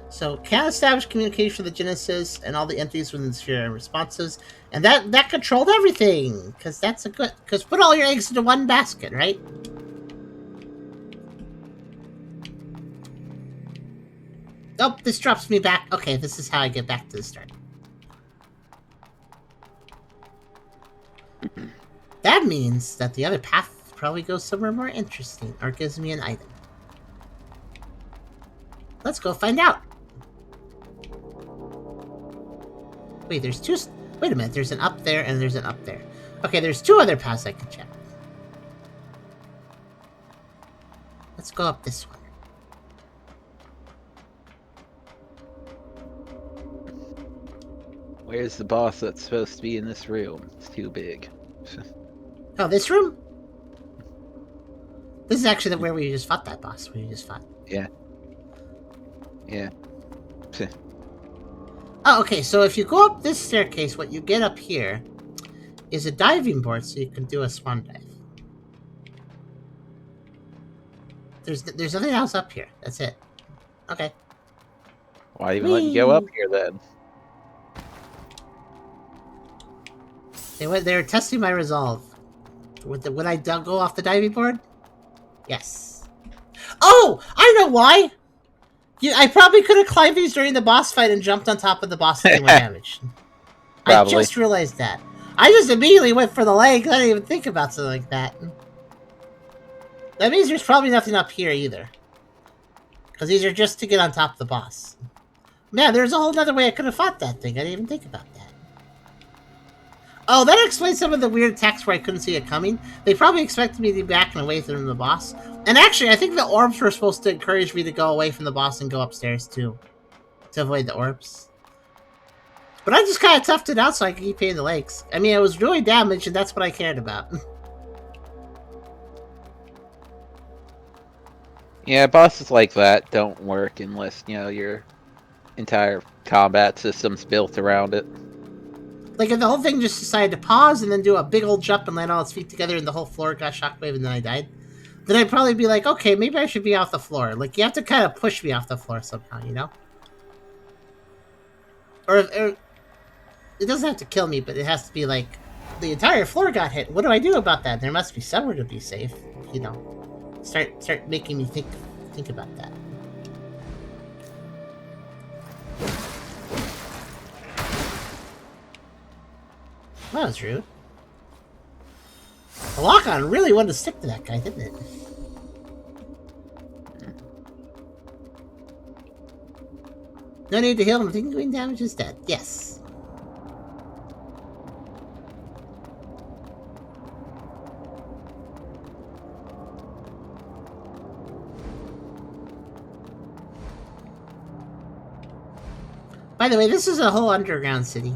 So, can establish communication with the Genesis and all the entities within the sphere and responses, and that controlled everything, because that's a good... Because put all your eggs into one basket, right? Oh, this drops me back. Okay, this is how I get back to the start. That means that the other path probably goes somewhere more interesting, or gives me an item. Let's go find out. Wait, there's two... Wait a minute, there's an up there and there's an up there. Okay, there's 2 other paths I can check. Let's go up this one. Where's the boss that's supposed to be in this room? It's too big. Oh, this room? This is actually where we just fought that boss. Where you just fought. Yeah. Yeah. Oh, okay, so if you go up this staircase, what you get up here is a diving board so you can do a swan dive. There's nothing else up here. That's it. Okay. Why even let you go up here then? They were testing my resolve. Would I go off the diving board? Yes. Oh! I know why! I probably could have climbed these during the boss fight and jumped on top of the boss and did more damage. Probably. I just realized that. I just immediately went for the legs. I didn't even think about something like that. That means there's probably nothing up here either. Because these are just to get on top of the boss. Man, there's a whole other way I could have fought that thing. I didn't even think about that. Oh, that explains some of the weird attacks where I couldn't see it coming. They probably expected me to be backing away from the boss. And actually, I think the orbs were supposed to encourage me to go away from the boss and go upstairs, too. To avoid the orbs. But I just kind of toughed it out so I could keep hitting the legs. I mean, it was really damaged, and that's what I cared about. Yeah, bosses like that don't work unless, you know, your entire combat system's built around it. Like, if the whole thing just decided to pause and then do a big old jump and land all its feet together and the whole floor got shockwave and then I died, then I'd probably be like, okay, maybe I should be off the floor. Like, you have to kind of push me off the floor somehow, you know? Or it doesn't have to kill me, but it has to be like, the entire floor got hit. What do I do about that? There must be somewhere to be safe, you know? Start making me think about that. That was rude. The lock-on really wanted to stick to that guy, didn't it? No need to heal him. Tingling damage is dead. Yes. By the way, this is a whole underground city.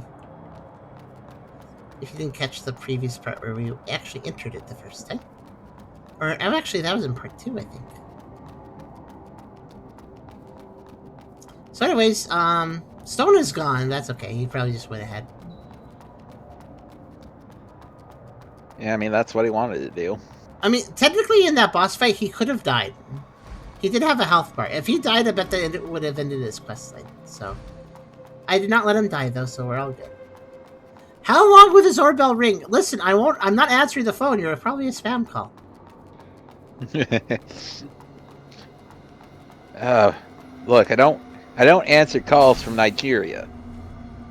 If you didn't catch the previous part where we actually entered it the first time. Or, actually, that was in part 2, I think. So anyways, Stone is gone. That's okay. He probably just went ahead. Yeah, I mean, that's what he wanted to do. I mean, technically in that boss fight, he could have died. He did have a health bar. If he died, I bet that it would have ended his quest line. So, I did not let him die, though, so we're all good. How long will this Oorbell ring? Listen, I'm not answering the phone. You're probably a spam call. Look, I don't answer calls from Nigeria.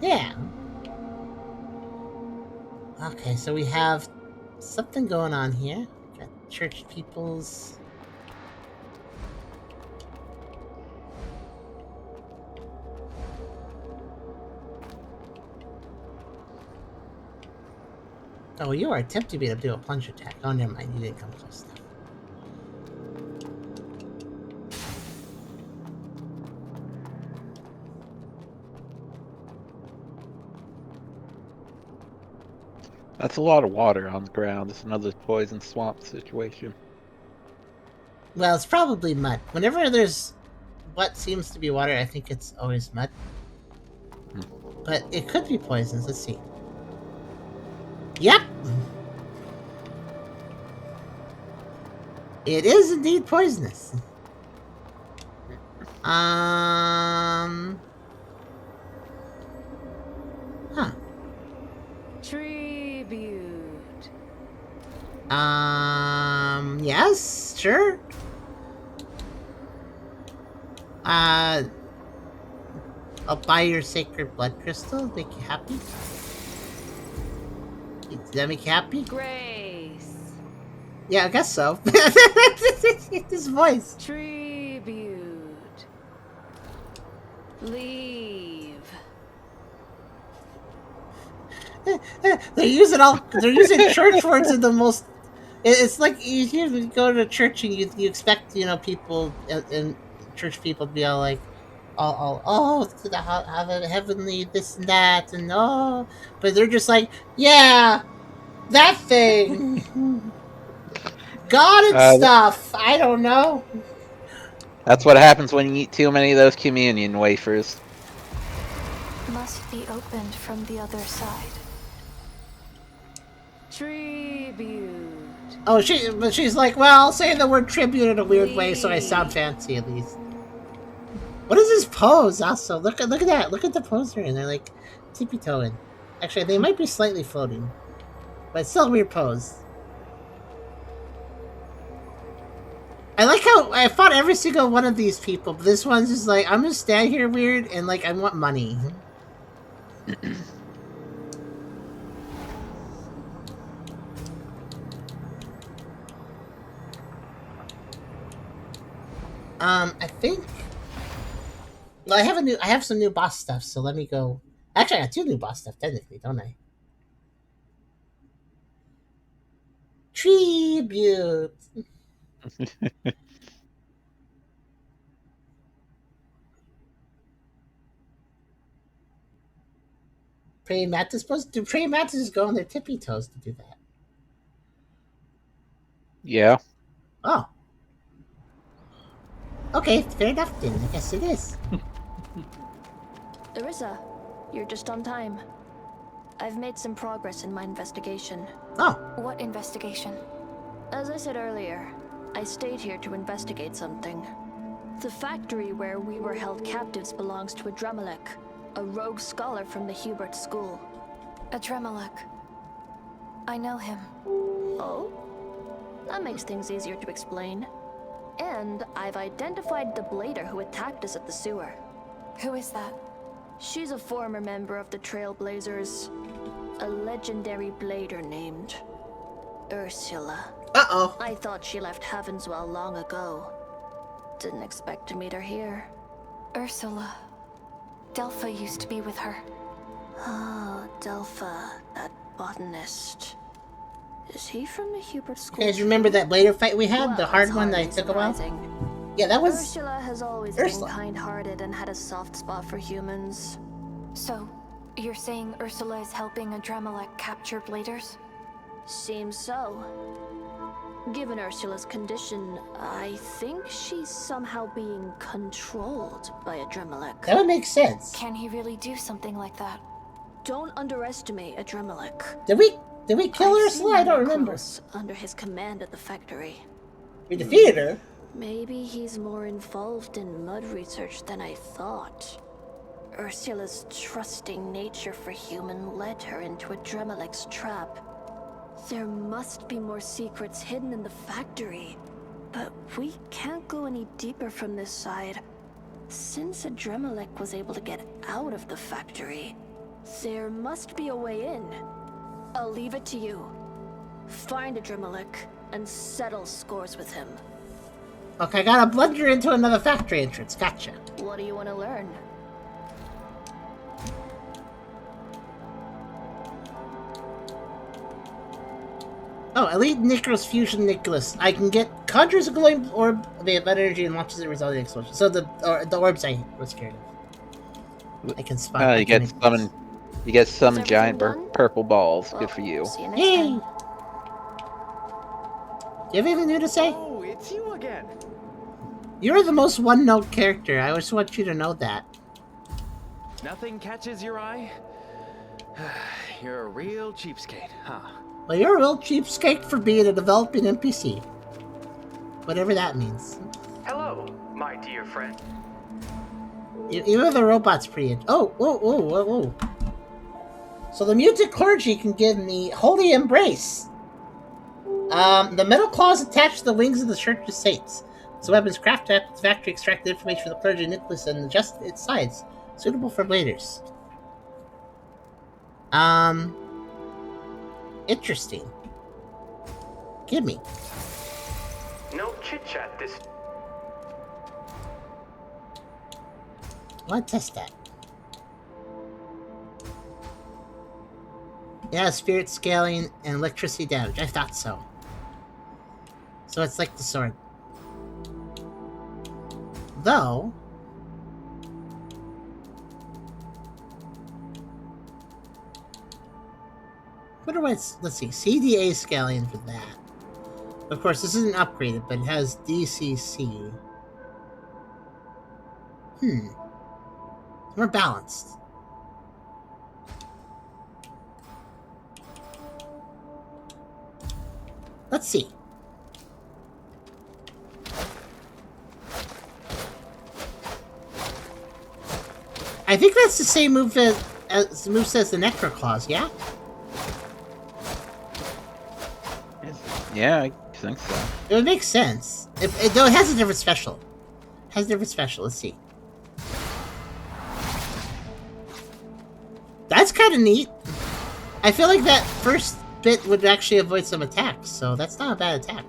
Yeah. Okay, so we have something going on here. Got church peoples. Oh, you are attempting me to do a plunge attack. Oh, never mind. You didn't come close enough. That's a lot of water on the ground. It's another poison swamp situation. Well, it's probably mud. Whenever there's what seems to be water, I think it's always mud. But it could be poisons. Let's see. Yep! It is indeed poisonous. Huh. Tribute. Yes, sure. I'll buy your sacred blood crystal. Make you happy. Does that make you happy? Grace. Yeah, I guess so. His voice. Tribute. Leave. They're using church words in the most. It's like you go to church and you expect people and church people to be all like, to the heavenly this and that and but they're just like, yeah, that thing, God and stuff. I don't know. That's what happens when you eat too many of those communion wafers. Must be opened from the other side. Tribute. Oh, she's like, well, I'll say the word tribute in a weird way so I sound fancy at least. What is this pose? Also, look at that. Look at the pose they're in. They're like tippy-toeing. Actually, they might be slightly floating, but it's still a weird pose. I like how I fought every single one of these people, but this one's just like, I'm gonna stand here weird and like I want money. I think. Well, I have some new boss stuff, so let me go. Actually, I got 2 new boss stuff technically, don't I? Tribute. Praying mantis supposed to praying mantises go on their tippy toes to do that. Yeah. Oh. Okay, fair enough then. I guess it is. Larissa, you're just on time. I've made some progress in my investigation. Oh. What investigation? As I said earlier, I stayed here to investigate something. The factory where we were held captives belongs to Adremalek, a rogue scholar from the Hubert School. Adremalek. I know him. Oh? That makes things easier to explain. And I've identified the blader who attacked us at the sewer. Who is that? She's a former member of the Trailblazers. A legendary blader named Ursula. Uh-oh. I thought she left Heavenswell long ago. Didn't expect to meet her here. Ursula. Delpha used to be with her. Ah, Delpha, that botanist. Is he from the Hubert School? You guys remember that blader fight we had? Well, the hard it's one that hardly took a while? surprising. Yeah, that was Ursula has always Ursula. been kind-hearted and had a soft spot for humans. So, you're saying Ursula is helping Adremalek capture bladers? Seems so. Given Ursula's condition, I think she's somehow being controlled by Adremalek. That would make sense. Can he really do something like that? Don't underestimate Adremalek. Did we kill I've Ursula? seen I don't him remember. close under his command at the factory. We defeated her. Maybe he's more involved in mud research than I thought. Ursula's trusting nature for human led her into Adremalek's trap. There must be more secrets hidden in the factory, but we can't go any deeper from this side. Since Adremalek was able to get out of the factory, there must be a way in. I'll leave it to you. Find Adremalek and settle scores with him. Okay, I gotta blunder into another factory entrance. Gotcha. What do you want to learn? Oh, Elite Nicholas Fusion Nicholas. I can get conjures a glowing orb of energy and launches a resulting explosion. So the orbs I was scared of. I can spot. You get summon Is giant everything done? purple balls. Well, Good for you. See you next Yay! time. Do you have anything new to say? Oh, it's you again. You're the most one-note character. I just want you to know that. Nothing catches your eye? You're a real cheapskate, huh? Well, you're a real cheapskate for being a developing NPC. Whatever that means. Hello, my dear friend. Even the robot's pretty. Oh, whoa, whoa, whoa, whoa. So the mutant clergy can give me Holy Embrace. The metal claws attached to the wings of the Church of Saints. So weapons crafted at the factory extract the information from the clergy Nicholas and adjust its sides, suitable for bladers. Interesting. Give me. No chit-chat this... I want to test that. Yeah, spirit scaling and electricity damage. I thought so. So it's like the sword. Though... What do I... Let's see. CDA scaling for that. Of course, this isn't upgraded, but it has DCC. More balanced. Let's see. I think that's the same move as the moveset as the Necroclaws, yeah? Yeah, I think so. It would make sense. Though it has a different special. It has a different special. Let's see. That's kind of neat. I feel like that first bit would actually avoid some attacks, so that's not a bad attack.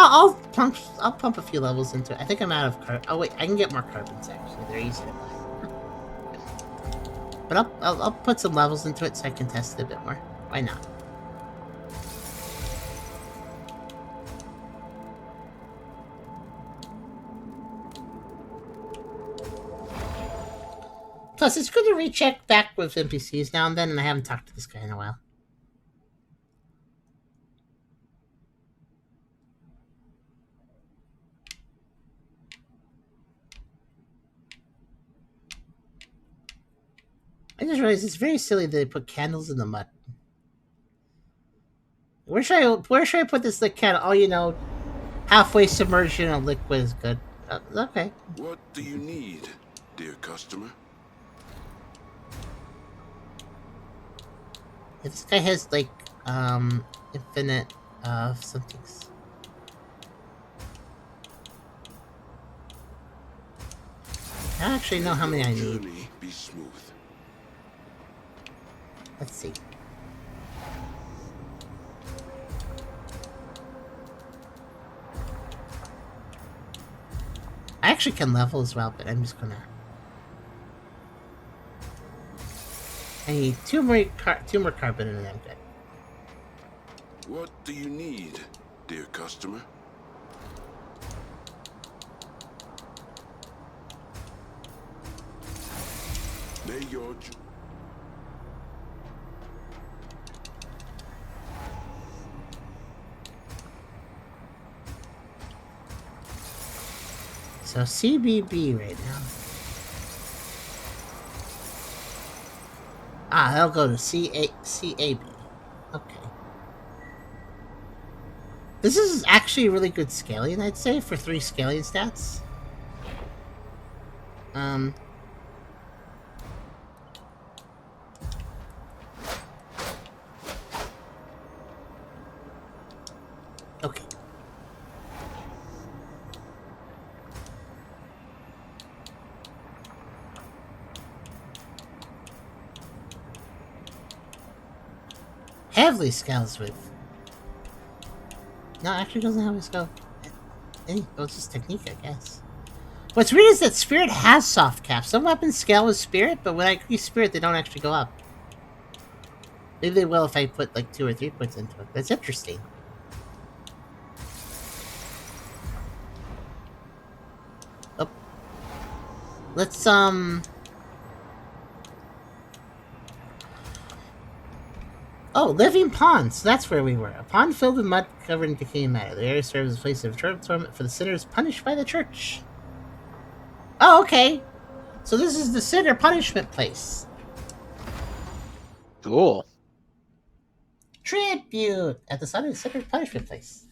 I'll pump a few levels into it. I think I'm out of carbon. Oh wait, I can get more carbons actually. They're easy to buy. But I'll put some levels into it so I can test it a bit more. Why not? Plus, it's good to recheck back with NPCs now and then, and I haven't talked to this guy in a while. I just realized it's very silly that they put candles in the mud. Where should I put this candle? Oh, you know, halfway submerged in a liquid is good. Okay. What do you need, dear customer? This guy has like infinite somethings. I don't actually know how many I need. Be smooth. Let's see. I actually can level as well, but I'm just gonna. I need two more carbon and then I'm good. What do you need, dear customer? May your So CBB right now. Ah, that'll go to CAB. Okay. This is actually really good scaling, I'd say, for 3 scaling stats. Okay. Heavily scales with. No, actually doesn't have a skill. It's just technique, I guess. What's weird is that Spirit has soft caps. Some weapons scale with Spirit, but when I increase Spirit, they don't actually go up. Maybe they will if I put like 2 or 3 points into it. That's interesting. Oh. Let's, Oh, living ponds. That's where we were. A pond filled with mud covered in decaying matter. The area serves as a place of torment for the sinners punished by the church. Oh, okay. So this is the sinner punishment place. Cool. Tribute at the sinner punishment place.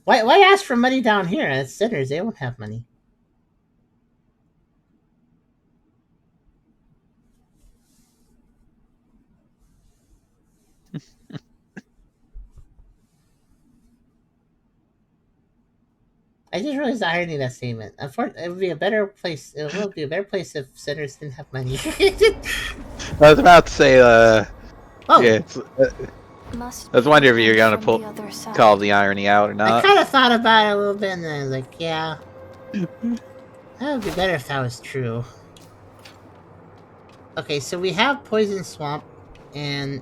Why ask for money down here? As sinners, they won't have money. I just realized the irony of that statement. Unfortunately, it would be a better place. It will be a better place if sinners didn't have money. I was about to say, Oh. yeah. I was wondering if you're gonna call the irony out or I not. kind of thought about it a little bit, and then I was like, yeah, that would be better if that was true. Okay, so we have Poison Swamp, and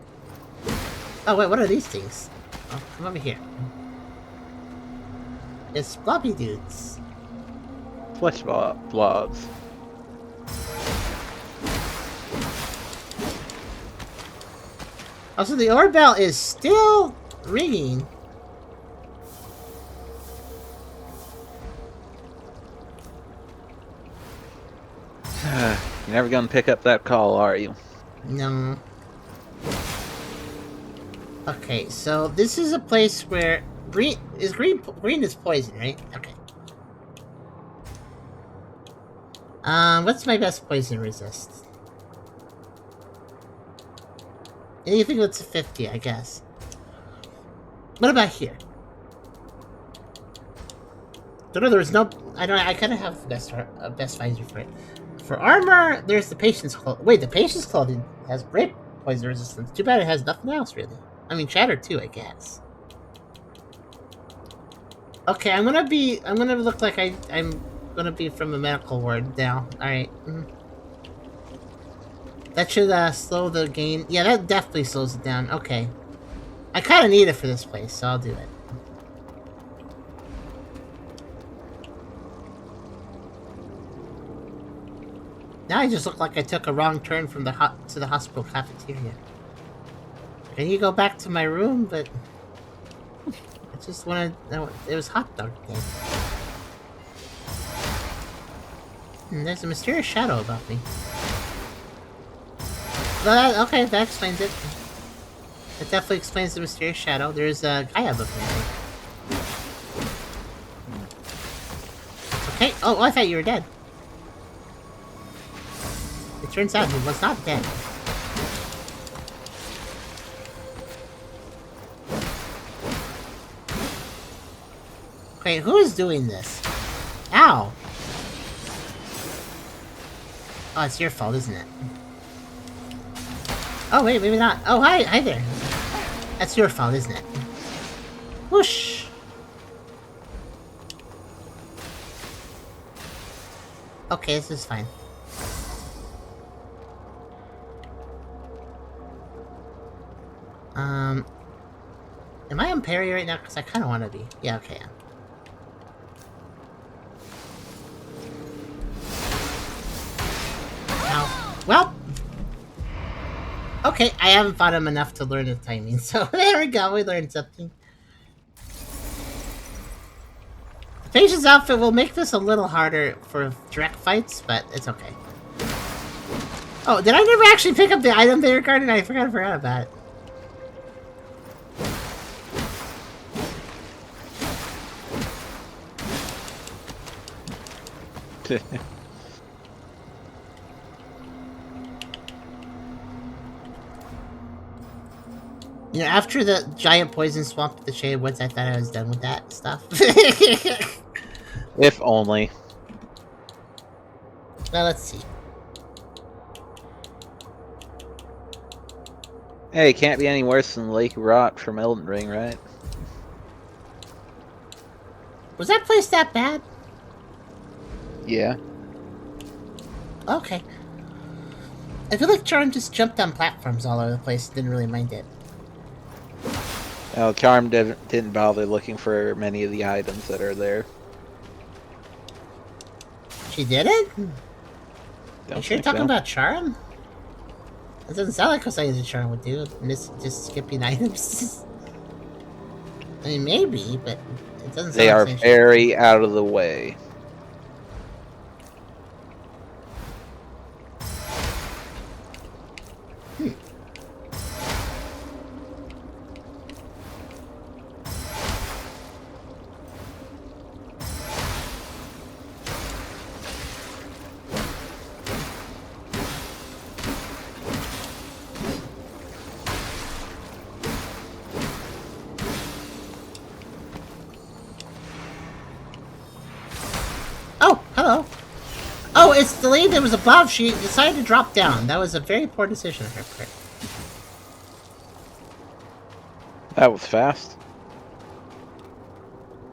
oh wait, what are these things? Oh, come over here. It's floppy dudes. Flesh blobs. Also, the orb bell is still ringing. You're never gonna pick up that call, are you? No. Okay, so this is a place where green is poison, right? Okay. What's my best poison resist? Anything that's a 50, I guess. What about here? Don't know. There's no. I don't. I kind of have the best visor for it. For armor, there's the patient's clothing. Wait, the patient's clothing has great poison resistance. Too bad it has nothing else, really. I mean, shatter too, I guess. Okay, I'm gonna look like I'm gonna be from a medical ward now. Alright. That should slow the game. Yeah, that definitely slows it down. Okay. I kinda need it for this place, so I'll do it. Now I just look like I took a wrong turn from the to the hospital cafeteria. Can you go back to my room? But I just wanted. It was hot dog day. There's a mysterious shadow about me. Well, okay, that explains it. That definitely explains the mysterious shadow. There's a guy above me. Okay. Oh, I thought you were dead. It turns out he was not dead. Okay, who is doing this? Ow! Oh, it's your fault, isn't it? Oh, wait, maybe not. Oh, hi there. That's your fault, isn't it? Whoosh! Okay, this is fine. Am I on parry right now? Because I kind of want to be. Yeah, okay. Ow. Well. Okay, I haven't fought him enough to learn the timing, so there we go. We learned something. The patient's outfit will make this a little harder for direct fights, but it's okay. Oh, did I never actually pick up the item there, Garden? I forgot about it. You know, after the giant poison swamped the Shade Woods, I thought I was done with that stuff. If only. Well, let's see. Hey, it can't be any worse than Lake Rot from Elden Ring, right? Was that place that bad? Yeah. Okay. I feel like Charm just jumped on platforms all over the place and didn't really mind it. Well, Charm didn't bother looking for many of the items that are there. She didn't? You sure you're talking so. about Charm? That doesn't sound like something that Charm would do. Just skipping items. I mean, maybe, but it doesn't sound They are like very out of the way. Oh, hello. Oh, it's delayed. There was above. She decided to drop down. That was a very poor decision on her part. That was fast.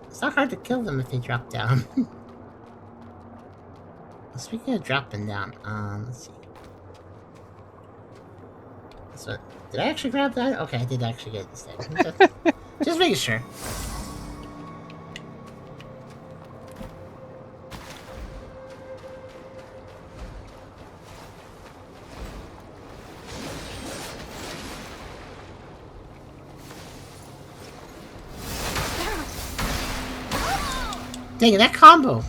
It's not hard to kill them if they drop down. Speaking of dropping down, let's see. So, did I actually grab that? Okay, I did actually get it this time. Just making sure. Dang it, that combo!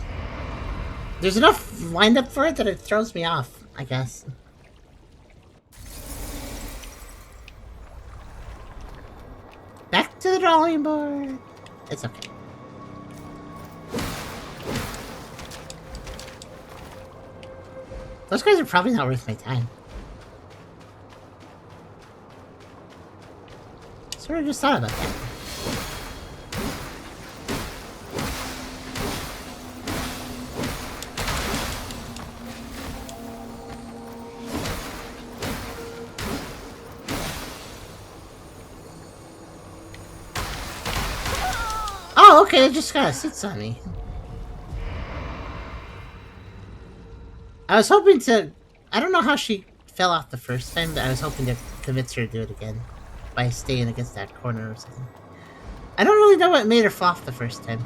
There's enough lined up for it that it throws me off, I guess. Back to the drawing board! It's okay. Those guys are probably not worth my time. Sort of just thought about that. Okay, it just kind of sits on me. I was hoping to... I don't know how she fell off the first time, but I was hoping to convince her to do it again. By staying against that corner or something. I don't really know what made her fall off the first time.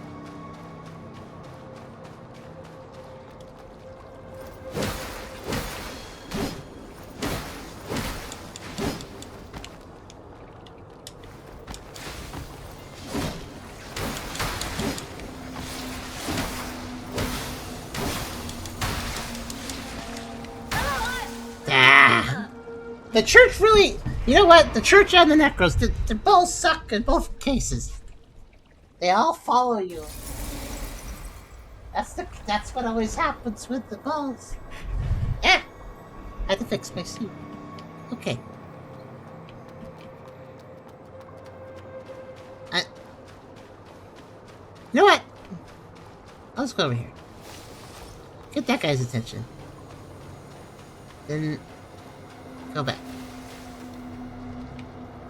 The church really... You know what? The church and the necros, they both suck in both cases. They all follow you. That's what always happens with the balls. I had to fix my suit. Okay. You know what? Let's go over here. Get that guy's attention. Then... go back.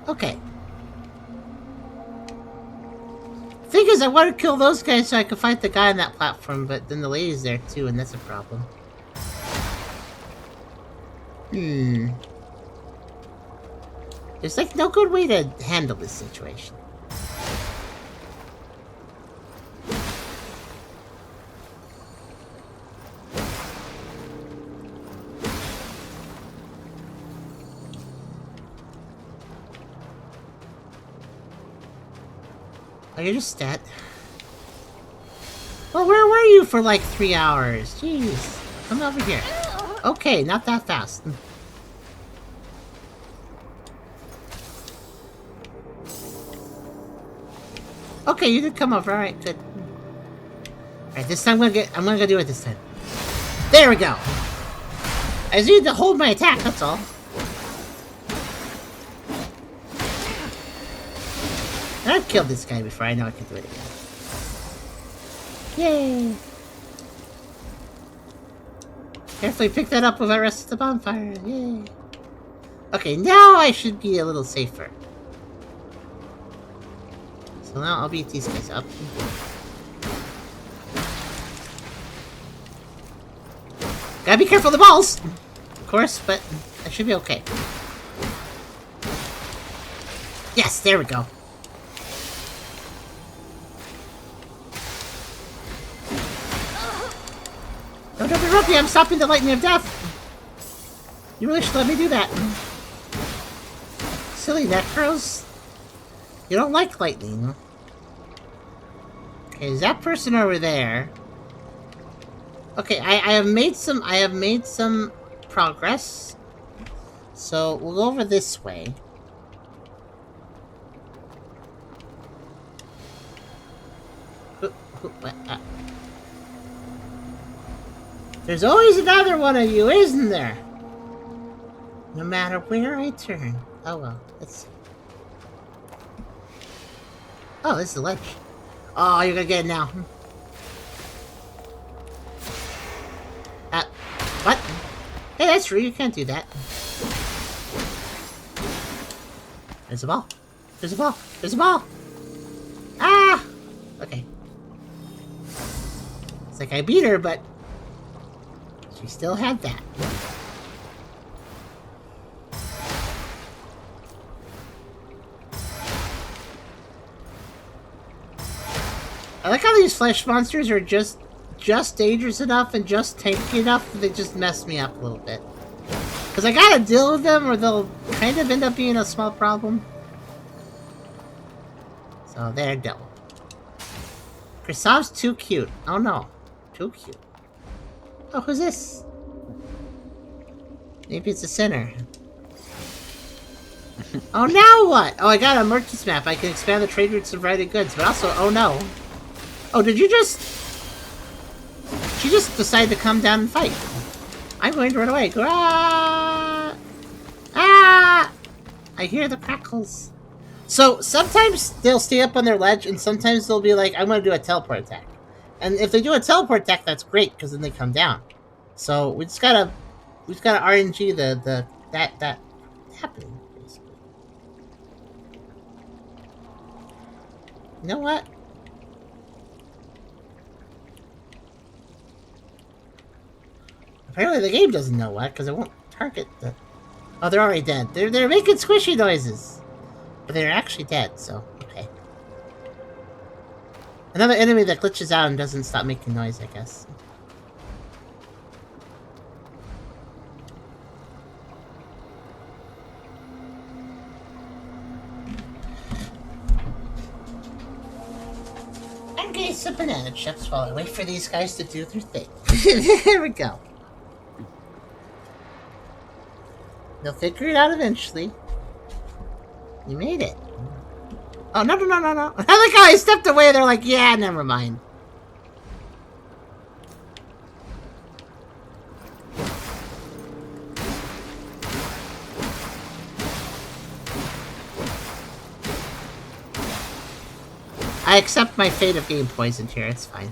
Okay. Thing is, I want to kill those guys so I can fight the guy on that platform, but then the lady's there too, and that's a problem. There's like no good way to handle this situation. Oh, you're just dead. Well, where were you for like 3 hours? Jeez. Come over here. Okay, not that fast. Okay, you did come over. Alright, good. Alright, this time I'm gonna go do it this time. There we go! I just need to hold my attack, that's all. I've killed this guy before, I know I can do it again. Yay! Carefully pick that up with the rest of the bonfire, yay! Okay, now I should be a little safer. So now I'll beat these guys up. Gotta be careful of the balls! Of course, but I should be okay. Yes, there we go. Don't interrupt me, I'm stopping the lightning of death! You really should let me do that. Silly necros. You don't like lightning. Okay, is that person over there? Okay, I have made some progress. So we'll go over this way. There's always another one of you, isn't there? No matter where I turn. Oh well, let's see. Oh, this is the ledge. Oh, you're gonna get it now. What? Hey, that's true, you can't do that. There's a ball. There's a ball. There's a ball! Ah! Okay. It's like I beat her, but... she still had that. I like how these flesh monsters are just dangerous enough and just tanky enough that they just mess me up a little bit. Because I gotta deal with them or they'll kind of end up being a small problem. So there, go. Krisav's too cute. Oh no. Too cute. Oh, who's this? Maybe it's a sinner. Oh, now what? Oh, I got a merchant's map. I can expand the trade routes of variety goods, but also, oh no. Oh, did you just... she just decided to come down and fight. I'm going to run away. Ah! Ah! I hear the crackles. So, sometimes they'll stay up on their ledge, and sometimes they'll be like, I'm going to do a teleport attack. And if they do a teleport attack, that's great, because then they come down. So, we just gotta RNG that happening, basically. You know what? Apparently the game doesn't know what, because it won't target the... Oh, they're already dead. They're making squishy noises. But they're actually dead, so, okay. Another enemy that glitches out and doesn't stop making noise, I guess. I'm getting some banana chips while I wait for these guys to do their thing. There we go. They'll figure it out eventually. You made it. Oh, no. I like how I stepped away, they're like, yeah, never mind. I accept my fate of getting poisoned here, it's fine.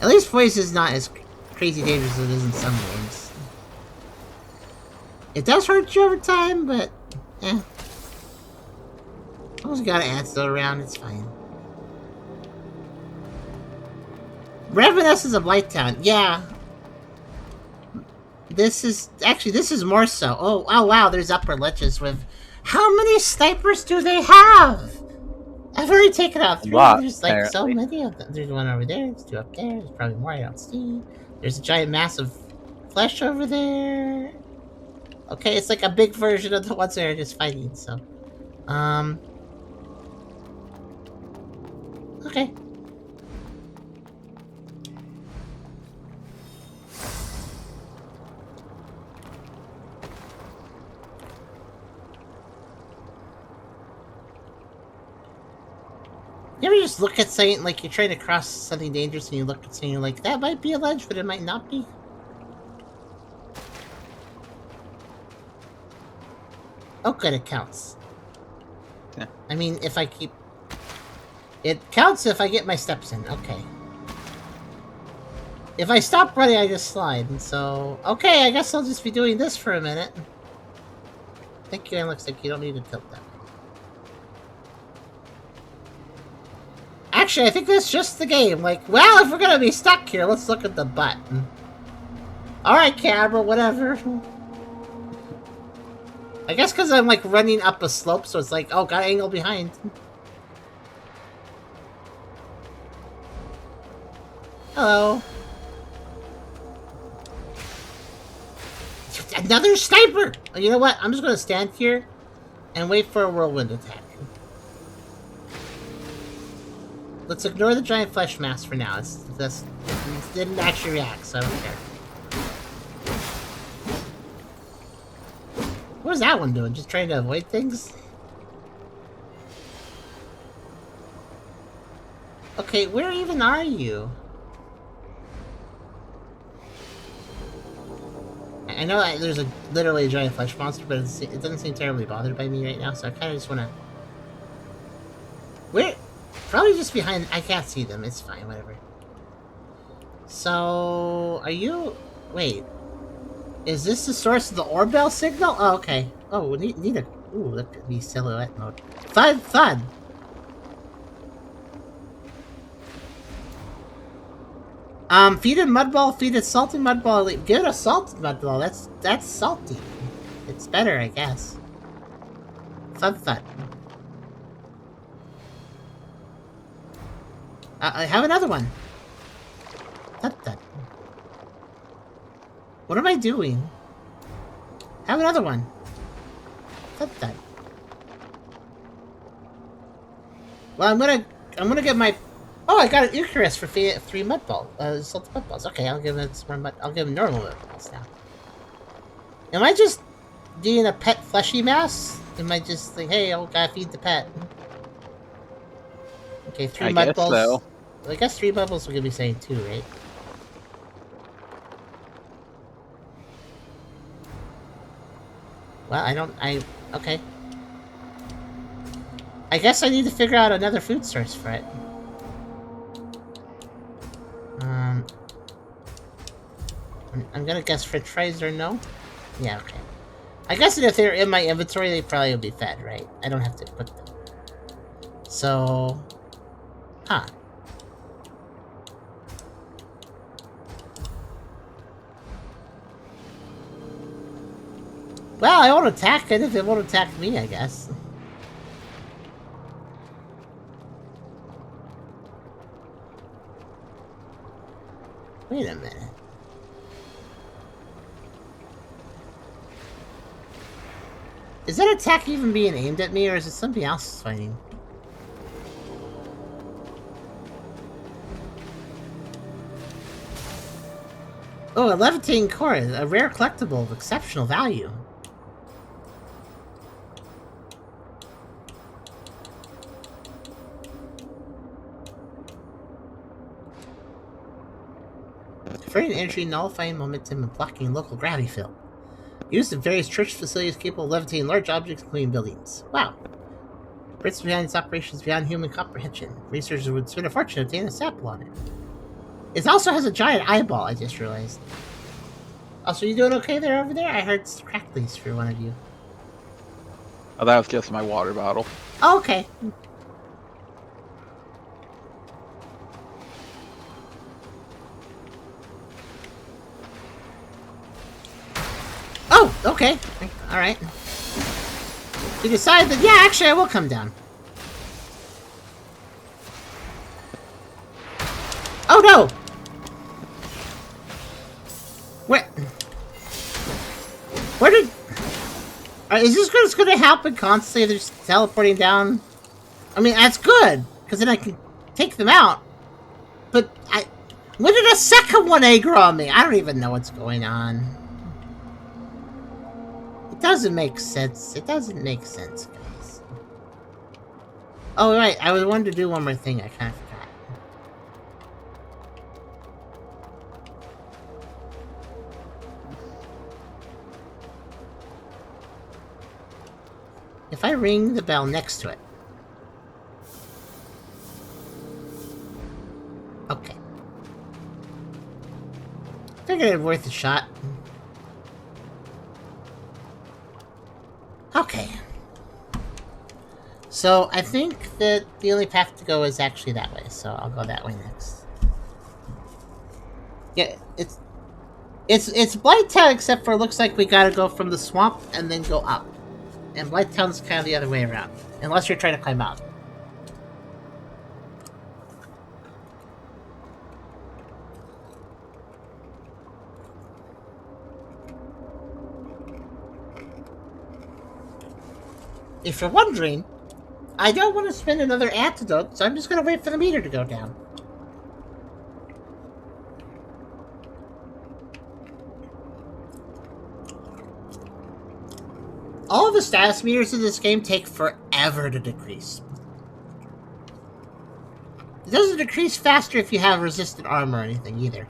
At least poison is not as crazy dangerous as it is in some games. It does hurt you over time, but eh. As long as you got an antidote around, it's fine. Ravenous is a Blight Town. Yeah. This is more so. Oh wow, there's upper ledges with... How many snipers do they have? I've already taken out 3. There's like so many of them. There's one over there, there's 2 up there, there's probably more I don't see. There's a giant mass of flesh over there. Okay, it's like a big version of the ones that are just fighting, so... Okay. You ever just look at something, like you're trying to cross something dangerous and you look at something, you're like, that might be a ledge, but it might not be? Oh good, it counts. Yeah. I mean, if I keep... It counts if I get my steps in, okay. If I stop running, I just slide, and so... Okay, I guess I'll just be doing this for a minute. Thank you, and looks like you don't need to tilt that. Actually, I think that's just the game. Like, well, if we're gonna be stuck here, let's look at the button. Alright, camera, whatever. I guess because I'm, like, running up a slope, so it's like, oh, got an angle behind. Hello. Another sniper! You know what? I'm just gonna stand here and wait for a whirlwind attack. Let's ignore the giant flesh mass for now. It didn't actually react, so I don't care. What was that one doing? Just trying to avoid things? Okay, where even are you? I know there's literally a giant flesh monster, but it doesn't seem terribly bothered by me right now, so I kind of just want to... Where? Probably just behind... I can't see them. It's fine, whatever. So... Are you... Wait. Is this the source of the Orbell signal? Oh, okay. Oh, we need a... Ooh, look at me, silhouette mode. Thud, thud! Feed a mudball, feed a salted mudball. Give it a salted mudball. That's salty. It's better, I guess. Thud, thud. I have another one. Thud, thud. What am I doing? Have another one. Thud, thud. Well, I'm gonna get my... Oh, I got an Icarus for 3 mudball, salted mudballs. Okay, I'll give it some more I'll give him normal mudballs now. Am I just doing a pet fleshy mass? Am I just like, hey, I gotta feed the pet? Okay, 3 mudballs. So. I guess 3 mudballs will give me saying 2, right? Well, okay. I guess I need to figure out another food source for it. I'm gonna guess french fries or no? Yeah, okay. I guess if they're in my inventory, they probably will be fed, right? I don't have to put them. So... Huh. Well, I won't attack it if it won't attack me, I guess. Wait a minute. Is that attack even being aimed at me, or is it something else fighting? Oh, a levitating core, a rare collectible of exceptional value. Converting energy, nullifying momentum, and blocking local gravity field. Used in various church facilities capable of levitating large objects, including buildings. Wow. Brits behind its operations beyond human comprehension. Researchers would spend a fortune to obtain a sample on it. It also has a giant eyeball, I just realized. Also, you doing okay there over there? I heard cracklies for one of you. Oh, that was just my water bottle. Oh, okay. Oh, okay. Alright. You decide that, yeah, actually I will come down. Oh no! Where did... is this just gonna happen constantly? They're just teleporting down? I mean, that's good, because then I can take them out. But when did a second one aggro on me? I don't even know what's going on. It doesn't make sense. It doesn't make sense, guys. Oh, right. I wanted to do one more thing. I kind of forgot. If I ring the bell next to it. Okay. Figured it worth a shot. Okay. So, I think that the only path to go is actually that way, so I'll go that way next. Yeah, it's Blighttown, except for it looks like we gotta go from the swamp and then go up. And Blighttown's kind of the other way around. Unless you're trying to climb out. If you're wondering, I don't want to spend another antidote, so I'm just going to wait for the meter to go down. All of the status meters in this game take forever to decrease. It doesn't decrease faster if you have resistant armor or anything either.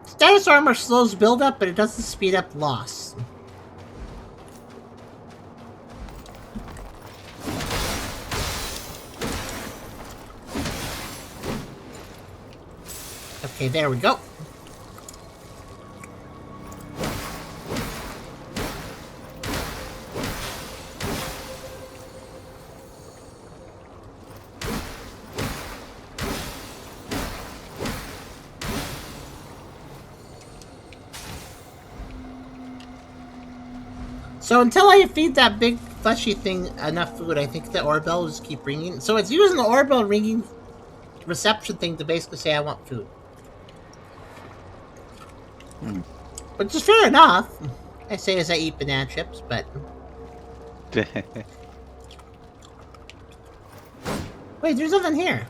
Status armor slows build-up, but it doesn't speed up loss. Okay, there we go. So until I feed that big fleshy thing enough food, I think the Orbell will just keep ringing. So it's using the Orbell ringing reception thing to basically say I want food. Which is fair enough. I say as I eat banana chips, but... Wait, there's nothing here.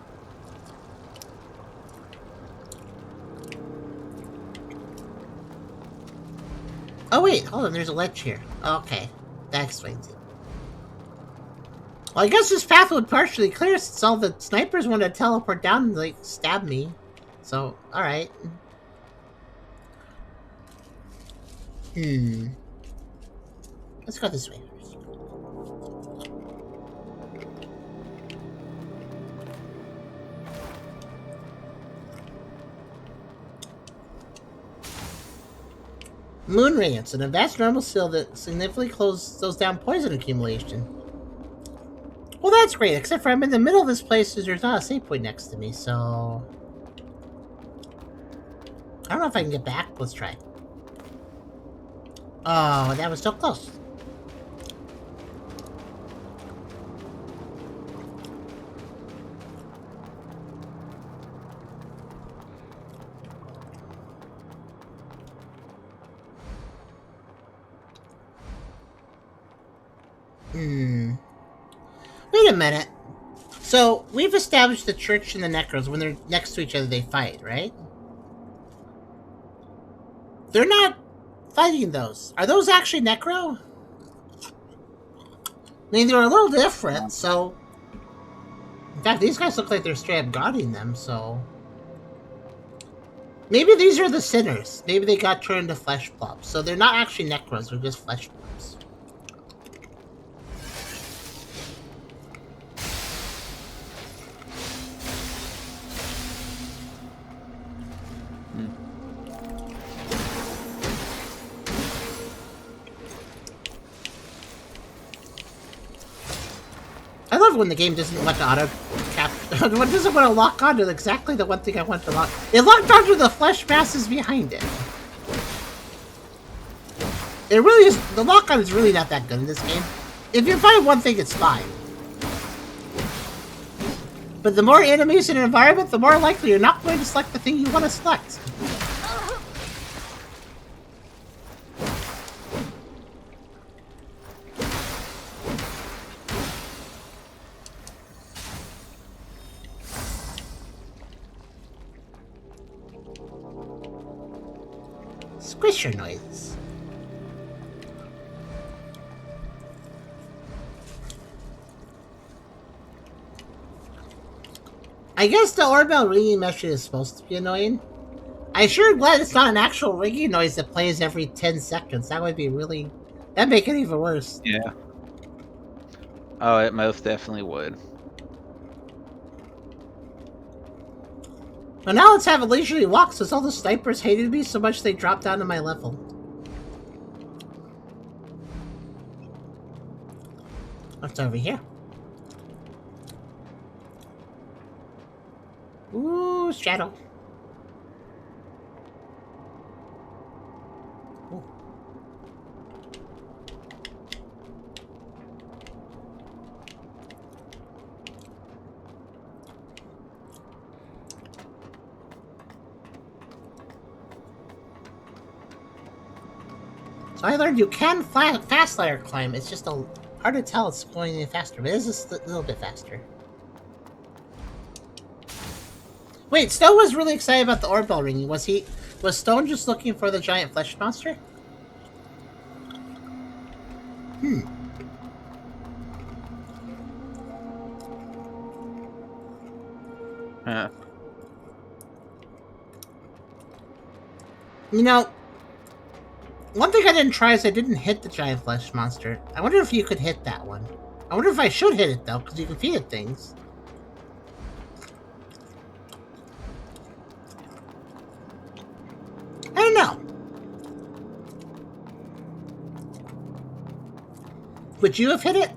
Oh wait, hold on, there's a ledge here. Okay, that explains it. Well, I guess this path would partially clear since all the snipers want to teleport down and, like, stab me. So, alright. Let's go this way first. Moon Radiance, an advanced normal seal that significantly slows down poison accumulation. Well, that's great, except for I'm in the middle of this place, so there's not a save point next to me, so... I don't know if I can get back. Let's try. Oh, that was so close. Wait a minute. So, we've established the Church and the Necros, when they're next to each other, they fight, right? They're not fighting those. Are those actually Necro? I mean, they're a little different, so... In fact, these guys look like they're straight up guarding them, so... Maybe these are the sinners. Maybe they got turned to flesh blobs. So they're not actually Necros, they're just flesh blobs. I love when the game doesn't want to auto-cap... When it doesn't want to lock onto exactly the one thing I want to lock... It locked onto the flesh masses behind it. It really is... The lock-on is really not that good in this game. If you find one thing, it's fine. But the more enemies in an environment, the more likely you're not going to select the thing you want to select. Squisher noises. I guess the Orbell ringing message is supposed to be annoying. I'm sure glad it's not an actual ringing noise that plays every 10 seconds. That would be really... That'd make it even worse. Yeah. Oh, it most definitely would. But now let's have a leisurely walk since all the snipers hated me so much they dropped down to my level. What's over here? Ooh, shadow. Ooh. So I learned you can fast ladder climb. It's just hard to tell it's going any faster, but it is just a little bit faster. Wait, Stone was really excited about the Orbell ringing. Was Stone just looking for the giant flesh monster? Huh. You know, one thing I didn't try is I didn't hit the giant flesh monster. I wonder if you could hit that one. I wonder if I should hit it, though, because you can feed it things. I don't know. Would you have hit it?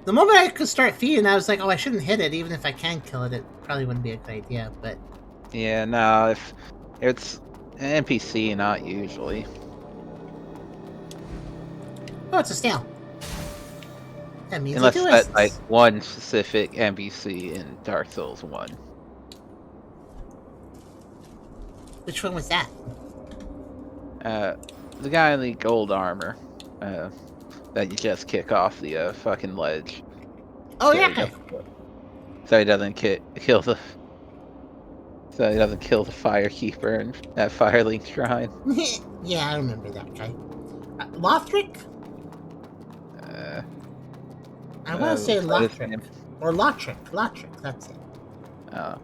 The moment I could start feeding, I was like, oh, I shouldn't hit it. Even if I can kill it, it probably wouldn't be a good idea, but... Yeah, no, if it's an NPC, not usually. Oh, it's a snail. That means Unless it do that's it. like one specific NPC in Dark Souls 1. Which one was that? The guy in the gold armor. That you just kick off the fucking ledge. Oh, so yeah. So he doesn't kill the... So he doesn't kill the Firekeeper and that Firelink Shrine. Yeah, I remember that guy. Lothric? I want to say Lothric. Or Lothric. Lothric, that's it. Oh.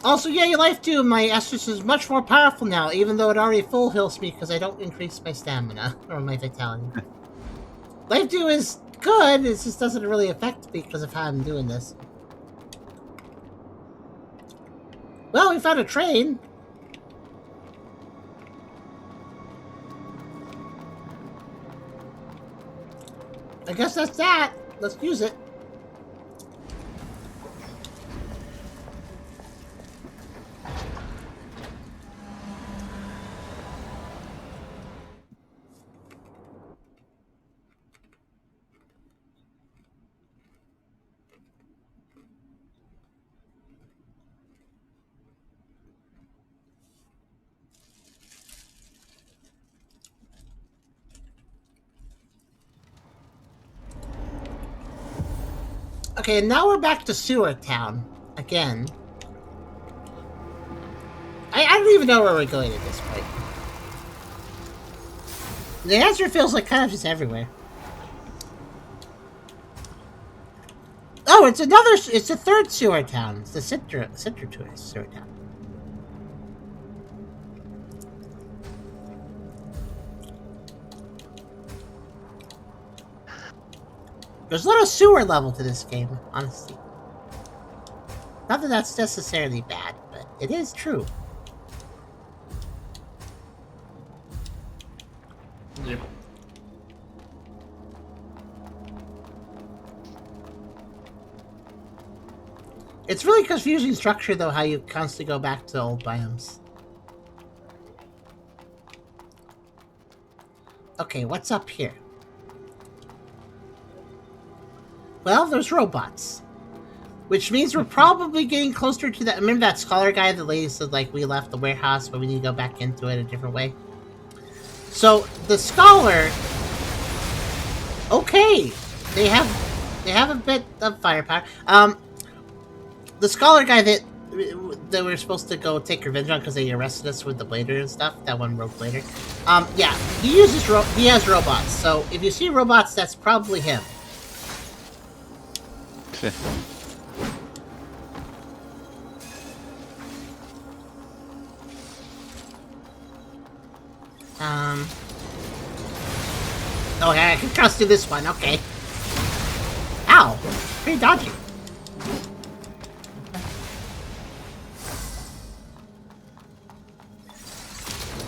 Also, yeah, your life too. My Estus is much more powerful now, even though it already full heals me because I don't increase my stamina or my vitality. Life 2 is good, it just doesn't really affect me because of how I'm doing this. Well, we found a train. I guess that's that. Let's use it. Okay, now we're back to Sewer Town again. I don't even know where we're going at this point. The answer feels like kind of just everywhere. Oh, it's the third sewer town. It's the center tourist sewer town. There's a lot of sewer level to this game, honestly. Not that that's necessarily bad, but it is true. Yep. It's really confusing structure, though, how you constantly go back to old biomes. Okay, what's up here? Well, there's robots. Which means we're probably getting closer to that. Remember that scholar guy? The lady said, like, we left the warehouse, but we need to go back into it a different way. So, the scholar... Okay! They have a bit of firepower. The scholar guy that we were supposed to go take revenge on because they arrested us with the blader and stuff, that one rogue blader. Yeah, he has robots. So if you see robots, that's probably him. Okay, I can trust you this one. Okay. Ow, pretty dodgy.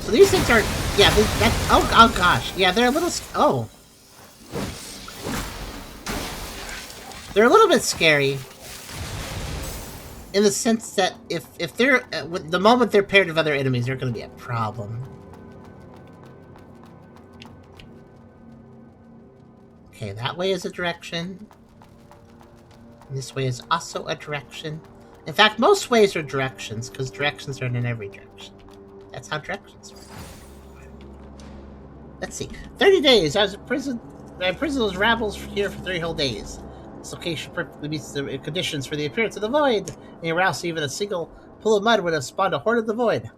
So these things are, yeah, oh gosh, yeah, they're a little, oh. They're a little bit scary. In the sense that if they're, the moment they're paired with other enemies, they're going to be a problem. Okay, that way is a direction. And this way is also a direction. In fact, most ways are directions, because directions are in every direction. That's how directions work. Let's see. 30 days. I was in prison. I imprisoned those rabbles here for 3 whole days. This location perfectly meets the conditions for the appearance of the void. Anywhere else, even a single pool of mud would have spawned a horde of the void.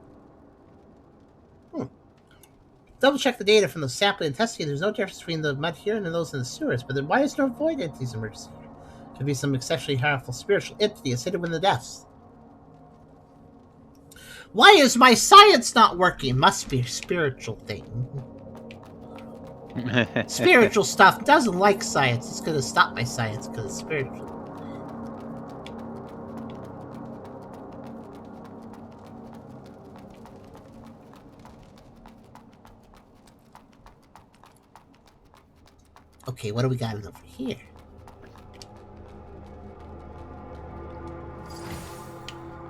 Double check the data from the sampling and testing. There's no difference between the mud here and those in the sewers. But then why is no void entities emerging here? Could be some exceptionally powerful spiritual entity hidden within the depths. Why is my science not working? Must be a spiritual thing. Spiritual stuff doesn't like science. It's gonna stop my science because it's spiritual. Okay, what do we got over here?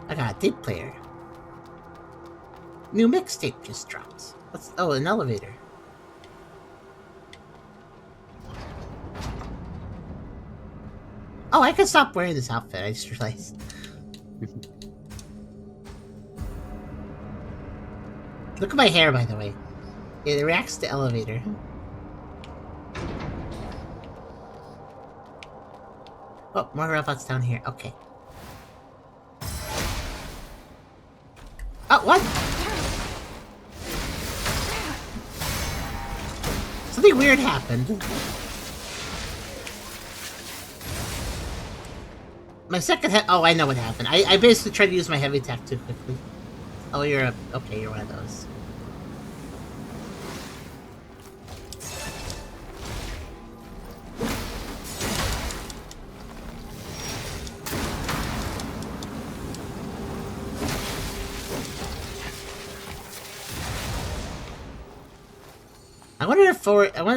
I got a tape player. New mixtape just dropped. Oh, an elevator. Oh, I can stop wearing this outfit, I just realized. Look at my hair, by the way. It reacts to elevator. Oh, more robots down here. Okay. Oh, what? Something weird happened. My second oh, I know what happened. I basically tried to use my heavy attack too quickly. Oh, you're okay, you're one of those. I wonder if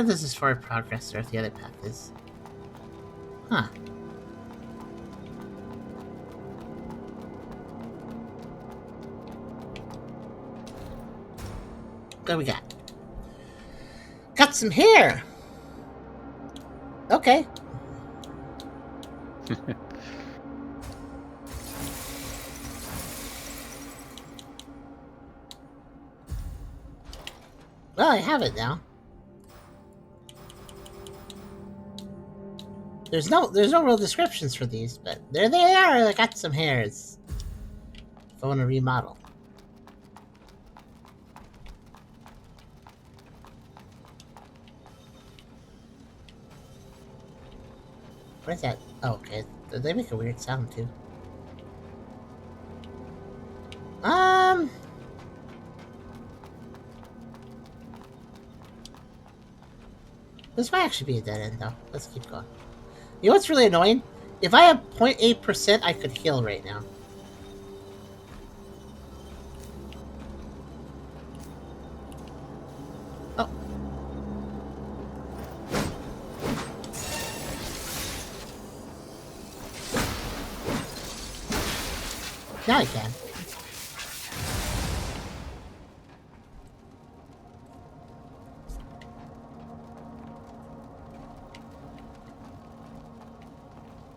this is forward progress or if the other path is. Huh. What do we got? Got some hair! Okay. Well, I have it now. There's no real descriptions for these, but there they are. I got some hairs. If I want to remodel. What is that? Oh, okay. They make a weird sound too. This might actually be a dead end though. Let's keep going. You know what's really annoying? If I have 0.8%, I could heal right now. Oh. Now I can.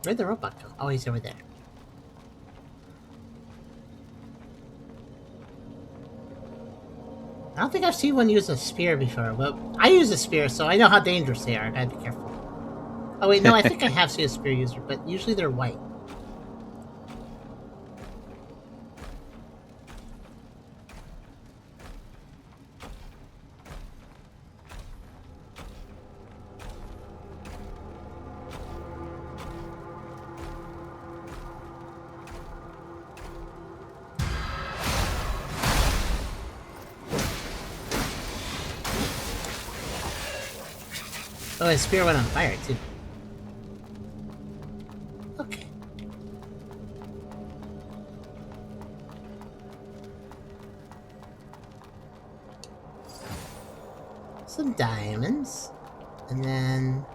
Where'd the robot go? Oh, he's over there. I don't think I've seen one use a spear before, but I use a spear, so I know how dangerous they are. I gotta be careful. Oh wait, no, I think I have seen a spear user, but usually they're white. Oh, his spear went on fire, too. Okay. Some diamonds. And then...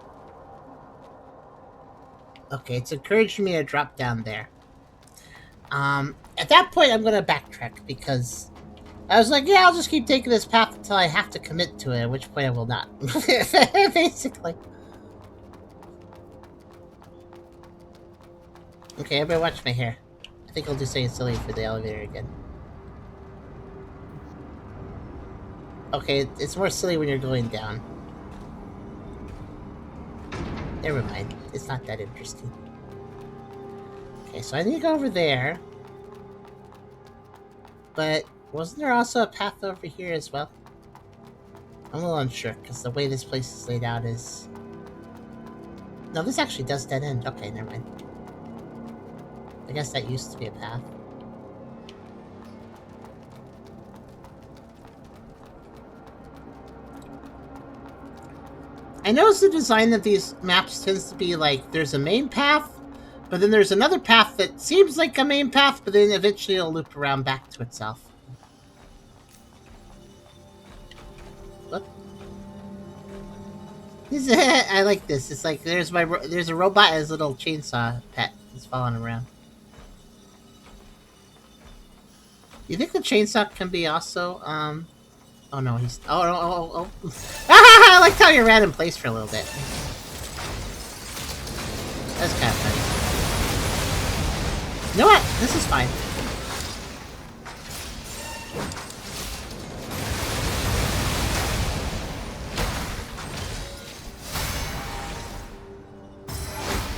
Okay, it's encouraging me to drop down there. At that point, I'm gonna backtrack, because... I was like, yeah, I'll just keep taking this path until I have to commit to it, at which point I will not. Basically. Okay, everybody watch my hair. I think I'll do something silly for the elevator again. Okay, it's more silly when you're going down. Never mind. It's not that interesting. Okay, so I need to go over there. But... wasn't there also a path over here as well? I'm a little unsure, because the way this place is laid out is... No, this actually does dead end. Okay, never mind. I guess that used to be a path. I noticed the design of these maps tends to be like, there's a main path, but then there's another path that seems like a main path, but then eventually it'll loop around back to itself. I like this. It's like there's a robot and his little chainsaw pet. He's following around. You think the chainsaw can be also Oh no, he's oh. Ah, I liked how you ran in place for a little bit. That's kind of funny. You know what? This is fine.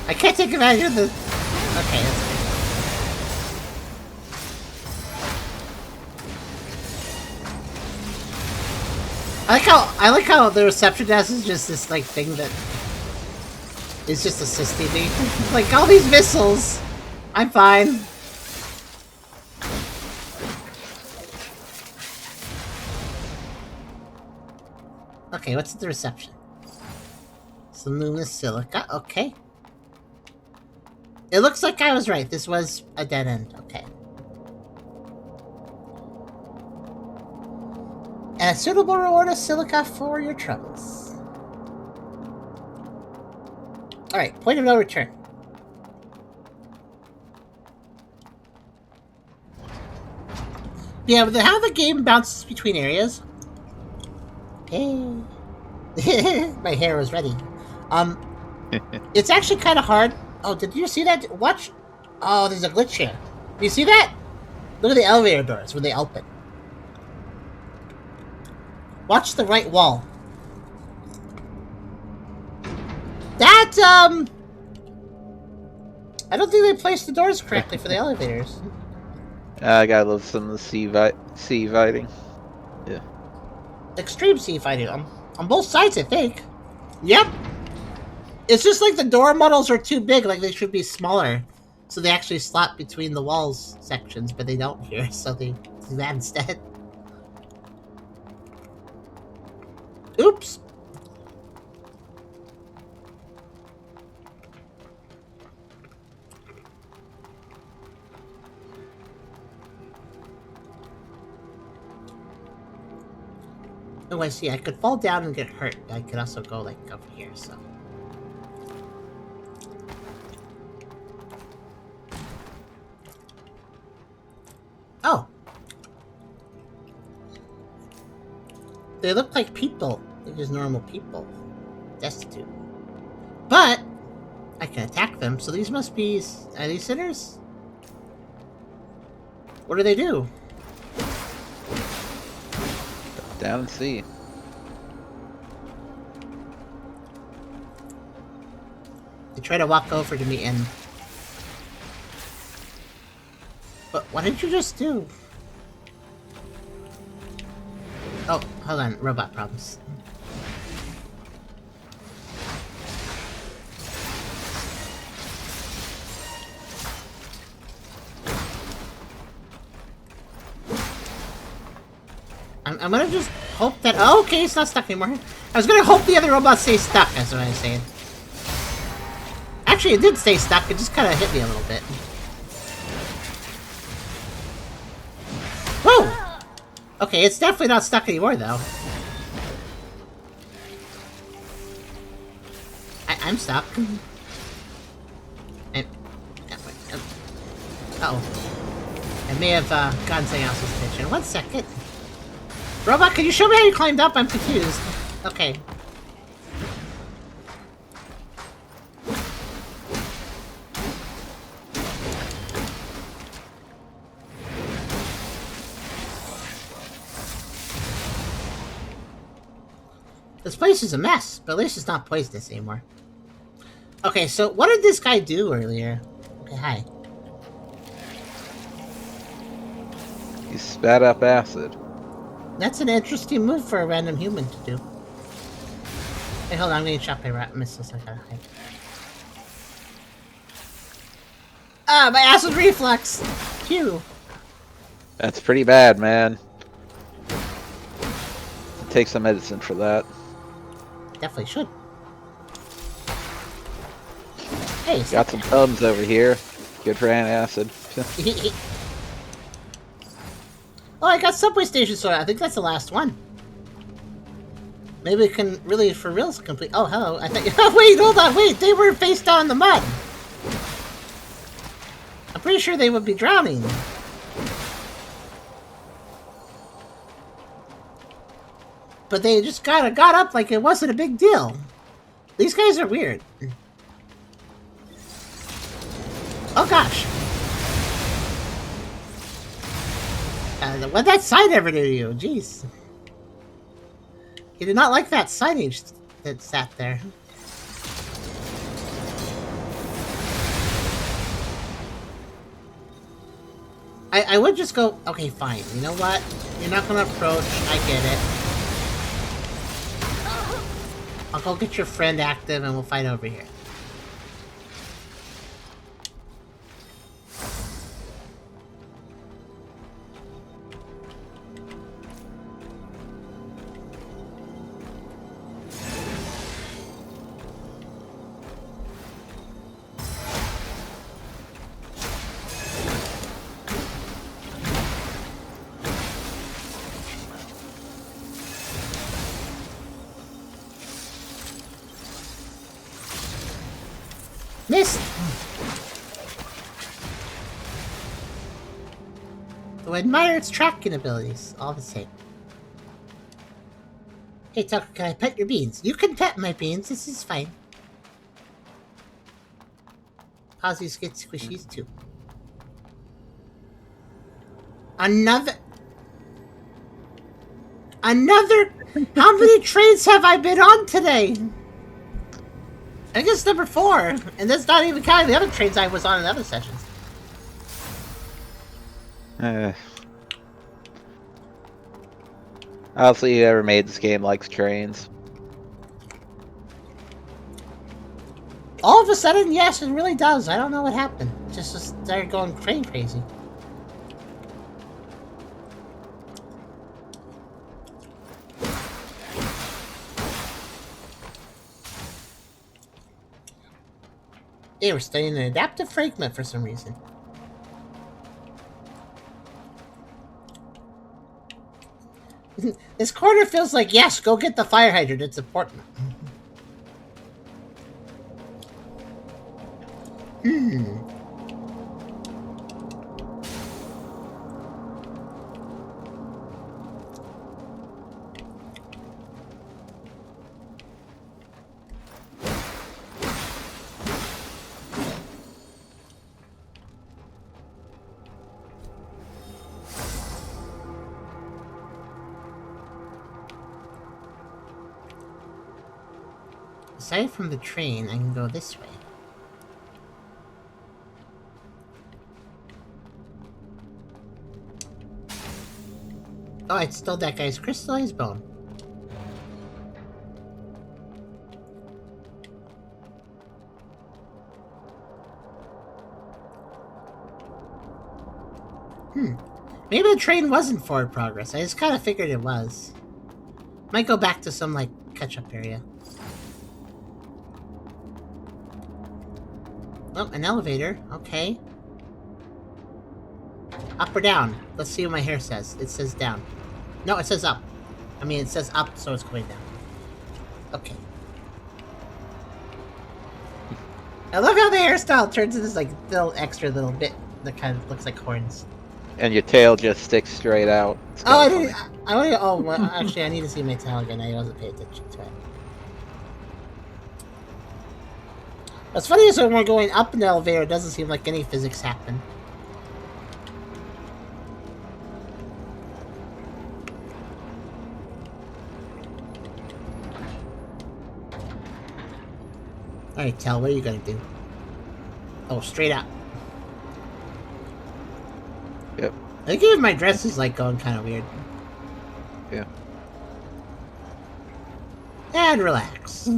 I can't take advantage of the... Okay, that's good. I like how the reception desk is just this like thing that is just assisting me. Like all these missiles. I'm fine. Okay, what's at the reception? Some luminous silica. Okay. It looks like I was right. This was a dead end. Okay. And a suitable reward of silica for your troubles. Alright, point of no return. Yeah, but how the game bounces between areas. Hey. My hair was ready. It's actually kind of hard. Oh, did you see that? Watch. Oh, there's a glitch here. Do you see that? Look at the elevator doors when they open. Watch the right wall. That, I don't think they placed the doors correctly for the elevators. I gotta love some of the sea fighting. Yeah. Extreme sea fighting on both sides, I think. Yep. It's just like the door models are too big, like they should be smaller. So they actually slot between the walls sections, but they don't here, so they do that instead. Oops. Oh, I see. I could fall down and get hurt. I could also go, like, over here, so... Oh! They look like people. They're just normal people. Destitute. But! I can attack them, so these must be... Are these sinners? What do they do? Down and see. They try to walk over to me and... But what did you just do? Oh, hold on. Robot problems. I'm gonna just hope that... Oh, okay, it's not stuck anymore. I was gonna hope the other robot stays stuck, that's what I was saying. Actually, it did stay stuck. It just kind of hit me a little bit. Whoa! Okay, it's definitely not stuck anymore, though. I'm stuck. Uh-oh. I may have gotten something else's attention. 1 second. Robot, can you show me how you climbed up? I'm confused. Okay. This place is a mess, but at least it's not poisonous anymore. Okay, so what did this guy do earlier? Okay, hi. He spat up acid. That's an interesting move for a random human to do. Hey, hold on, I'm getting shot by rat missiles. I gotta hide. Ah, my acid reflux! Phew. That's pretty bad, man. Take some medicine for that. Definitely should. Hey, got some Tums over here. Good for antacid. Oh, I got subway station soda. I think that's the last one. Maybe we can really, for reals, complete. Oh, hello. I think. Oh, wait, hold on. Wait, they were face down in the mud. I'm pretty sure they would be drowning. But they just got up like it wasn't a big deal. These guys are weird. Oh gosh. What'd that sign ever do to you? Jeez. He did not like that signage that sat there. I would just go, okay, fine. You know what? You're not gonna approach. I get it. I'll go get your friend active and we'll fight over here. Missed! Though I admire its tracking abilities, all the same. Hey Tucker, can I pet your beans? You can pet my beans, this is fine. Posies get squishies too. Another... How many trains have I been on today? I guess number 4. And that's not even counting the other trains I was on in other sessions. Honestly, whoever made this game likes trains. All of a sudden, yes, it really does. I don't know what happened. Just started going train crazy. They were studying an adaptive fragment for some reason. This corner feels like, yes, go get the fire hydrant. It's important. Aside from the train, I can go this way. Oh, I stole that guy's crystallized bone. Maybe the train wasn't forward progress. I just kind of figured it was. Might go back to some, like, catch-up area. Oh, an elevator. Okay. Up or down? Let's see what my hair says. It says down. No, it says up. I mean, it says up, so it's going down. Okay. I love how the hairstyle turns into this, like, little bit that kind of looks like horns. And your tail just sticks straight out. It's Oh, I kinda didn't... funny. well, actually, I need to see my tail again. I wasn't paying attention to it. What's funny is when we're going up in the elevator, it doesn't seem like any physics happen. Alright, Tel, what are you gonna do? Oh, straight up. Yep. I think even my dress is, like, going kind of weird. Yeah. And relax.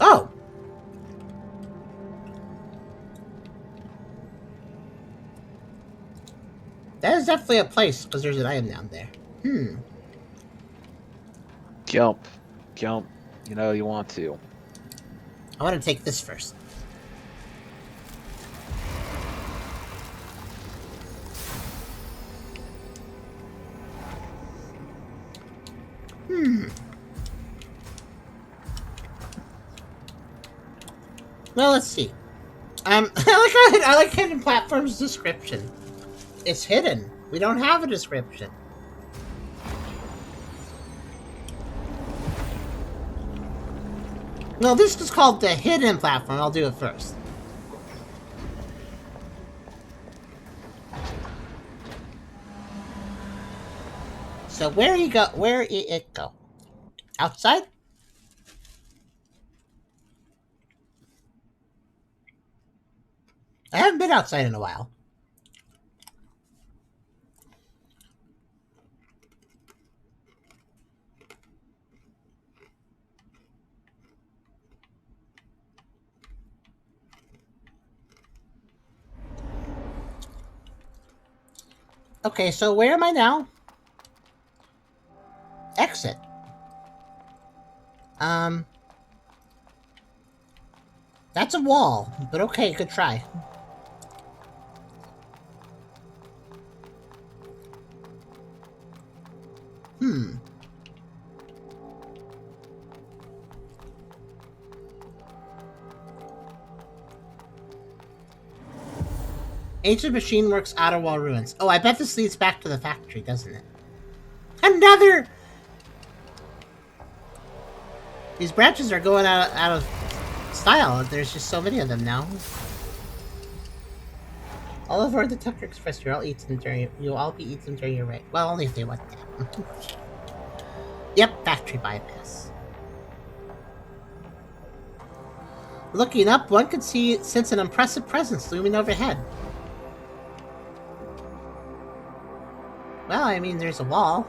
Oh! That is definitely a place, because there's an item down there. Jump. Jump. You know you want to. I want to take this first. Well, let's see. I like Hidden Platform's description. It's hidden. We don't have a description. Well, this is called the Hidden Platform. I'll do it first. So where it go? Outside? I haven't been outside in a while. Okay, so where am I now? Exit. That's a wall, but okay, good try. Ancient machine works outer wall ruins. Oh, I bet this leads back to the factory, doesn't it? Another! These branches are going out of style. There's just so many of them now. All aboard the Tucker Express. You'll all be eaten during your ride. Well, only if they want that. Yep, factory bypass. Looking up, one could sense an impressive presence looming overhead. Well, I mean, there's a wall.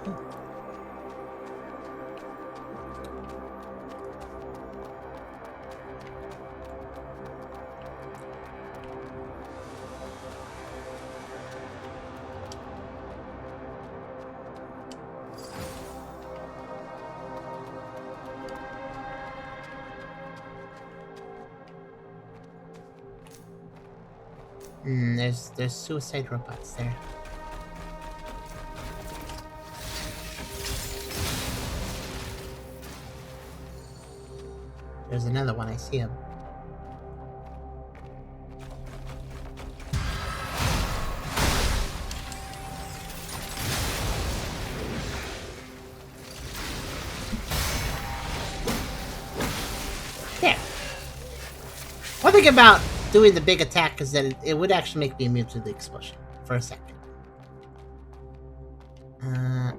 There's suicide robots there. There's another one, I see him. There. One thing about doing the big attack is that it would actually make me immune to the explosion for a second.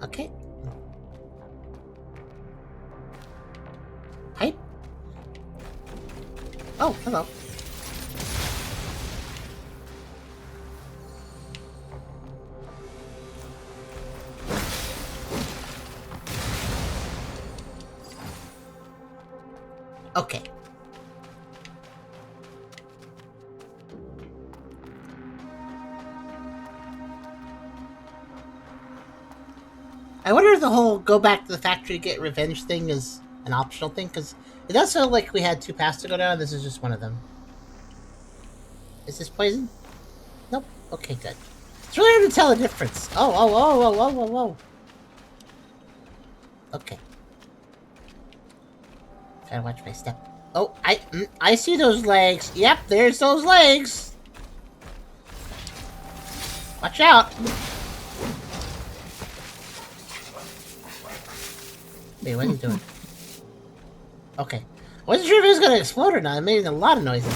Okay. Pipe? Oh, hello. Okay. I wonder if the whole go back to the factory to get revenge thing is an optional thing, because it does feel like we had 2 paths to go down, this is just one of them. Is this poison? Nope. Okay, good. It's really hard to tell the difference. Oh. Okay. Gotta watch my step. Oh, I see those legs. Yep, there's those legs. Watch out. Wait, what are you doing? Okay. I wasn't sure if it was gonna explode or not. It made a lot of noises.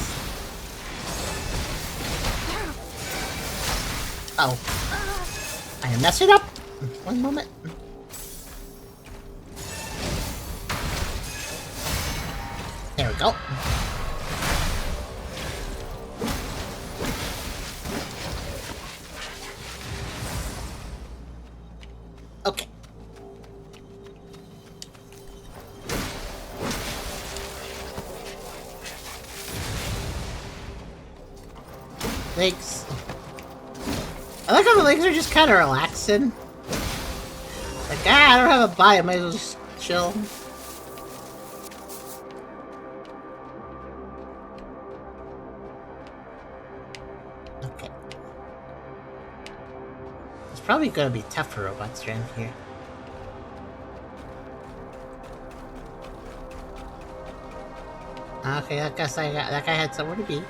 Oh. I am messing up. One moment. There we go. Okay. Legs. I like how the legs are just kind of relaxing. Like, I don't have a bite, I might as well just chill. Okay. There's probably gonna be tougher robots around here. Okay, I guess that guy had somewhere to be.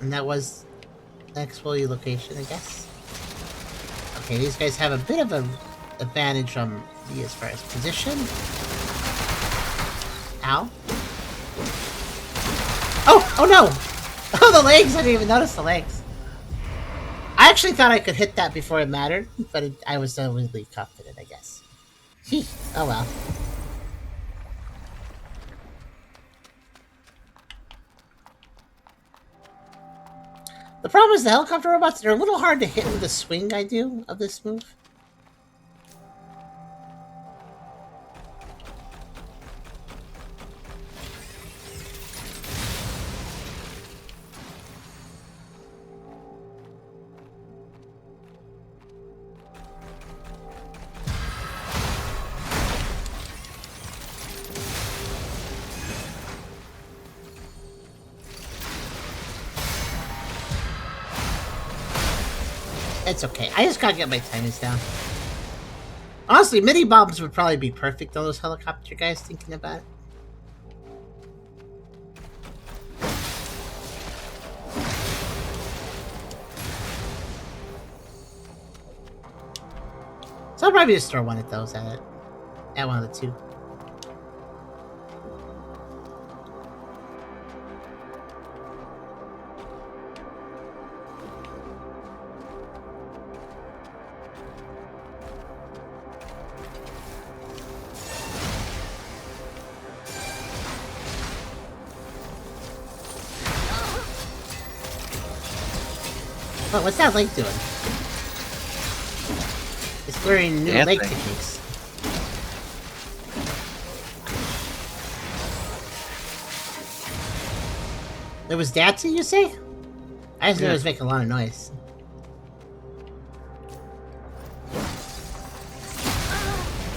And that was the exfoliate location, I guess. Okay, these guys have a bit of an advantage on me as far as position. Ow. Oh no! Oh, the legs! I didn't even notice the legs. I actually thought I could hit that before it mattered, but I was so really confident, I guess. Oh well. The problem is the helicopter robots, they're a little hard to hit with the swing I do of this move. It's okay. I just gotta get my timings down. Honestly, mini bombs would probably be perfect on those helicopter guys, thinking about it. So I'll probably just throw one of those at it. At one of the two. Oh, what's that leg doing? It's learning new leg Dancing. techniques. It was dancing, you say? I just knew it was making a lot of noise.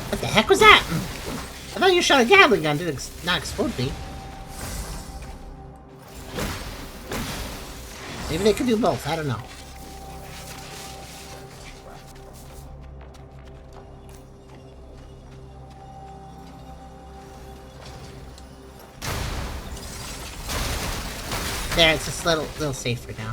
What the heck was that? I thought you shot a Gatling gun, did it not explode me? Maybe they could do both, I don't know. There, it's just a little safer now.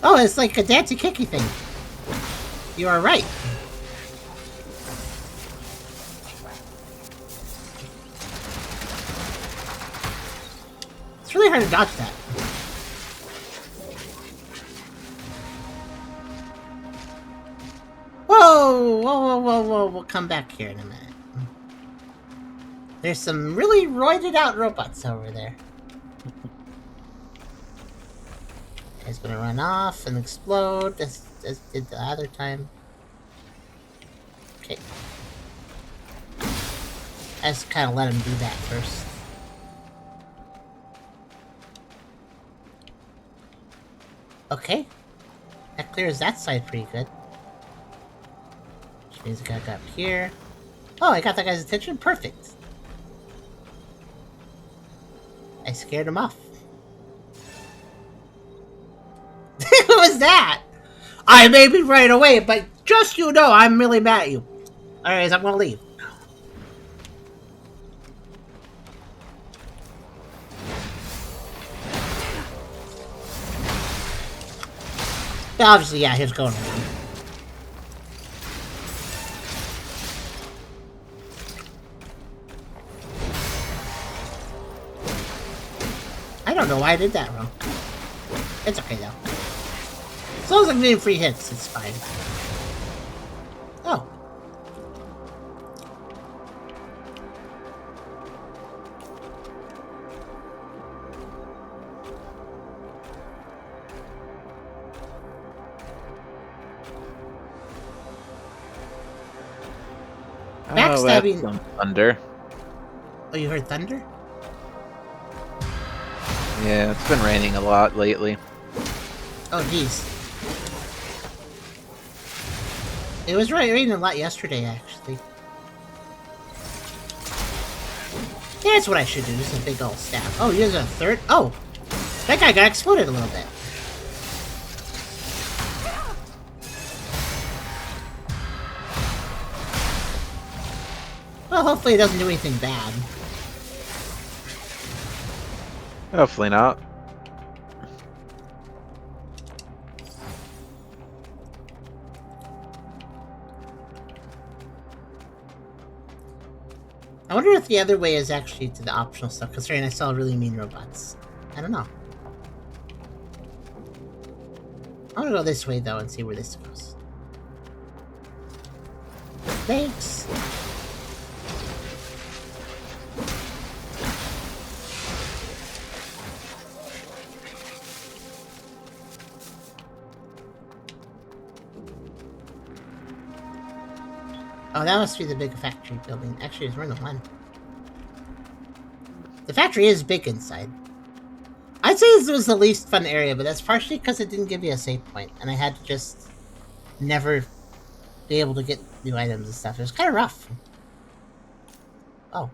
Oh, it's like a dancey kicky thing. You are right. It's really hard to dodge that. Whoa! Whoa! We'll come back here in a minute. There's some really roided out robots over there. Guy's gonna run off and explode, as did the other time. Okay. I just kind of let him do that first. Okay. That clears that side pretty good. Which means I gotta go up here. Oh, I got that guy's attention? Perfect. I scared him off. What was that? I may be right away, but just you know, I'm really mad at you. Alright, I'm gonna leave. Obviously, yeah, he was going around. I don't know why I did that wrong. It's okay, though. As long as I'm getting free hits, it's fine. Oh. Oh, Backstabbing. that's some thunder. Oh, you heard thunder? Yeah, it's been raining a lot lately. Oh, jeez. It was raining a lot yesterday, actually. Yeah, that's what I should do, just a big old stab. Oh, here's a third? Oh! That guy got exploded a little bit. Well, hopefully it doesn't do anything bad. Hopefully not. I wonder if the other way is actually to the optional stuff, considering I saw really mean robots. I don't know. I want to go this way, though, and see where this goes. Thanks! Oh, that must be the big factory building. Actually, there's more than one. The factory is big inside. I'd say this was the least fun area, but that's partially because it didn't give you a save point, and I had to just never be able to get new items and stuff. It was kind of rough. Oh,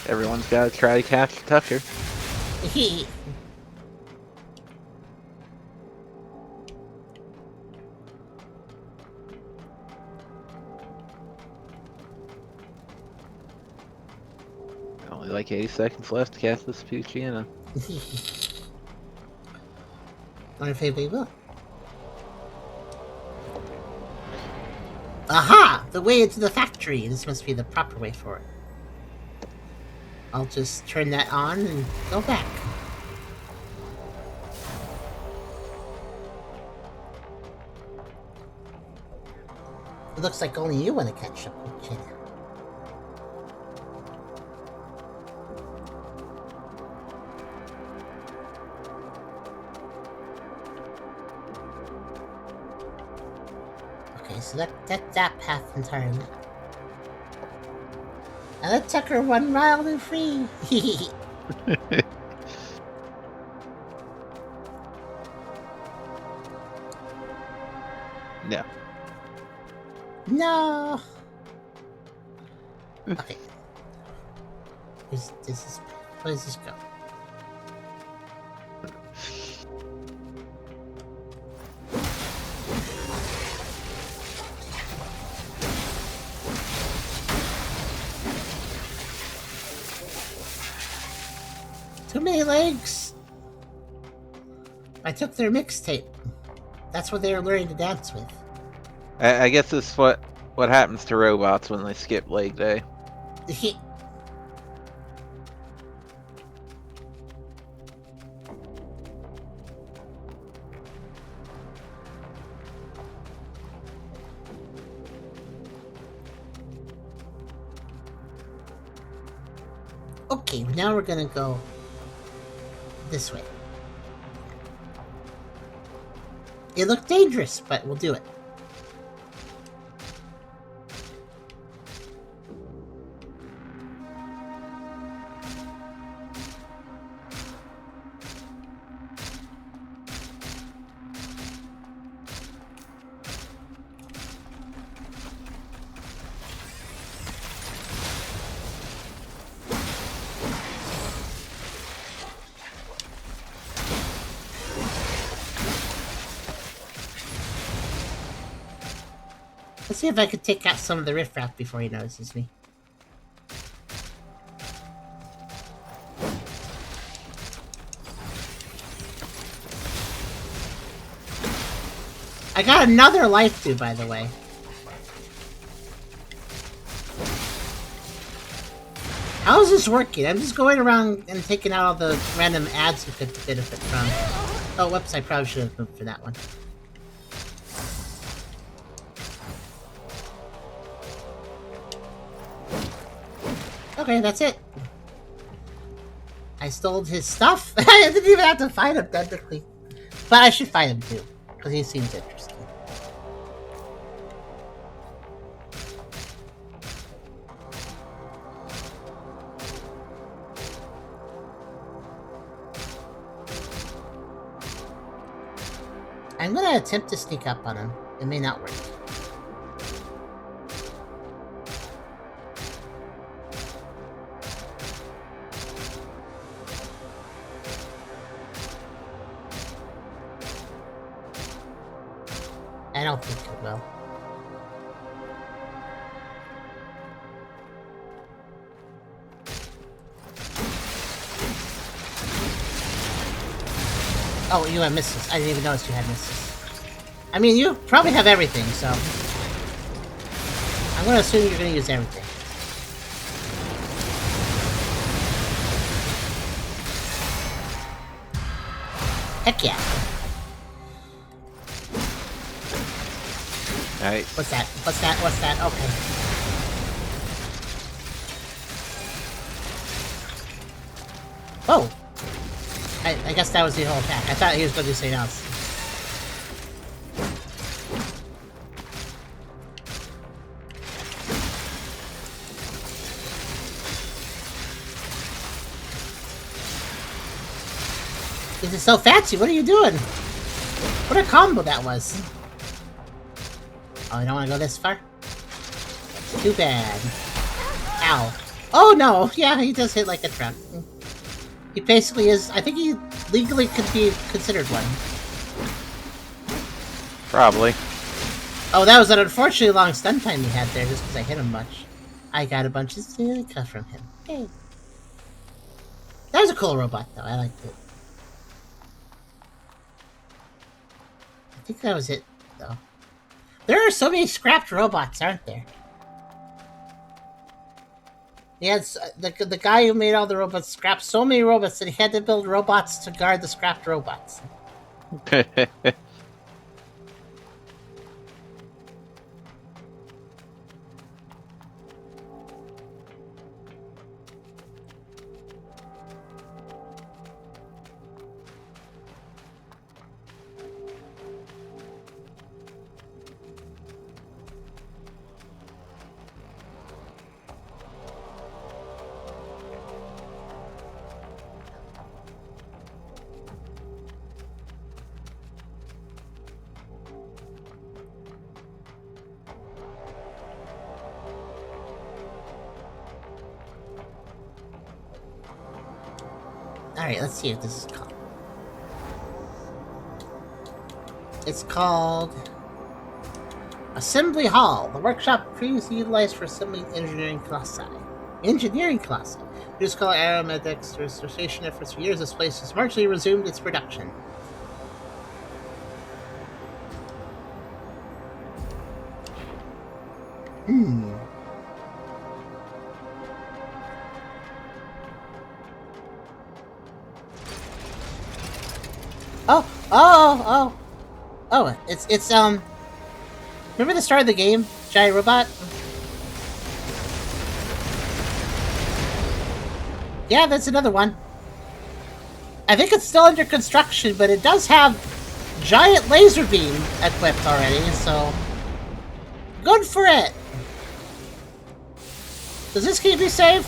Everyone's got to try to catch Tucker. Like 80 seconds left to cast this Puccina. Wonder if anybody will. Aha! The way into the factory! This must be the proper way for it. I'll just turn that on and go back. It looks like only you want to catch up with Jenna. Okay, so that's that path entirely. And let Tucker run wild and free. No. No. Okay. Where does this go? Too many legs. I took their mixtape. That's what they were learning to dance with. I guess this is what happens to robots when they skip leg day. Okay, now we're gonna go this way. It looked dangerous, but we'll do it. Let's see if I could take out some of the riffraff before he notices me. I got another life too, by the way. How is this working? I'm just going around and taking out all the random ads you could benefit from. Oh, whoops, I probably should have moved for that one. Okay, that's it. I stole his stuff. I didn't even have to fight him, technically. But I should fight him, too. Because he seems interesting. I'm gonna attempt to sneak up on him. It may not work. I don't think it will. Oh, you have misses. I didn't even notice you had misses. I mean, you probably have everything, so... I'm gonna assume you're gonna use everything. Heck yeah. Alright. What's that? What's that? What's that? Okay. Oh! I guess that was the whole attack. I thought he was going to do something else. This is so fancy. What are you doing? What a combo that was. Oh, you don't want to go this far? Too bad. Ow. Oh no! Yeah, he does hit like a truck. He basically is... I think he legally could be considered one. Probably. Oh, that was an unfortunately long stun time he had there just because I hit him much. I got a bunch of silica from him. Hey. That was a cool robot, though. I liked it. I think that was it, though. There are so many scrapped robots, aren't there? Yeah, the guy who made all the robots scrapped so many robots that he had to build robots to guard the scrapped robots. Alright, let's see what this is called. It's called Assembly Hall, the workshop previously utilized for assembling engineering colossi. Used to call aeromedics restoration efforts for years. This place has marginally resumed its production. Oh, it's remember the start of the game, Giant Robot? Yeah, that's another one. I think it's still under construction, but it does have giant laser beam equipped already, so good for it. Does this keep me safe?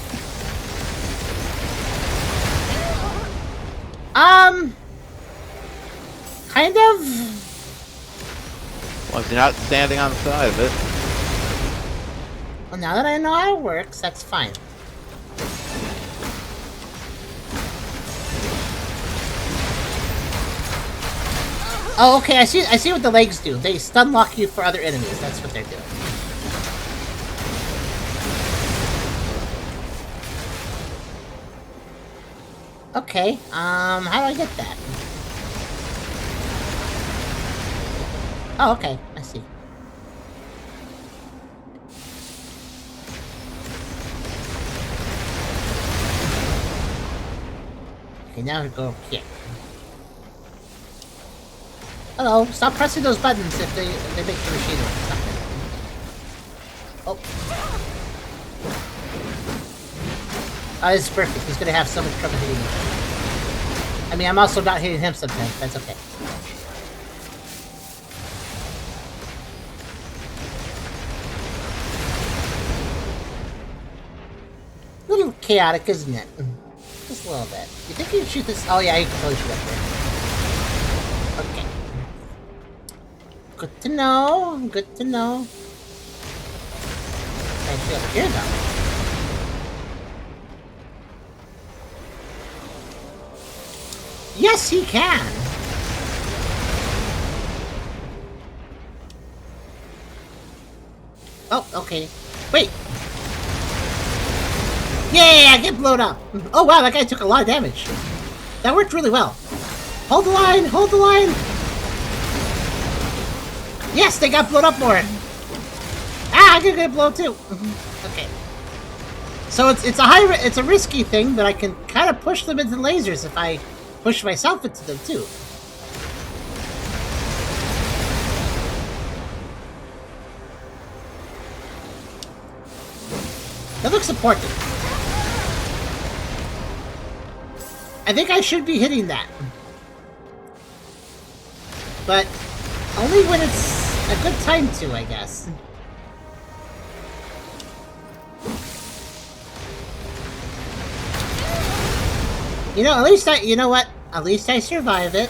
Kind of. Well, if you're not standing on the side of it. Well, now that I know how it works, that's fine. Oh, okay, I see what the legs do. They stun lock you for other enemies. That's what they're doing. Okay, how do I get that? Oh, okay, I see. Okay, now we go over here. Hello, stop pressing those buttons if they make the machine work. Oh. Oh, this is perfect. He's gonna have so much trouble hitting me. I mean, I'm also not hitting him sometimes. That's okay. A little chaotic, isn't it? Just a little bit. You think you can shoot this? Oh yeah, you can totally shoot up there. Okay. Good to know. Good to know. I feel here though. Yes, he can! Oh, okay. Wait! Yeah, get blown up! Oh wow, that guy took a lot of damage. That worked really well. Hold the line! Hold the line! Yes, they got blown up more! Ah, I'm gonna get blown too! Okay. So it's a risky thing, but I can kind of push them into lasers if I push myself into them too. That looks important. I think I should be hitting that. But only when it's a good time to, I guess. You know, at least you know what? At least I survive it.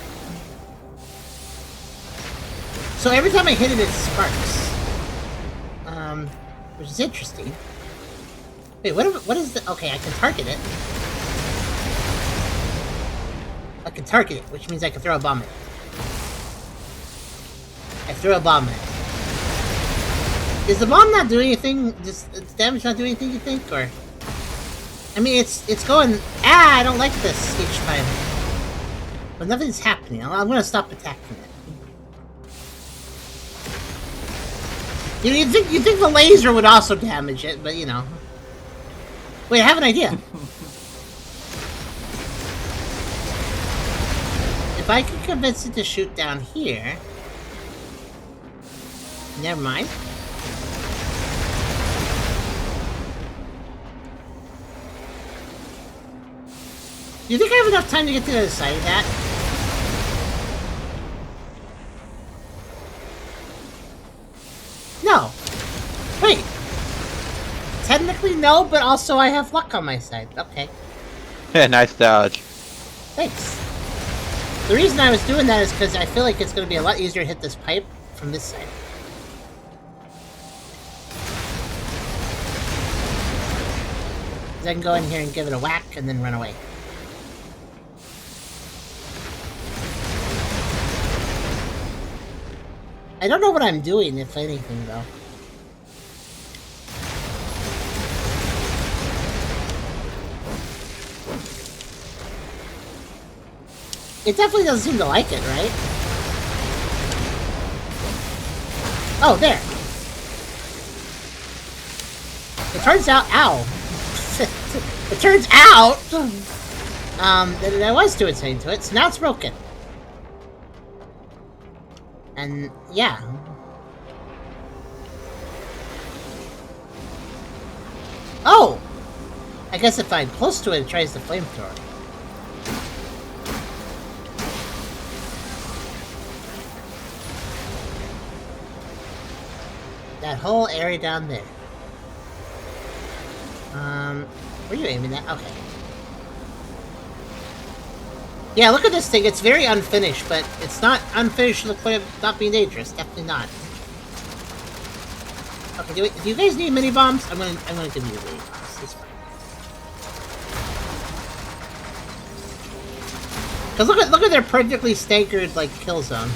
So every time I hit it, it sparks. Which is interesting. Wait, what is the... Okay, I can target it. I can target it, which means I can throw a bomb at it. I throw a bomb at it. Is the bomb not doing anything? Does the damage not do anything, you think, or...? I mean, it's going... Ah, I don't like this each time. But nothing's happening. I'm gonna stop attacking it. You think the laser would also damage it, but you know. Wait, I have an idea. If I can convince it to shoot down here... Never mind. Do you think I have enough time to get to the other side of that? No. Wait. Technically no, but also I have luck on my side. Okay. Yeah, nice dodge. Thanks. The reason I was doing that is because I feel like it's going to be a lot easier to hit this pipe from this side. I can go in here and give it a whack and then run away. I don't know what I'm doing, if anything, though. It definitely doesn't seem to like it, right? Oh, there. It turns out... Ow. It turns out... that I was doing something to it, so now it's broken. And, yeah. Oh! I guess if I'm close to it, it tries the flamethrower. That whole area down there. Where are you aiming at? Okay. Yeah, look at this thing. It's very unfinished, but it's not unfinished to the point of not being dangerous. Definitely not. Okay, do you guys need mini bombs? I'm gonna give you mini bombs. It's fine. Cause look at their perfectly staggered like kill zone.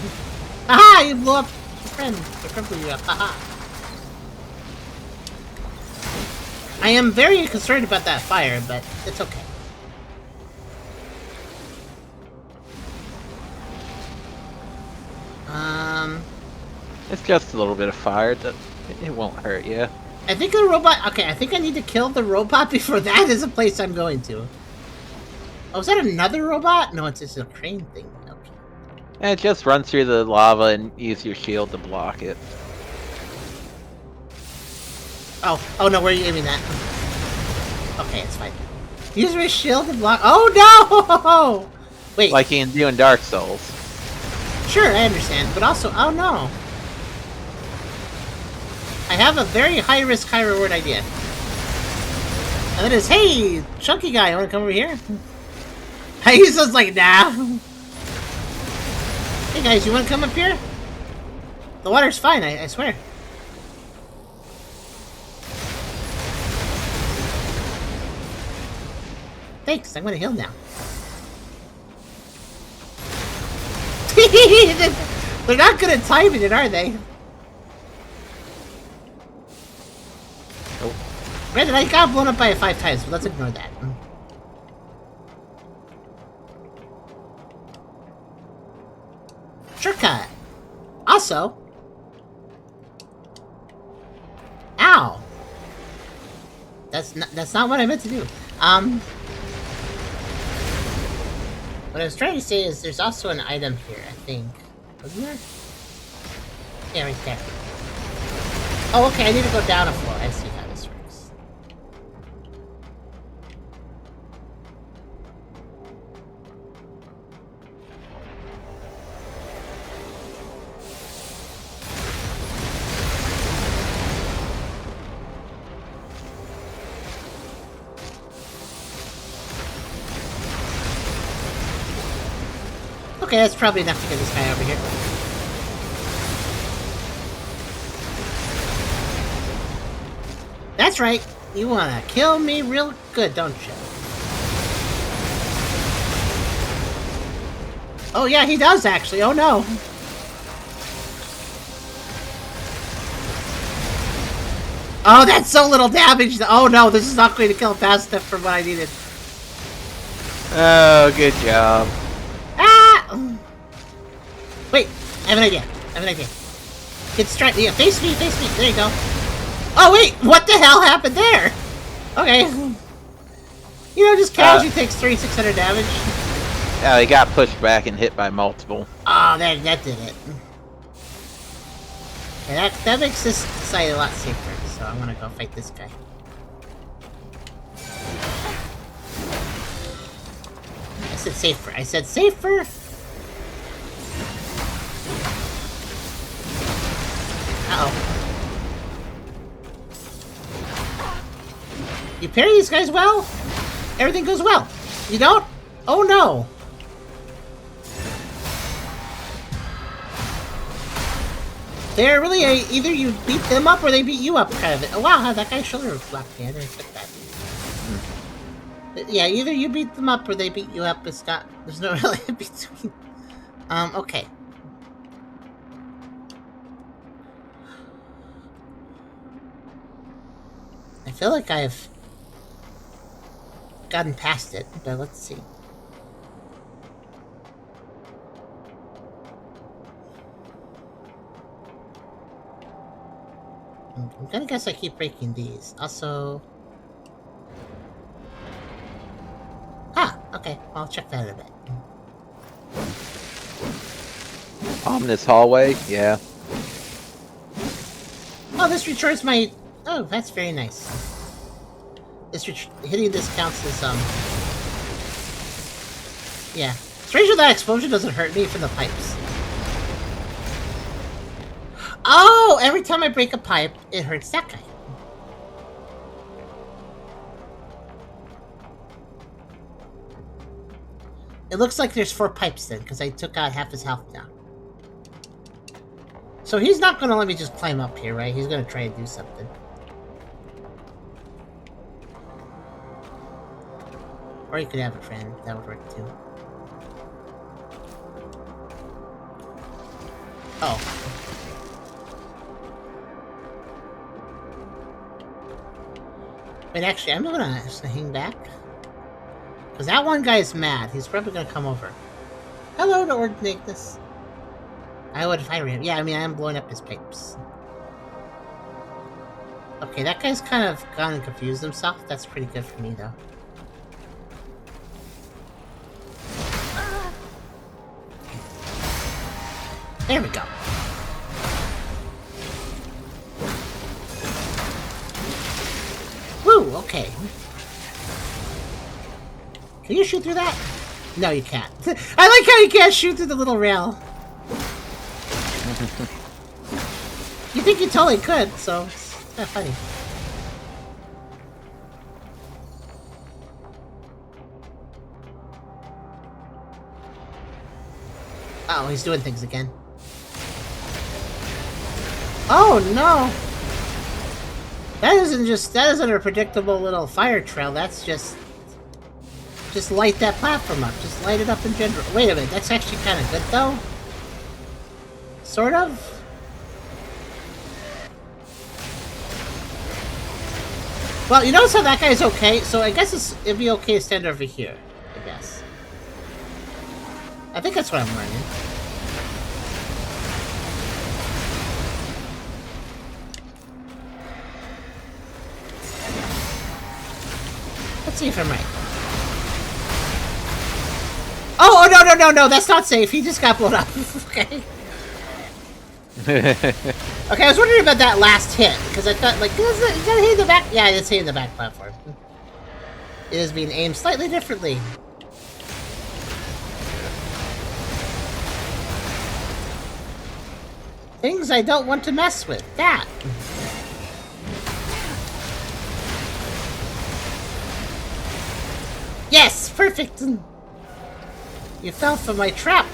Aha! You blew up your friend. Your friend blew you up. Aha! I am very concerned about that fire, but it's okay. It's just a little bit of fire. It won't hurt you. I think the robot... Okay, I think I need to kill the robot before that is a place I'm going to. Oh, is that another robot? No, it's just a crane thing. Okay. And just run through the lava and use your shield to block it. Oh no, where are you aiming at? Okay, it's fine. Use my shield to block... Oh no! Wait. Like you can do in Dark Souls. Sure, I understand, but also... Oh no! I have a very high-risk, high-reward idea. And that is, hey, chunky guy, wanna come over here? He's just like, nah. Hey guys, you wanna come up here? The water's fine, I swear. Thanks, I'm gonna heal now. They're not good at timing it, are they? Nope. Granted, I got blown up by it 5 times, but let's ignore that. Shortcut! Also... Ow! That's not what I meant to do. What I was trying to say is there's also an item here, I think. Wasn't there? Yeah, right there. Oh, okay, I need to go down a floor. I see how this works. Okay, that's probably enough to get this guy over here. That's right. You wanna kill me real good, don't you? Oh yeah, he does actually. Oh no. Oh, that's so little damage! Oh no, this is not going to kill fast enough for what I needed. Oh, good job. Ah! Wait, I have an idea. Get straight. Yeah, face me. There you go. Oh wait, what the hell happened there? Okay. You know, just casually takes 3,600 damage. Yeah, he got pushed back and hit by multiple. Oh, that did it. Yeah, that makes this site a lot safer, so I'm gonna go fight this guy. I said safer. Uh-oh. You parry these guys well? Everything goes well. You don't? Oh no! They're really either you beat them up or they beat you up, kind of. Oh wow, that guy's shoulder blocked me. I didn't expect that. Yeah, either you beat them up or they beat you up. It's not. There's no really in between. Okay. I feel like I've gotten past it, but let's see. I'm gonna guess I keep breaking these. Also... Ah, okay. I'll check that in a bit. Ominous hallway, yeah. Oh, this recharges my... Oh, that's very nice. Hitting this counts as, yeah. Strange that explosion doesn't hurt me from the pipes. Oh! Every time I break a pipe, it hurts that guy. It looks like there's 4 pipes then, because I took out half his health down. So he's not going to let me just climb up here, right? He's going to try and do something. Or you could have a friend. That would work too. Oh. Wait, actually, I'm gonna hang back. Because that one guy is mad. He's probably gonna come over. Hello, Lord Ignis. I would if I were him. Yeah, I mean, I am blowing up his pipes. Okay, that guy's kind of gone and confused himself. That's pretty good for me, though. There we go. Woo, okay. Can you shoot through that? No, you can't. I like how you can't shoot through the little rail. You think you totally could, so it's kind of funny. Uh-oh, he's doing things again. Oh no! That isn't a predictable little fire trail, that's just light that platform up. Just light it up in general. Wait a minute, that's actually kind of good though? Sort of? Well, you notice how that guy's okay, so I guess it'd be okay to stand over here, I guess. I think that's what I'm learning. Let's see if I'm right. Oh, no, that's not safe. He just got blown up. Okay. Okay, I was wondering about that last hit, because I thought, like, is that hitting the back? Yeah, it's hitting the back platform. It is being aimed slightly differently. Things I don't want to mess with. That. Yes! Perfect! You fell for my trap.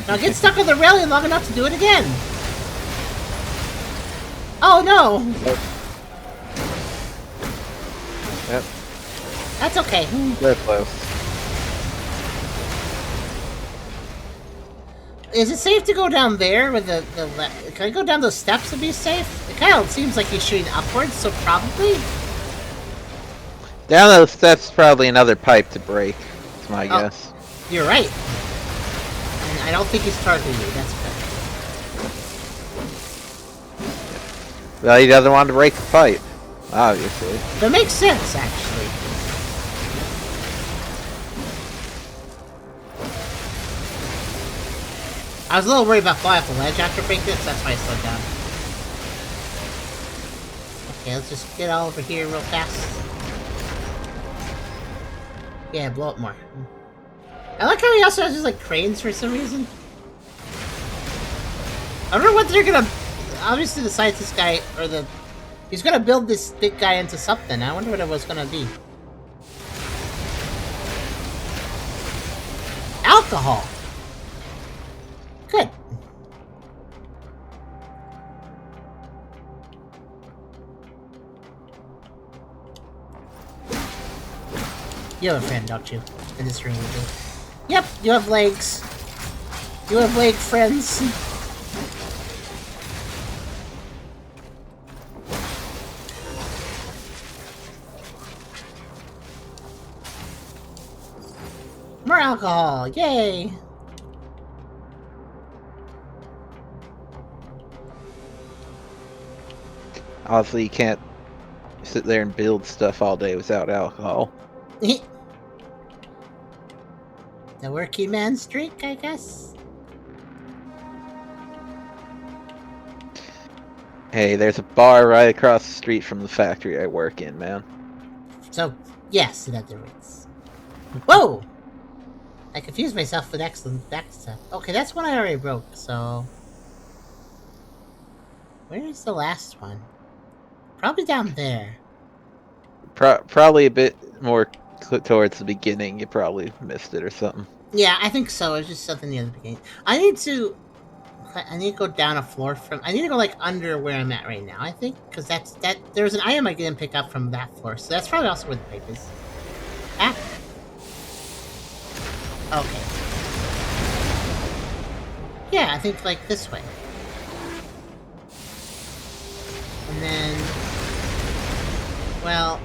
Now get stuck on the railing long enough to do it again. Oh no! Yep. That's okay. Very close. Is it safe to go down there with the can I go down those steps and be safe? It kind of seems like he's shooting upwards, so probably. Down those steps, probably another pipe to break. That's my guess. You're right. And I don't think he's targeting you. That's good. Well, he doesn't want to break the pipe, obviously. That makes sense, actually. I was a little worried about falling off the ledge after breaking it, so that's why I slowed down. Okay, let's just get all over here real fast. Yeah, blow up more. I like how he also has just like cranes for some reason. I wonder what they're gonna. Obviously, the scientist guy or he's gonna build this big guy into something. I wonder what it was gonna be. Alcohol. Good. You have a friend, don't you? In this room, you do. Yep, you have legs. You have leg friends. More alcohol! Yay! Obviously, you can't sit there and build stuff all day without alcohol. The working man's drink, I guess? Hey, there's a bar right across the street from the factory I work in, man. So, yes, in other words. Whoa! I confused myself with excellent back stuff. Okay, that's one I already broke, so... Where is the last one? Probably down there. Probably a bit more towards the beginning. You probably missed it or something. Yeah, I think so. It's just something near the beginning. I need to go down a floor from... I need to go, like, under where I'm at right now, I think. Because there's an item I didn't pick up from that floor. So that's probably also where the pipe is. Ah. Okay. Yeah, I think, like, this way. And then... Well...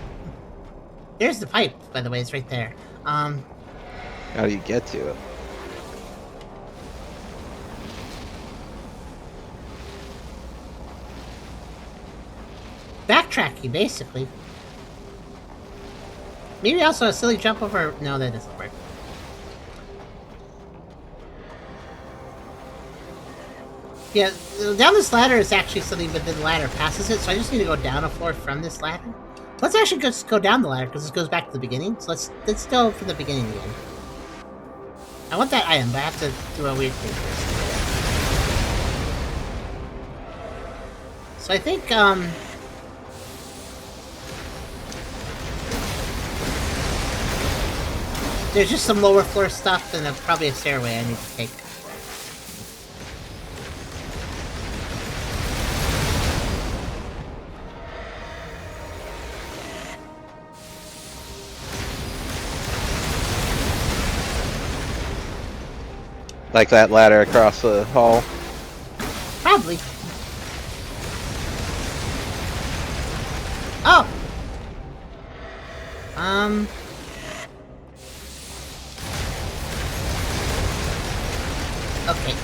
There's the pipe, by the way. It's right there. How do you get to it? Backtracking, basically. Maybe also a silly jump over... No, that doesn't work. Yeah, down this ladder is actually something, but the ladder passes it, so I just need to go down a floor from this ladder. Let's actually just go down the ladder, because this goes back to the beginning. So let's go from the beginning again. I want that item, but I have to do a weird thing first. So I think, there's just some lower floor stuff, and probably a stairway I need to take. Like that ladder across the hall? Probably. Oh! Okay.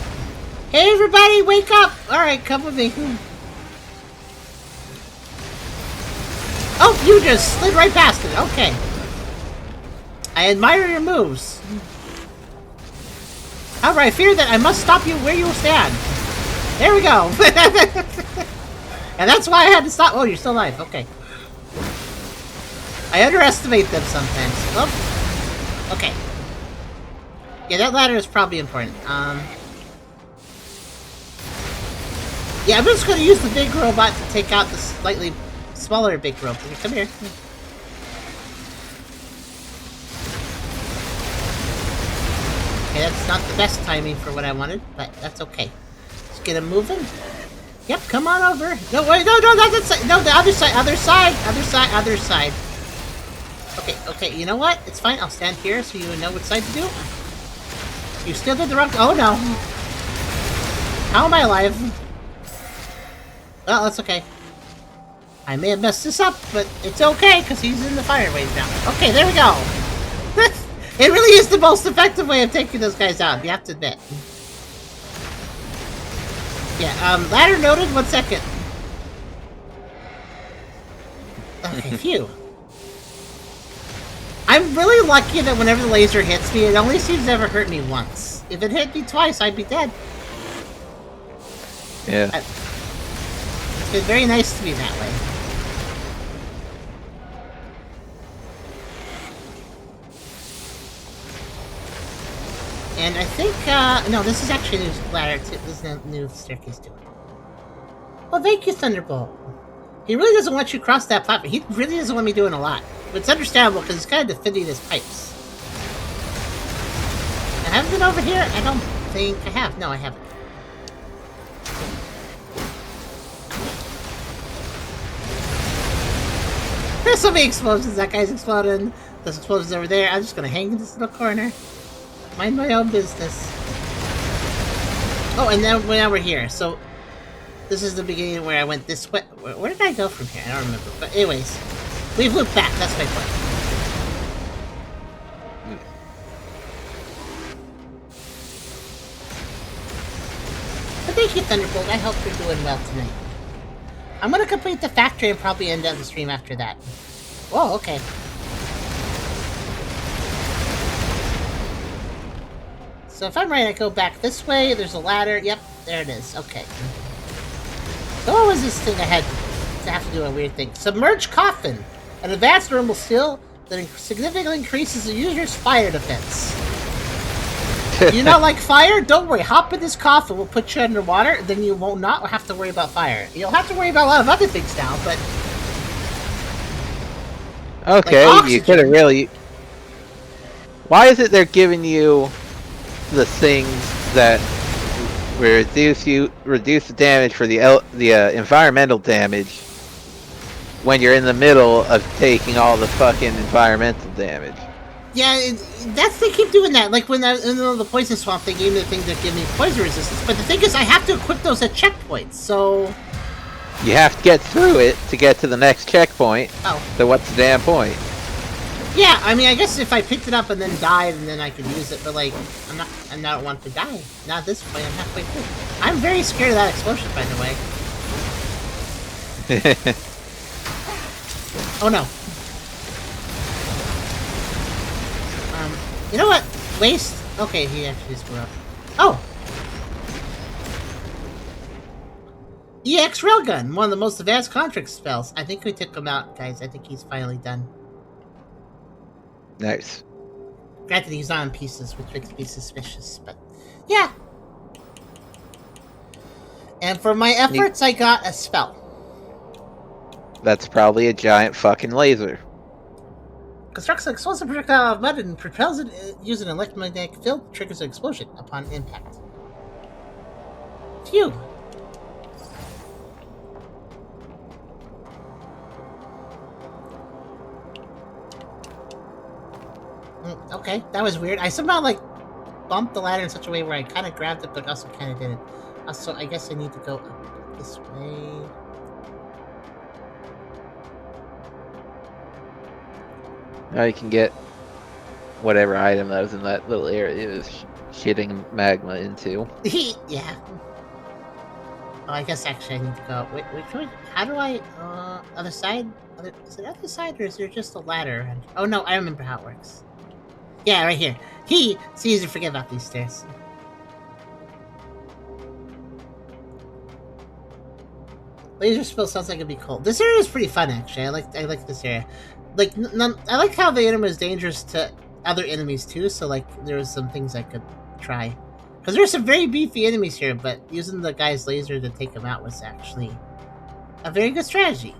Hey everybody, wake up! Alright, come with me. Oh, you just slid right past it. Okay. I admire your moves. However, I fear that I must stop you where you stand. There we go. And that's why I had to stop. Oh, you're still alive. Okay. I underestimate them sometimes. Oh. Okay. Yeah, that ladder is probably important. Yeah, I'm just going to use the big robot to take out the slightly smaller big robot. Come here. Okay, that's not the best timing for what I wanted, but that's okay. Let's get him moving. Yep, come on over. No, wait, no, not that side. No, the other side, other side. Okay, you know what? It's fine. I'll stand here so you know which side to do. You still did the wrong... Oh, no. How am I alive? Well, that's okay. I may have messed this up, but it's okay, because he's in the fire wave now. Okay, there we go! It really is the most effective way of taking those guys out, you have to admit. Yeah, ladder noted, 1 second. Okay, phew. I'm really lucky that whenever the laser hits me, it only seems to ever hurt me once. If it hit me twice, I'd be dead. Yeah. It's been very nice to me that way. And I think, no, this is actually a new ladder, too. This is a new staircase, too. Well, thank you, Thunderbolt. He really doesn't want you to cross that platform. He really doesn't want me doing a lot. But it's understandable, because he's kind of defending his pipes. I haven't been over here? I don't think I have. No, I haven't. There's so many explosions. That guy's exploding. There's explosions over there. I'm just gonna hang in this little corner. Mind my own business. Oh, and now we're here. So, this is the beginning where I went this way. Where did I go from here? I don't remember. But anyways, we've looped back. That's my point. But thank you, Thunderbolt. I hope you're doing well tonight. I'm gonna complete the factory and probably end the stream after that. Whoa, okay. So if I'm right, I go back this way. There's a ladder. Yep, there it is. Okay. So what was this thing I had to have to do a weird thing? Submerged coffin. An advanced thermal skill that significantly increases the user's fire defense. Do you not like fire? Don't worry. Hop in this coffin. We'll put you underwater. Then you won't not have to worry about fire. You'll have to worry about a lot of other things now, but... Okay, like you could have really... Why is it they're giving you the things that reduce the damage for the environmental damage when you're in the middle of taking all the fucking environmental damage? Yeah, they keep doing that. Like when I was in the poison swamp, they gave me the things that give me poison resistance. But the thing is, I have to equip those at checkpoints, so... You have to get through it to get to the next checkpoint. Oh. So what's the damn point? Yeah, I mean, I guess if I picked it up and then died, and then I could use it, but like, I don't want to die. Not at this point, I'm halfway through. I'm very scared of that explosion, by the way. Oh no. You know what? Waste? Okay, he actually just blew up. Oh! EX Railgun, one of the most advanced contract spells. I think we took him out, guys. I think he's finally done. Nice. Granted, he's not in pieces, which makes me suspicious, but yeah. And for my efforts, I got a spell. That's probably a giant fucking laser. Constructs an explosive projectile of mud and propels it using an electromagnetic field, triggers an explosion upon impact. Phew. Okay, that was weird. I somehow, like, bumped the ladder in such a way where I kind of grabbed it, but also kind of didn't. Also, I guess I need to go up this way. Now you can get whatever item that was in that little area it was shitting magma into. Yeah. Oh, I guess actually I need to go. Wait, which way? How do I, other side? Is it other side or is there just a ladder? Oh no, I remember how it works. Yeah, right here. It's easy to forget about these stairs. Laser spill sounds like it'd be cool. This area is pretty fun, actually. I like this area. Like, I like how the enemy is dangerous to other enemies too. So like, there was some things I could try. Because there's some very beefy enemies here, but using the guy's laser to take them out was actually a very good strategy.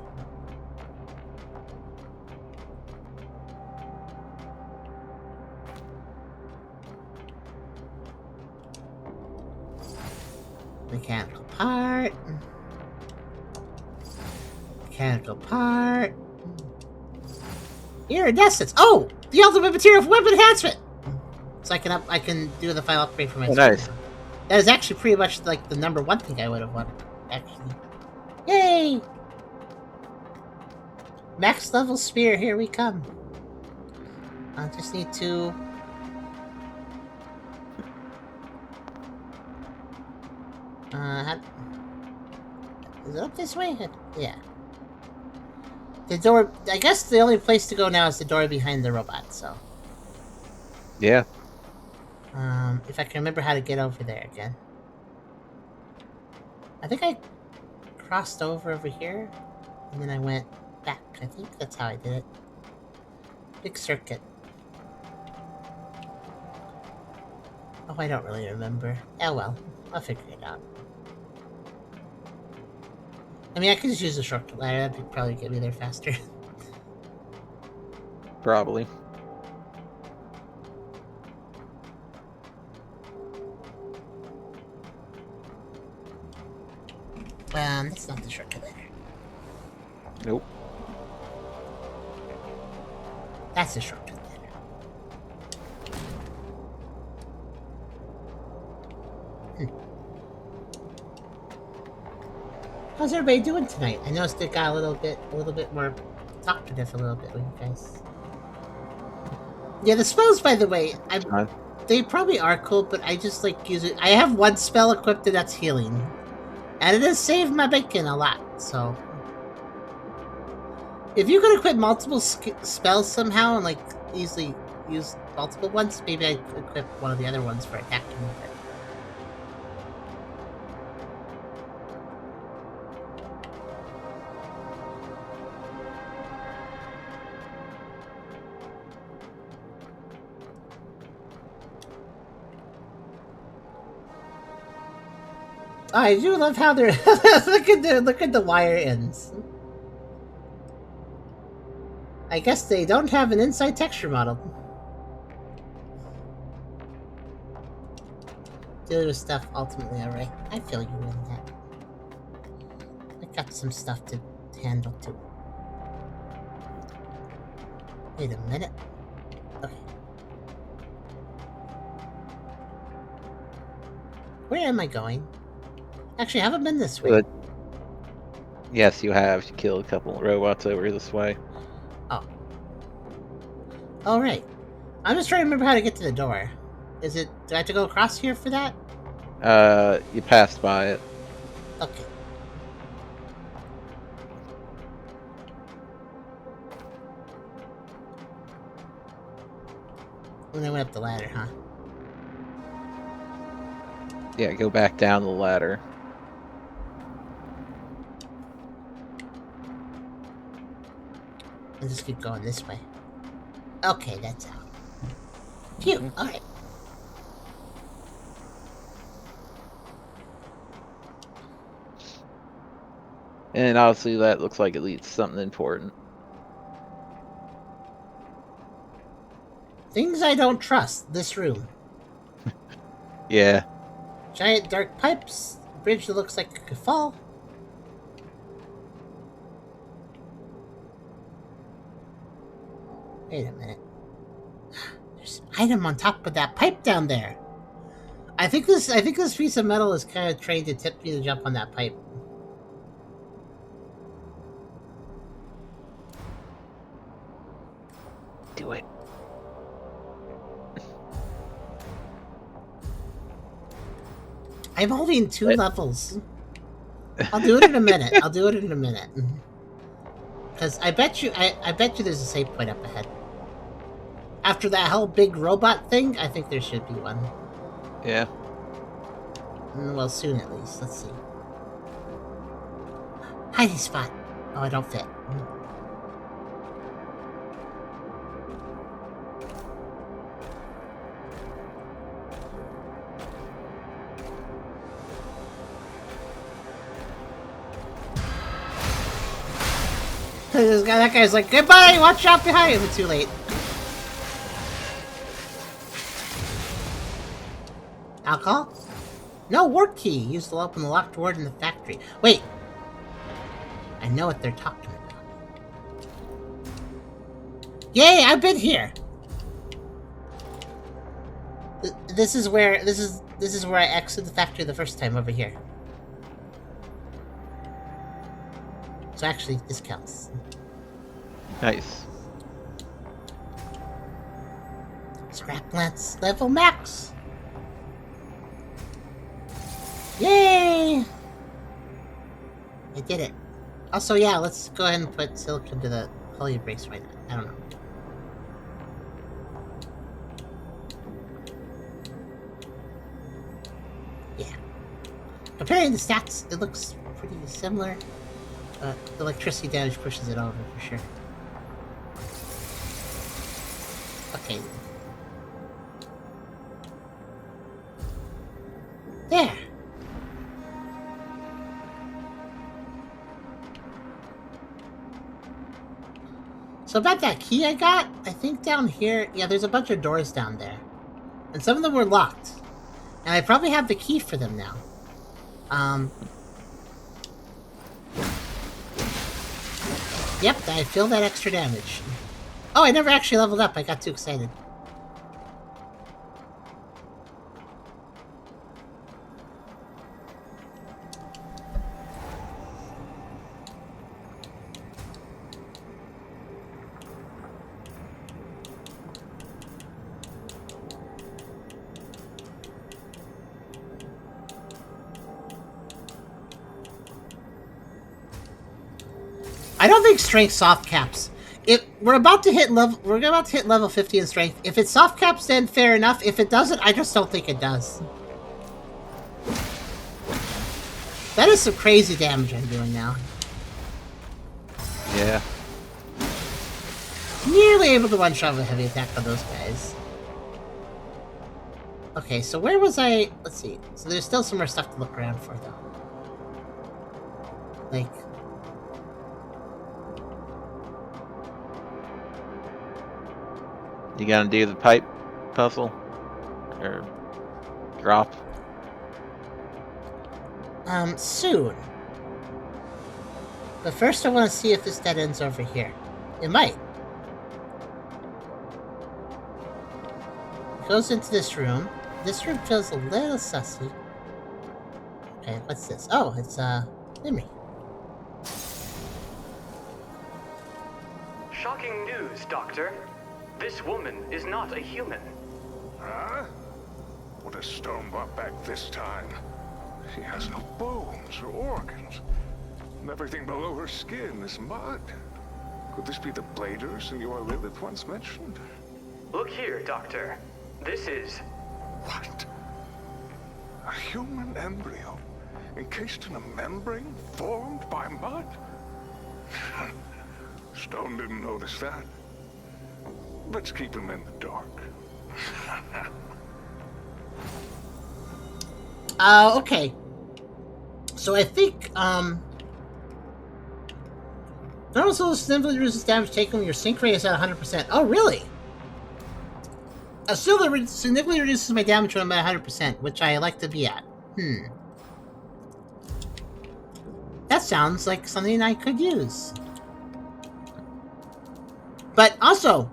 Mechanical part. Mechanical part. Iridescence. Oh, the ultimate material for weapon enhancement. So I can do the final upgrade for my. Oh, nice. That is actually pretty much like the number one thing I would have wanted, actually. Yay! Max level spear, here we come. I just need to... is it up this way? Yeah. The door... I guess the only place to go now is the door behind the robot, so... Yeah. If I can remember how to get over there again. I think I crossed over here, and then I went back. I think that's how I did it. Big circuit. Oh, I don't really remember. Oh well, I'll figure it out. I mean, I could just use a shortcut ladder. That'd probably get me there faster. Probably. That's not the shortcut ladder. Nope. That's the shortcut ladder. How's everybody doing tonight? I noticed it got a little bit more talkative a little bit with you guys. Yeah, the spells, by the way, they probably are cool, but I just like use it. I have one spell equipped and that's healing. And it has saved my bacon a lot, so... If you could equip multiple spells somehow and, like, easily use multiple ones, maybe I'd equip one of the other ones for attacking with it. I do love how they're look at the wire ends. I guess they don't have an inside texture model. Dealing with stuff ultimately alright. I feel you in that. I got some stuff to handle too. Wait a minute. Okay. Where am I going? Actually, I haven't been this way. Good. Yes, you have. You killed a couple of robots over this way. Oh. Alright. I'm just trying to remember how to get to the door. Do I have to go across here for that? You passed by it. Okay. And I went up the ladder, huh? Yeah, go back down the ladder. And just keep going this way. Okay, that's out. Phew, alright. And obviously that looks like it leads to something important. Things I don't trust. This room. Yeah. Giant dark pipes. A bridge that looks like it could fall. Wait a minute. There's an item on top of that pipe down there. I think this piece of metal is kind of trying to tip me to jump on that pipe. Do it. I'm only in 2 levels. I'll do it in a minute. Because I bet you there's a save point up ahead. After that whole big robot thing, I think there should be one. Yeah. Well, soon at least. Let's see. Hiding spot. Oh, I don't fit. That guy's like, goodbye, watch out behind you. It's too late. Alcohol? No, ward key. Used to open the locked ward in the factory. Wait. I know what they're talking about. Yay, I've been here. this is where I exited the factory the first time over here. So actually, this counts. Nice. Scrap plants level max. Yay! I did it. Also, yeah, let's go ahead and put silicon to the holy brace right now. I don't know. Yeah. Comparing the stats, it looks pretty similar. The electricity damage pushes it over for sure. Okay. There. So about that key I got, I think down here, yeah, there's a bunch of doors down there. And some of them were locked. And I probably have the key for them now. Yep, I feel that extra damage. Oh, I never actually leveled up, I got too excited. I don't think strength soft caps. If we're about to hit level 50 in strength. If it soft caps, then fair enough. If it doesn't, I just don't think it does. That is some crazy damage I'm doing now. Yeah. Nearly able to one-shot with a heavy attack on those guys. Okay, so where was I? Let's see. So there's still some more stuff to look around for, though. Like... You gonna do the pipe puzzle? Or drop? Soon. But first I want to see if this dead ends over here. It might. It goes into this room. This room feels a little sussy. Okay, what's this? Oh, it's, Limmy. Shocking news, Doctor. This woman is not a human. Huh? What has Stone brought back this time? She has no bones or organs. And everything below her skin is mud. Could this be the bladers in your Lilith once mentioned? Look here, Doctor. This is... What? A human embryo encased in a membrane formed by mud? Stone didn't notice that. Let's keep him in the dark. Okay. So I think, normal soul significantly reduces damage taken when your sync rate is at 100%. Oh, really? A skill that significantly reduces my damage when I'm at 100%, which I like to be at. That sounds like something I could use. But also,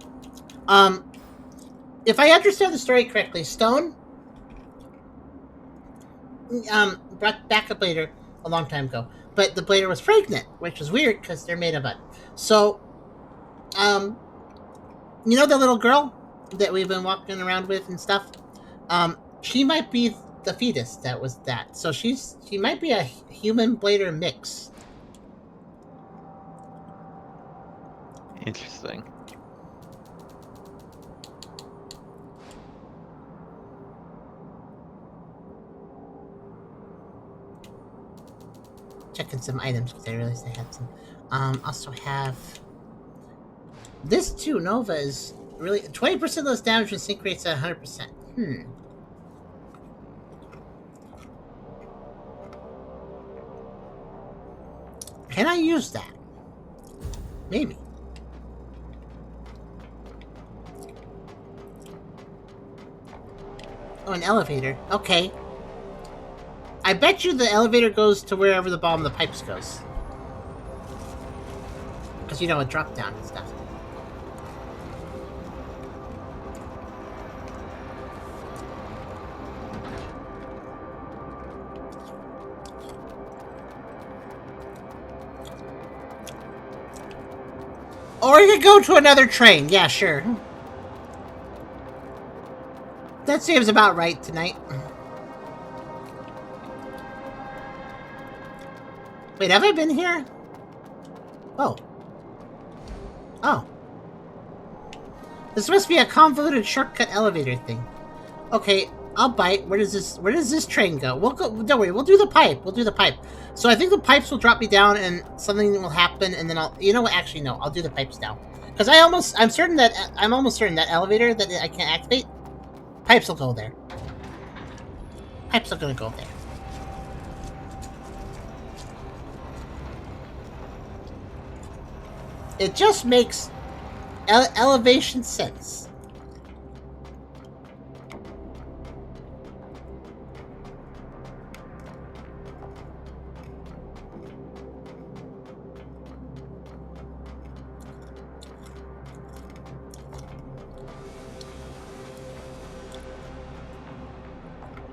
if I understand the story correctly, Stone brought back a blader a long time ago, but the blader was pregnant, which was weird because they're made of mud. So, you know the little girl that we've been walking around with and stuff? She might be the fetus that was that. So she might be a human blader mix. Interesting. Checking some items because I realized I had some. Also have this too. Nova is really 20% less damage when sync rates at 100%. Can I use that? Maybe. Oh, an elevator. Okay. I bet you the elevator goes to wherever the bottom of the pipes goes. Because, you know, it dropped down and stuff. Or you could go to another train. Yeah, sure. That seems about right tonight. Wait, have I been here? Oh. Oh. This must be a convoluted shortcut elevator thing. Okay, I'll bite. Where does this train go? We'll go. Don't worry. We'll do the pipe. So I think the pipes will drop me down, and something will happen, and then I'll. You know what? Actually, no. I'll do the pipes now, because I'm almost certain that elevator that I can't activate. Pipes will go there. Pipes are gonna go there. It just makes elevation sense.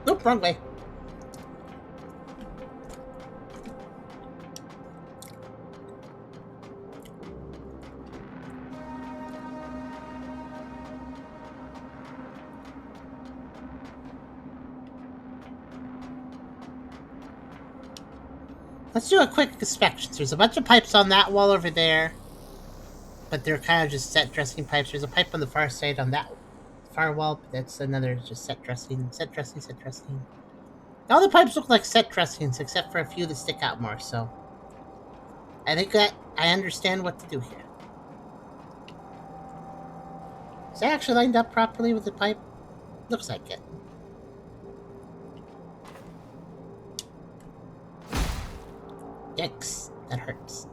Nope, wrong way. Let's do a quick inspection. There's a bunch of pipes on that wall over there, but they're kind of just set dressing pipes. There's a pipe on the far side on that far wall, but that's another just set dressing. All the pipes look like set dressings, except for a few that stick out more, so I think that I understand what to do here. Is that actually lined up properly with the pipe? Looks like it. Yikes, that hurts.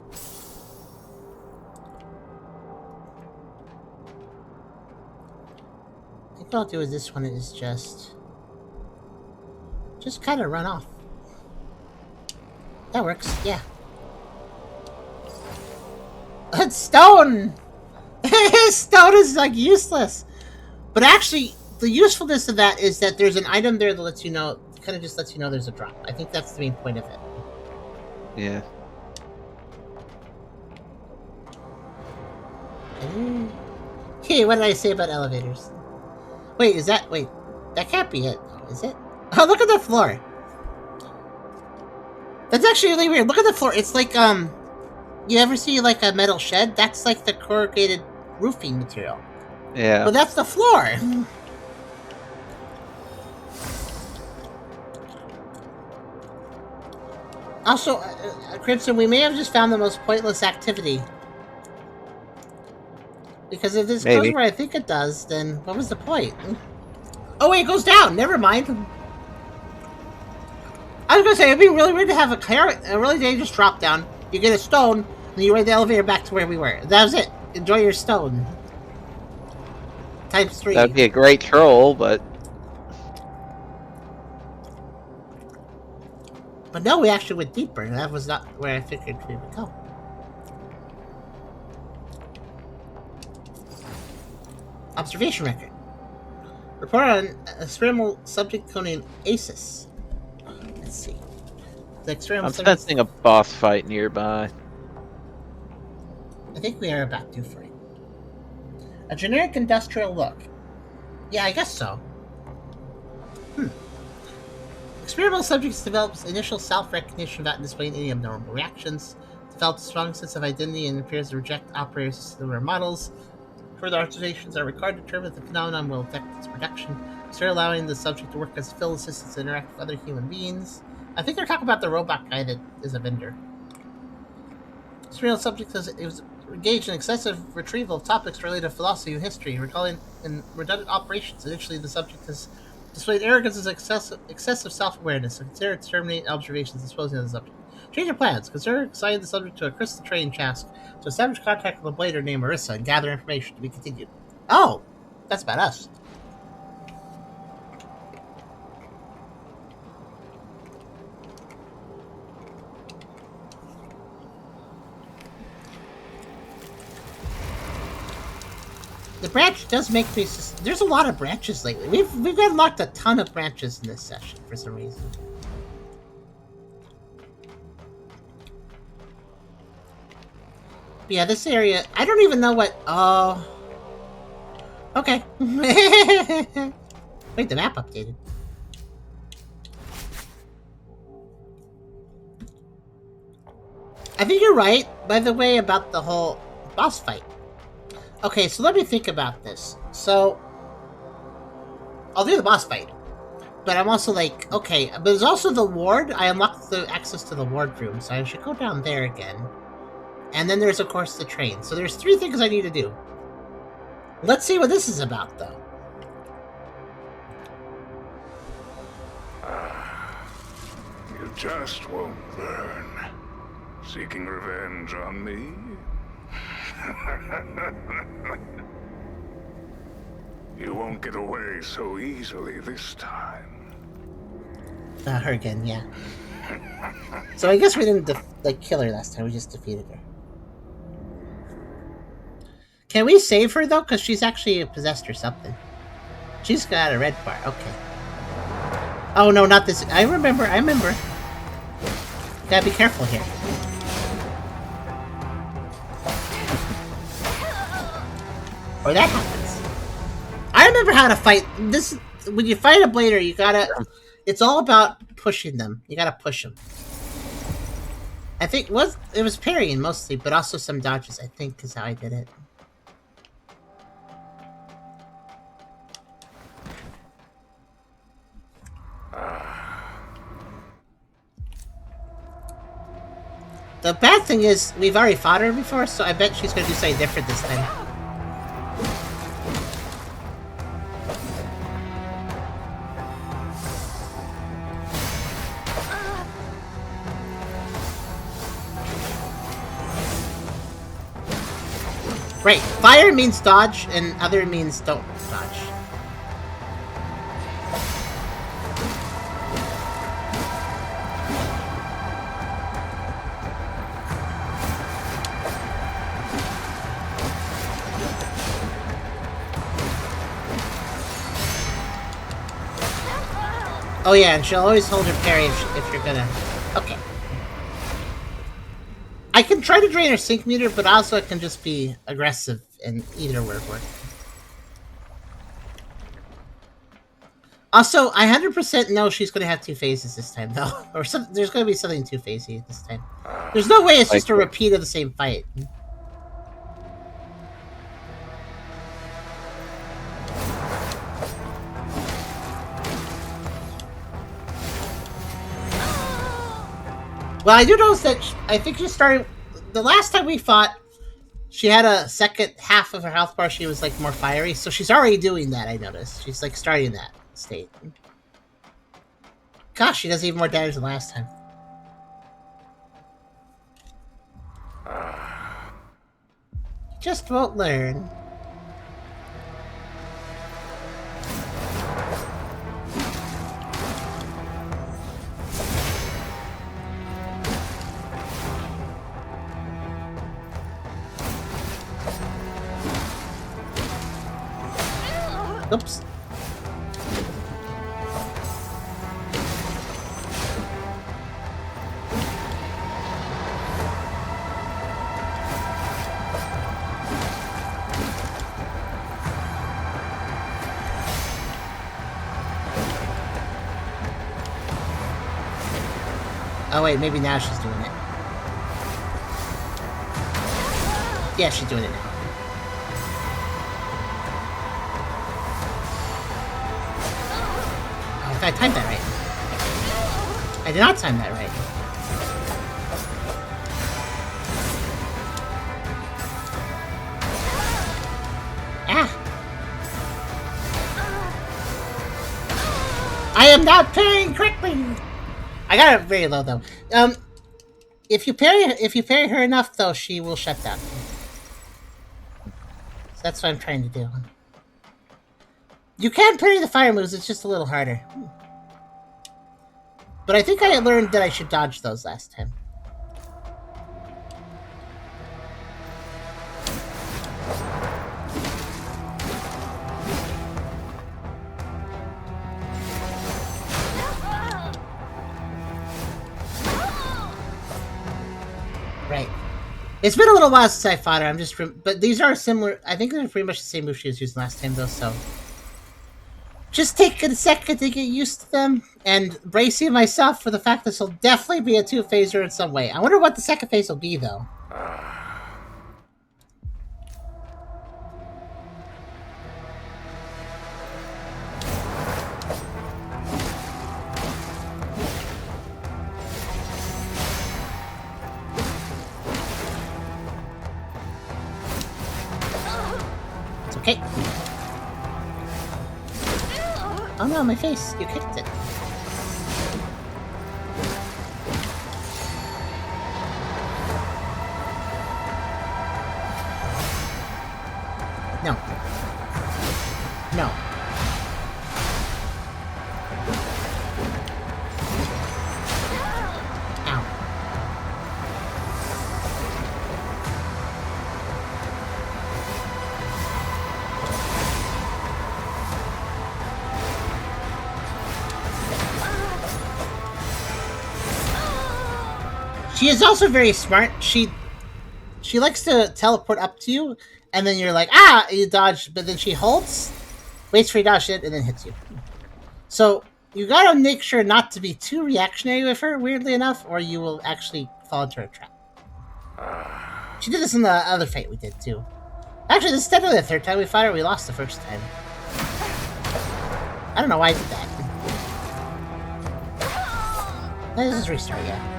I think what I'll do with this one is just kind of run off. That works, yeah. That's stone! Stone is like useless. But actually, the usefulness of that is that there's an item there that lets you know, kind of just lets you know there's a drop. I think that's the main point of it. Yeah. Hey, what did I say about elevators? Wait, that can't be it, is it? Oh, look at the floor. That's actually really weird. Look at the floor. It's like, you ever see like a metal shed? That's like the corrugated roofing material. Yeah. But that's the floor. Also, Crimson, we may have just found the most pointless activity. Because if this goes where I think it does, then what was the point? Oh wait, it goes down! Never mind. I was gonna say, it'd be really weird to have a really dangerous drop down. You get a stone, and you ride the elevator back to where we were. That was it. Enjoy your stone. Times 3. That'd be a great troll, but... But no, we actually went deeper. That was not where I figured we would go. Observation record. Report on an experimental subject codenamed Asus. Let's see. The experimental I'm sensing a boss fight nearby. I think we are about due for it. A generic industrial look. Yeah, I guess so. Experimental subjects develops initial self-recognition without displaying any abnormal reactions. Develops a strong sense of identity and appears to reject operators as similar models. Further observations are required to determine if the phenomenon will affect its production, start allowing the subject to work as field assistants to interact with other human beings. I think they're talking about the robot guy that is a vendor. Experimental subject was engaged in excessive retrieval of topics related to philosophy and history, recalling in redundant operations. Initially, the subject has displayed arrogance as excessive self-awareness, and consider terminating observations disposing of the subject. Change your plans. Consider assigning the subject to a crystal training task to establish contact with a blader named Marissa and gather information to be continued. Oh! That's about us. The branch does make me... There's a lot of branches lately. We've unlocked a ton of branches in this session for some reason. Yeah, this area, I don't even know what... Oh... Okay. Wait, the map updated. I think you're right, by the way, about the whole boss fight. Okay, so let me think about this. So, I'll do the boss fight. But I'm also like, okay, but there's also the ward. I unlocked the access to the ward room, so I should go down there again. And then there's, of course, the train. So there's 3 things I need to do. Let's see what this is about, though. You just won't learn. Seeking revenge on me? You won't get away so easily this time. Her again, yeah. So I guess we didn't kill her last time. We just defeated her. Can we save her though? Because she's actually possessed or something. She's got a red bar. Okay. Oh no, not this. I remember. Gotta be careful here. Or that happens. I remember how to fight this. When you fight a blader, you gotta. It's all about pushing them. You gotta push them. I think it was parrying mostly, but also some dodges. I think is how I did it. The bad thing is we've already fought her before, so I bet she's gonna do something different this time. Right, fire means dodge, and other means don't dodge. Oh yeah, and she'll always hold her parry if you're gonna... Okay. I can try to drain her sync meter, but also it can just be aggressive, and either would work. Also, I 100% know she's gonna have 2 phases this time, though. Or there's gonna be something 2-phasey this time. There's no way it's just a repeat of the same fight. Well, I do notice that I think she started... The last time we fought, she had a second half of her health bar. She was, more fiery. So she's already doing that, I noticed. She's, starting that state. Gosh, she does even more damage than last time. Just won't learn. Oops. Oh wait, maybe now she's doing it. Yeah, she's doing it now. I timed that right. I did not time that right. Ah! I am not parrying correctly! I got it very low though. If you parry her enough though, she will shut down. So that's what I'm trying to do. You can parry the fire moves, it's just a little harder. But I think I learned that I should dodge those last time. Right. It's been a little while since I fought her. But these are similar. I think they're pretty much the same move she was using last time, though. So just take a second to get used to them, and bracing myself for the fact this will definitely be a 2-phaser in some way. I wonder what the second phase will be, though. It's okay. Oh no, my face. You kicked it. No. No. Ow. She is also very smart. She likes to teleport up to you, and then you're like, ah, you dodge, but then she holds, waits for you to dodge it, and then hits you. So you gotta make sure not to be too reactionary with her, weirdly enough, or you will actually fall into her trap. She did this in the other fight we did, too. Actually, this is definitely the third time we fought her. We lost the first time. I don't know why I did that. Let's just restart, yeah.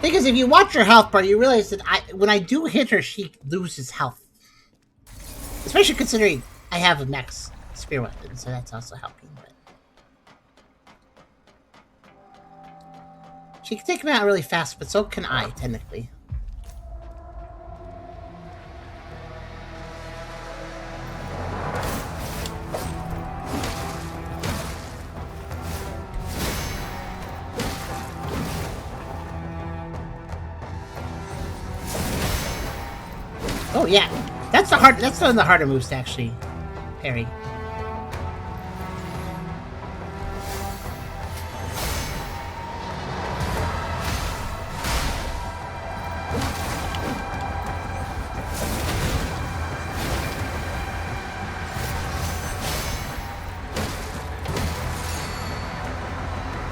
Thing is, if you watch her health bar, you realize that when I do hit her, she loses health. Especially considering I have a max spear weapon, so that's also helping. But she can take him out really fast, but so can I, technically. Oh yeah, that's one of the harder moves to actually parry.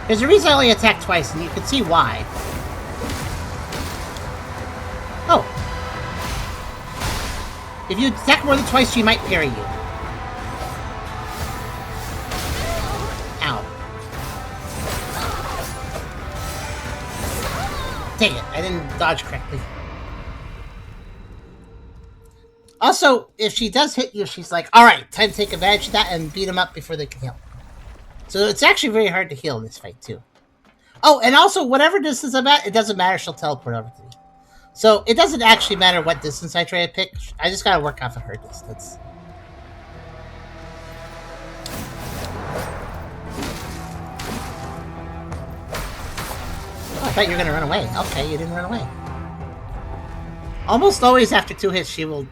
There's a reason I only attack twice, and you can see why. Oh. If you attack more than twice, she might parry you. Ow. Dang it, I didn't dodge correctly. Also, if she does hit you, she's like, alright, time to take advantage of that and beat them up before they can heal. So it's actually very hard to heal in this fight, too. Oh, and also, whatever distance I'm at, it doesn't matter, she'll teleport over to me. So, it doesn't actually matter what distance I try to pick. I just gotta work off of her distance. Oh, I thought you were gonna run away. Okay, you didn't run away. Almost always after 2 hits, she will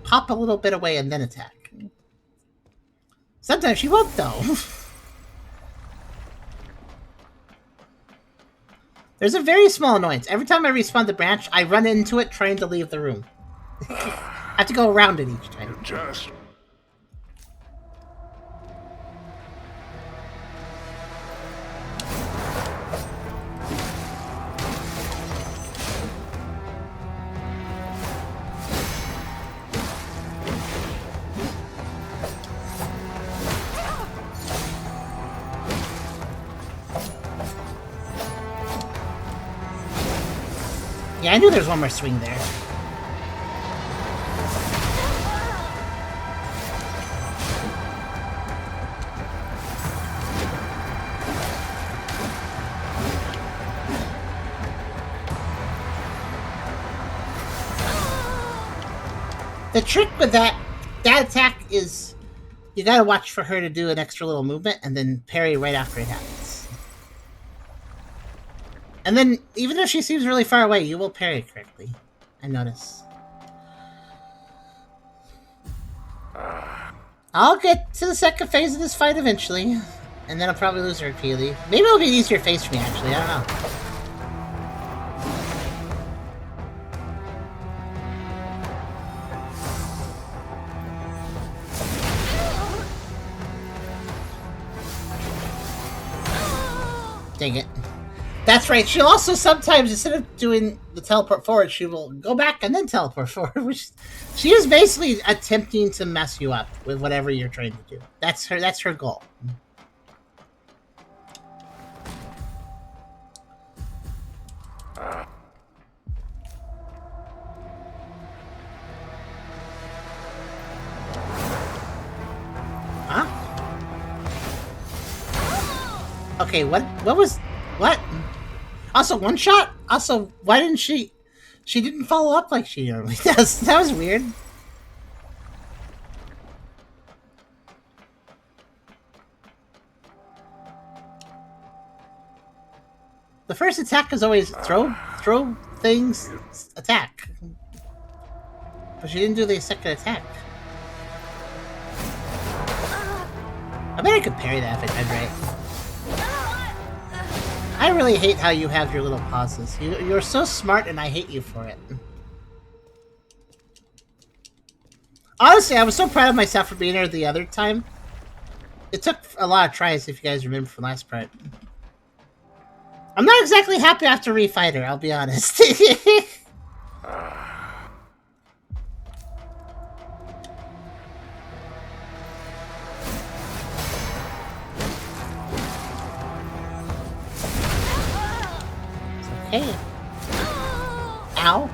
pop a little bit away and then attack. Sometimes she won't, though. There's a very small annoyance. Every time I respawn the branch, I run into it trying to leave the room. I have to go around it each time. Just... Yeah, I knew there was one more swing there. The trick with that attack is you gotta watch for her to do an extra little movement and then parry right after it happens. And then, even if she seems really far away, you will parry correctly. I notice. I'll get to the second phase of this fight eventually. And then I'll probably lose her repeatedly. Maybe it'll be an easier phase for me, actually. I don't know. Dang it. That's right. She'll also sometimes, instead of doing the teleport forward, she will go back and then teleport forward. Which she is basically attempting to mess you up with whatever you're trying to do. That's her goal. Huh? Okay, what was... What? Also, one shot? Also, why didn't she... She didn't follow up like she normally does. That was weird. The first attack is always throw things, attack. But she didn't do the second attack. I bet I could parry that if I did right. I really hate how you have your little pauses. You're so smart and I hate you for it. Honestly, I was so proud of myself for being there the other time. It took a lot of tries, if you guys remember from last part. I'm not exactly happy after refight her, I'll be honest. Hey. Ow.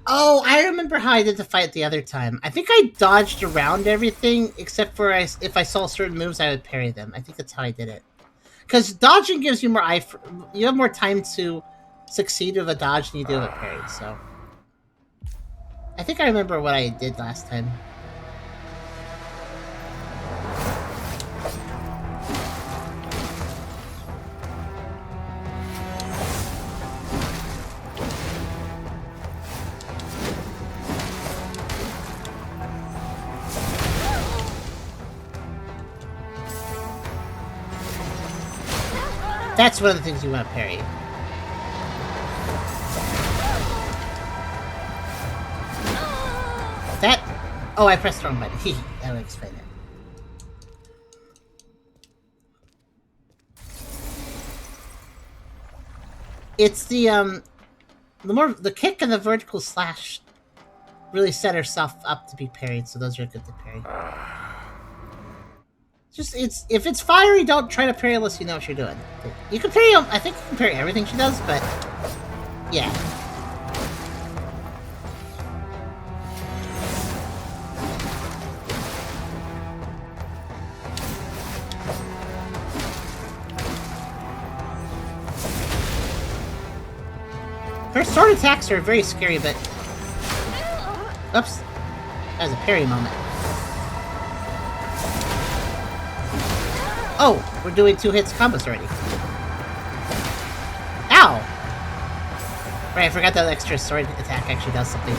Oh, I remember how I did the fight the other time. I think I dodged around everything, except for if I saw certain moves, I would parry them. I think that's how I did it. Because dodging gives you more you have more time to succeed with a dodge than you do with a parry, so... I think I remember what I did last time. That's one of the things you want to parry. That... Oh, I pressed the wrong button. That would explain it. It's the kick and the vertical slash really set herself up to be parried, so those are good to parry. Just, if it's fiery, don't try to parry unless you know what you're doing. You can parry, I think you can parry everything she does, but... Yeah. Her sword attacks are very scary, but... Oops. That was a parry moment. Oh, we're doing 2 hits combos already. Ow! Right, I forgot that extra sword attack actually does something.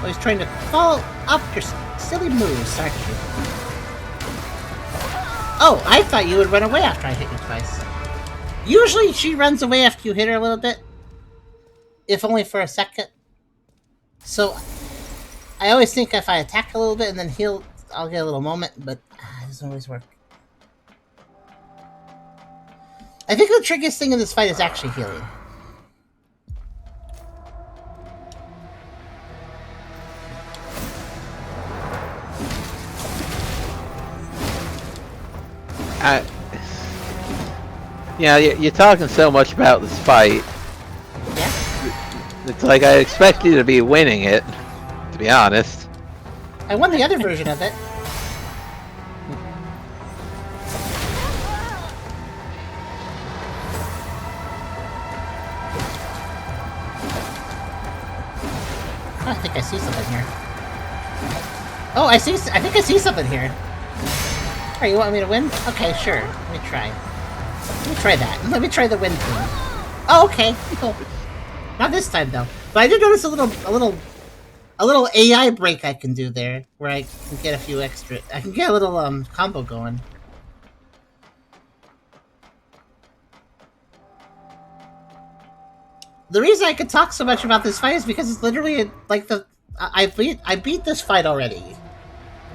Always trying to follow up your silly moves, aren't you? Oh, I thought you would run away after I hit you twice. Usually she runs away after you hit her a little bit. If only for a second. So, I always think if I attack a little bit and then heal, I'll get a little moment, but it doesn't always work. I think the trickiest thing in this fight is actually healing. Yeah, you're talking so much about this fight. Yeah? It's like I expect you to be winning it, to be honest. I won the other version of it. Oh, I think I see something here. Oh, I think I see something here. Alright, you want me to win? Okay, sure. Let me try. Let me try that. Let me try the win thing. Oh, okay. Cool. Not this time, though. But I did notice a little a little AI break I can do there, where I can get a few extra. I can get a little combo going. The reason I could talk so much about this fight is because it's literally like I beat this fight already,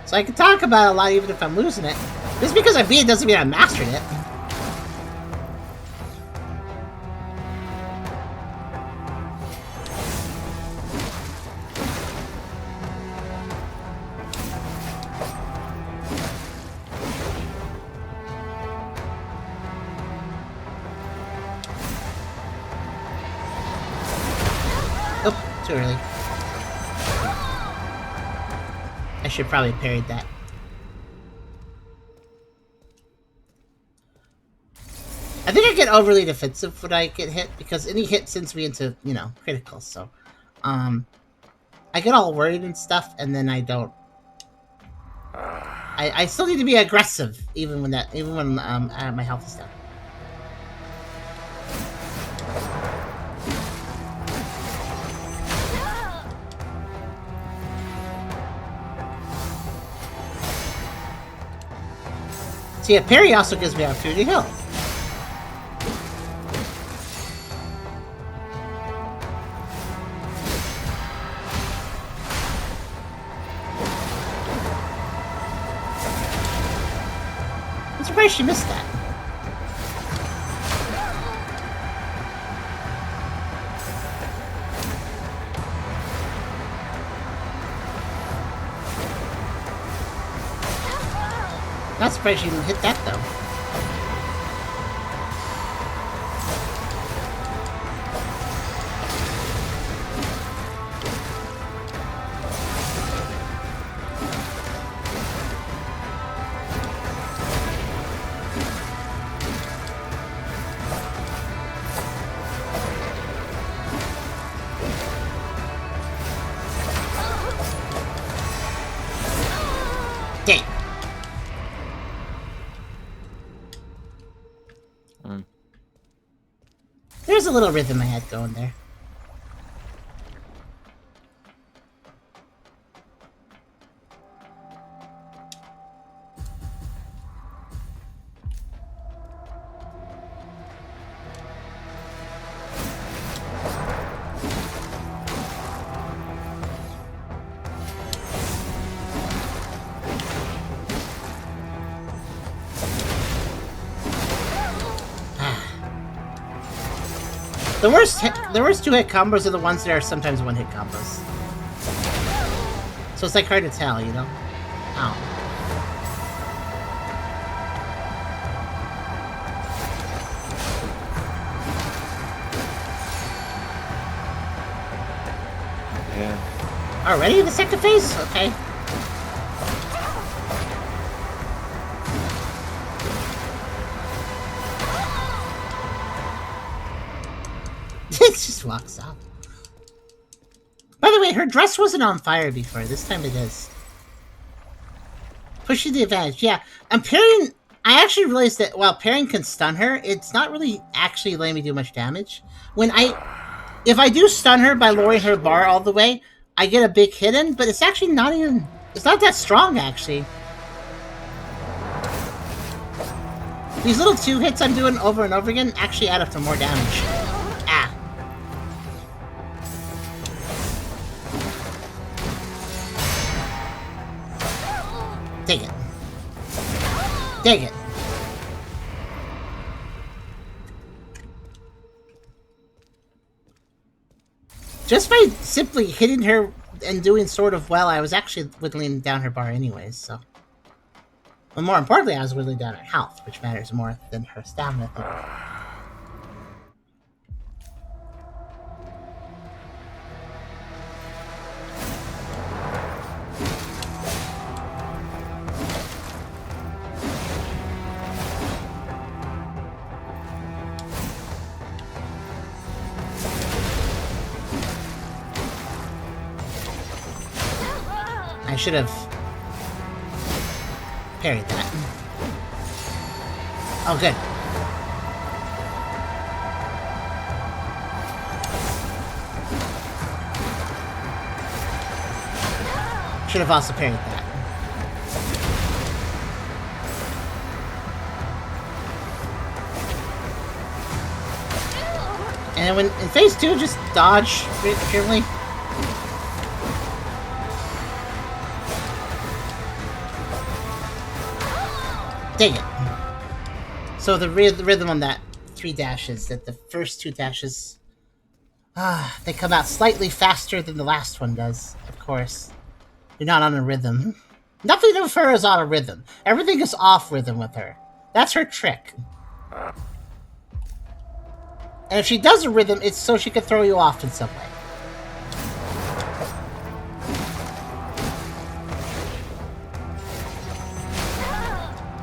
so I can talk about it a lot even if I'm losing it. Just because I beat it doesn't mean I mastered it. Too early. I should probably parried that. I think I get overly defensive when I get hit because any hit sends me into, you know, critical. So, I get all worried and stuff, and then I don't. I still need to be aggressive even when my health is down. See, a parry also gives me opportunity to heal. I'm surprised she missed that. Not surprised she didn't hit that though. There's a little rhythm I had going there. The worst two-hit combos are the ones that are sometimes one-hit combos. So it's like hard to tell, you know? Ow. Yeah. Already the second phase? Okay. It just walks off. By the way, her dress wasn't on fire before. This time it is. Pushing the advantage. Yeah. I'm parrying. I actually realized that while parrying can stun her, it's not really actually letting me do much damage. If I do stun her by lowering her bar all the way, I get a big hit in, but it's actually not even... It's not that strong, actually. These little two hits I'm doing over and over again actually add up to more damage. Ah. Take it. Take it. Just by simply hitting her and doing sort of well, I was actually whittling down her bar anyways, so... But more importantly, I was whittling down her health, which matters more than her stamina. I should have parried that. Oh, good. Should have also parried that. And when in phase 2, just dodge purely. Dang it. So the rhythm on that 3 dashes, that the first 2 dashes, they come out slightly faster than the last one does, of course. You're not on a rhythm. Nothing of her is on a rhythm. Everything is off rhythm with her. That's her trick. And if she does a rhythm, it's so she can throw you off in some way.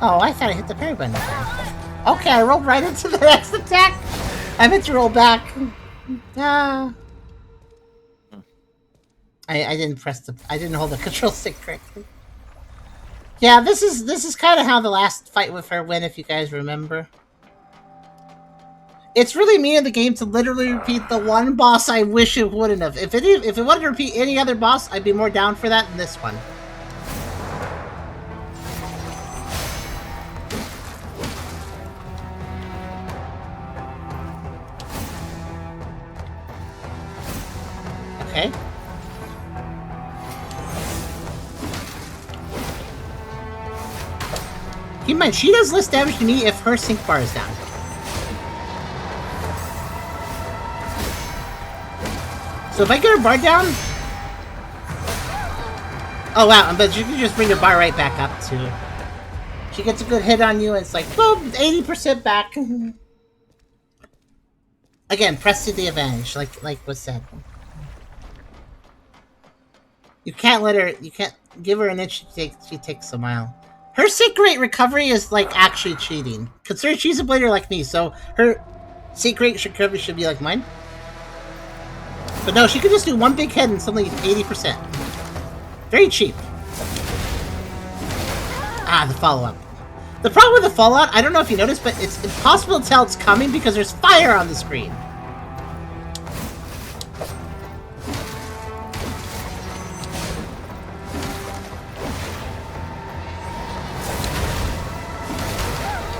Oh, I thought I hit the parry button again. Okay, I rolled right into the next attack. I meant to roll back. I didn't hold the control stick correctly. Yeah, this is kind of how the last fight with her went, if you guys remember. It's really me in the game to literally repeat the one boss I wish it wouldn't have. If it wanted to repeat any other boss, I'd be more down for that than this one. Okay. Keep in mind, she does less damage to me if her sync bar is down. So if I get her bar down... Oh wow, but you can just bring her bar right back up too. She gets a good hit on you and it's like, boom, 80% back. Again, press to the advantage, like was said. You can't give her an inch, she takes a mile. Her sync rate recovery is like actually cheating. Considering she's a blader like me, so her sync rate recovery should be like mine. But no, she could just do one big hit and suddenly 80%. Very cheap. The follow-up. The problem with the fallout, I don't know if you noticed, but it's impossible to tell it's coming because there's fire on the screen.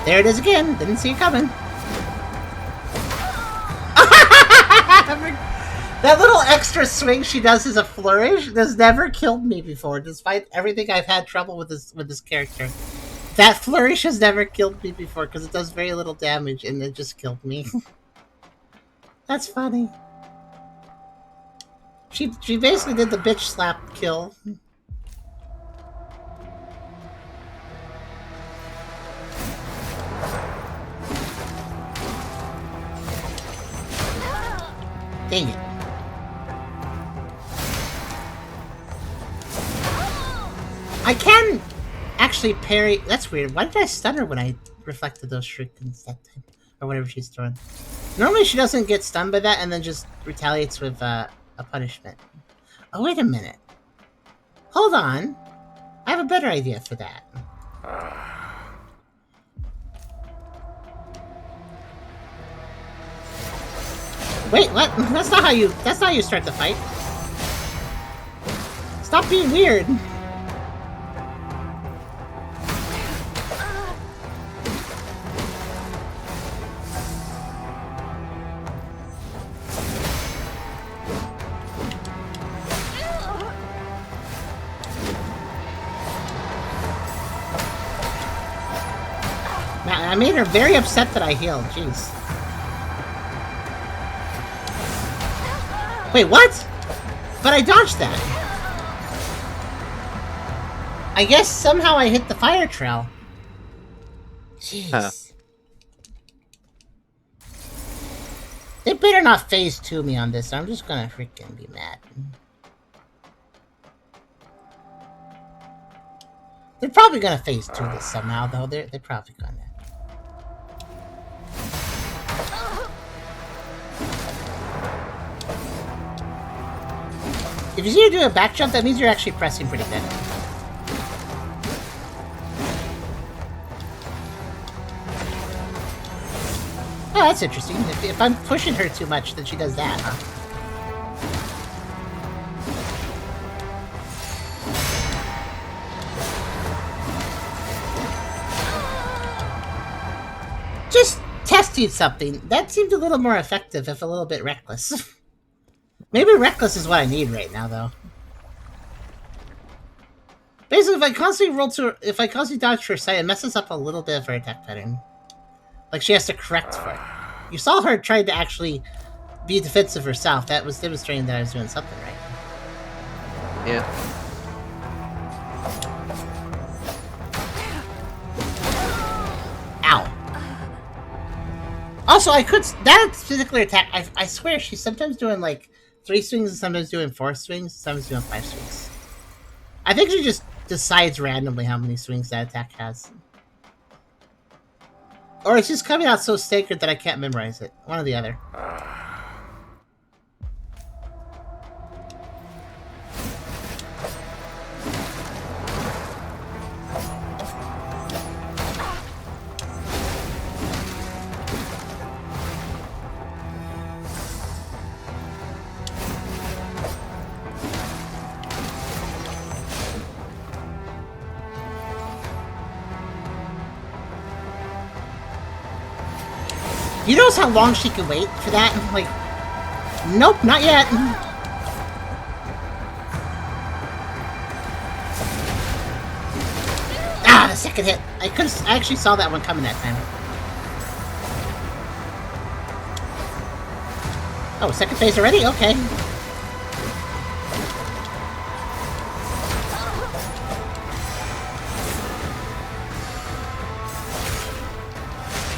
There it is again. Didn't see it coming. That little extra swing she does as a flourish has never killed me before, despite everything I've had trouble with this character. That flourish has never killed me before because it does very little damage and it just killed me. That's funny. She basically did the bitch slap kill. Dang it. I can actually parry. That's weird. Why did I stun her when I reflected those shurikens that time? Or whatever she's throwing. Normally she doesn't get stunned by that and then just retaliates with a punishment. Oh, wait a minute. Hold on. I have a better idea for that. Wait, what? That's not how you start the fight. Stop being weird. Man, I made her very upset that I healed. Jeez. Wait, what? But I dodged that. I guess somehow I hit the fire trail. Jeez. Huh. They better not phase 2 me on this. I'm just gonna freaking be mad. They're probably gonna phase 2 this somehow, though. They're probably gonna. If you see her do a back jump, that means you're actually pressing pretty good. Oh, that's interesting. If I'm pushing her too much, then she does that, huh? suggesting something. That seemed a little more effective, if a little bit reckless. Maybe reckless is what I need right now, though. Basically, if I constantly dodge her sight, it messes up a little bit of her attack pattern. Like, she has to correct for it. You saw her try to actually be defensive herself. That was demonstrating that I was doing something right. Yeah. Ow. Also, that particular attack, I swear, she's sometimes doing, like, 3 swings and sometimes doing 4 swings, sometimes doing 5 swings. I think she just decides randomly how many swings that attack has. Or it's just coming out so sacred that I can't memorize it. One or the other. You notice how long she can wait for that? Like, nope, not yet. Ah, the second hit. I actually saw that one coming that time. Oh, second phase already? Okay.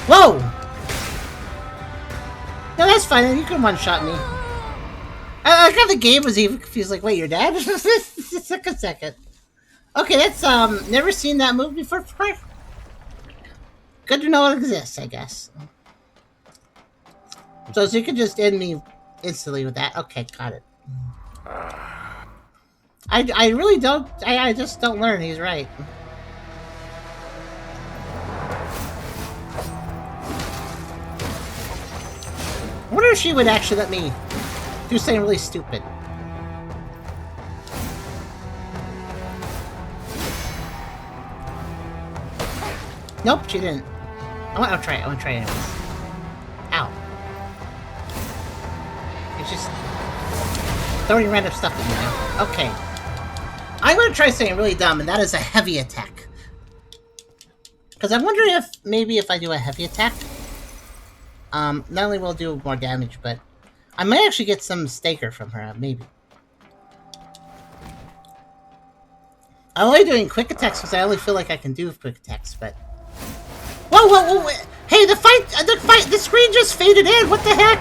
Whoa! No, that's fine. You can one-shot me. I like how the game was even confused. Like, wait, you're dead? It took a second. Okay, that's, never seen that move before. Good to know it exists, I guess. So you can just end me instantly with that. Okay, got it. I really don't... I just don't learn. He's right. I wonder if she would actually let me do something really stupid. Nope, she didn't. I want to try it. I want to try it anyways. Ow. It's just throwing random stuff at me now. Okay. I'm going to try something really dumb, and that is a heavy attack. Because I'm wondering if maybe if I do a heavy attack, not only will it do more damage, but I might actually get some staker from her, maybe. I'm only doing quick attacks because I only feel like I can do quick attacks, but... Whoa, whoa, whoa! Hey, the screen just faded in! What the heck?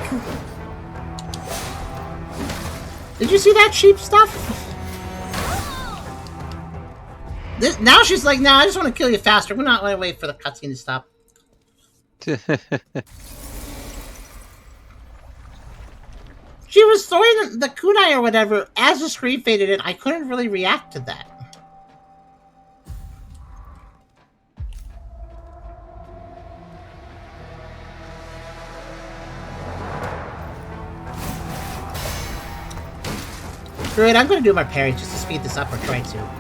Did you see that cheap stuff? Now she's like, nah, I just want to kill you faster. We're not going to wait for the cutscene to stop. She was throwing the kunai or whatever as the screen faded in. I couldn't really react to that. Screw it, I'm going to do my parry just to speed this up or try to.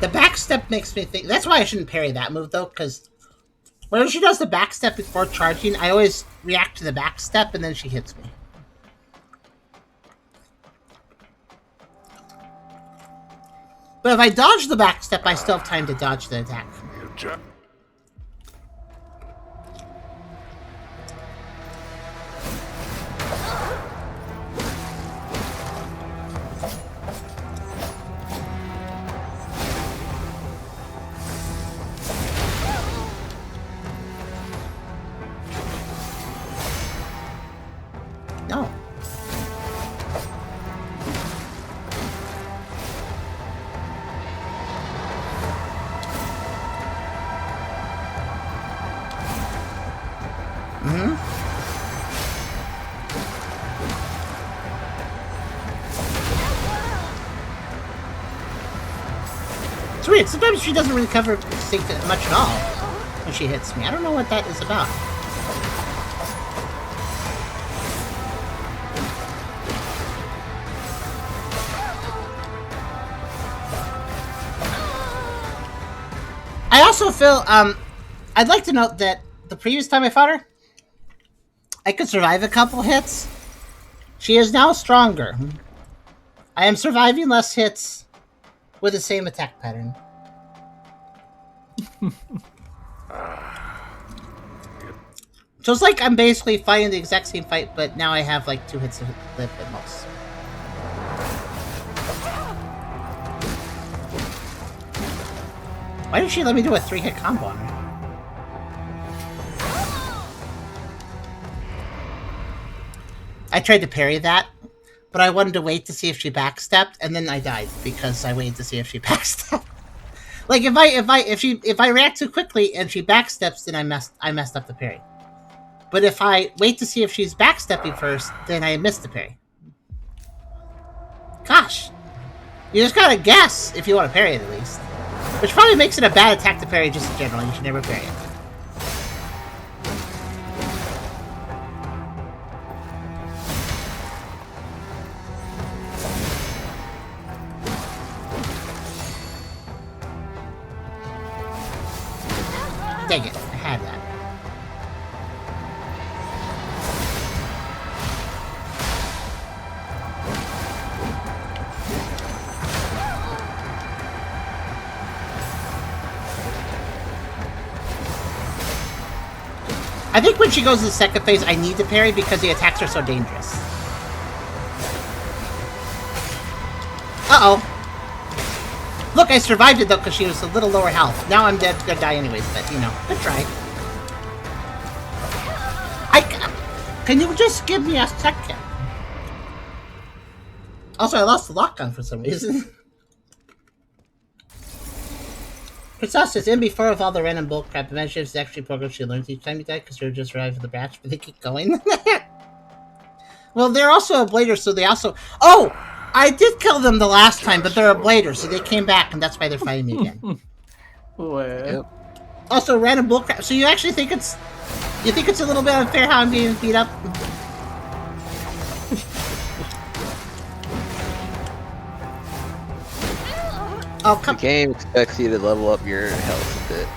The backstep makes me think... That's why I shouldn't parry that move, though, because whenever she does the backstep before charging, I always react to the backstep, and then she hits me. But if I dodge the backstep, I still have time to dodge the attack. No. It's weird. Sometimes she doesn't really cover sync much at all when she hits me. I don't know what that is about. I also feel, I'd like to note that the previous time I fought her, I could survive a couple hits. She is now stronger. I am surviving less hits with the same attack pattern. So it's like I'm basically fighting the exact same fight, but now I have like 2 hits of live at most. Why did she let me do a 3-hit combo on her? I tried to parry that, but I wanted to wait to see if she backstepped, and then I died because I waited to see if she backstepped. Like if I react too quickly and she backsteps, then I messed up the parry. But if I wait to see if she's backstepping first, then I missed the parry. Gosh, you just gotta guess if you want to parry it at least, which probably makes it a bad attack to parry just in general. You should never parry it. Dang it, I had that. I think when she goes to the second phase, I need to parry because the attacks are so dangerous. Uh-oh. Look, I survived it though because she was a little lower health. Now I'm dead, gonna die anyways, but you know, good try. Can you just give me a second? Also, I lost the lockdown for some reason. Princess is in before with all the random bullcrap. Eventually, it's actually progress she learns each time you die because you're just arrived at the batch, but they keep going. Well, they're also a blader, so they also. Oh! I did kill them the last time, but they're a blader, so they came back, and that's why they're fighting me again. Yep. Also, random bullcrap. So you actually think it's... You think it's a little bit unfair how I'm getting beat up? Oh, come... The game expects you to level up your health a bit.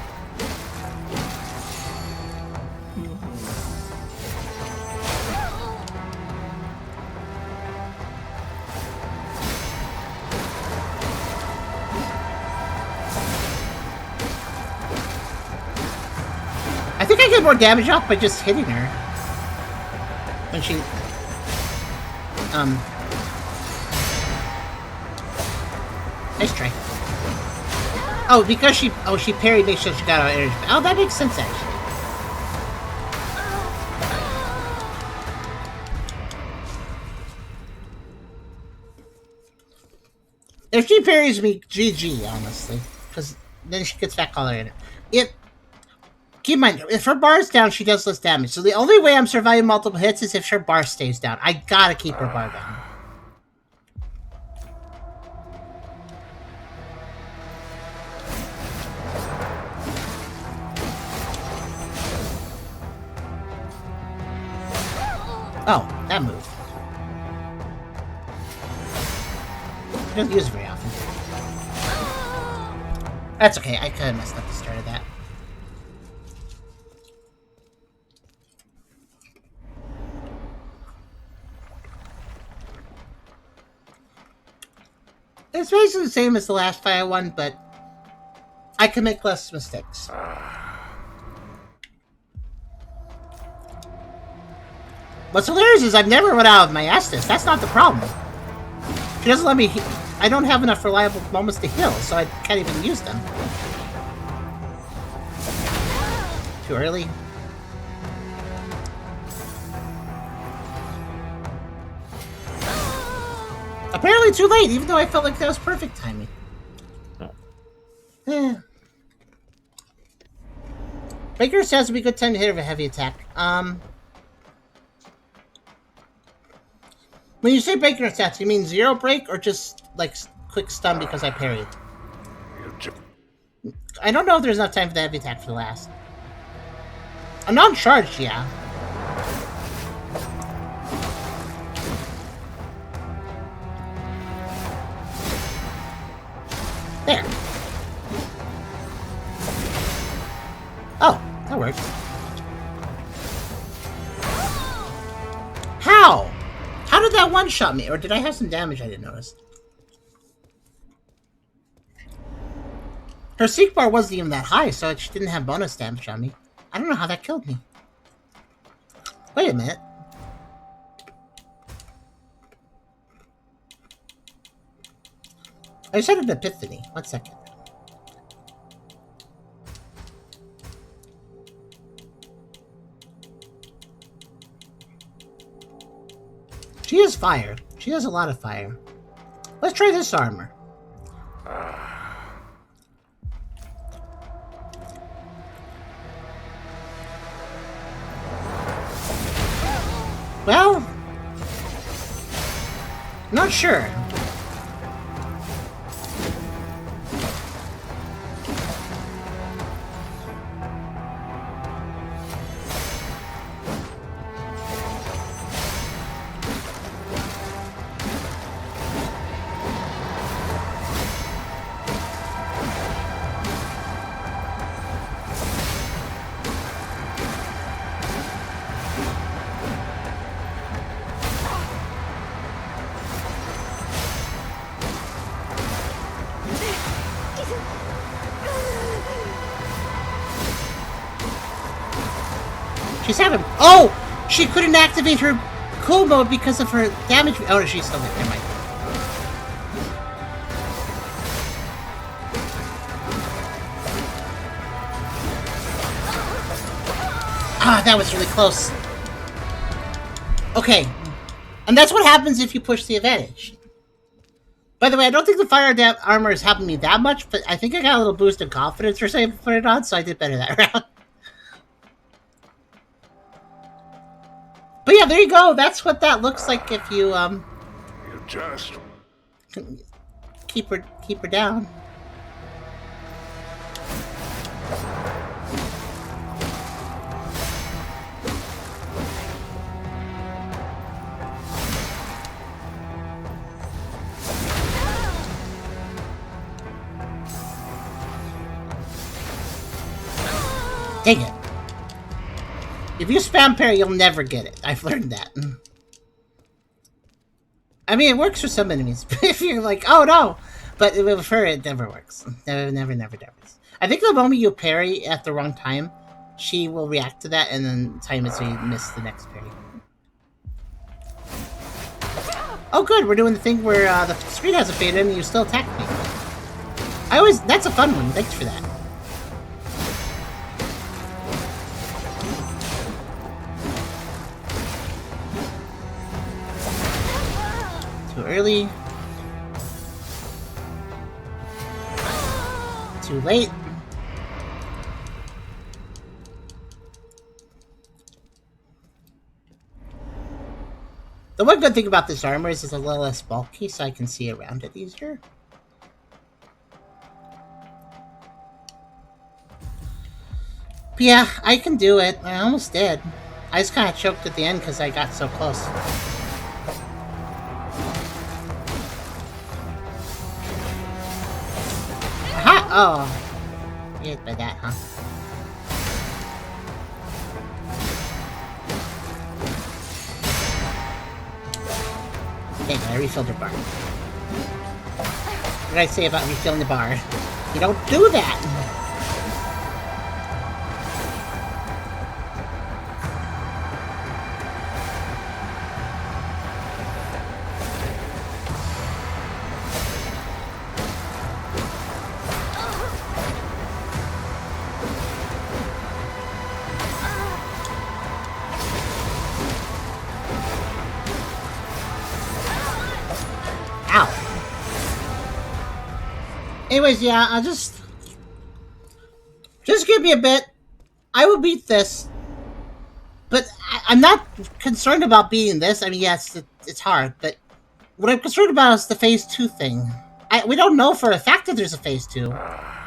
I think I get more damage off by just hitting her. When she... Nice try. Oh, because she... Oh, she parried me, so she got out of energy. Oh, that makes sense, actually. If she parries me, GG, honestly. Because then she gets back all her energy. Keep in mind, if her bar's down, she does less damage. So the only way I'm surviving multiple hits is if her bar stays down. I gotta keep her bar down. Oh, that move. She doesn't use it very often. That's okay, I could have messed up the start of that. It's basically the same as the last fight I won, but I can make less mistakes. What's hilarious is I've never run out of my Estus. That's not the problem. She doesn't let me... I don't have enough reliable moments to heal, so I can't even use them. Too early. Apparently too late, even though I felt like that was perfect timing. Eh. Breaker says it'd be a good time to hit her with a heavy attack. When you say breaker stats, you mean 0 break or just like quick stun because I parried? I don't know if there's enough time for the heavy attack for the last. I'm not charged, yeah. There. That works. How? How did that one-shot me? Or did I have some damage I didn't notice? Her seek bar wasn't even that high, so she didn't have bonus damage on me. I don't know how that killed me. Wait a minute. I just had an epiphany. 1 second. She has fire. She has a lot of fire. Let's try this armor. Well, not sure. She's having. Oh! She couldn't activate her cool mode because of her damage. Oh, no, she's still there. Never mind. Ah, that was really close. Okay. And that's what happens if you push the advantage. By the way, I don't think the fire armor is helping me that much, but I think I got a little boost of confidence for saying put it on, so I did better that round. But yeah, there you go. That's what that looks like if you You just keep her down. Dang it. If you spam parry, you'll never get it. I've learned that. I mean, it works for some enemies. If you're like, oh no! But with her, it never works. Never does. I think the moment you parry at the wrong time, she will react to that and then time it so you miss the next parry. Oh good, we're doing the thing where the screen has a fade in and you still attack me. That's a fun one, thanks for that. Too early. Too late. The one good thing about this armor is it's a little less bulky, so I can see around it easier. But yeah, I can do it. I almost did. I just kind of choked at the end because I got so close. Aha! Oh. You hit by that, huh? Dang it, I refilled your bar. What did I say about refilling the bar? You don't do that! Anyways, yeah, I'll just give me a bit. I will beat this. But I'm not concerned about beating this. I mean, yes, it's hard, but what I'm concerned about is the Phase 2 thing. We don't know for a fact that there's a Phase 2.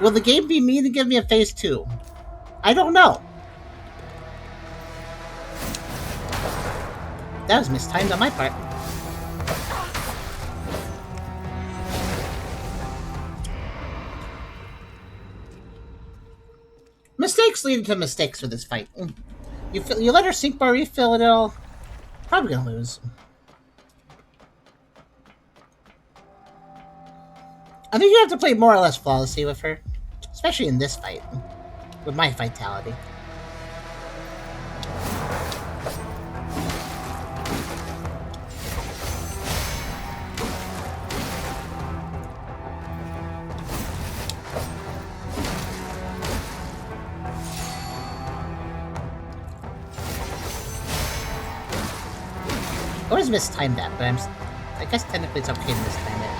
Will the game be mean to give me a Phase 2? I don't know. That was mistimed on my part. Mistakes leading to mistakes with this fight. You let her sync bar refill it all. Probably gonna lose. I think you have to play more or less flawlessly with her, especially in this fight, with my vitality. I always mistime that, but I guess technically it's okay to mistime it.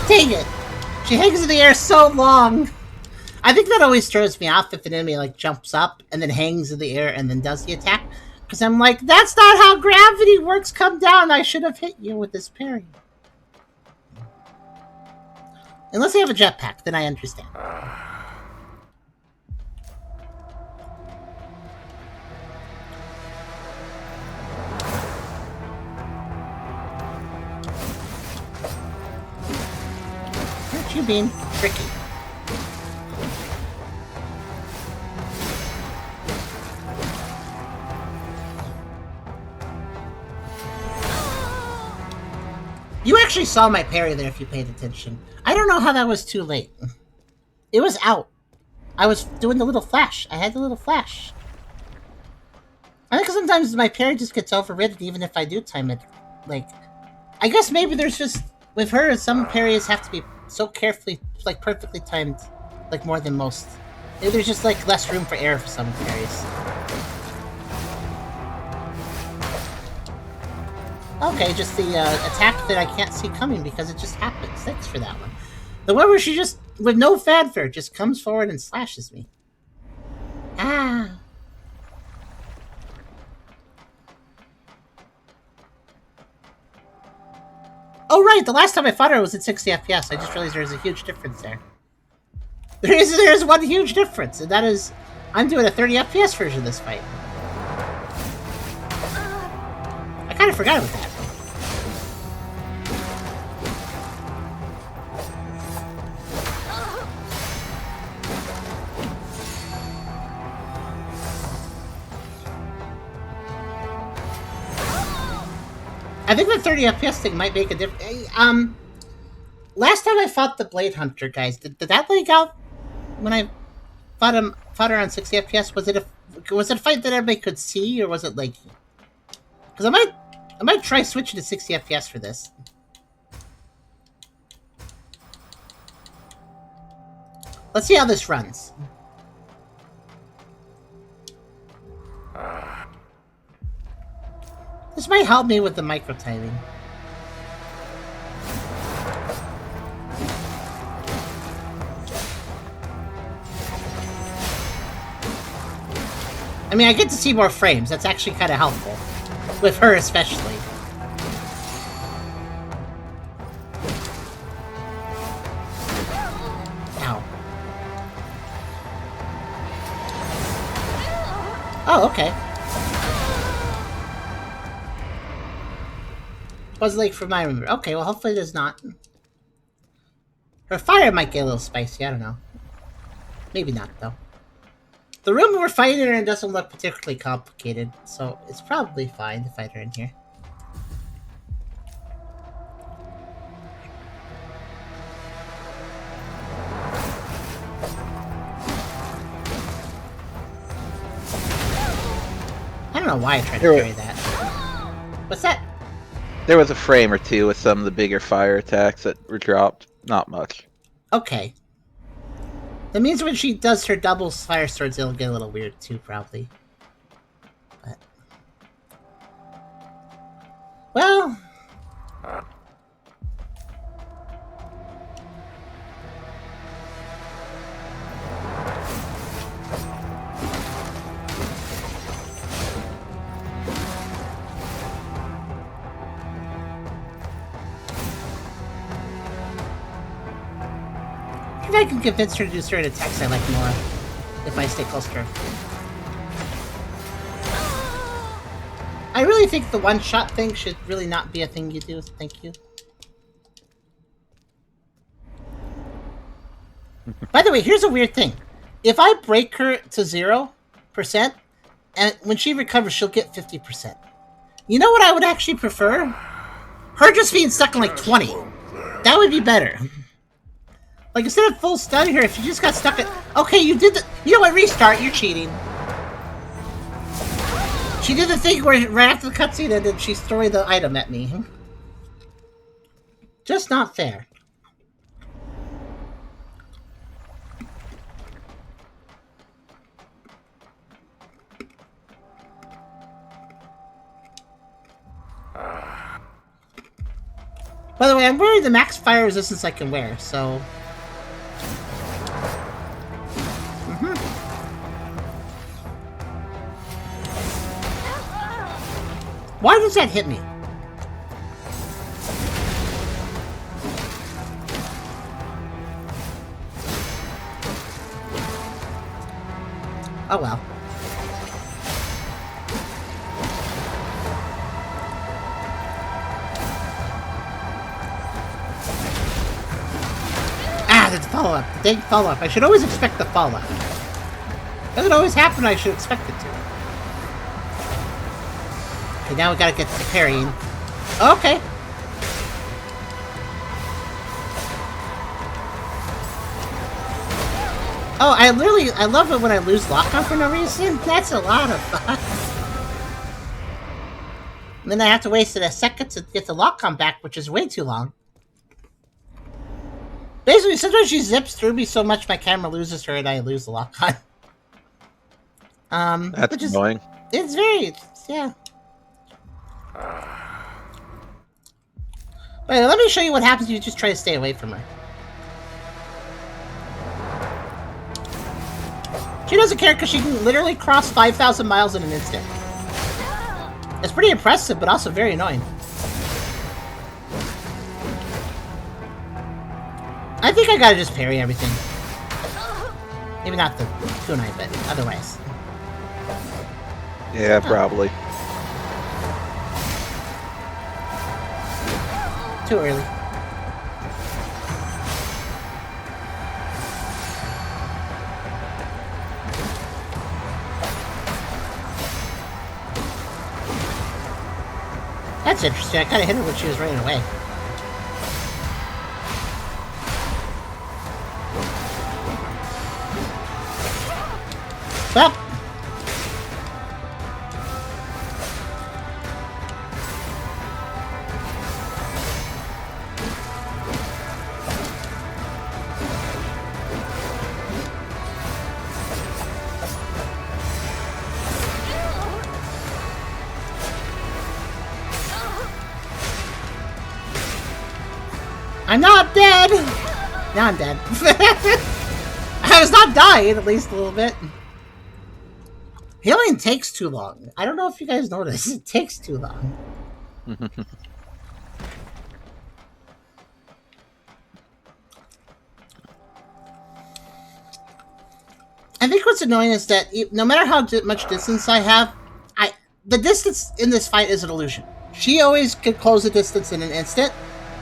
Dang it! She hangs in the air so long! I think that always throws me off if an enemy like jumps up and then hangs in the air and then does the attack. Because I'm like, that's not how gravity works! Come down! I should have hit you with this parry. Unless they have a jetpack, then I understand. Aren't you being tricky? You actually saw my parry there if you paid attention. I don't know how that was too late. It was out. I was doing the little flash. I had the little flash. I think sometimes my parry just gets overridden even if I do time it. Like, I guess maybe there's just... With her, some parries have to be so carefully, like perfectly timed, like more than most. Maybe there's just like less room for error for some parries. Okay, just the attack that I can't see coming because it just happens. Thanks for that one. The one where she just, with no fanfare, just comes forward and slashes me. Ah. Oh right, the last time I fought her was at 60 FPS. I just realized there's a huge difference there. There's one huge difference, and that is, I'm doing a 30 FPS version of this fight. I kind of forgot about that. I think the 30 FPS thing might make a difference. Last time I fought the Blade Hunter guys, did that lag out when I fought her on 60 FPS? Was it a fight that everybody could see, or was it like? Because I might try switching to 60 FPS for this. Let's see how this runs. This might help me with the micro timing. I mean, I get to see more frames. That's actually kind of helpful. With her especially. Ow. Oh, okay. Was like from my memory. Okay, well hopefully there's not. Her fire might get a little spicy, I don't know. Maybe not though. The room we're fighting her in doesn't look particularly complicated, so it's probably fine to fight her in here. I don't know why I tried to carry that. What's that? There was a frame or two with some of the bigger fire attacks that were dropped. Not much. Okay. That means when she does her double fire swords, it'll get a little weird too, probably. But... Well... if I can convince her to do certain attacks I like more if I stay close to her. I really think the one-shot thing should really not be a thing you do. Thank you. By the way, here's a weird thing. If I break her to 0%, and when she recovers, she'll get 50%. You know what I would actually prefer? Her just being stuck in like 20. That would be better. Like, instead of full stunning her, if you just got stuck at... Okay, you did the... You know what? Restart. You're cheating. She did the thing where right after the cutscene ended, she's throwing the item at me. Just not fair. By the way, I'm wearing the max fire resistance I can wear, so... Why does that hit me? Oh well. The follow-up. The dang follow-up. I should always expect the follow-up. Doesn't always happen, I should expect it to. Okay, now we gotta get to parrying. Okay. Oh, I love it when I lose lock-on for no reason. That's a lot of fun. And then I have to waste a second to get the lock-on back, which is way too long. Basically, sometimes she zips through me so much my camera loses her and I lose the lock-on. That's annoying. It's very... yeah. Wait, let me show you what happens if you just try to stay away from her. She doesn't care because she can literally cross 5,000 miles in an instant. It's pretty impressive, but also very annoying. I think I gotta just parry everything. Maybe not the kunai, but otherwise. Yeah, probably. Too early. That's interesting. I kind of hit her when she was running away. Well. I'm not dead! Now I'm dead. I was not dying, at least a little bit. Healing takes too long. I don't know if you guys notice. It takes too long. I think what's annoying is that no matter how much distance I have, the distance in this fight is an illusion. She always can close the distance in an instant,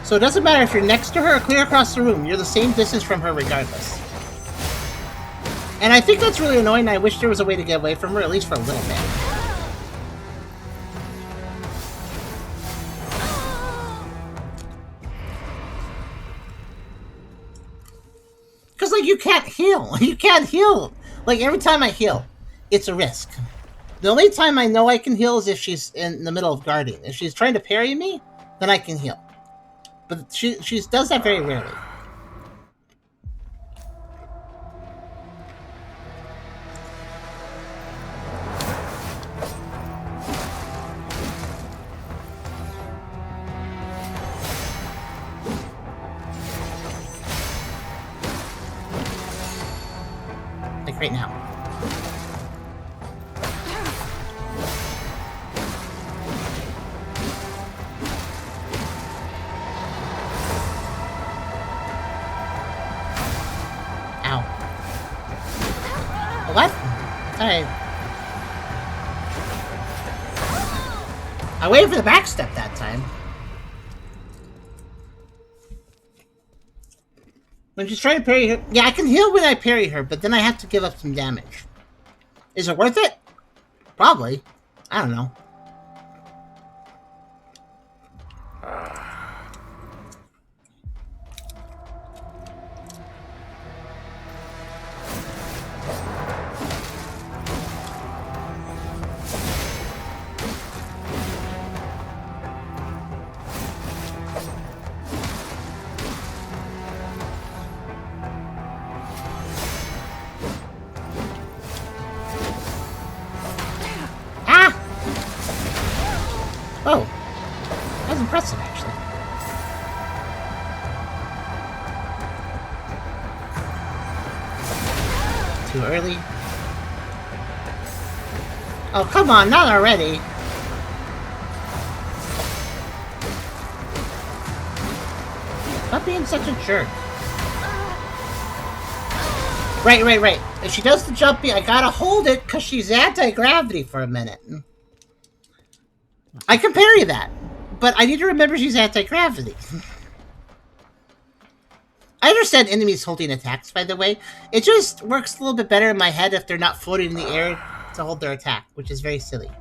so it doesn't matter if you're next to her or clear across the room. You're the same distance from her regardless. And I think that's really annoying. I wish there was a way to get away from her, at least for a little bit. Because, like, you can't heal. You can't heal. Like, every time I heal, it's a risk. The only time I know I can heal is if she's in the middle of guarding. If she's trying to parry me, then I can heal. But she does that very rarely. Like right now. Alright. I waited for the back step that time. When she's trying to parry her... Yeah, I can heal when I parry her, but then I have to give up some damage. Is it worth it? Probably. I don't know. Oh, that was impressive, actually. Too early. Oh, come on, not already. Stop being such a jerk. Right. If she does the jumping, I gotta hold it because she's anti-gravity for a minute. I can parry that, but I need to remember she's anti-gravity. I understand enemies holding attacks, by the way. It just works a little bit better in my head if they're not floating in the air to hold their attack, which is very silly.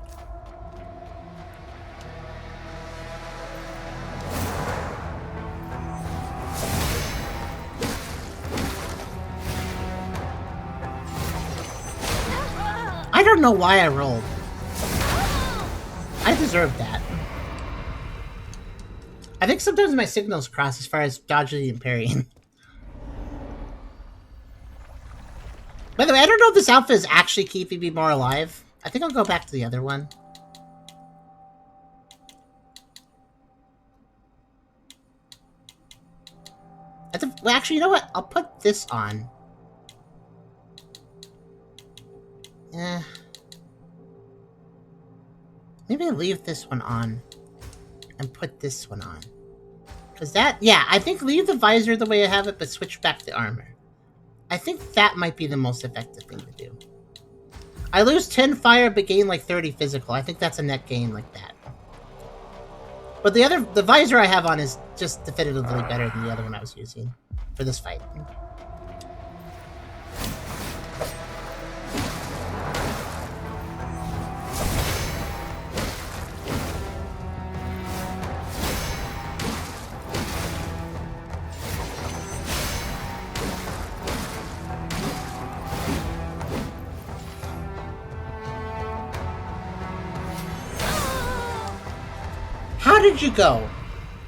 I don't know why I rolled. I deserve that. I think sometimes my signals cross as far as dodging and parrying. By the way, I don't know if this outfit is actually keeping me more alive. I think I'll go back to the other one. Well, actually, you know what? I'll put this on. Eh. Maybe I'll leave this one on and put this one on. Because that, yeah, I think leave the visor the way I have it, but switch back to armor. I think that might be the most effective thing to do. I lose 10 fire, but gain like 30 physical. I think that's a net gain like that. But the visor I have on is just definitively better than the other one I was using for this fight. How did you go?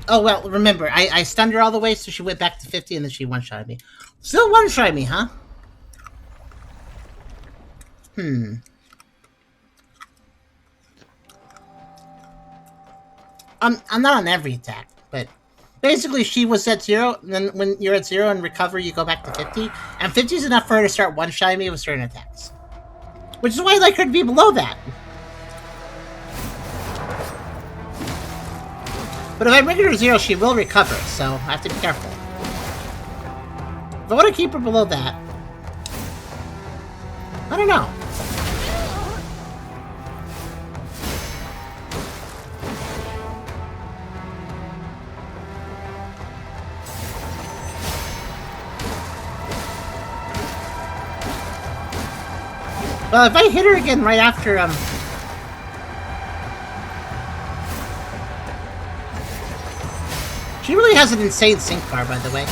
Oh, well, remember, I stunned her all the way, so she went back to 50, and then she one-shotted me. Still one-shot me, huh? I'm not on every attack, but basically she was at 0, and then when you're at 0 and recover, you go back to 50, and 50 is enough for her to start one-shotting me with certain attacks. Which is why I like her to be below that. But if I bring her to 0, she will recover, so I have to be careful. If I want to keep her below that... I don't know. Well, if I hit her again right after, She really has an insane sync bar, by the way.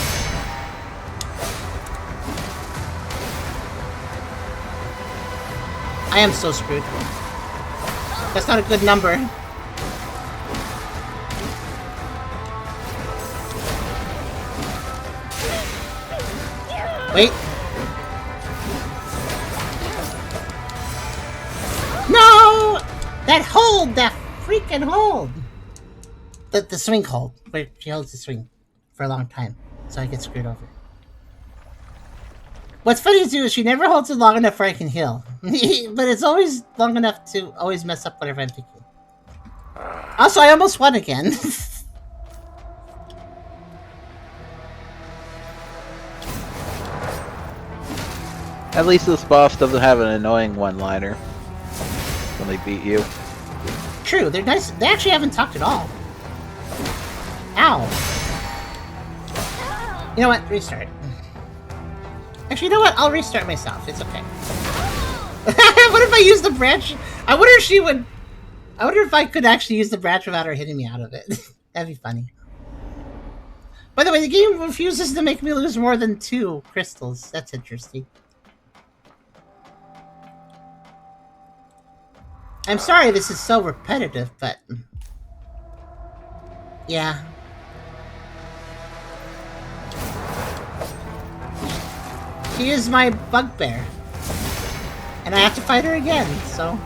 I am so screwed. That's not a good number. Wait. No! That hold! That freaking hold! The swing hold, where she holds the swing for a long time, so I get screwed over. What's funny too is she never holds it long enough where I can heal, but it's always long enough to always mess up whatever I'm thinking. Also, I almost won again. At least this boss doesn't have an annoying one-liner when they beat you. True, they're nice. They actually haven't talked at all. Ow. You know what? Restart. Actually, you know what? I'll restart myself. It's okay. What if I use the branch? I wonder if she would... I wonder if I could actually use the branch without her hitting me out of it. That'd be funny. By the way, the game refuses to make me lose more than 2 crystals. That's interesting. I'm sorry this is so repetitive, but... yeah. She is my bugbear. And I have to fight her again, so...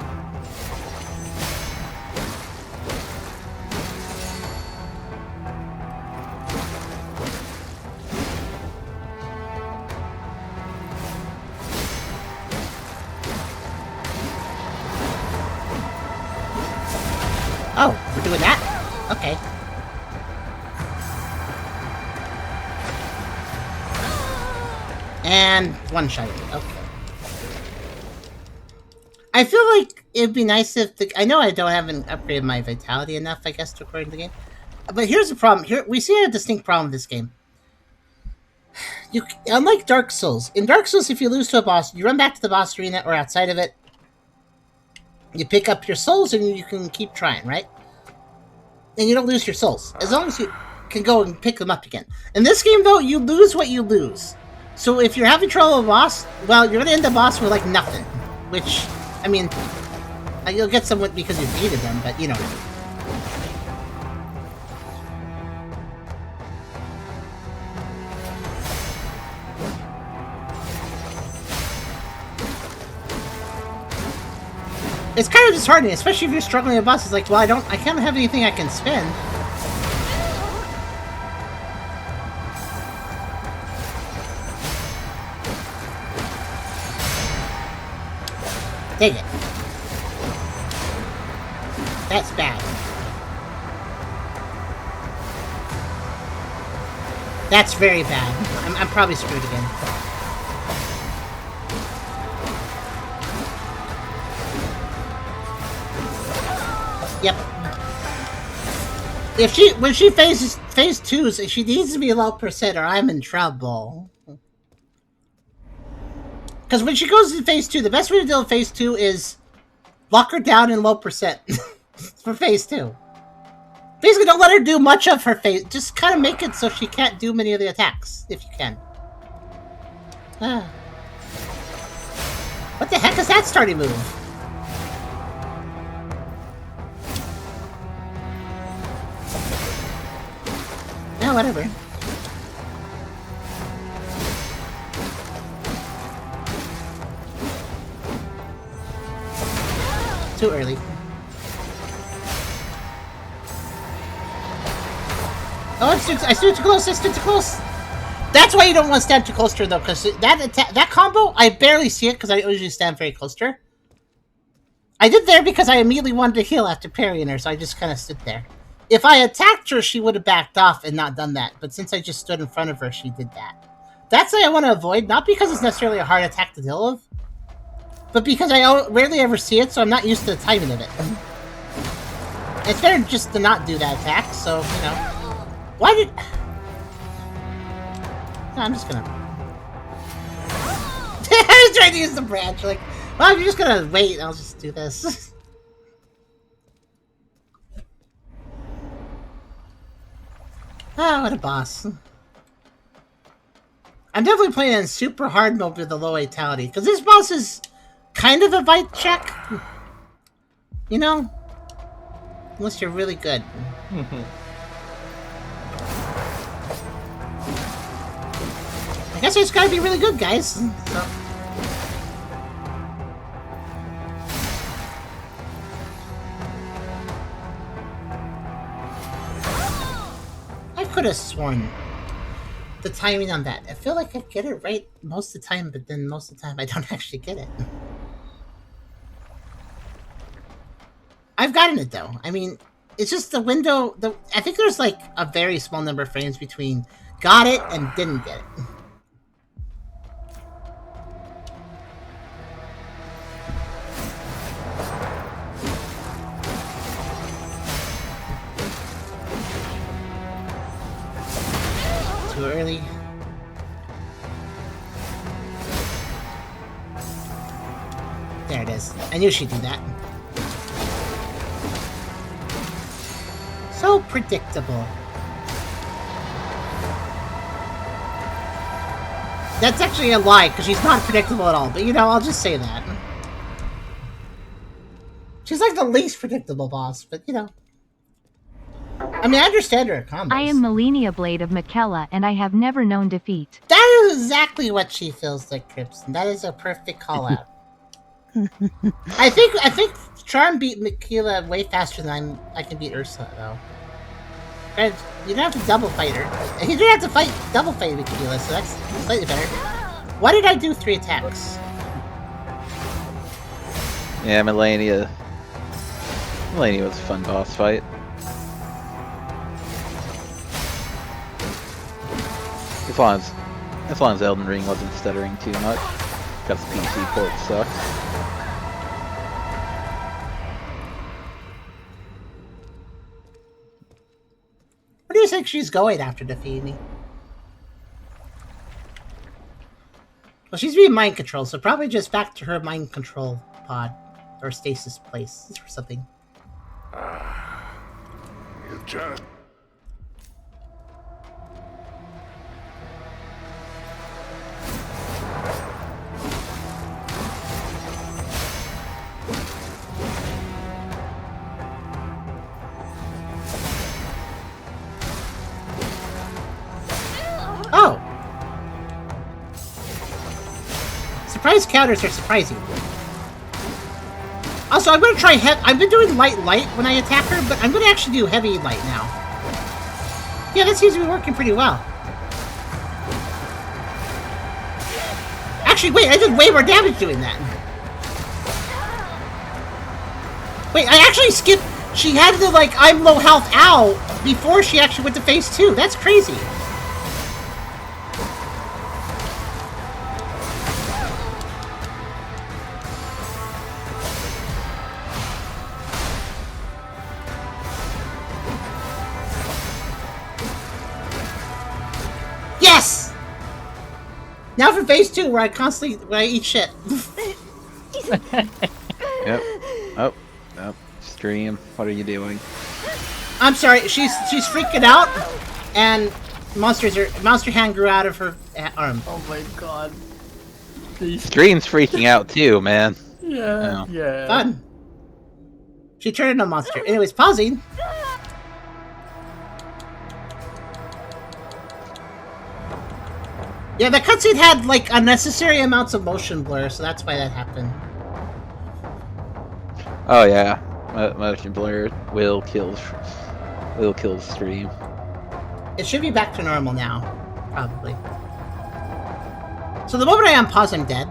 oh, we're doing that? Okay. And one shot. Okay. I feel like it'd be nice if the... I know I haven't upgraded my vitality enough, I guess, to upgrade the game. But here's the problem. Here we see a distinct problem with this game. Unlike Dark Souls, in Dark Souls, if you lose to a boss, you run back to the boss arena or outside of it. You pick up your souls and you can keep trying, right? And you don't lose your souls as long as you can go and pick them up again. In this game, though, you lose what you lose. So if you're having trouble with a boss, well, you're gonna end the boss with like nothing. Which, I mean, you'll get someone because you beated them, but you know what I mean. It's kind of disheartening, especially if you're struggling with a boss. It's like, well, I can't have anything I can spend. Dang it. That's bad. That's very bad. I'm probably screwed again. Yep. When she faces phase 2s, she needs to be low percent or I'm in trouble. Because when she goes to phase 2, the best way to deal with phase 2 is lock her down in low percent for phase 2. Basically, don't let her do much of her phase. Just kind of make it so she can't do many of the attacks, if you can. What the heck is that starting move? Yeah, whatever. Too early. Oh, I stood too close, I stood too close! That's why you don't want to stand too close to her, though, because that combo, I barely see it, because I usually stand very close to her. I did there because I immediately wanted to heal after parrying her, so I just kind of stood there. If I attacked her, she would have backed off and not done that. But since I just stood in front of her, she did that. That's what I want to avoid. Not because it's necessarily a hard attack to deal with. But because I rarely ever see it, so I'm not used to the timing of it. It's better just to not do that attack, so, you know. Why did... No, I'm just gonna... I was trying to use the branch, like... Well, if you're just gonna wait, I'll just do this. Ah, what a boss. I'm definitely playing in super hard mode with the low vitality, because this boss is kind of a bite check. You know? Unless you're really good. I guess I just gotta be really good, guys. So. I could have sworn the timing on that. I feel like I get it right most of the time, but then most of the time I don't actually get it. I've gotten it though. I mean, it's just the window. I think there's like a very small number of frames between got it and didn't get it. too early. There it is. I knew she'd do that. So predictable. That's actually a lie, because she's not predictable at all, but you know, I'll just say that. She's like the least predictable boss, but you know. I mean, I understand her combos. I am Melania Blade of Mikella, and I have never known defeat. That is exactly what she feels like, Crimson. That is a perfect call out. I think Charm beat Mikella way faster than I can beat Ursula, though. And you don't have to double fight her. You don't have to double fight Mikella, so that's slightly better. Why did I do 3 attacks? Yeah, Melania was a fun boss fight. As long as Elden Ring wasn't stuttering too much. Because the PC port sucks. Where do you think she's going after defeating me? Well, she's being mind controlled, so probably just back to her mind control pod. Or stasis place or something. You just... Oh! Surprise counters are surprising. Also, I'm gonna try I've been doing light when I attack her, but I'm gonna actually do heavy light now. Yeah, that seems to be working pretty well. Actually, wait, I did way more damage doing that. Wait, I actually skipped... She had the, like, I'm low health ow before she actually went to phase 2. That's crazy. Yes! Now for phase 2, where I eat shit. Yep. Oh. Stream. What are you doing? I'm sorry, she's freaking out, and monster hand grew out of her arm. Oh my god. Stream's freaking out too, man. Yeah, yeah. Fun. She turned into a monster. Anyways, pausing. Yeah, the cutscene had, like, unnecessary amounts of motion blur, so that's why that happened. Oh yeah, motion blur will kill the stream. It should be back to normal now, probably. So the moment I unpause, I'm dead.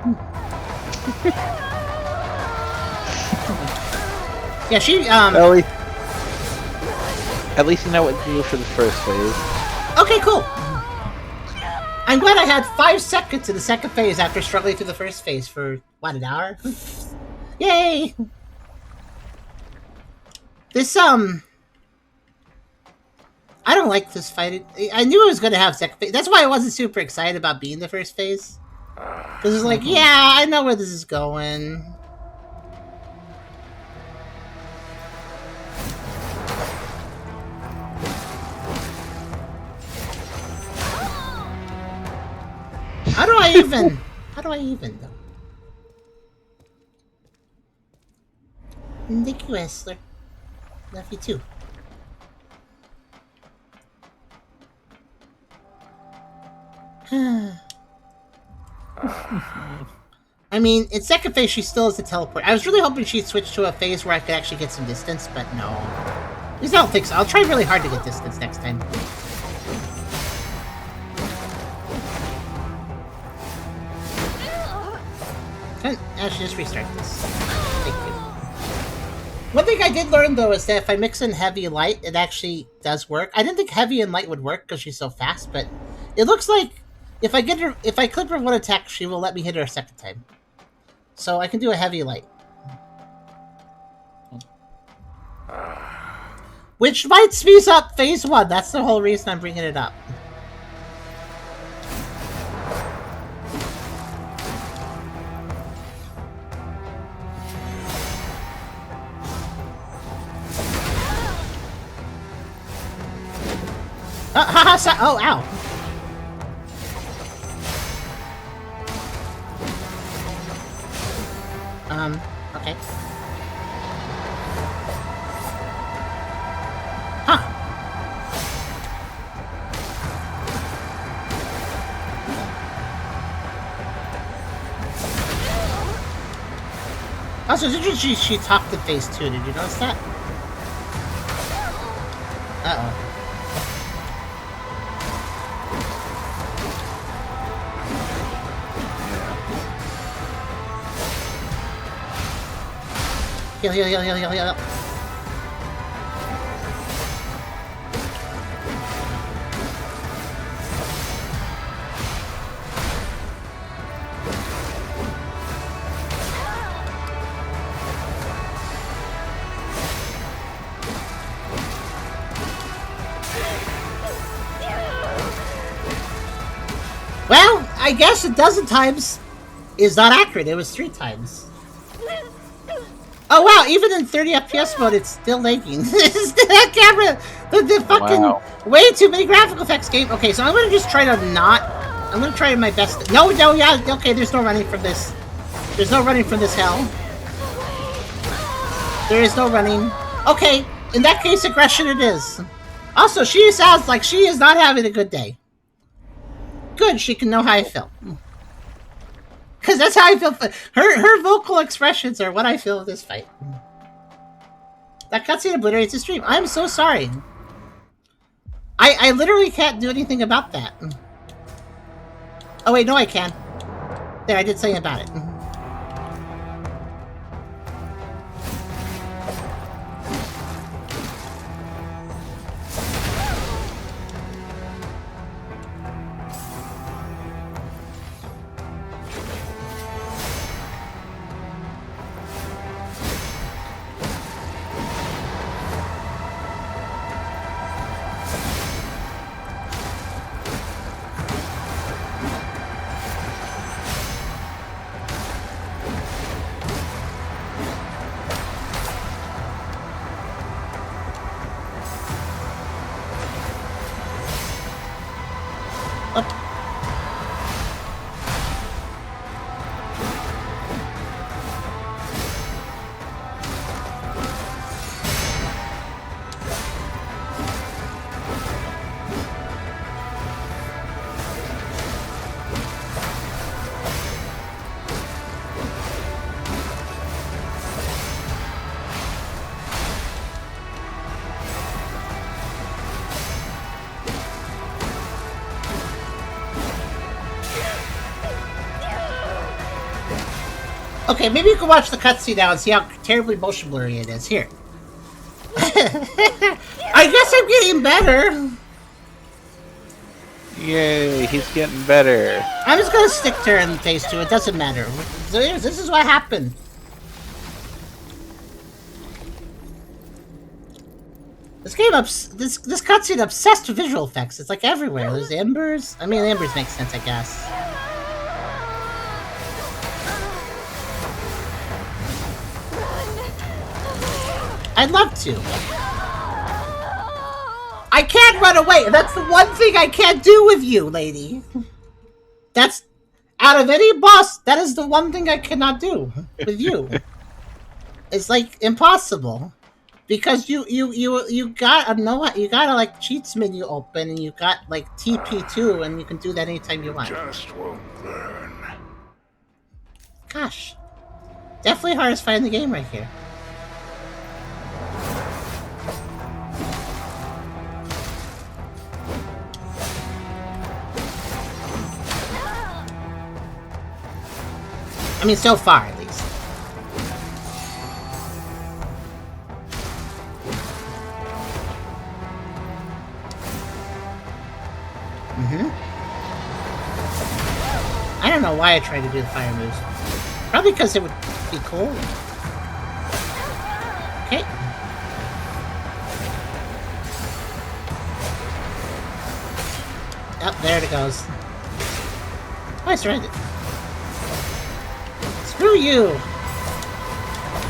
Yeah, she, At least you know what to do for the first phase. Okay, cool. I'm glad I had 5 seconds in the second phase after struggling through the first phase for, what, an hour? Yay! This, I don't like this fight. I knew I was going to have second phase. That's why I wasn't super excited about being the first phase. Because it's like, yeah, I know where this is going. How do I even, though? Thank you, Esler. Love you too. I mean, in second phase, she still has the teleport. I was really hoping she'd switch to a phase where I could actually get some distance, but no. At least I don't think so. I'll try really hard to get distance next time. I should just restart this. Thank you. One thing I did learn, though, is that if I mix in heavy and light, it actually does work. I didn't think heavy and light would work because she's so fast, but it looks like if I clip her one attack, she will let me hit her a second time. So I can do a heavy light. Which might speed up phase 1. That's the whole reason I'm bringing it up. Oh, ow. Okay. Huh. Also, did she talked to face too? Did you notice that? Uh-oh. Heal. Well, I guess a dozen times is not accurate. It was 3 times. Oh wow, even in 30 FPS mode, it's still lagging. That camera, the fucking way too many graphical effects game. Okay, so I'm gonna just try to not. I'm gonna try my best. No, yeah, okay. There's no running from this. There's no running from this hell. There is no running. Okay, in that case, aggression it is. Also, she sounds like she is not having a good day. Good, she can know how I feel. Because that's how I feel. Her vocal expressions are what I feel with this fight. That cutscene obliterates the stream. I'm so sorry. I literally can't do anything about that. Oh wait, no I can. There, I did something about it. Okay, maybe you can watch the cutscene now and see how terribly motion blurry it is. Here. I guess I'm getting better. Yay, he's getting better. I'm just gonna stick to her in phase 2. It doesn't matter. So this is what happened. This game this cutscene obsessed with visual effects. It's like everywhere. There's embers. I mean, the embers make sense, I guess. I'd love to. I can't run away. That's the one thing I can't do with you, lady. That's out of any boss. That is the one thing I cannot do with you. It's like impossible because you gotta know you gotta like cheats menu open and you got like TP2 and you can do that anytime you want. Just won't learn. Gosh, definitely hardest fight in the game right here. I mean, so far, at least. I don't know why I tried to do the fire moves. Probably because it would be cool. Okay. Oh, there it goes. Oh, I surrendered. Screw you!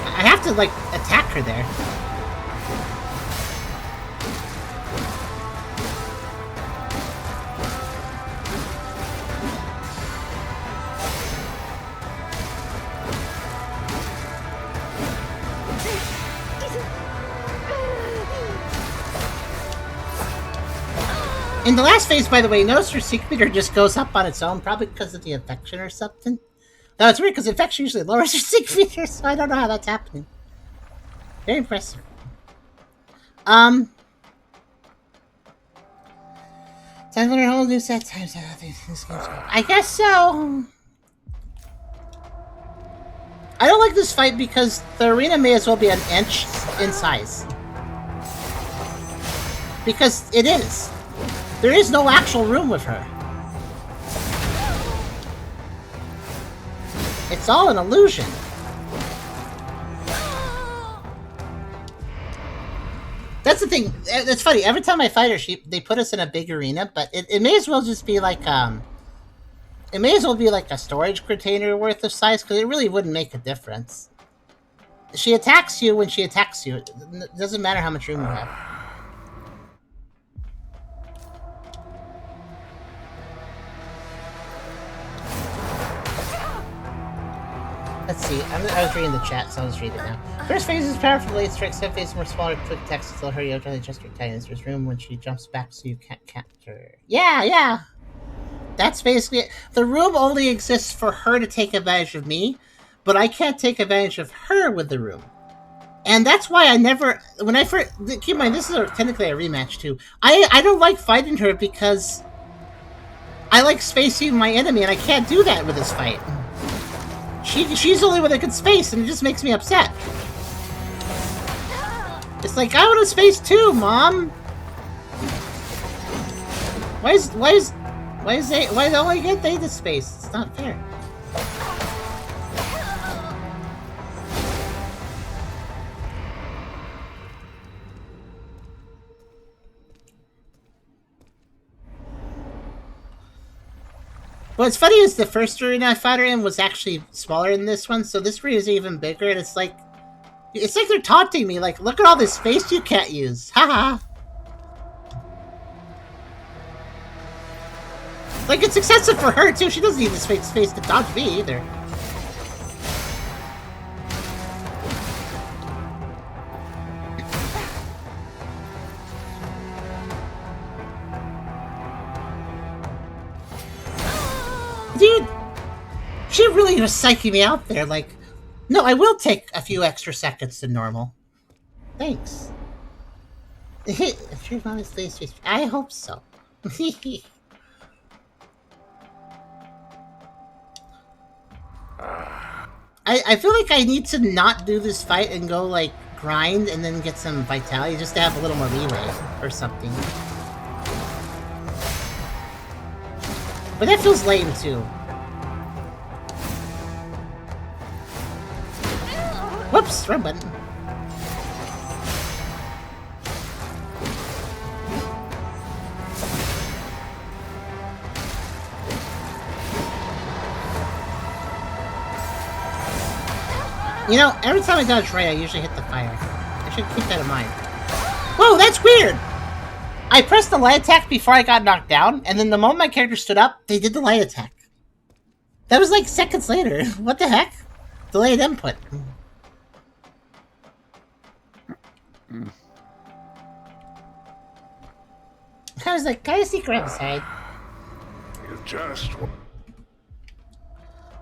I have to, like, attack her there. In the last phase, by the way, notice your secret meter just goes up on its own, probably because of the infection or something. No, it's weird because infection usually lowers your secret meter, so I don't know how that's happening. Very impressive. Time to learn a whole new set. Times how these games go. I guess so. I don't like this fight because the arena may as well be an inch in size. Because it is. There is no actual room with her. It's all an illusion. That's the thing. It's funny. Every time I fight her, they put us in a big arena, but it may as well just be like it may as well be like a storage container worth of size because it really wouldn't make a difference. She attacks you when she attacks you. It doesn't matter how much room you have. Let's see. I was reading the chat, so I'll just read it now. First phase is powerful, late strike. Second phase is more smaller, quick text. Still hurry up, adjust your tightness. There's room when she jumps back, so you can't capture her. Yeah. That's basically it. The room only exists for her to take advantage of me, but I can't take advantage of her with the room. And that's why I never... When I first... Keep in mind, this is technically a rematch, too. I don't like fighting her because I like spacing my enemy, and I can't do that with this fight. She's the only one that can space, and it just makes me upset. It's like, I want to space too, Mom! Why don't I get they to space? It's not fair. What's funny is the first arena I fought her in was actually smaller than this one, so this arena is even bigger, and it's like they're taunting me, like, look at all this space you can't use. Haha. Like, it's excessive for her, too. She doesn't need the space to dodge me, either. Dude, she really was psyching me out there, like, no, I will take a few extra seconds than normal. Thanks. I hope so. I feel like I need to not do this fight and go, like, grind and then get some vitality just to have a little more leeway or something. But that feels lame, too. Whoops, wrong button. You know, every time I dodge right, I usually hit the fire. I should keep that in mind. Whoa, that's weird! I pressed the light attack before I got knocked down, and then the moment my character stood up, they did the light attack. That was like seconds later. What the heck? Delayed input. I was like, can I sneak around the side? You just...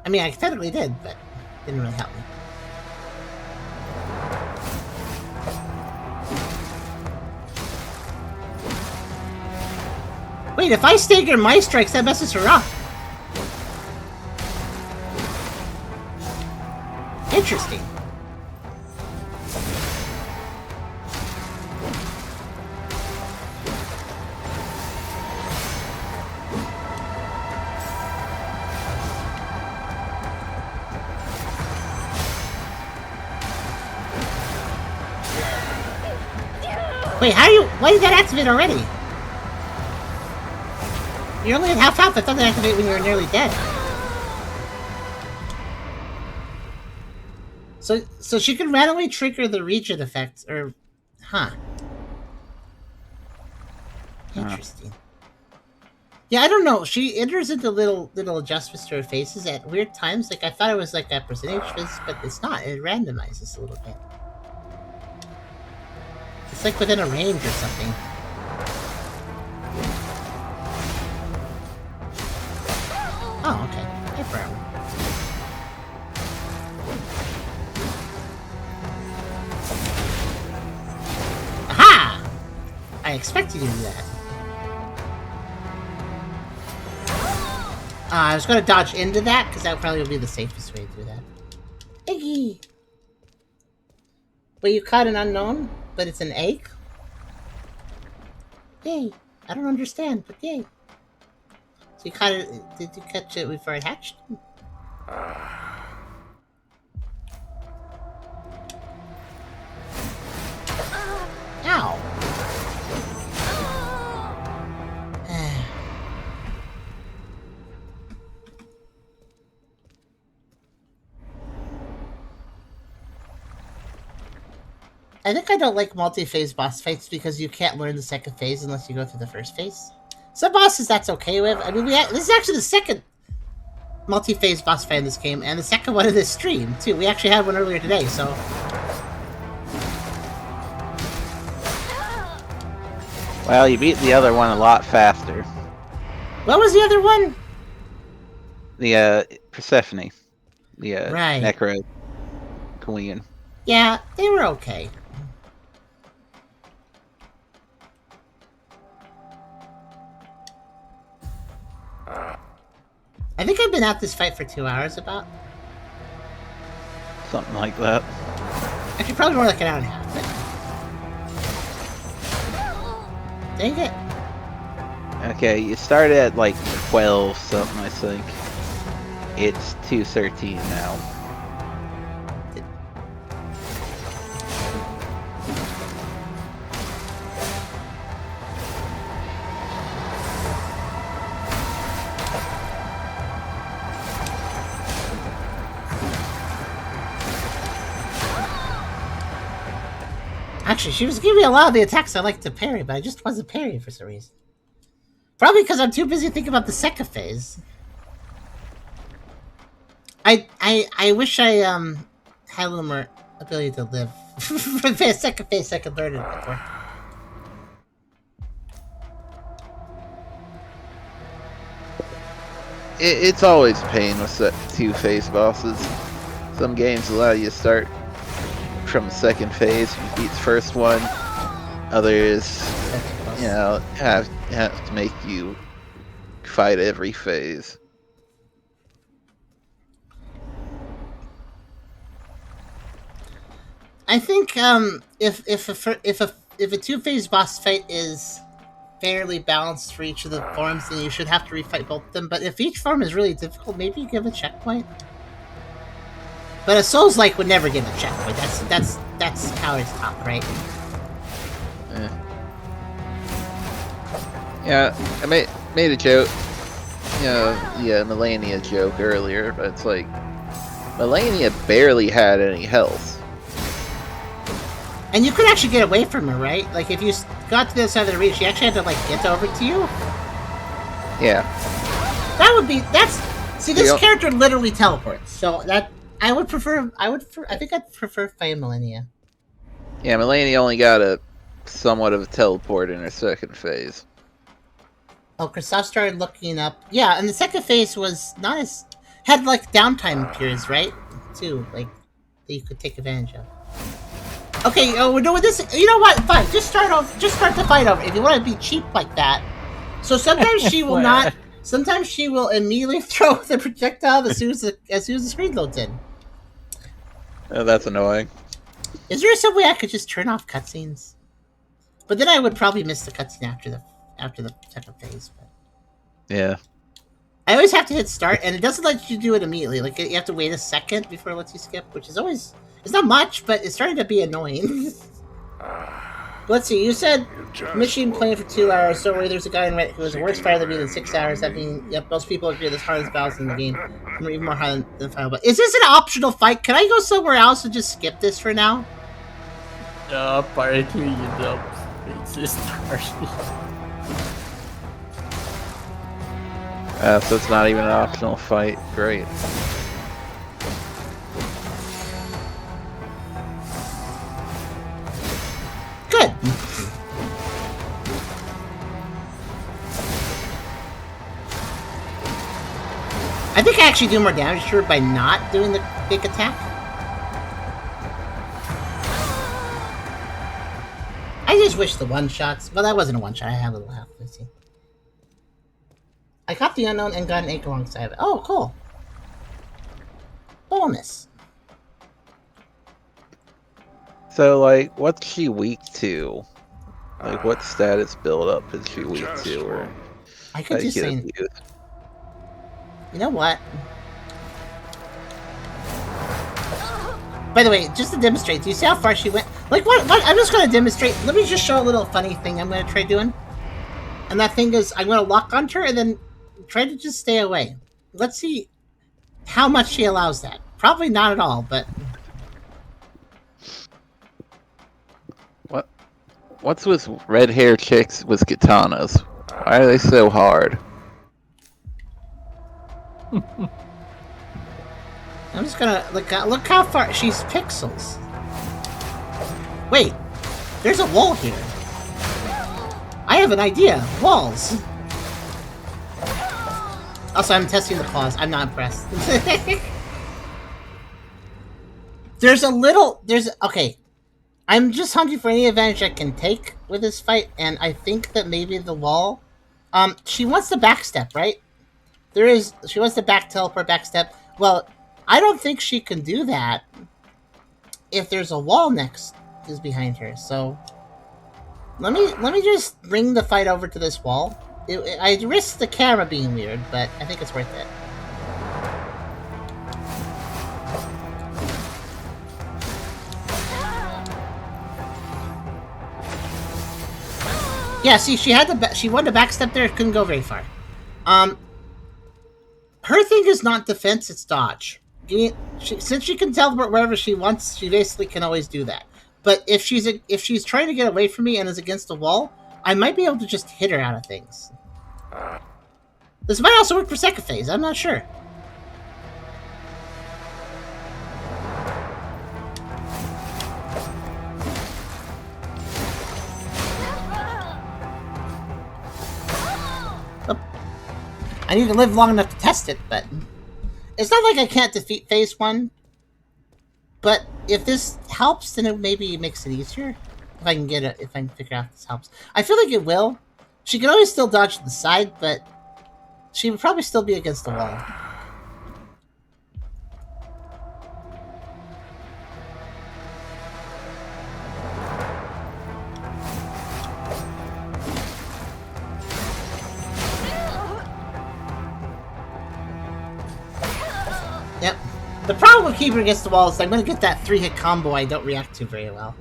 I mean, I technically did, but it didn't really help me. Wait, if I stagger my strikes, that messes her up. Interesting. Wait, why did that activate already? You're only at half health. I thought that activated when you were nearly dead. So she can randomly trigger the regen effects, or... Huh. Interesting. Yeah, I don't know. She enters into little adjustments to her faces at weird times. Like, I thought it was like a percentage fizz, but it's not. It randomizes a little bit. It's like within a range or something. I expected you to do that. I was going to dodge into that, because that probably would be the safest way to do that. Eggy! Wait, you caught an unknown, but it's an egg? Yay! I don't understand, but yay. So you caught it, did you catch it before it hatched? Ow! I think I don't like multi-phase boss fights because you can't learn the second phase unless you go through the first phase. Some bosses that's okay with. I mean, this is actually the second multi-phase boss fight in this game, and the second one in this stream, too. We actually had one earlier today, so... Well, you beat the other one a lot faster. What was the other one? The, Persephone. The, right. Necro Queen. Yeah, they were okay. I think I've been at this fight for 2 hours, about. Something like that. Actually, probably more like an hour and a half, but... Dang it. Okay, you started at like 12 something, I think. It's 2:13 now. Actually, she was giving me a lot of the attacks I like to parry, but I just wasn't parrying for some reason. Probably because I'm too busy thinking about the second phase. I wish I had a little more ability to live for the second phase. I could learn it before. It's always a pain with 2-phase bosses. Some games allow you to start from the second phase, you beat the first one. Others, you know, have to make you fight every phase. I think if a 2-phase boss fight is fairly balanced for each of the forms, then you should have to refight both of them. But if each form is really difficult, maybe you give a checkpoint. But a Souls-like would never give a checkpoint. That's Coward's top, right? Yeah, I made a joke, you know, the Melania joke earlier, but it's like Melania barely had any health. And you could actually get away from her, right? Like if you got to the other side of the reach, she actually had to like get over to you. Yeah. That would be see this character literally teleports, so that. I think I'd prefer fighting Melania. Yeah, Melania only got a somewhat of a teleport in her second phase. Oh, Kristoff started looking up. Yeah, and the second phase was not as had like downtime periods, right? Too, like that you could take advantage of. Okay, we're doing this. You know what? Fine, just start the fight over. If you want to be cheap like that. So sometimes she will not. Sometimes she will immediately throw the projectile as soon as the screen loads in. Oh, that's annoying. Is there some way I could just turn off cutscenes? But then I would probably miss the cutscene after the second phase. But... Yeah. I always have to hit start, and it doesn't let you do it immediately. Like you have to wait a second before it lets you skip, which is always it's not much, but it's starting to be annoying. Let's see. You said machine playing for 2 hours. So there's a guy in Reddit who was a worse fighter than me in 6 hours. That means, yep, most people agree this hardest battles in the game. Even more hard than final. But is this an optional fight? Can I go somewhere else and just skip this for now? Apparently you don't. It's just so it's not even an optional fight. Great. Good. I think I actually do more damage to her by not doing the big attack. I just wish the one-shots... Well, that wasn't a one-shot. I had a little health. Let's see. I caught the unknown and got an egg alongside of it. Oh, cool. Bonus. So, like, what's she weak to? Like, what status build-up is she weak to? Or I could just say... You know what? By the way, just to demonstrate, do you see how far she went? Like, what? I'm just going to demonstrate. Let me just show a little funny thing I'm going to try doing. And that thing is, I'm going to lock onto her and then try to just stay away. Let's see how much she allows that. Probably not at all, but... What's with red hair chicks with katanas? Why are they so hard? I'm just gonna look how far she's pixels. Wait, there's a wall here. I have an idea. Walls. Also, I'm testing the claws. I'm not impressed. Okay. I'm just hunting for any advantage I can take with this fight, and I think that maybe the wall... she wants to backstep, right? She wants to teleport backstep. Well, I don't think she can do that if there's a wall is behind her, so... Let me just bring the fight over to this wall. I risk the camera being weird, but I think it's worth it. Yeah, see, she wanted to backstep there, couldn't go very far. Her thing is not defense, it's dodge. Since she can teleport wherever she wants, she basically can always do that. But if she's trying to get away from me and is against the wall, I might be able to just hit her out of things. This might also work for second phase, I'm not sure. I need to live long enough to test it, but... It's not like I can't defeat phase 1. But if this helps, then it maybe makes it easier. If I can figure out if this helps. I feel like it will. She can always still dodge to the side, but... She would probably still be against the wall. Yep. The problem with keeping against the wall is I'm going to get that 3-hit combo I don't react to very well.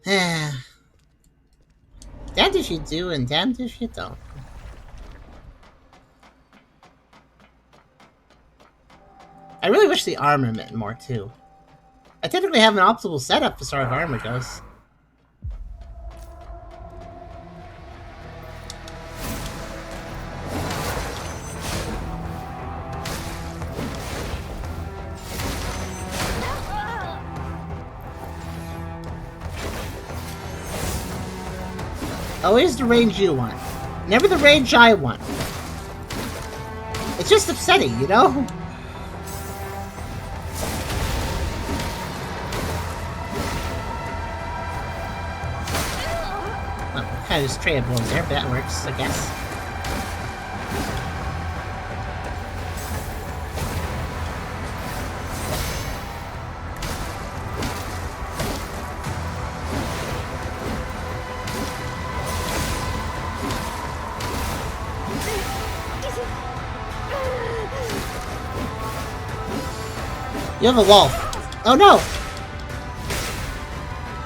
Damned if you do, and damned if you don't. I really wish the armor meant more, too. I typically have an optimal setup as far as armor goes. Always the range you want. Never the range I want. It's just upsetting, you know? Well, kind of just trade blows there, but that works, I guess. You have a wall. Oh no!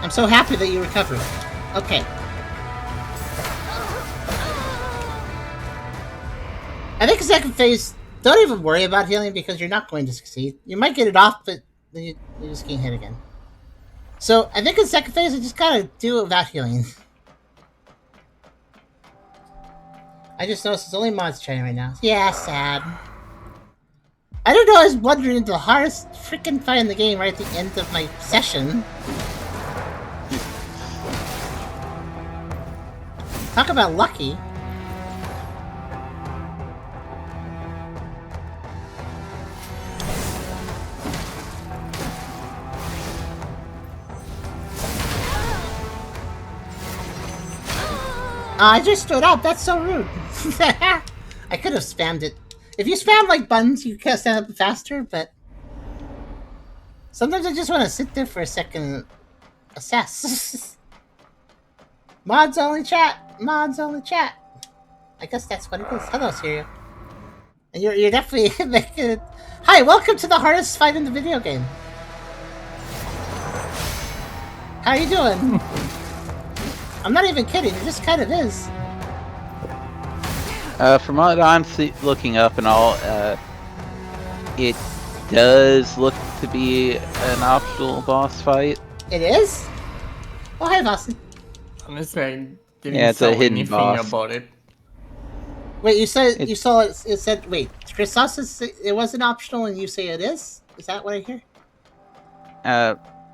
I'm so happy that you recovered. Okay. I think second phase, don't even worry about healing because you're not going to succeed. You might get it off, but then you just can't hit again. So, I think in second phase, I just gotta do it without healing. I just noticed there's only mods chatting right now. Yeah, sad. I don't know, I was wondering into the hardest freaking fight in the game right at the end of my session. Talk about lucky. I just stood up. That's so rude. I could have spammed it. If you spam like buttons, you can stand up faster, but sometimes I just want to sit there for a second and assess. Mods only chat. Mods only chat. I guess that's what it is. Hello, Syria. And you're definitely making it. Hi, welcome to the hardest fight in the video game. How you doing? I'm not even kidding. It just kind of is. From what I'm looking up and all, it does look to be an optional boss fight. It is? Oh, hi, Boston. Honestly, I didn't Yeah, it's saw a hidden anything boss. about it. Wait, you said you saw it. It said, wait, Christos says it wasn't optional, and you say it is? Is that what I hear?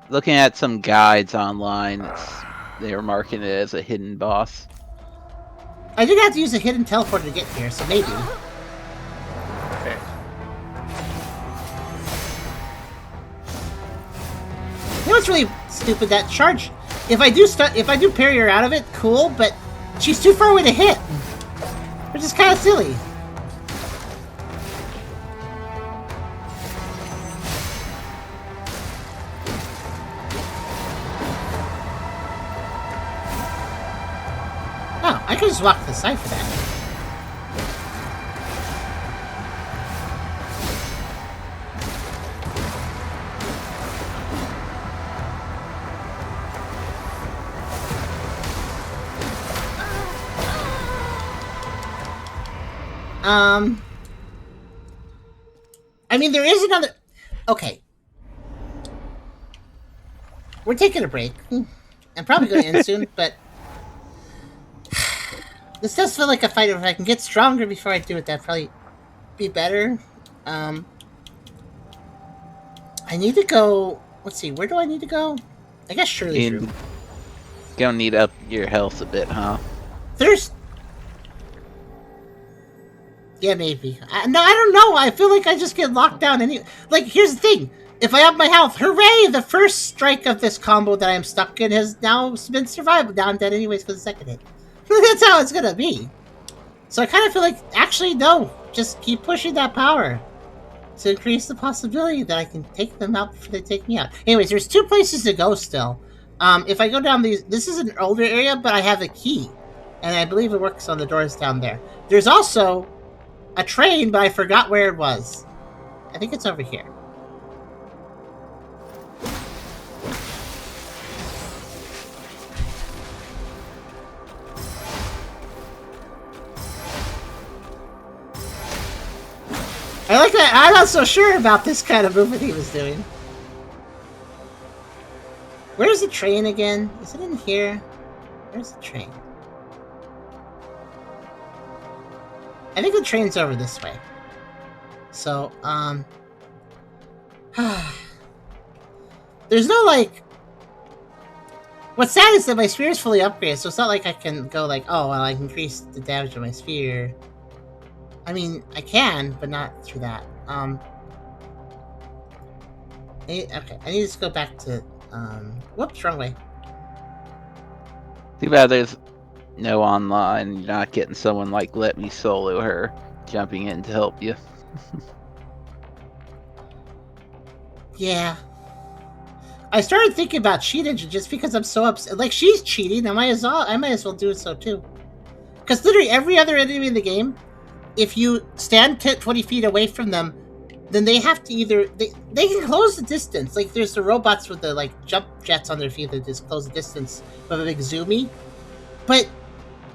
Looking at some guides online, they were marking it as a hidden boss. I did have to use a hidden teleporter to get here, so maybe. Okay. You know what's really stupid? That charge. If I do parry her out of it, cool. But she's too far away to hit, which is kind of silly. Oh, I could just walk to the side for that. I mean, there is another... Okay. We're taking a break. I'm probably going to end soon, but... This does feel like a fight. If I can get stronger before I do it, that'd probably be better. I need to go... Let's see, where do I need to go? I guess Shirley's room. Gonna need up your health a bit, huh? There's... Yeah, maybe. No, I don't know. I feel like I just get locked down. Like, here's the thing. If I up my health, hooray! The first strike of this combo that I am stuck in has now been survived. Now I'm dead anyways for the second hit. That's how it's gonna be. So I kind of feel like, actually, no. Just keep pushing that power to increase the possibility that I can take them out before they take me out. Anyways, there's 2 places to go still. If I go down these... This is an older area, but I have a key. And I believe it works on the doors down there. There's also... a train, but I forgot where it was. I think it's over here. I like that. I'm not so sure about this kind of movement he was doing. Where's the train again? Is it in here? Where's the train? I think the train's over this way. So, there's no, like... What's sad is that my spear is fully upgraded, so it's not like I can go like, oh, well, I can increase the damage of my spear. I mean, I can, but not through that. Okay, I need to go back to, whoops, wrong way. Too bad there's no online. You're not getting someone like Let Me Solo Her jumping in to help you. Yeah. I started thinking about cheating just because I'm so upset. Like, she's cheating. I might as well do it so too. Because literally every other enemy in the game, if you stand 20 feet away from them, then they have to either... They can close the distance. Like, there's the robots with the, like, jump jets on their feet that just close the distance with a big zoomy. But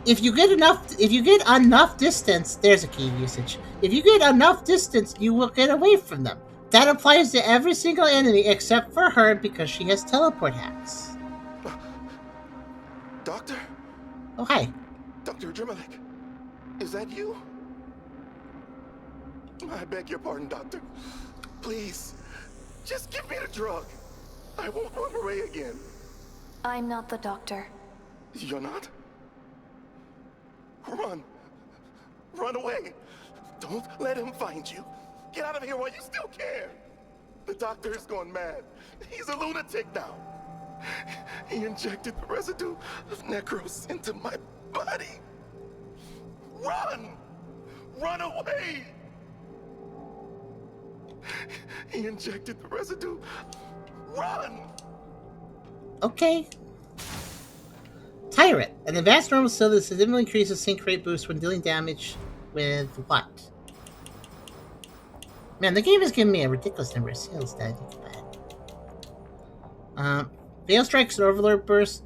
if you get enough distance... There's a key usage. If you get enough distance, you will get away from them. That applies to every single enemy except for her because she has teleport hacks. Doctor? Oh, hi. Dr. Dremelick, is that you? I beg your pardon, Doctor. Please, just give me the drug. I won't run away again. I'm not the doctor. You're not? Run. Run away. Don't let him find you. Get out of here while you still can. The doctor is going mad. He's a lunatic now. He injected the residue of Necros into my Buddy! Run! Run away! He injected the residue. Run! Okay. Tyrant. An advanced normal skill that significantly increases sync rate boost when dealing damage with what? Man, the game is giving me a ridiculous number of skills that I think about. Veil Strikes and Overload Burst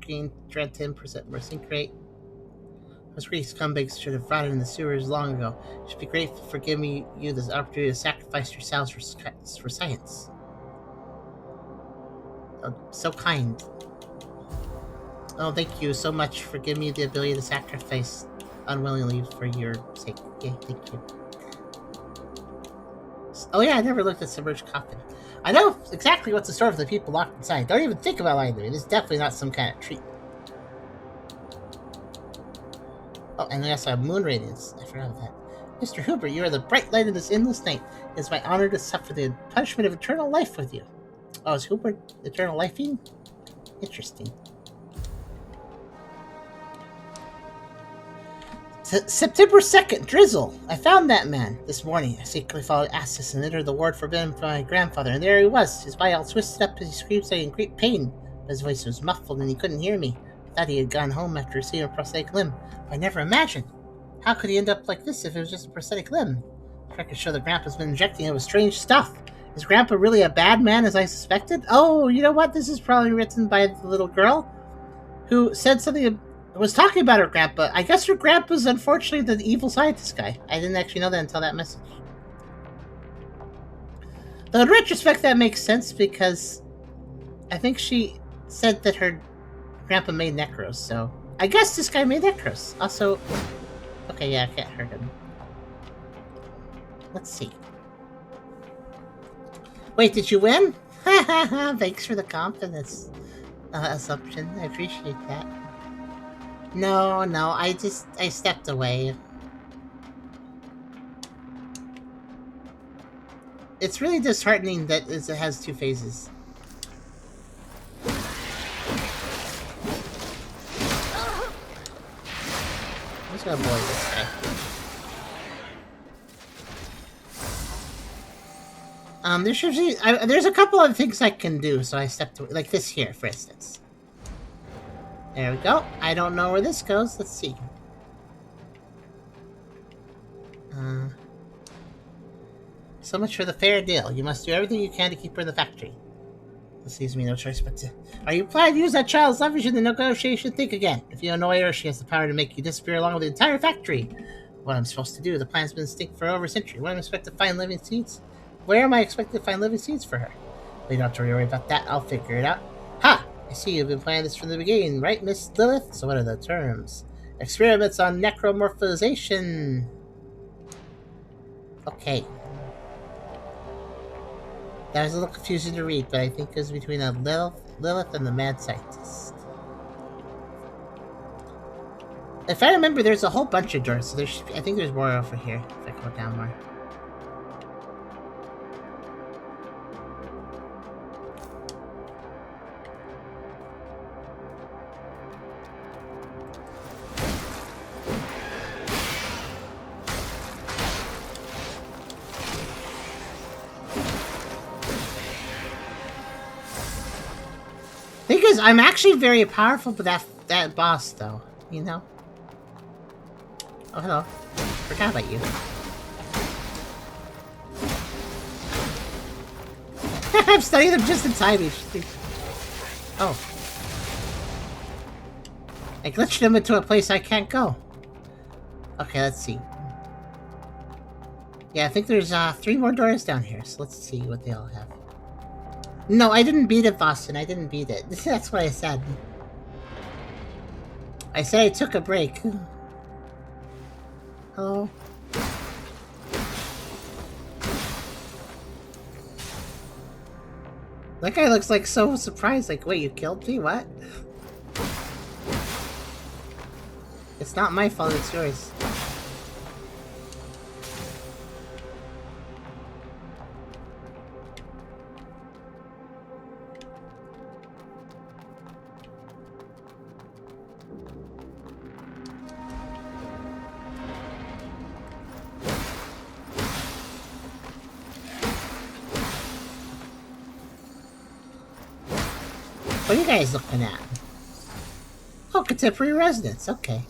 gain 10% more sync rate. Those greedy scumbags should have rotted in the sewers long ago. You should be grateful for giving you this opportunity to sacrifice yourselves for science. Oh, so kind. Oh, thank you so much for giving me the ability to sacrifice unwillingly for your sake. Yeah, thank you. Oh yeah, I never looked at Submerged Coffin. I know exactly what's in store for the people locked inside. Don't even think about lying to me. This is definitely not some kind of treat. Oh, and I also have Moon Radiance. I forgot about that. Mr. Hooper, you are the bright light of this endless night. It is my honor to suffer the punishment of eternal life with you. Oh, is Hooper eternal lifing? Interesting. September 2nd, Drizzle. I found that man this morning. I secretly followed Astus and entered the ward forbidden by my grandfather, and there he was, his body all twisted up as he screamed, saying in great pain. But his voice was muffled and he couldn't hear me. I thought he had gone home after receiving a prosthetic limb. But I never imagined. How could he end up like this if it was just a prosthetic limb? The records show that Grandpa's been injecting him with strange stuff. Is Grandpa really a bad man as I suspected? Oh, you know what? This is probably written by the little girl who said something. Was talking about her grandpa. I guess her grandpa's unfortunately the evil scientist guy. I didn't actually know that until that message. Though in retrospect that makes sense because I think she said that her grandpa made Necros, so I guess this guy made Necros. Also, okay, yeah, I can't hurt him. Let's see. Wait, did you win? Thanks for the confidence assumption. I appreciate that. No, I stepped away. It's really disheartening that it has two phases. I'm just gonna bully this guy. There's a couple of things I can do, so I stepped away. Like this here, for instance. There we go. I don't know where this goes. Let's see. So much for the fair deal. You must do everything you can to keep her in the factory. This leaves me no choice but to... Are you planning to use that child's leverage in the negotiation? Think again. If you annoy her, she has the power to make you disappear along with the entire factory. What I'm supposed to do? The plan's been extinct for over a century. What am I expected to find living seeds? Where am I expected to find living seeds for her? Well, you don't have to worry about that. I'll figure it out. Ha! I see you've been planning this from the beginning, right, Miss Lilith? So what are the terms? Experiments on necromorphization. Okay. That was a little confusing to read, but I think it was between a Lilith and the mad scientist. If I remember, there's a whole bunch of doors, so I think there's more over here, if I go down more. Because I'm actually very powerful, but that boss, though, you know? Oh, hello. Forgot about you. I'm studying them just in time. Oh. I glitched them into a place I can't go. Okay, let's see. Yeah, I think there's 3 more doors down here, so let's see what they all have. No, I didn't beat it, Boston. I didn't beat it. That's what I said. I said I took a break. Hello? That guy looks like so surprised. Like, wait, you killed me? What? It's not my fault, it's yours. What are you guys looking at? Oh, contemporary residence. Okay.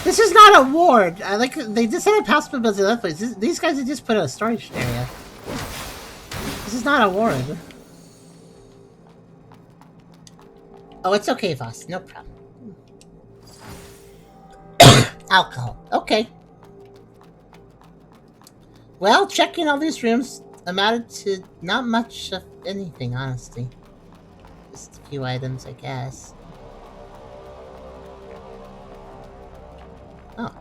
This is not a ward. I like they just set up house builds in other places. These guys have just put a storage area. This is not a ward. Oh, it's okay, Voss. No problem. Alcohol. Okay. Well, checking all these rooms amounted to not much of anything, honestly. Just a few items, I guess. Oh.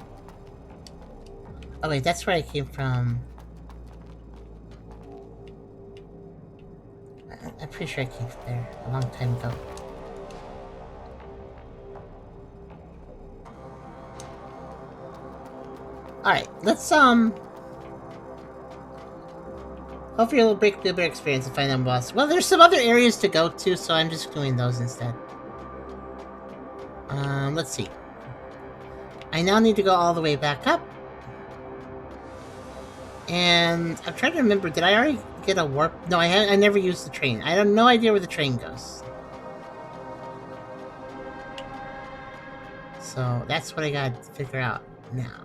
Oh wait, that's where I came from. I'm pretty sure I came from there a long time ago. Alright, let's hopefully it'll break the better experience and find them boss. Well, there's some other areas to go to, so I'm just doing those instead. Let's see. I now need to go all the way back up. And I'm trying to remember, did I already get a warp? No, I never used the train. I have no idea where the train goes. So that's what I gotta figure out now.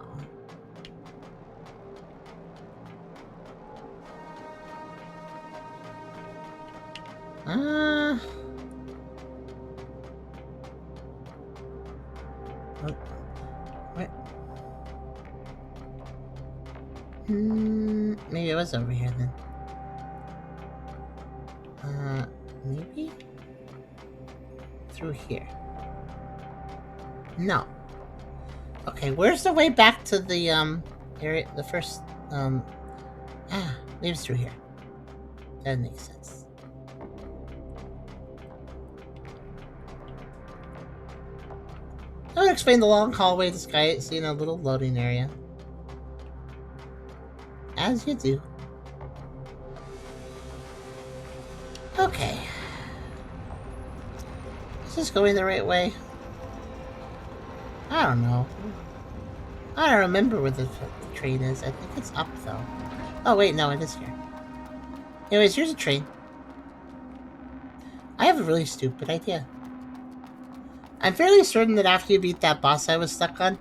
What? Maybe it was over here then. Maybe? Through here. No. Okay, where's the way back to the, area, the first, maybe it's through here. That makes sense. I would explain the long hallway this guy is in a little loading area. As you do. Okay. Is this going the right way? I don't know. I don't remember where the train is. I think it's up, though. Oh, wait, no, it is here. Anyways, here's a train. I have a really stupid idea. I'm fairly certain that after you beat that boss I was stuck on,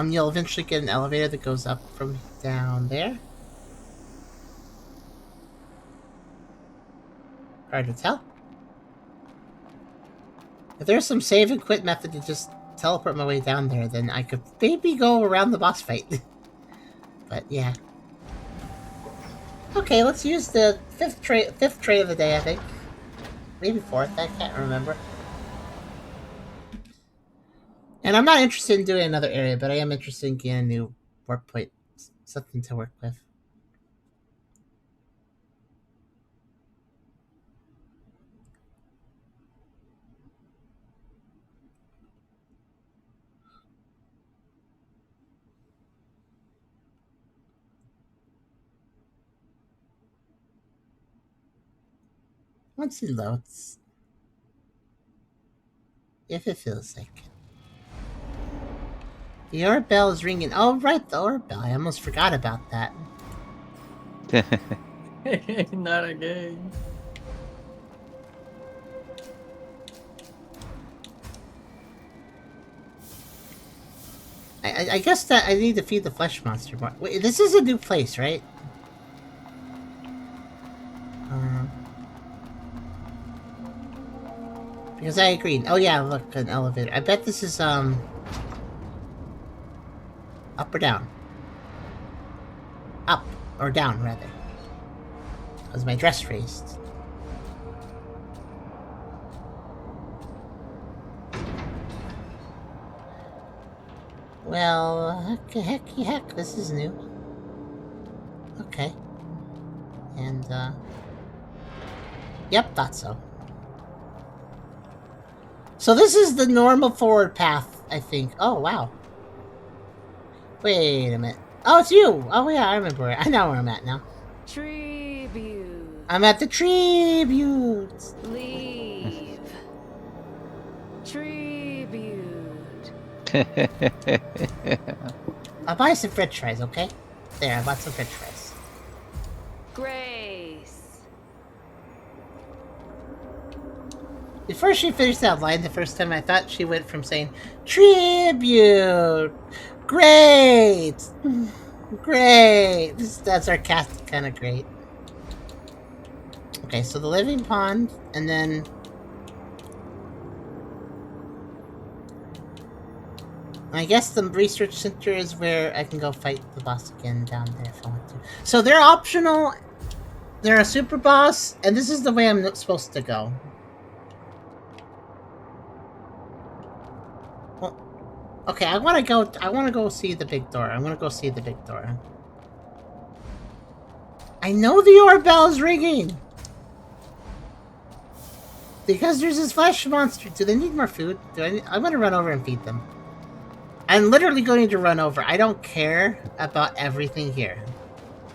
you'll eventually get an elevator that goes up from down there. Hard to tell. If there's some save and quit method to just teleport my way down there, then I could maybe go around the boss fight. But yeah. Okay, let's use the fifth tray of the day, I think. Maybe fourth, I can't remember. And I'm not interested in doing another area, but I am interested in getting a new work point. Something to work with. Once it loads. If it feels like it. The orb bell is ringing. Oh, right, the orb bell. I almost forgot about that. Not again. I guess that I need to feed the flesh monster more. Wait, this is a new place, right? Because I agreed. Oh yeah, look, an elevator. I bet this is, up or down? Up. Or down, rather. Was my dress raised? Well, heck, this is new. Okay. And, yep, thought so. So this is the normal forward path, I think. Oh, wow. Wait a minute. Oh, it's you! Oh, yeah, I remember it. I know where I'm at now. Tribute. I'm at the tribute! Leave. Tribute. I'll buy some french fries, okay? There, I bought some french fries. Grace. Before she finished that line the first time, I thought she went from saying, tribute! Great! Great! That's sarcastic, kind of great. Okay, so the living pond, and then... I guess the research center is where I can go fight the boss again down there if I want to. So they're optional, they're a super boss, and this is the way I'm supposed to go. Well, okay, I want to go see the big door. I want to go see the big door. I know the orb bell is ringing! Because there's this flesh monster. Do they need more food? I'm gonna run over and feed them. I'm literally going to run over. I don't care about everything here.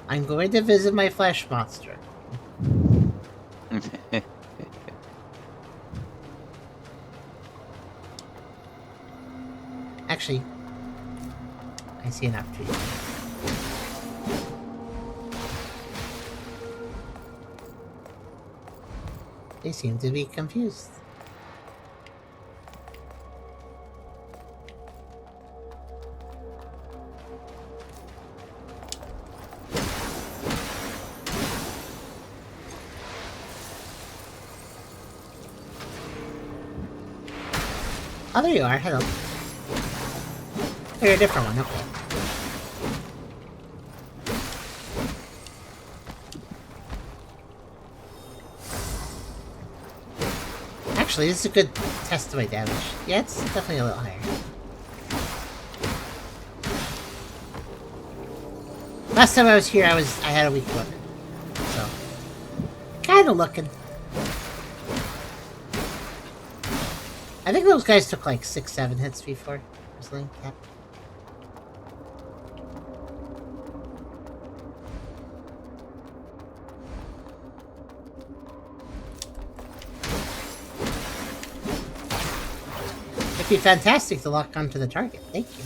I'm going to visit my flesh monster. Actually, I see an opportunity. They seem to be confused. Oh, there you are. Hello. Oh, you're a different one. Okay. Actually, this is a good test of my damage. Yeah, it's definitely a little higher. Last time I was here, I had a weak one. So, kind of looking. I think those guys took like 6-7 hits before or something. Yeah. It'd be fantastic to lock onto the target. Thank you.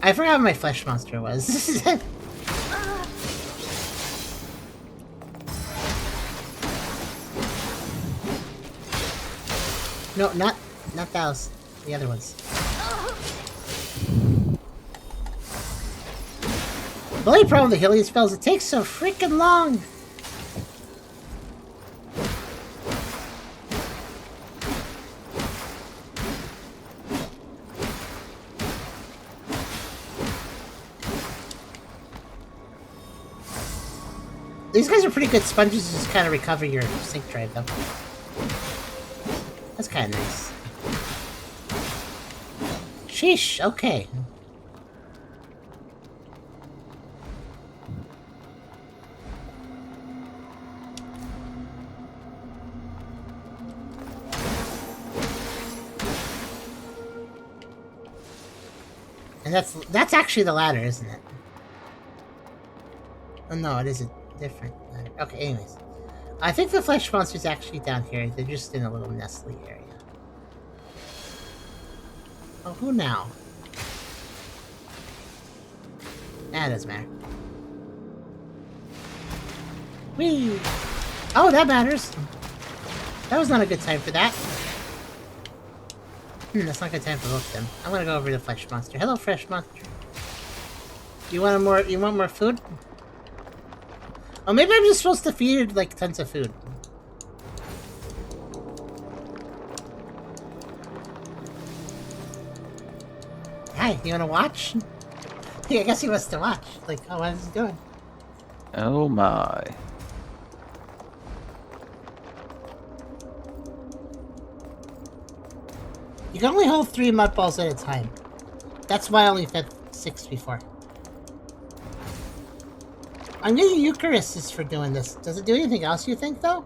I forgot what my flesh monster was. No, not those. The other ones. The only problem with the healing spells, it takes so freaking long. These guys are pretty good sponges to just kind of recover your sync drive, though. That's kind of nice. Sheesh, okay. And that's actually the ladder, isn't it? Oh no, it is a different ladder. Okay, anyways. I think the flesh monster's actually down here. They're just in a little nestly area. Oh, who now? That doesn't matter. Whee! Oh, that matters! That was not a good time for that. That's not a good time for both of them. I'm gonna go over to the flesh monster. Hello, flesh monster. You want more food? Oh, maybe I'm just supposed to feed it, like, tons of food. Hi, you wanna watch? Yeah, I guess he wants to watch. Like, oh, what is he doing? Oh my. You can only hold 3 mud balls at a time. That's why I only fed 6 before. I'm getting Eucharistus for doing this. Does it do anything else, you think, though?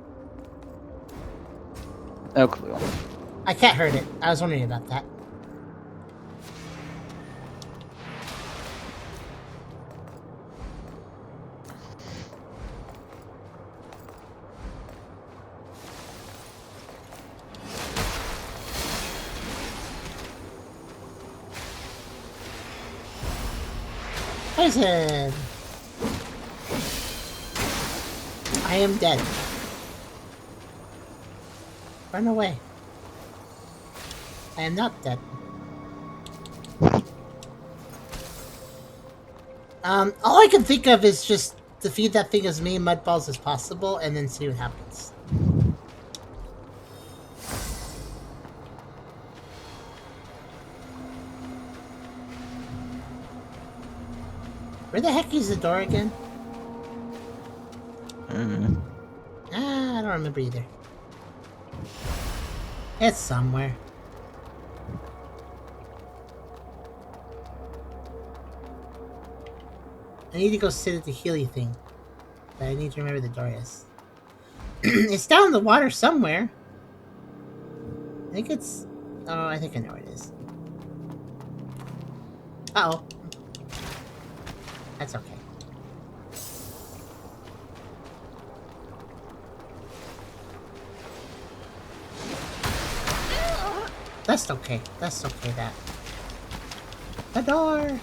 No clue. I can't hurt it. I was wondering about that. Poison! I am dead. Run away. I am not dead. All I can think of is just defeat that thing as many mud balls as possible and then see what happens. Where the heck is the door again? I don't remember either. It's somewhere. I need to go sit at the Healy thing. But I need to remember the door is. It's down in the water somewhere. I think it's... Oh, I think I know where it is. Uh-oh. That's okay. That's okay. That's okay, that. The door!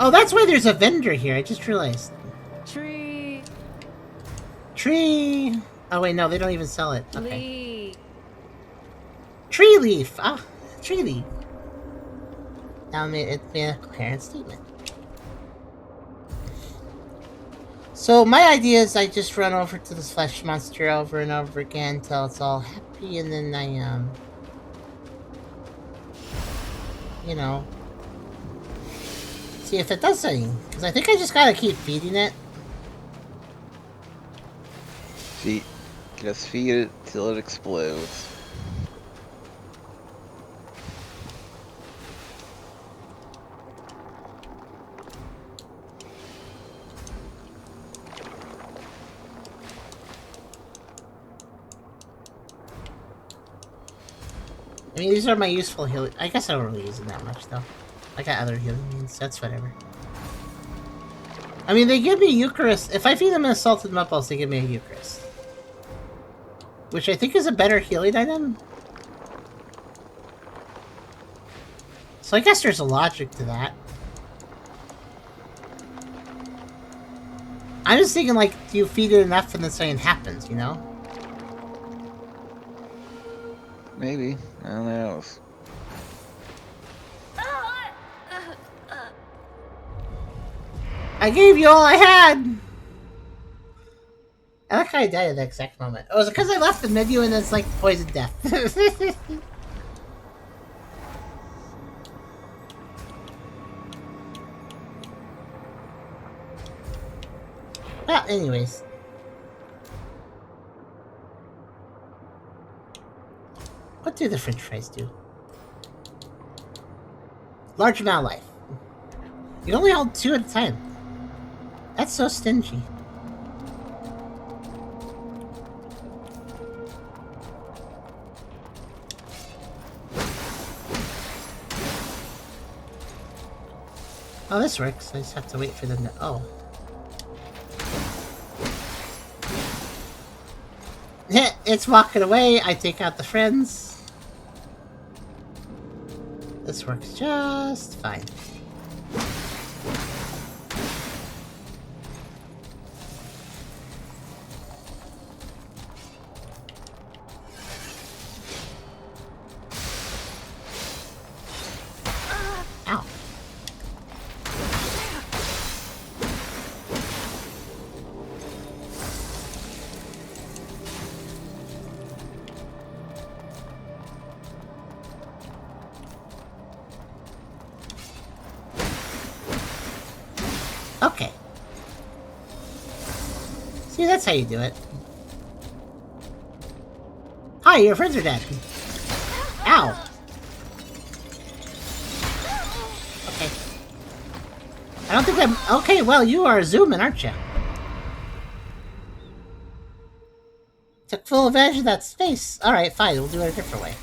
Oh, that's why there's a vendor here. I just realized. Tree. Tree! Oh, wait, no, they don't even sell it. Okay. Leaf. Tree leaf! Ah, tree leaf. Now it made a coherent statement. So my idea is I just run over to this flesh monster over and over again until it's all happy, and then I, you know, see if it does anything. Because I think I just gotta keep feeding it. Just feed it till it explodes. I mean, these are my useful healing. I guess I don't really use them that much, though. I got other healing means. That's whatever. I mean, they give me Eucharist. If I feed them an assaulted mud-balls, they give me a Eucharist. Which I think is a better healing item. So I guess there's a logic to that. I'm just thinking, like, do you feed it enough and then something happens, you know? Maybe. I don't know. I gave you all I had! I like how I died at that exact moment. Oh, was it because I left the menu and it's like poison death? Well, anyways. What do the french fries do? Large amount of life. You can only hold 2 at a time. That's so stingy. Oh, this works. I just have to wait for them to... Oh. It's walking away. I take out the friends. This works just fine. Ow. Okay. See, that's how you do it. Hi, your friends are dead. Ow. Okay. I don't think I'm... Okay, well, you are zooming, aren't you? Took full advantage of that space. Alright, fine, we'll do it a different way.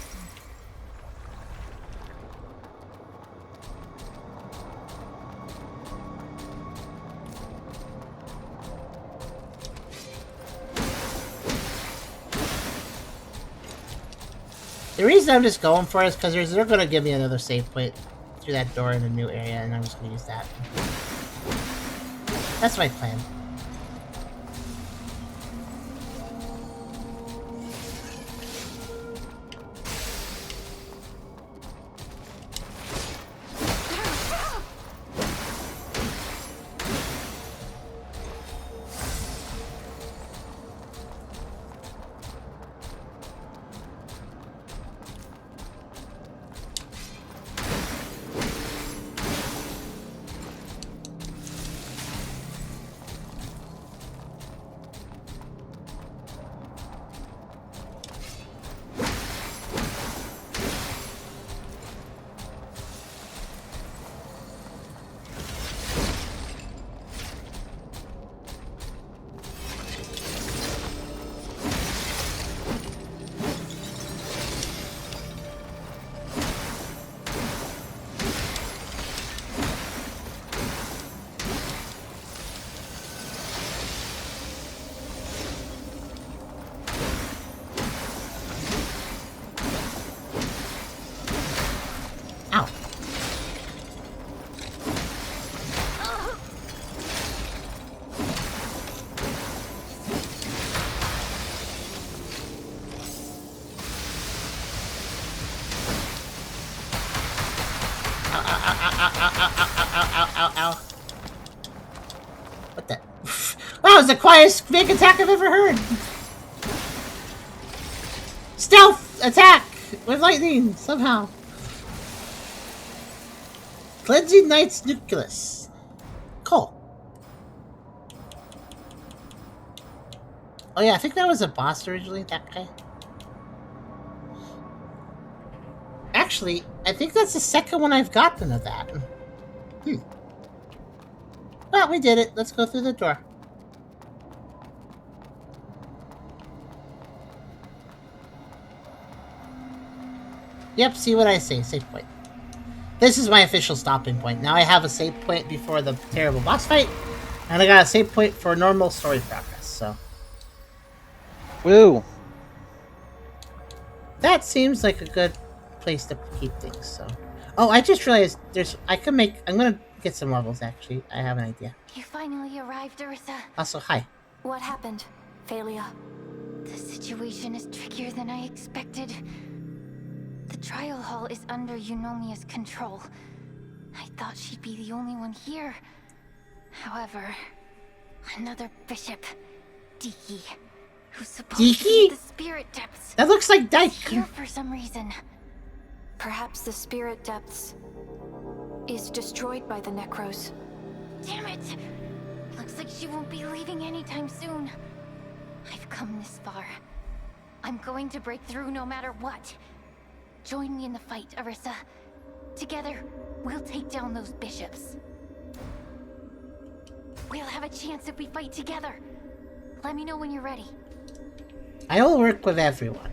The reason I'm just going for it is because they're going to give me another save point through that door in a new area, and I'm just going to use that. That's my plan. Ow. What the? That was the quietest big attack I've ever heard! Stealth attack with lightning, somehow. Cleansing Knight's Nucleus. Cool. Oh yeah, I think that was a boss originally, that guy. Actually, I think that's the second one I've gotten of that. Well, we did it. Let's go through the door. Yep, see what I say. Save point. This is my official stopping point. Now I have a save point before the terrible boss fight, and I got a save point for normal story progress, so. Woo! That seems like a good place to keep things, so. Oh, I just realized I'm gonna get some levels, actually. I have an idea. You finally arrived, Ursa. Also, hi. What happened, Phalia? The situation is trickier than I expected. The trial hall is under Eunomia's control. I thought she'd be the only one here. However, another bishop, Diki, who's supposed to be the spirit depths. That looks like Dyke. Here for some reason. Perhaps the spirit depths is destroyed by the Necros. Damn it! Looks like she won't be leaving anytime soon. I've come this far. I'm going to break through no matter what. Join me in the fight, Arissa. Together, we'll take down those bishops. We'll have a chance if we fight together. Let me know when you're ready. I'll work with everyone.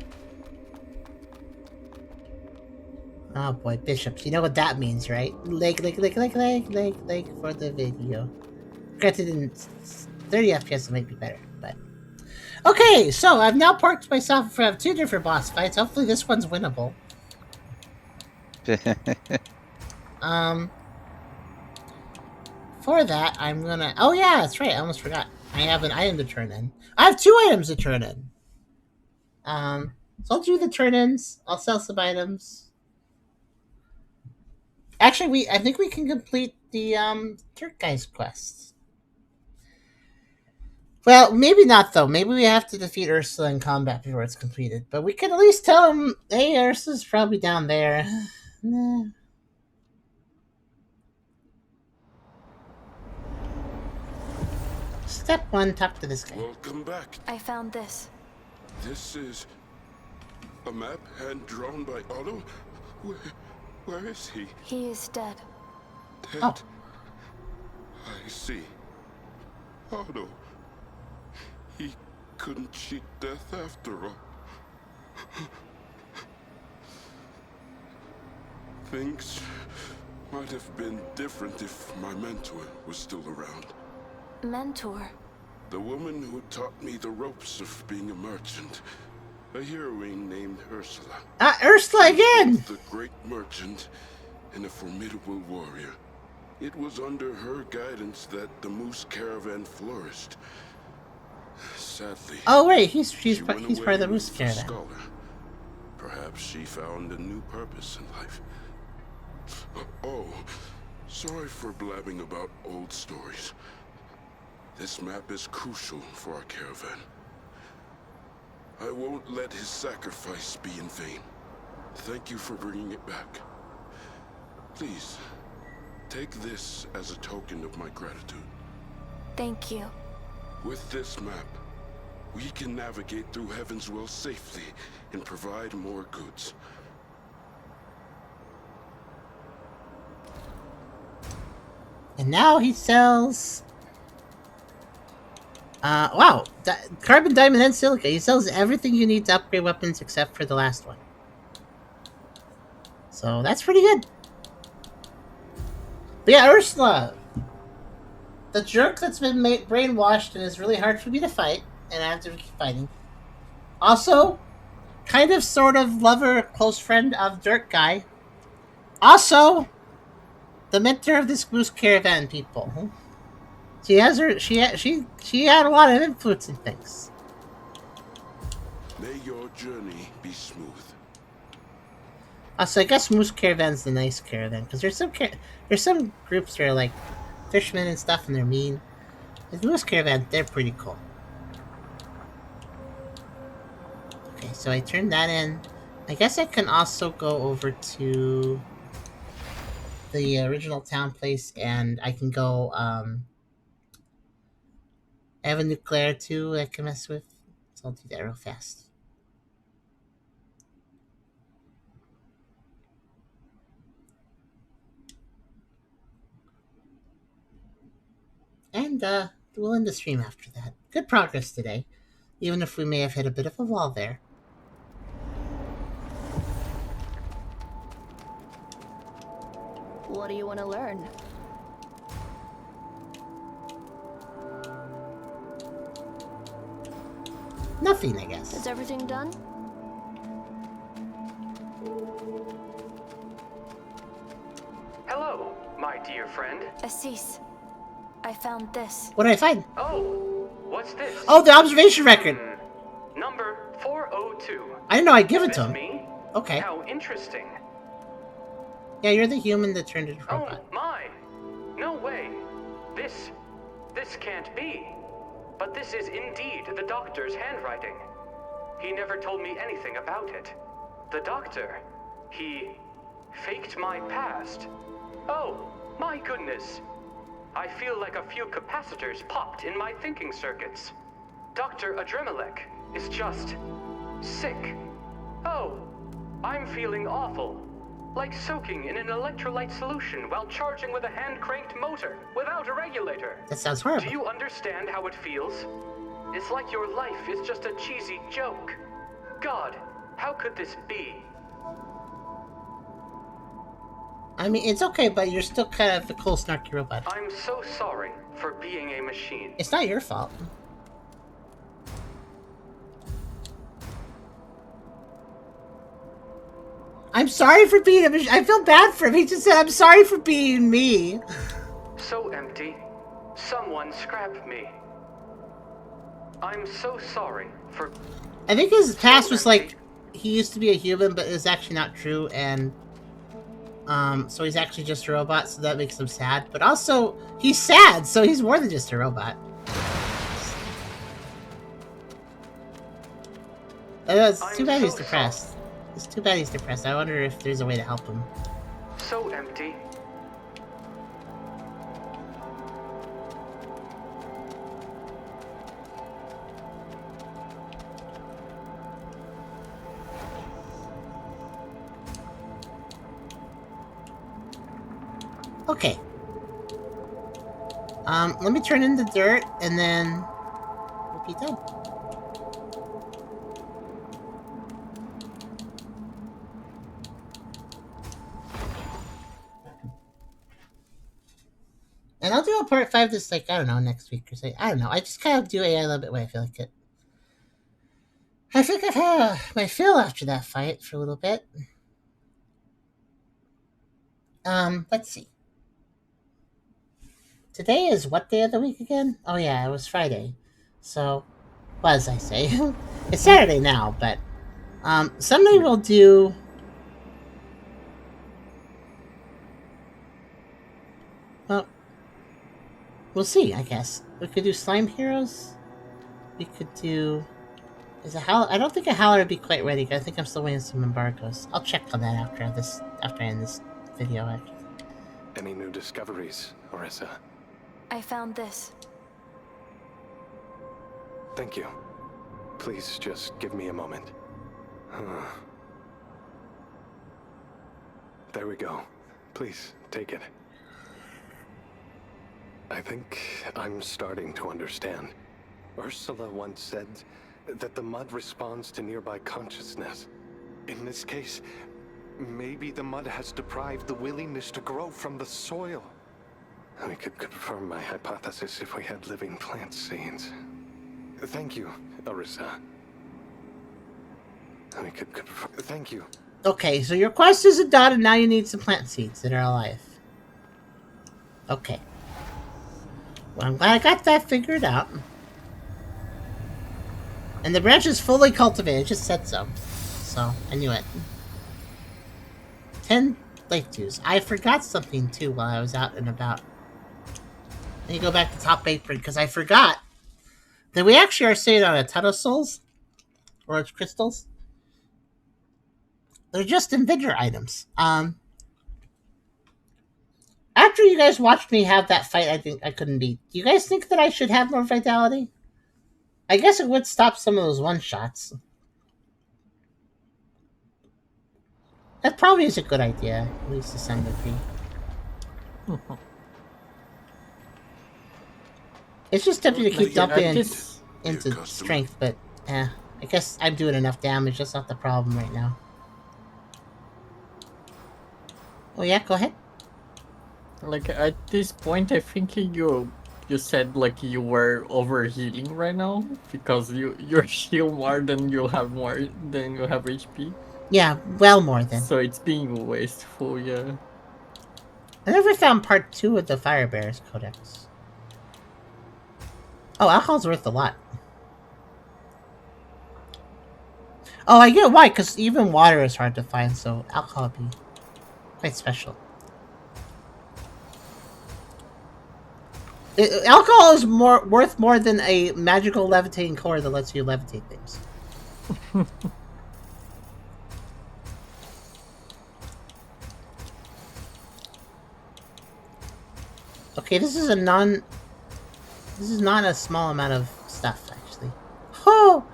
Oh boy, bishops. You know what that means, right? Like for the video. Granted, in 30 FPS it might be better, but... Okay, so I've now parked myself in front of 2 different boss fights. Hopefully this one's winnable. For that, I'm gonna... Oh yeah, that's right, I almost forgot. I have an item to turn in. I have 2 items to turn in. So I'll do the turn-ins. I'll sell some items. Actually, I think we can complete the Turk guy's quest. Well, maybe not though. Maybe we have to defeat Ursula in combat before it's completed. But we can at least tell him, hey, Ursula's probably down there. Nah. Step 1, talk to this guy. Welcome back. I found this. This is a map hand-drawn by Otto? Where is he? He is dead. Dead? Oh. I see. Otto. He couldn't cheat death after all. Things might have been different if my mentor was still around. Mentor? The woman who taught me the ropes of being a merchant. A heroine named Ursula. Ursula again! Both a great merchant and a formidable warrior. It was under her guidance that the Moose Caravan flourished. Sadly. Oh wait, he's part of the Moose with a Caravan. scholar. Perhaps she found a new purpose in life. Oh, sorry for blabbing about old stories. This map is crucial for our caravan. I won't let his sacrifice be in vain. Thank you for bringing it back. Please, take this as a token of my gratitude. Thank you. With this map, we can navigate through Heaven's Well safely and provide more goods. And now he sells... wow. Carbon, diamond, and silica. He sells everything you need to upgrade weapons except for the last one. So that's pretty good. But yeah, Ursula. The jerk that's been brainwashed and is really hard for me to fight. And I have to keep fighting. Also, kind of, sort of, lover, close friend of Dirt Guy. Also, the mentor of this Moose Caravan people. She has her. She had a lot of influence in things. May your journey be smooth. So I guess Moose Caravan's the nice caravan because there's some groups that are like fishermen and stuff, and they're mean. The Moose Caravan, they're pretty cool. Okay, so I turned that in. I guess I can also go over to the original town place, and I can go. I have a nuclear too I can mess with, so I'll do that real fast. And we'll end the stream after that. Good progress today, even if we may have hit a bit of a wall there. What do you want to learn? Nothing, I guess. Is everything done? Hello, my dear friend. Assis, I found this. What did I find? Oh, what's this? Oh, the observation record. Number 402. I didn't know I'd give it to him. Me? Okay. How interesting. Yeah, you're the human that turned into a robot. Oh my! No way. This can't be. But this is indeed the doctor's handwriting. He never told me anything about it. The doctor, he faked my past. Oh, my goodness. I feel like a few capacitors popped in my thinking circuits. Dr. Adremalek is just sick. Oh, I'm feeling awful. Like soaking in an electrolyte solution while charging with a hand-cranked motor without a regulator. That sounds horrible. Do you understand how it feels? It's like your life is just a cheesy joke. God, how could this be? I mean, it's okay, but you're still kind of a cool, snarky robot. I'm so sorry for being a machine. It's not your fault. I'm sorry for being a machine. I feel bad for him. He just said, I'm sorry for being me. So empty. Someone scrapped me. I'm so sorry for... I think his past was like, he used to be a human, but it's actually not true, and so he's actually just a robot, so that makes him sad. But also, he's sad, so he's more than just a robot. It's too bad he's depressed. It's too bad he's depressed. I wonder if there's a way to help him. So empty. Okay. Let me turn in the dirt, and then we'll be done. And I'll do a part 5 this, like, I don't know, next week or something. I don't know. I just kind of do AI a little bit when I feel like it. I think I've had my fill after that fight for a little bit. Let's see. Today is what day of the week again? Oh yeah, it was Friday. So, I say? It's Saturday now, but Sunday we'll do. Well, we'll see. I guess we could do Slime Heroes. We could do. Is a Howl? I don't think a Howler would be quite ready. I think I'm still waiting some embargoes. I'll check on that after this. After I end this video, actually. Any new discoveries, Orisa? I found this. Thank you. Please just give me a moment. There we go. Please, take it. I think I'm starting to understand. Ursula once said that the mud responds to nearby consciousness. In this case, maybe the mud has deprived the willingness to grow from the soil. We could confirm my hypothesis if we had living plant seeds. Thank you, Orisa. We could confirm. Thank you. Okay, so your quest isn't done, and now you need some plant seeds that are alive. Okay. Well, I'm glad I got that figured out. And the branch is fully cultivated. It just said so. So, I knew it. 10 lake dews. I forgot something, too, while I was out and about. Let me go back to Top Apron, because I forgot that we actually are sitting on a ton of souls. Or crystals. They're just inventor items. After you guys watched me have that fight, I think I couldn't beat. Do you guys think that I should have more vitality? I guess it would stop some of those one-shots. That probably is a good idea, at least to some degree. It's just tempting to keep dumping into strength, but I guess I'm doing enough damage. That's not the problem right now. Oh yeah, go ahead. Like at this point, I think you said like you were overhealing right now because you heal more than you have HP. Yeah, well more than. So it's being wasteful, yeah. I never found part 2 of the Fire Bearers Codex. Oh, alcohol's worth a lot. Oh, I get why, because even water is hard to find, so alcohol would be quite special. Alcohol is worth more than a magical levitating core that lets you levitate things. Okay, this is not a small amount of stuff, actually. Oh!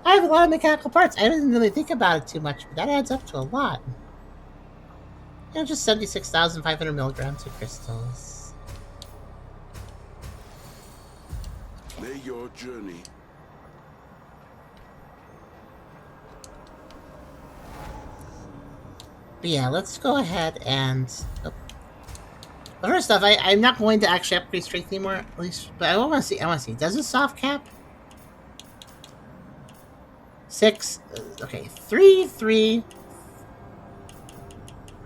I have a lot of mechanical parts. I didn't really think about it too much, but that adds up to a lot. You know, just 76,500 milligrams of crystals. May your journey. But yeah, let's go ahead and... Oh. But first off, I'm not going to actually upgrade strength anymore, at least, but I want to see. Does it soft cap? 6, okay, 3.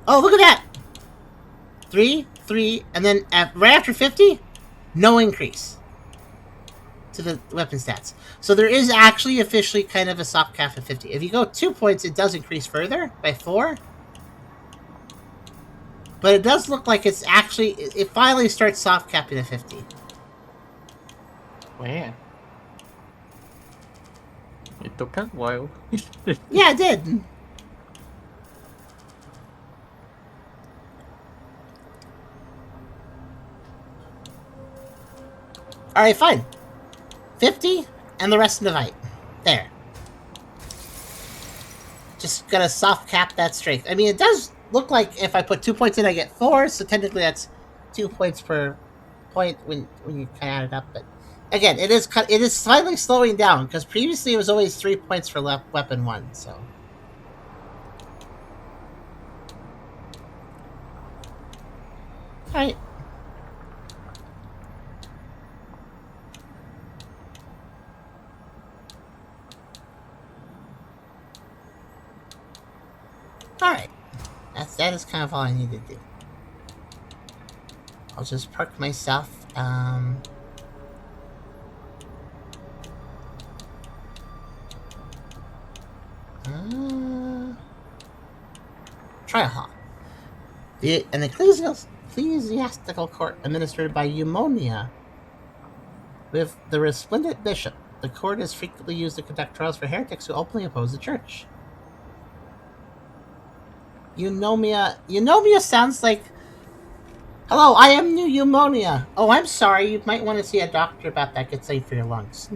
Oh, look at that! 3, and then right after 50, no increase to the weapon stats. So there is actually officially kind of a soft cap at 50. If you go 2 points, it does increase further by 4. But it does look like it finally starts soft capping at 50. Man. It took a while. Yeah, it did. Alright, fine. 50, and the rest in the fight. There. Just gonna soft cap that strength. I mean, it does look like if I put 2 points in, I get 4, so technically that's 2 points per point when you kind of add it up. But again, it is slightly slowing down, because previously it was always 3 points for weapon 1, so... Alright. Alright. That is kind of all I need to do. I'll just park myself. Trial hall. An ecclesiastical court administered by Eumonia. With the resplendent bishop, the court is frequently used to conduct trials for heretics who openly oppose the church. Eunomia sounds like, hello, I am new pneumonia. Oh, I'm sorry, you might want to see a doctor about that. It's safe for your lungs.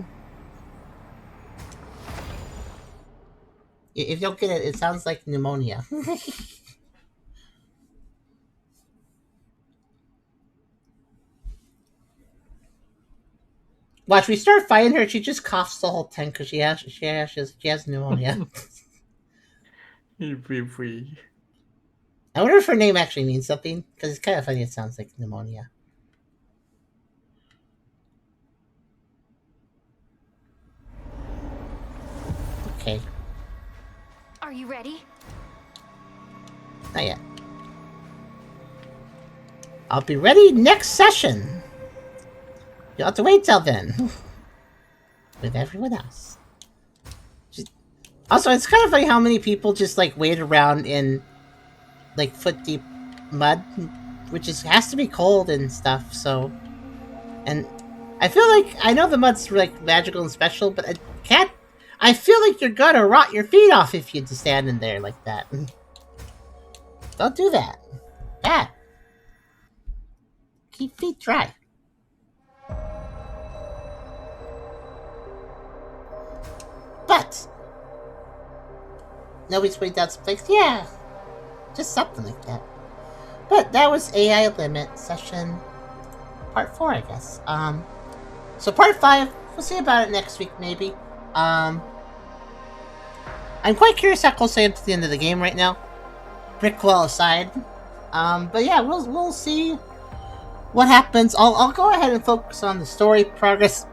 If you'll get it, it sounds like pneumonia. Watch, we start fighting her, she just coughs the whole time because she has pneumonia. I wonder if her name actually means something, because it's kind of funny. It sounds like pneumonia. Okay. Are you ready? Not yet. I'll be ready next session. You'll have to wait till then. With everyone else. Also, it's kind of funny how many people just like wait around in like foot deep mud, which has to be cold and stuff. So, and I feel like I know the mud's like magical and special, but I feel like you're gonna rot your feet off if you just stand in there like that. Don't do that. Bad. Keep feet dry. But nobody's way down someplace. Yeah, just something like that. But that was AI Limit session part 4, I guess. So part 5, we'll see about it next week, maybe. I'm quite curious how close I am to the end of the game right now. Brick wall aside. But yeah, we'll see what happens. I'll go ahead and focus on the story progress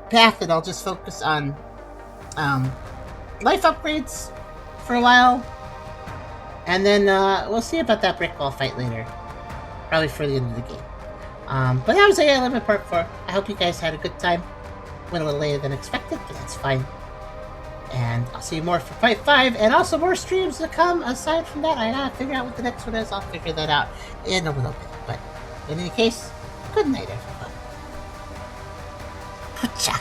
path, and I'll just focus on life upgrades for a while, and then we'll see about that brick wall fight later, probably for the end of the game. But that was AI Limit Part 4. I hope you guys had a good time. Went a little later than expected, but that's fine. And I'll see you more for Part 5, and also more streams to come aside from that. I gotta figure out what the next one is. I'll figure that out in a little bit. But in any case, good night, everyone. Hoocha!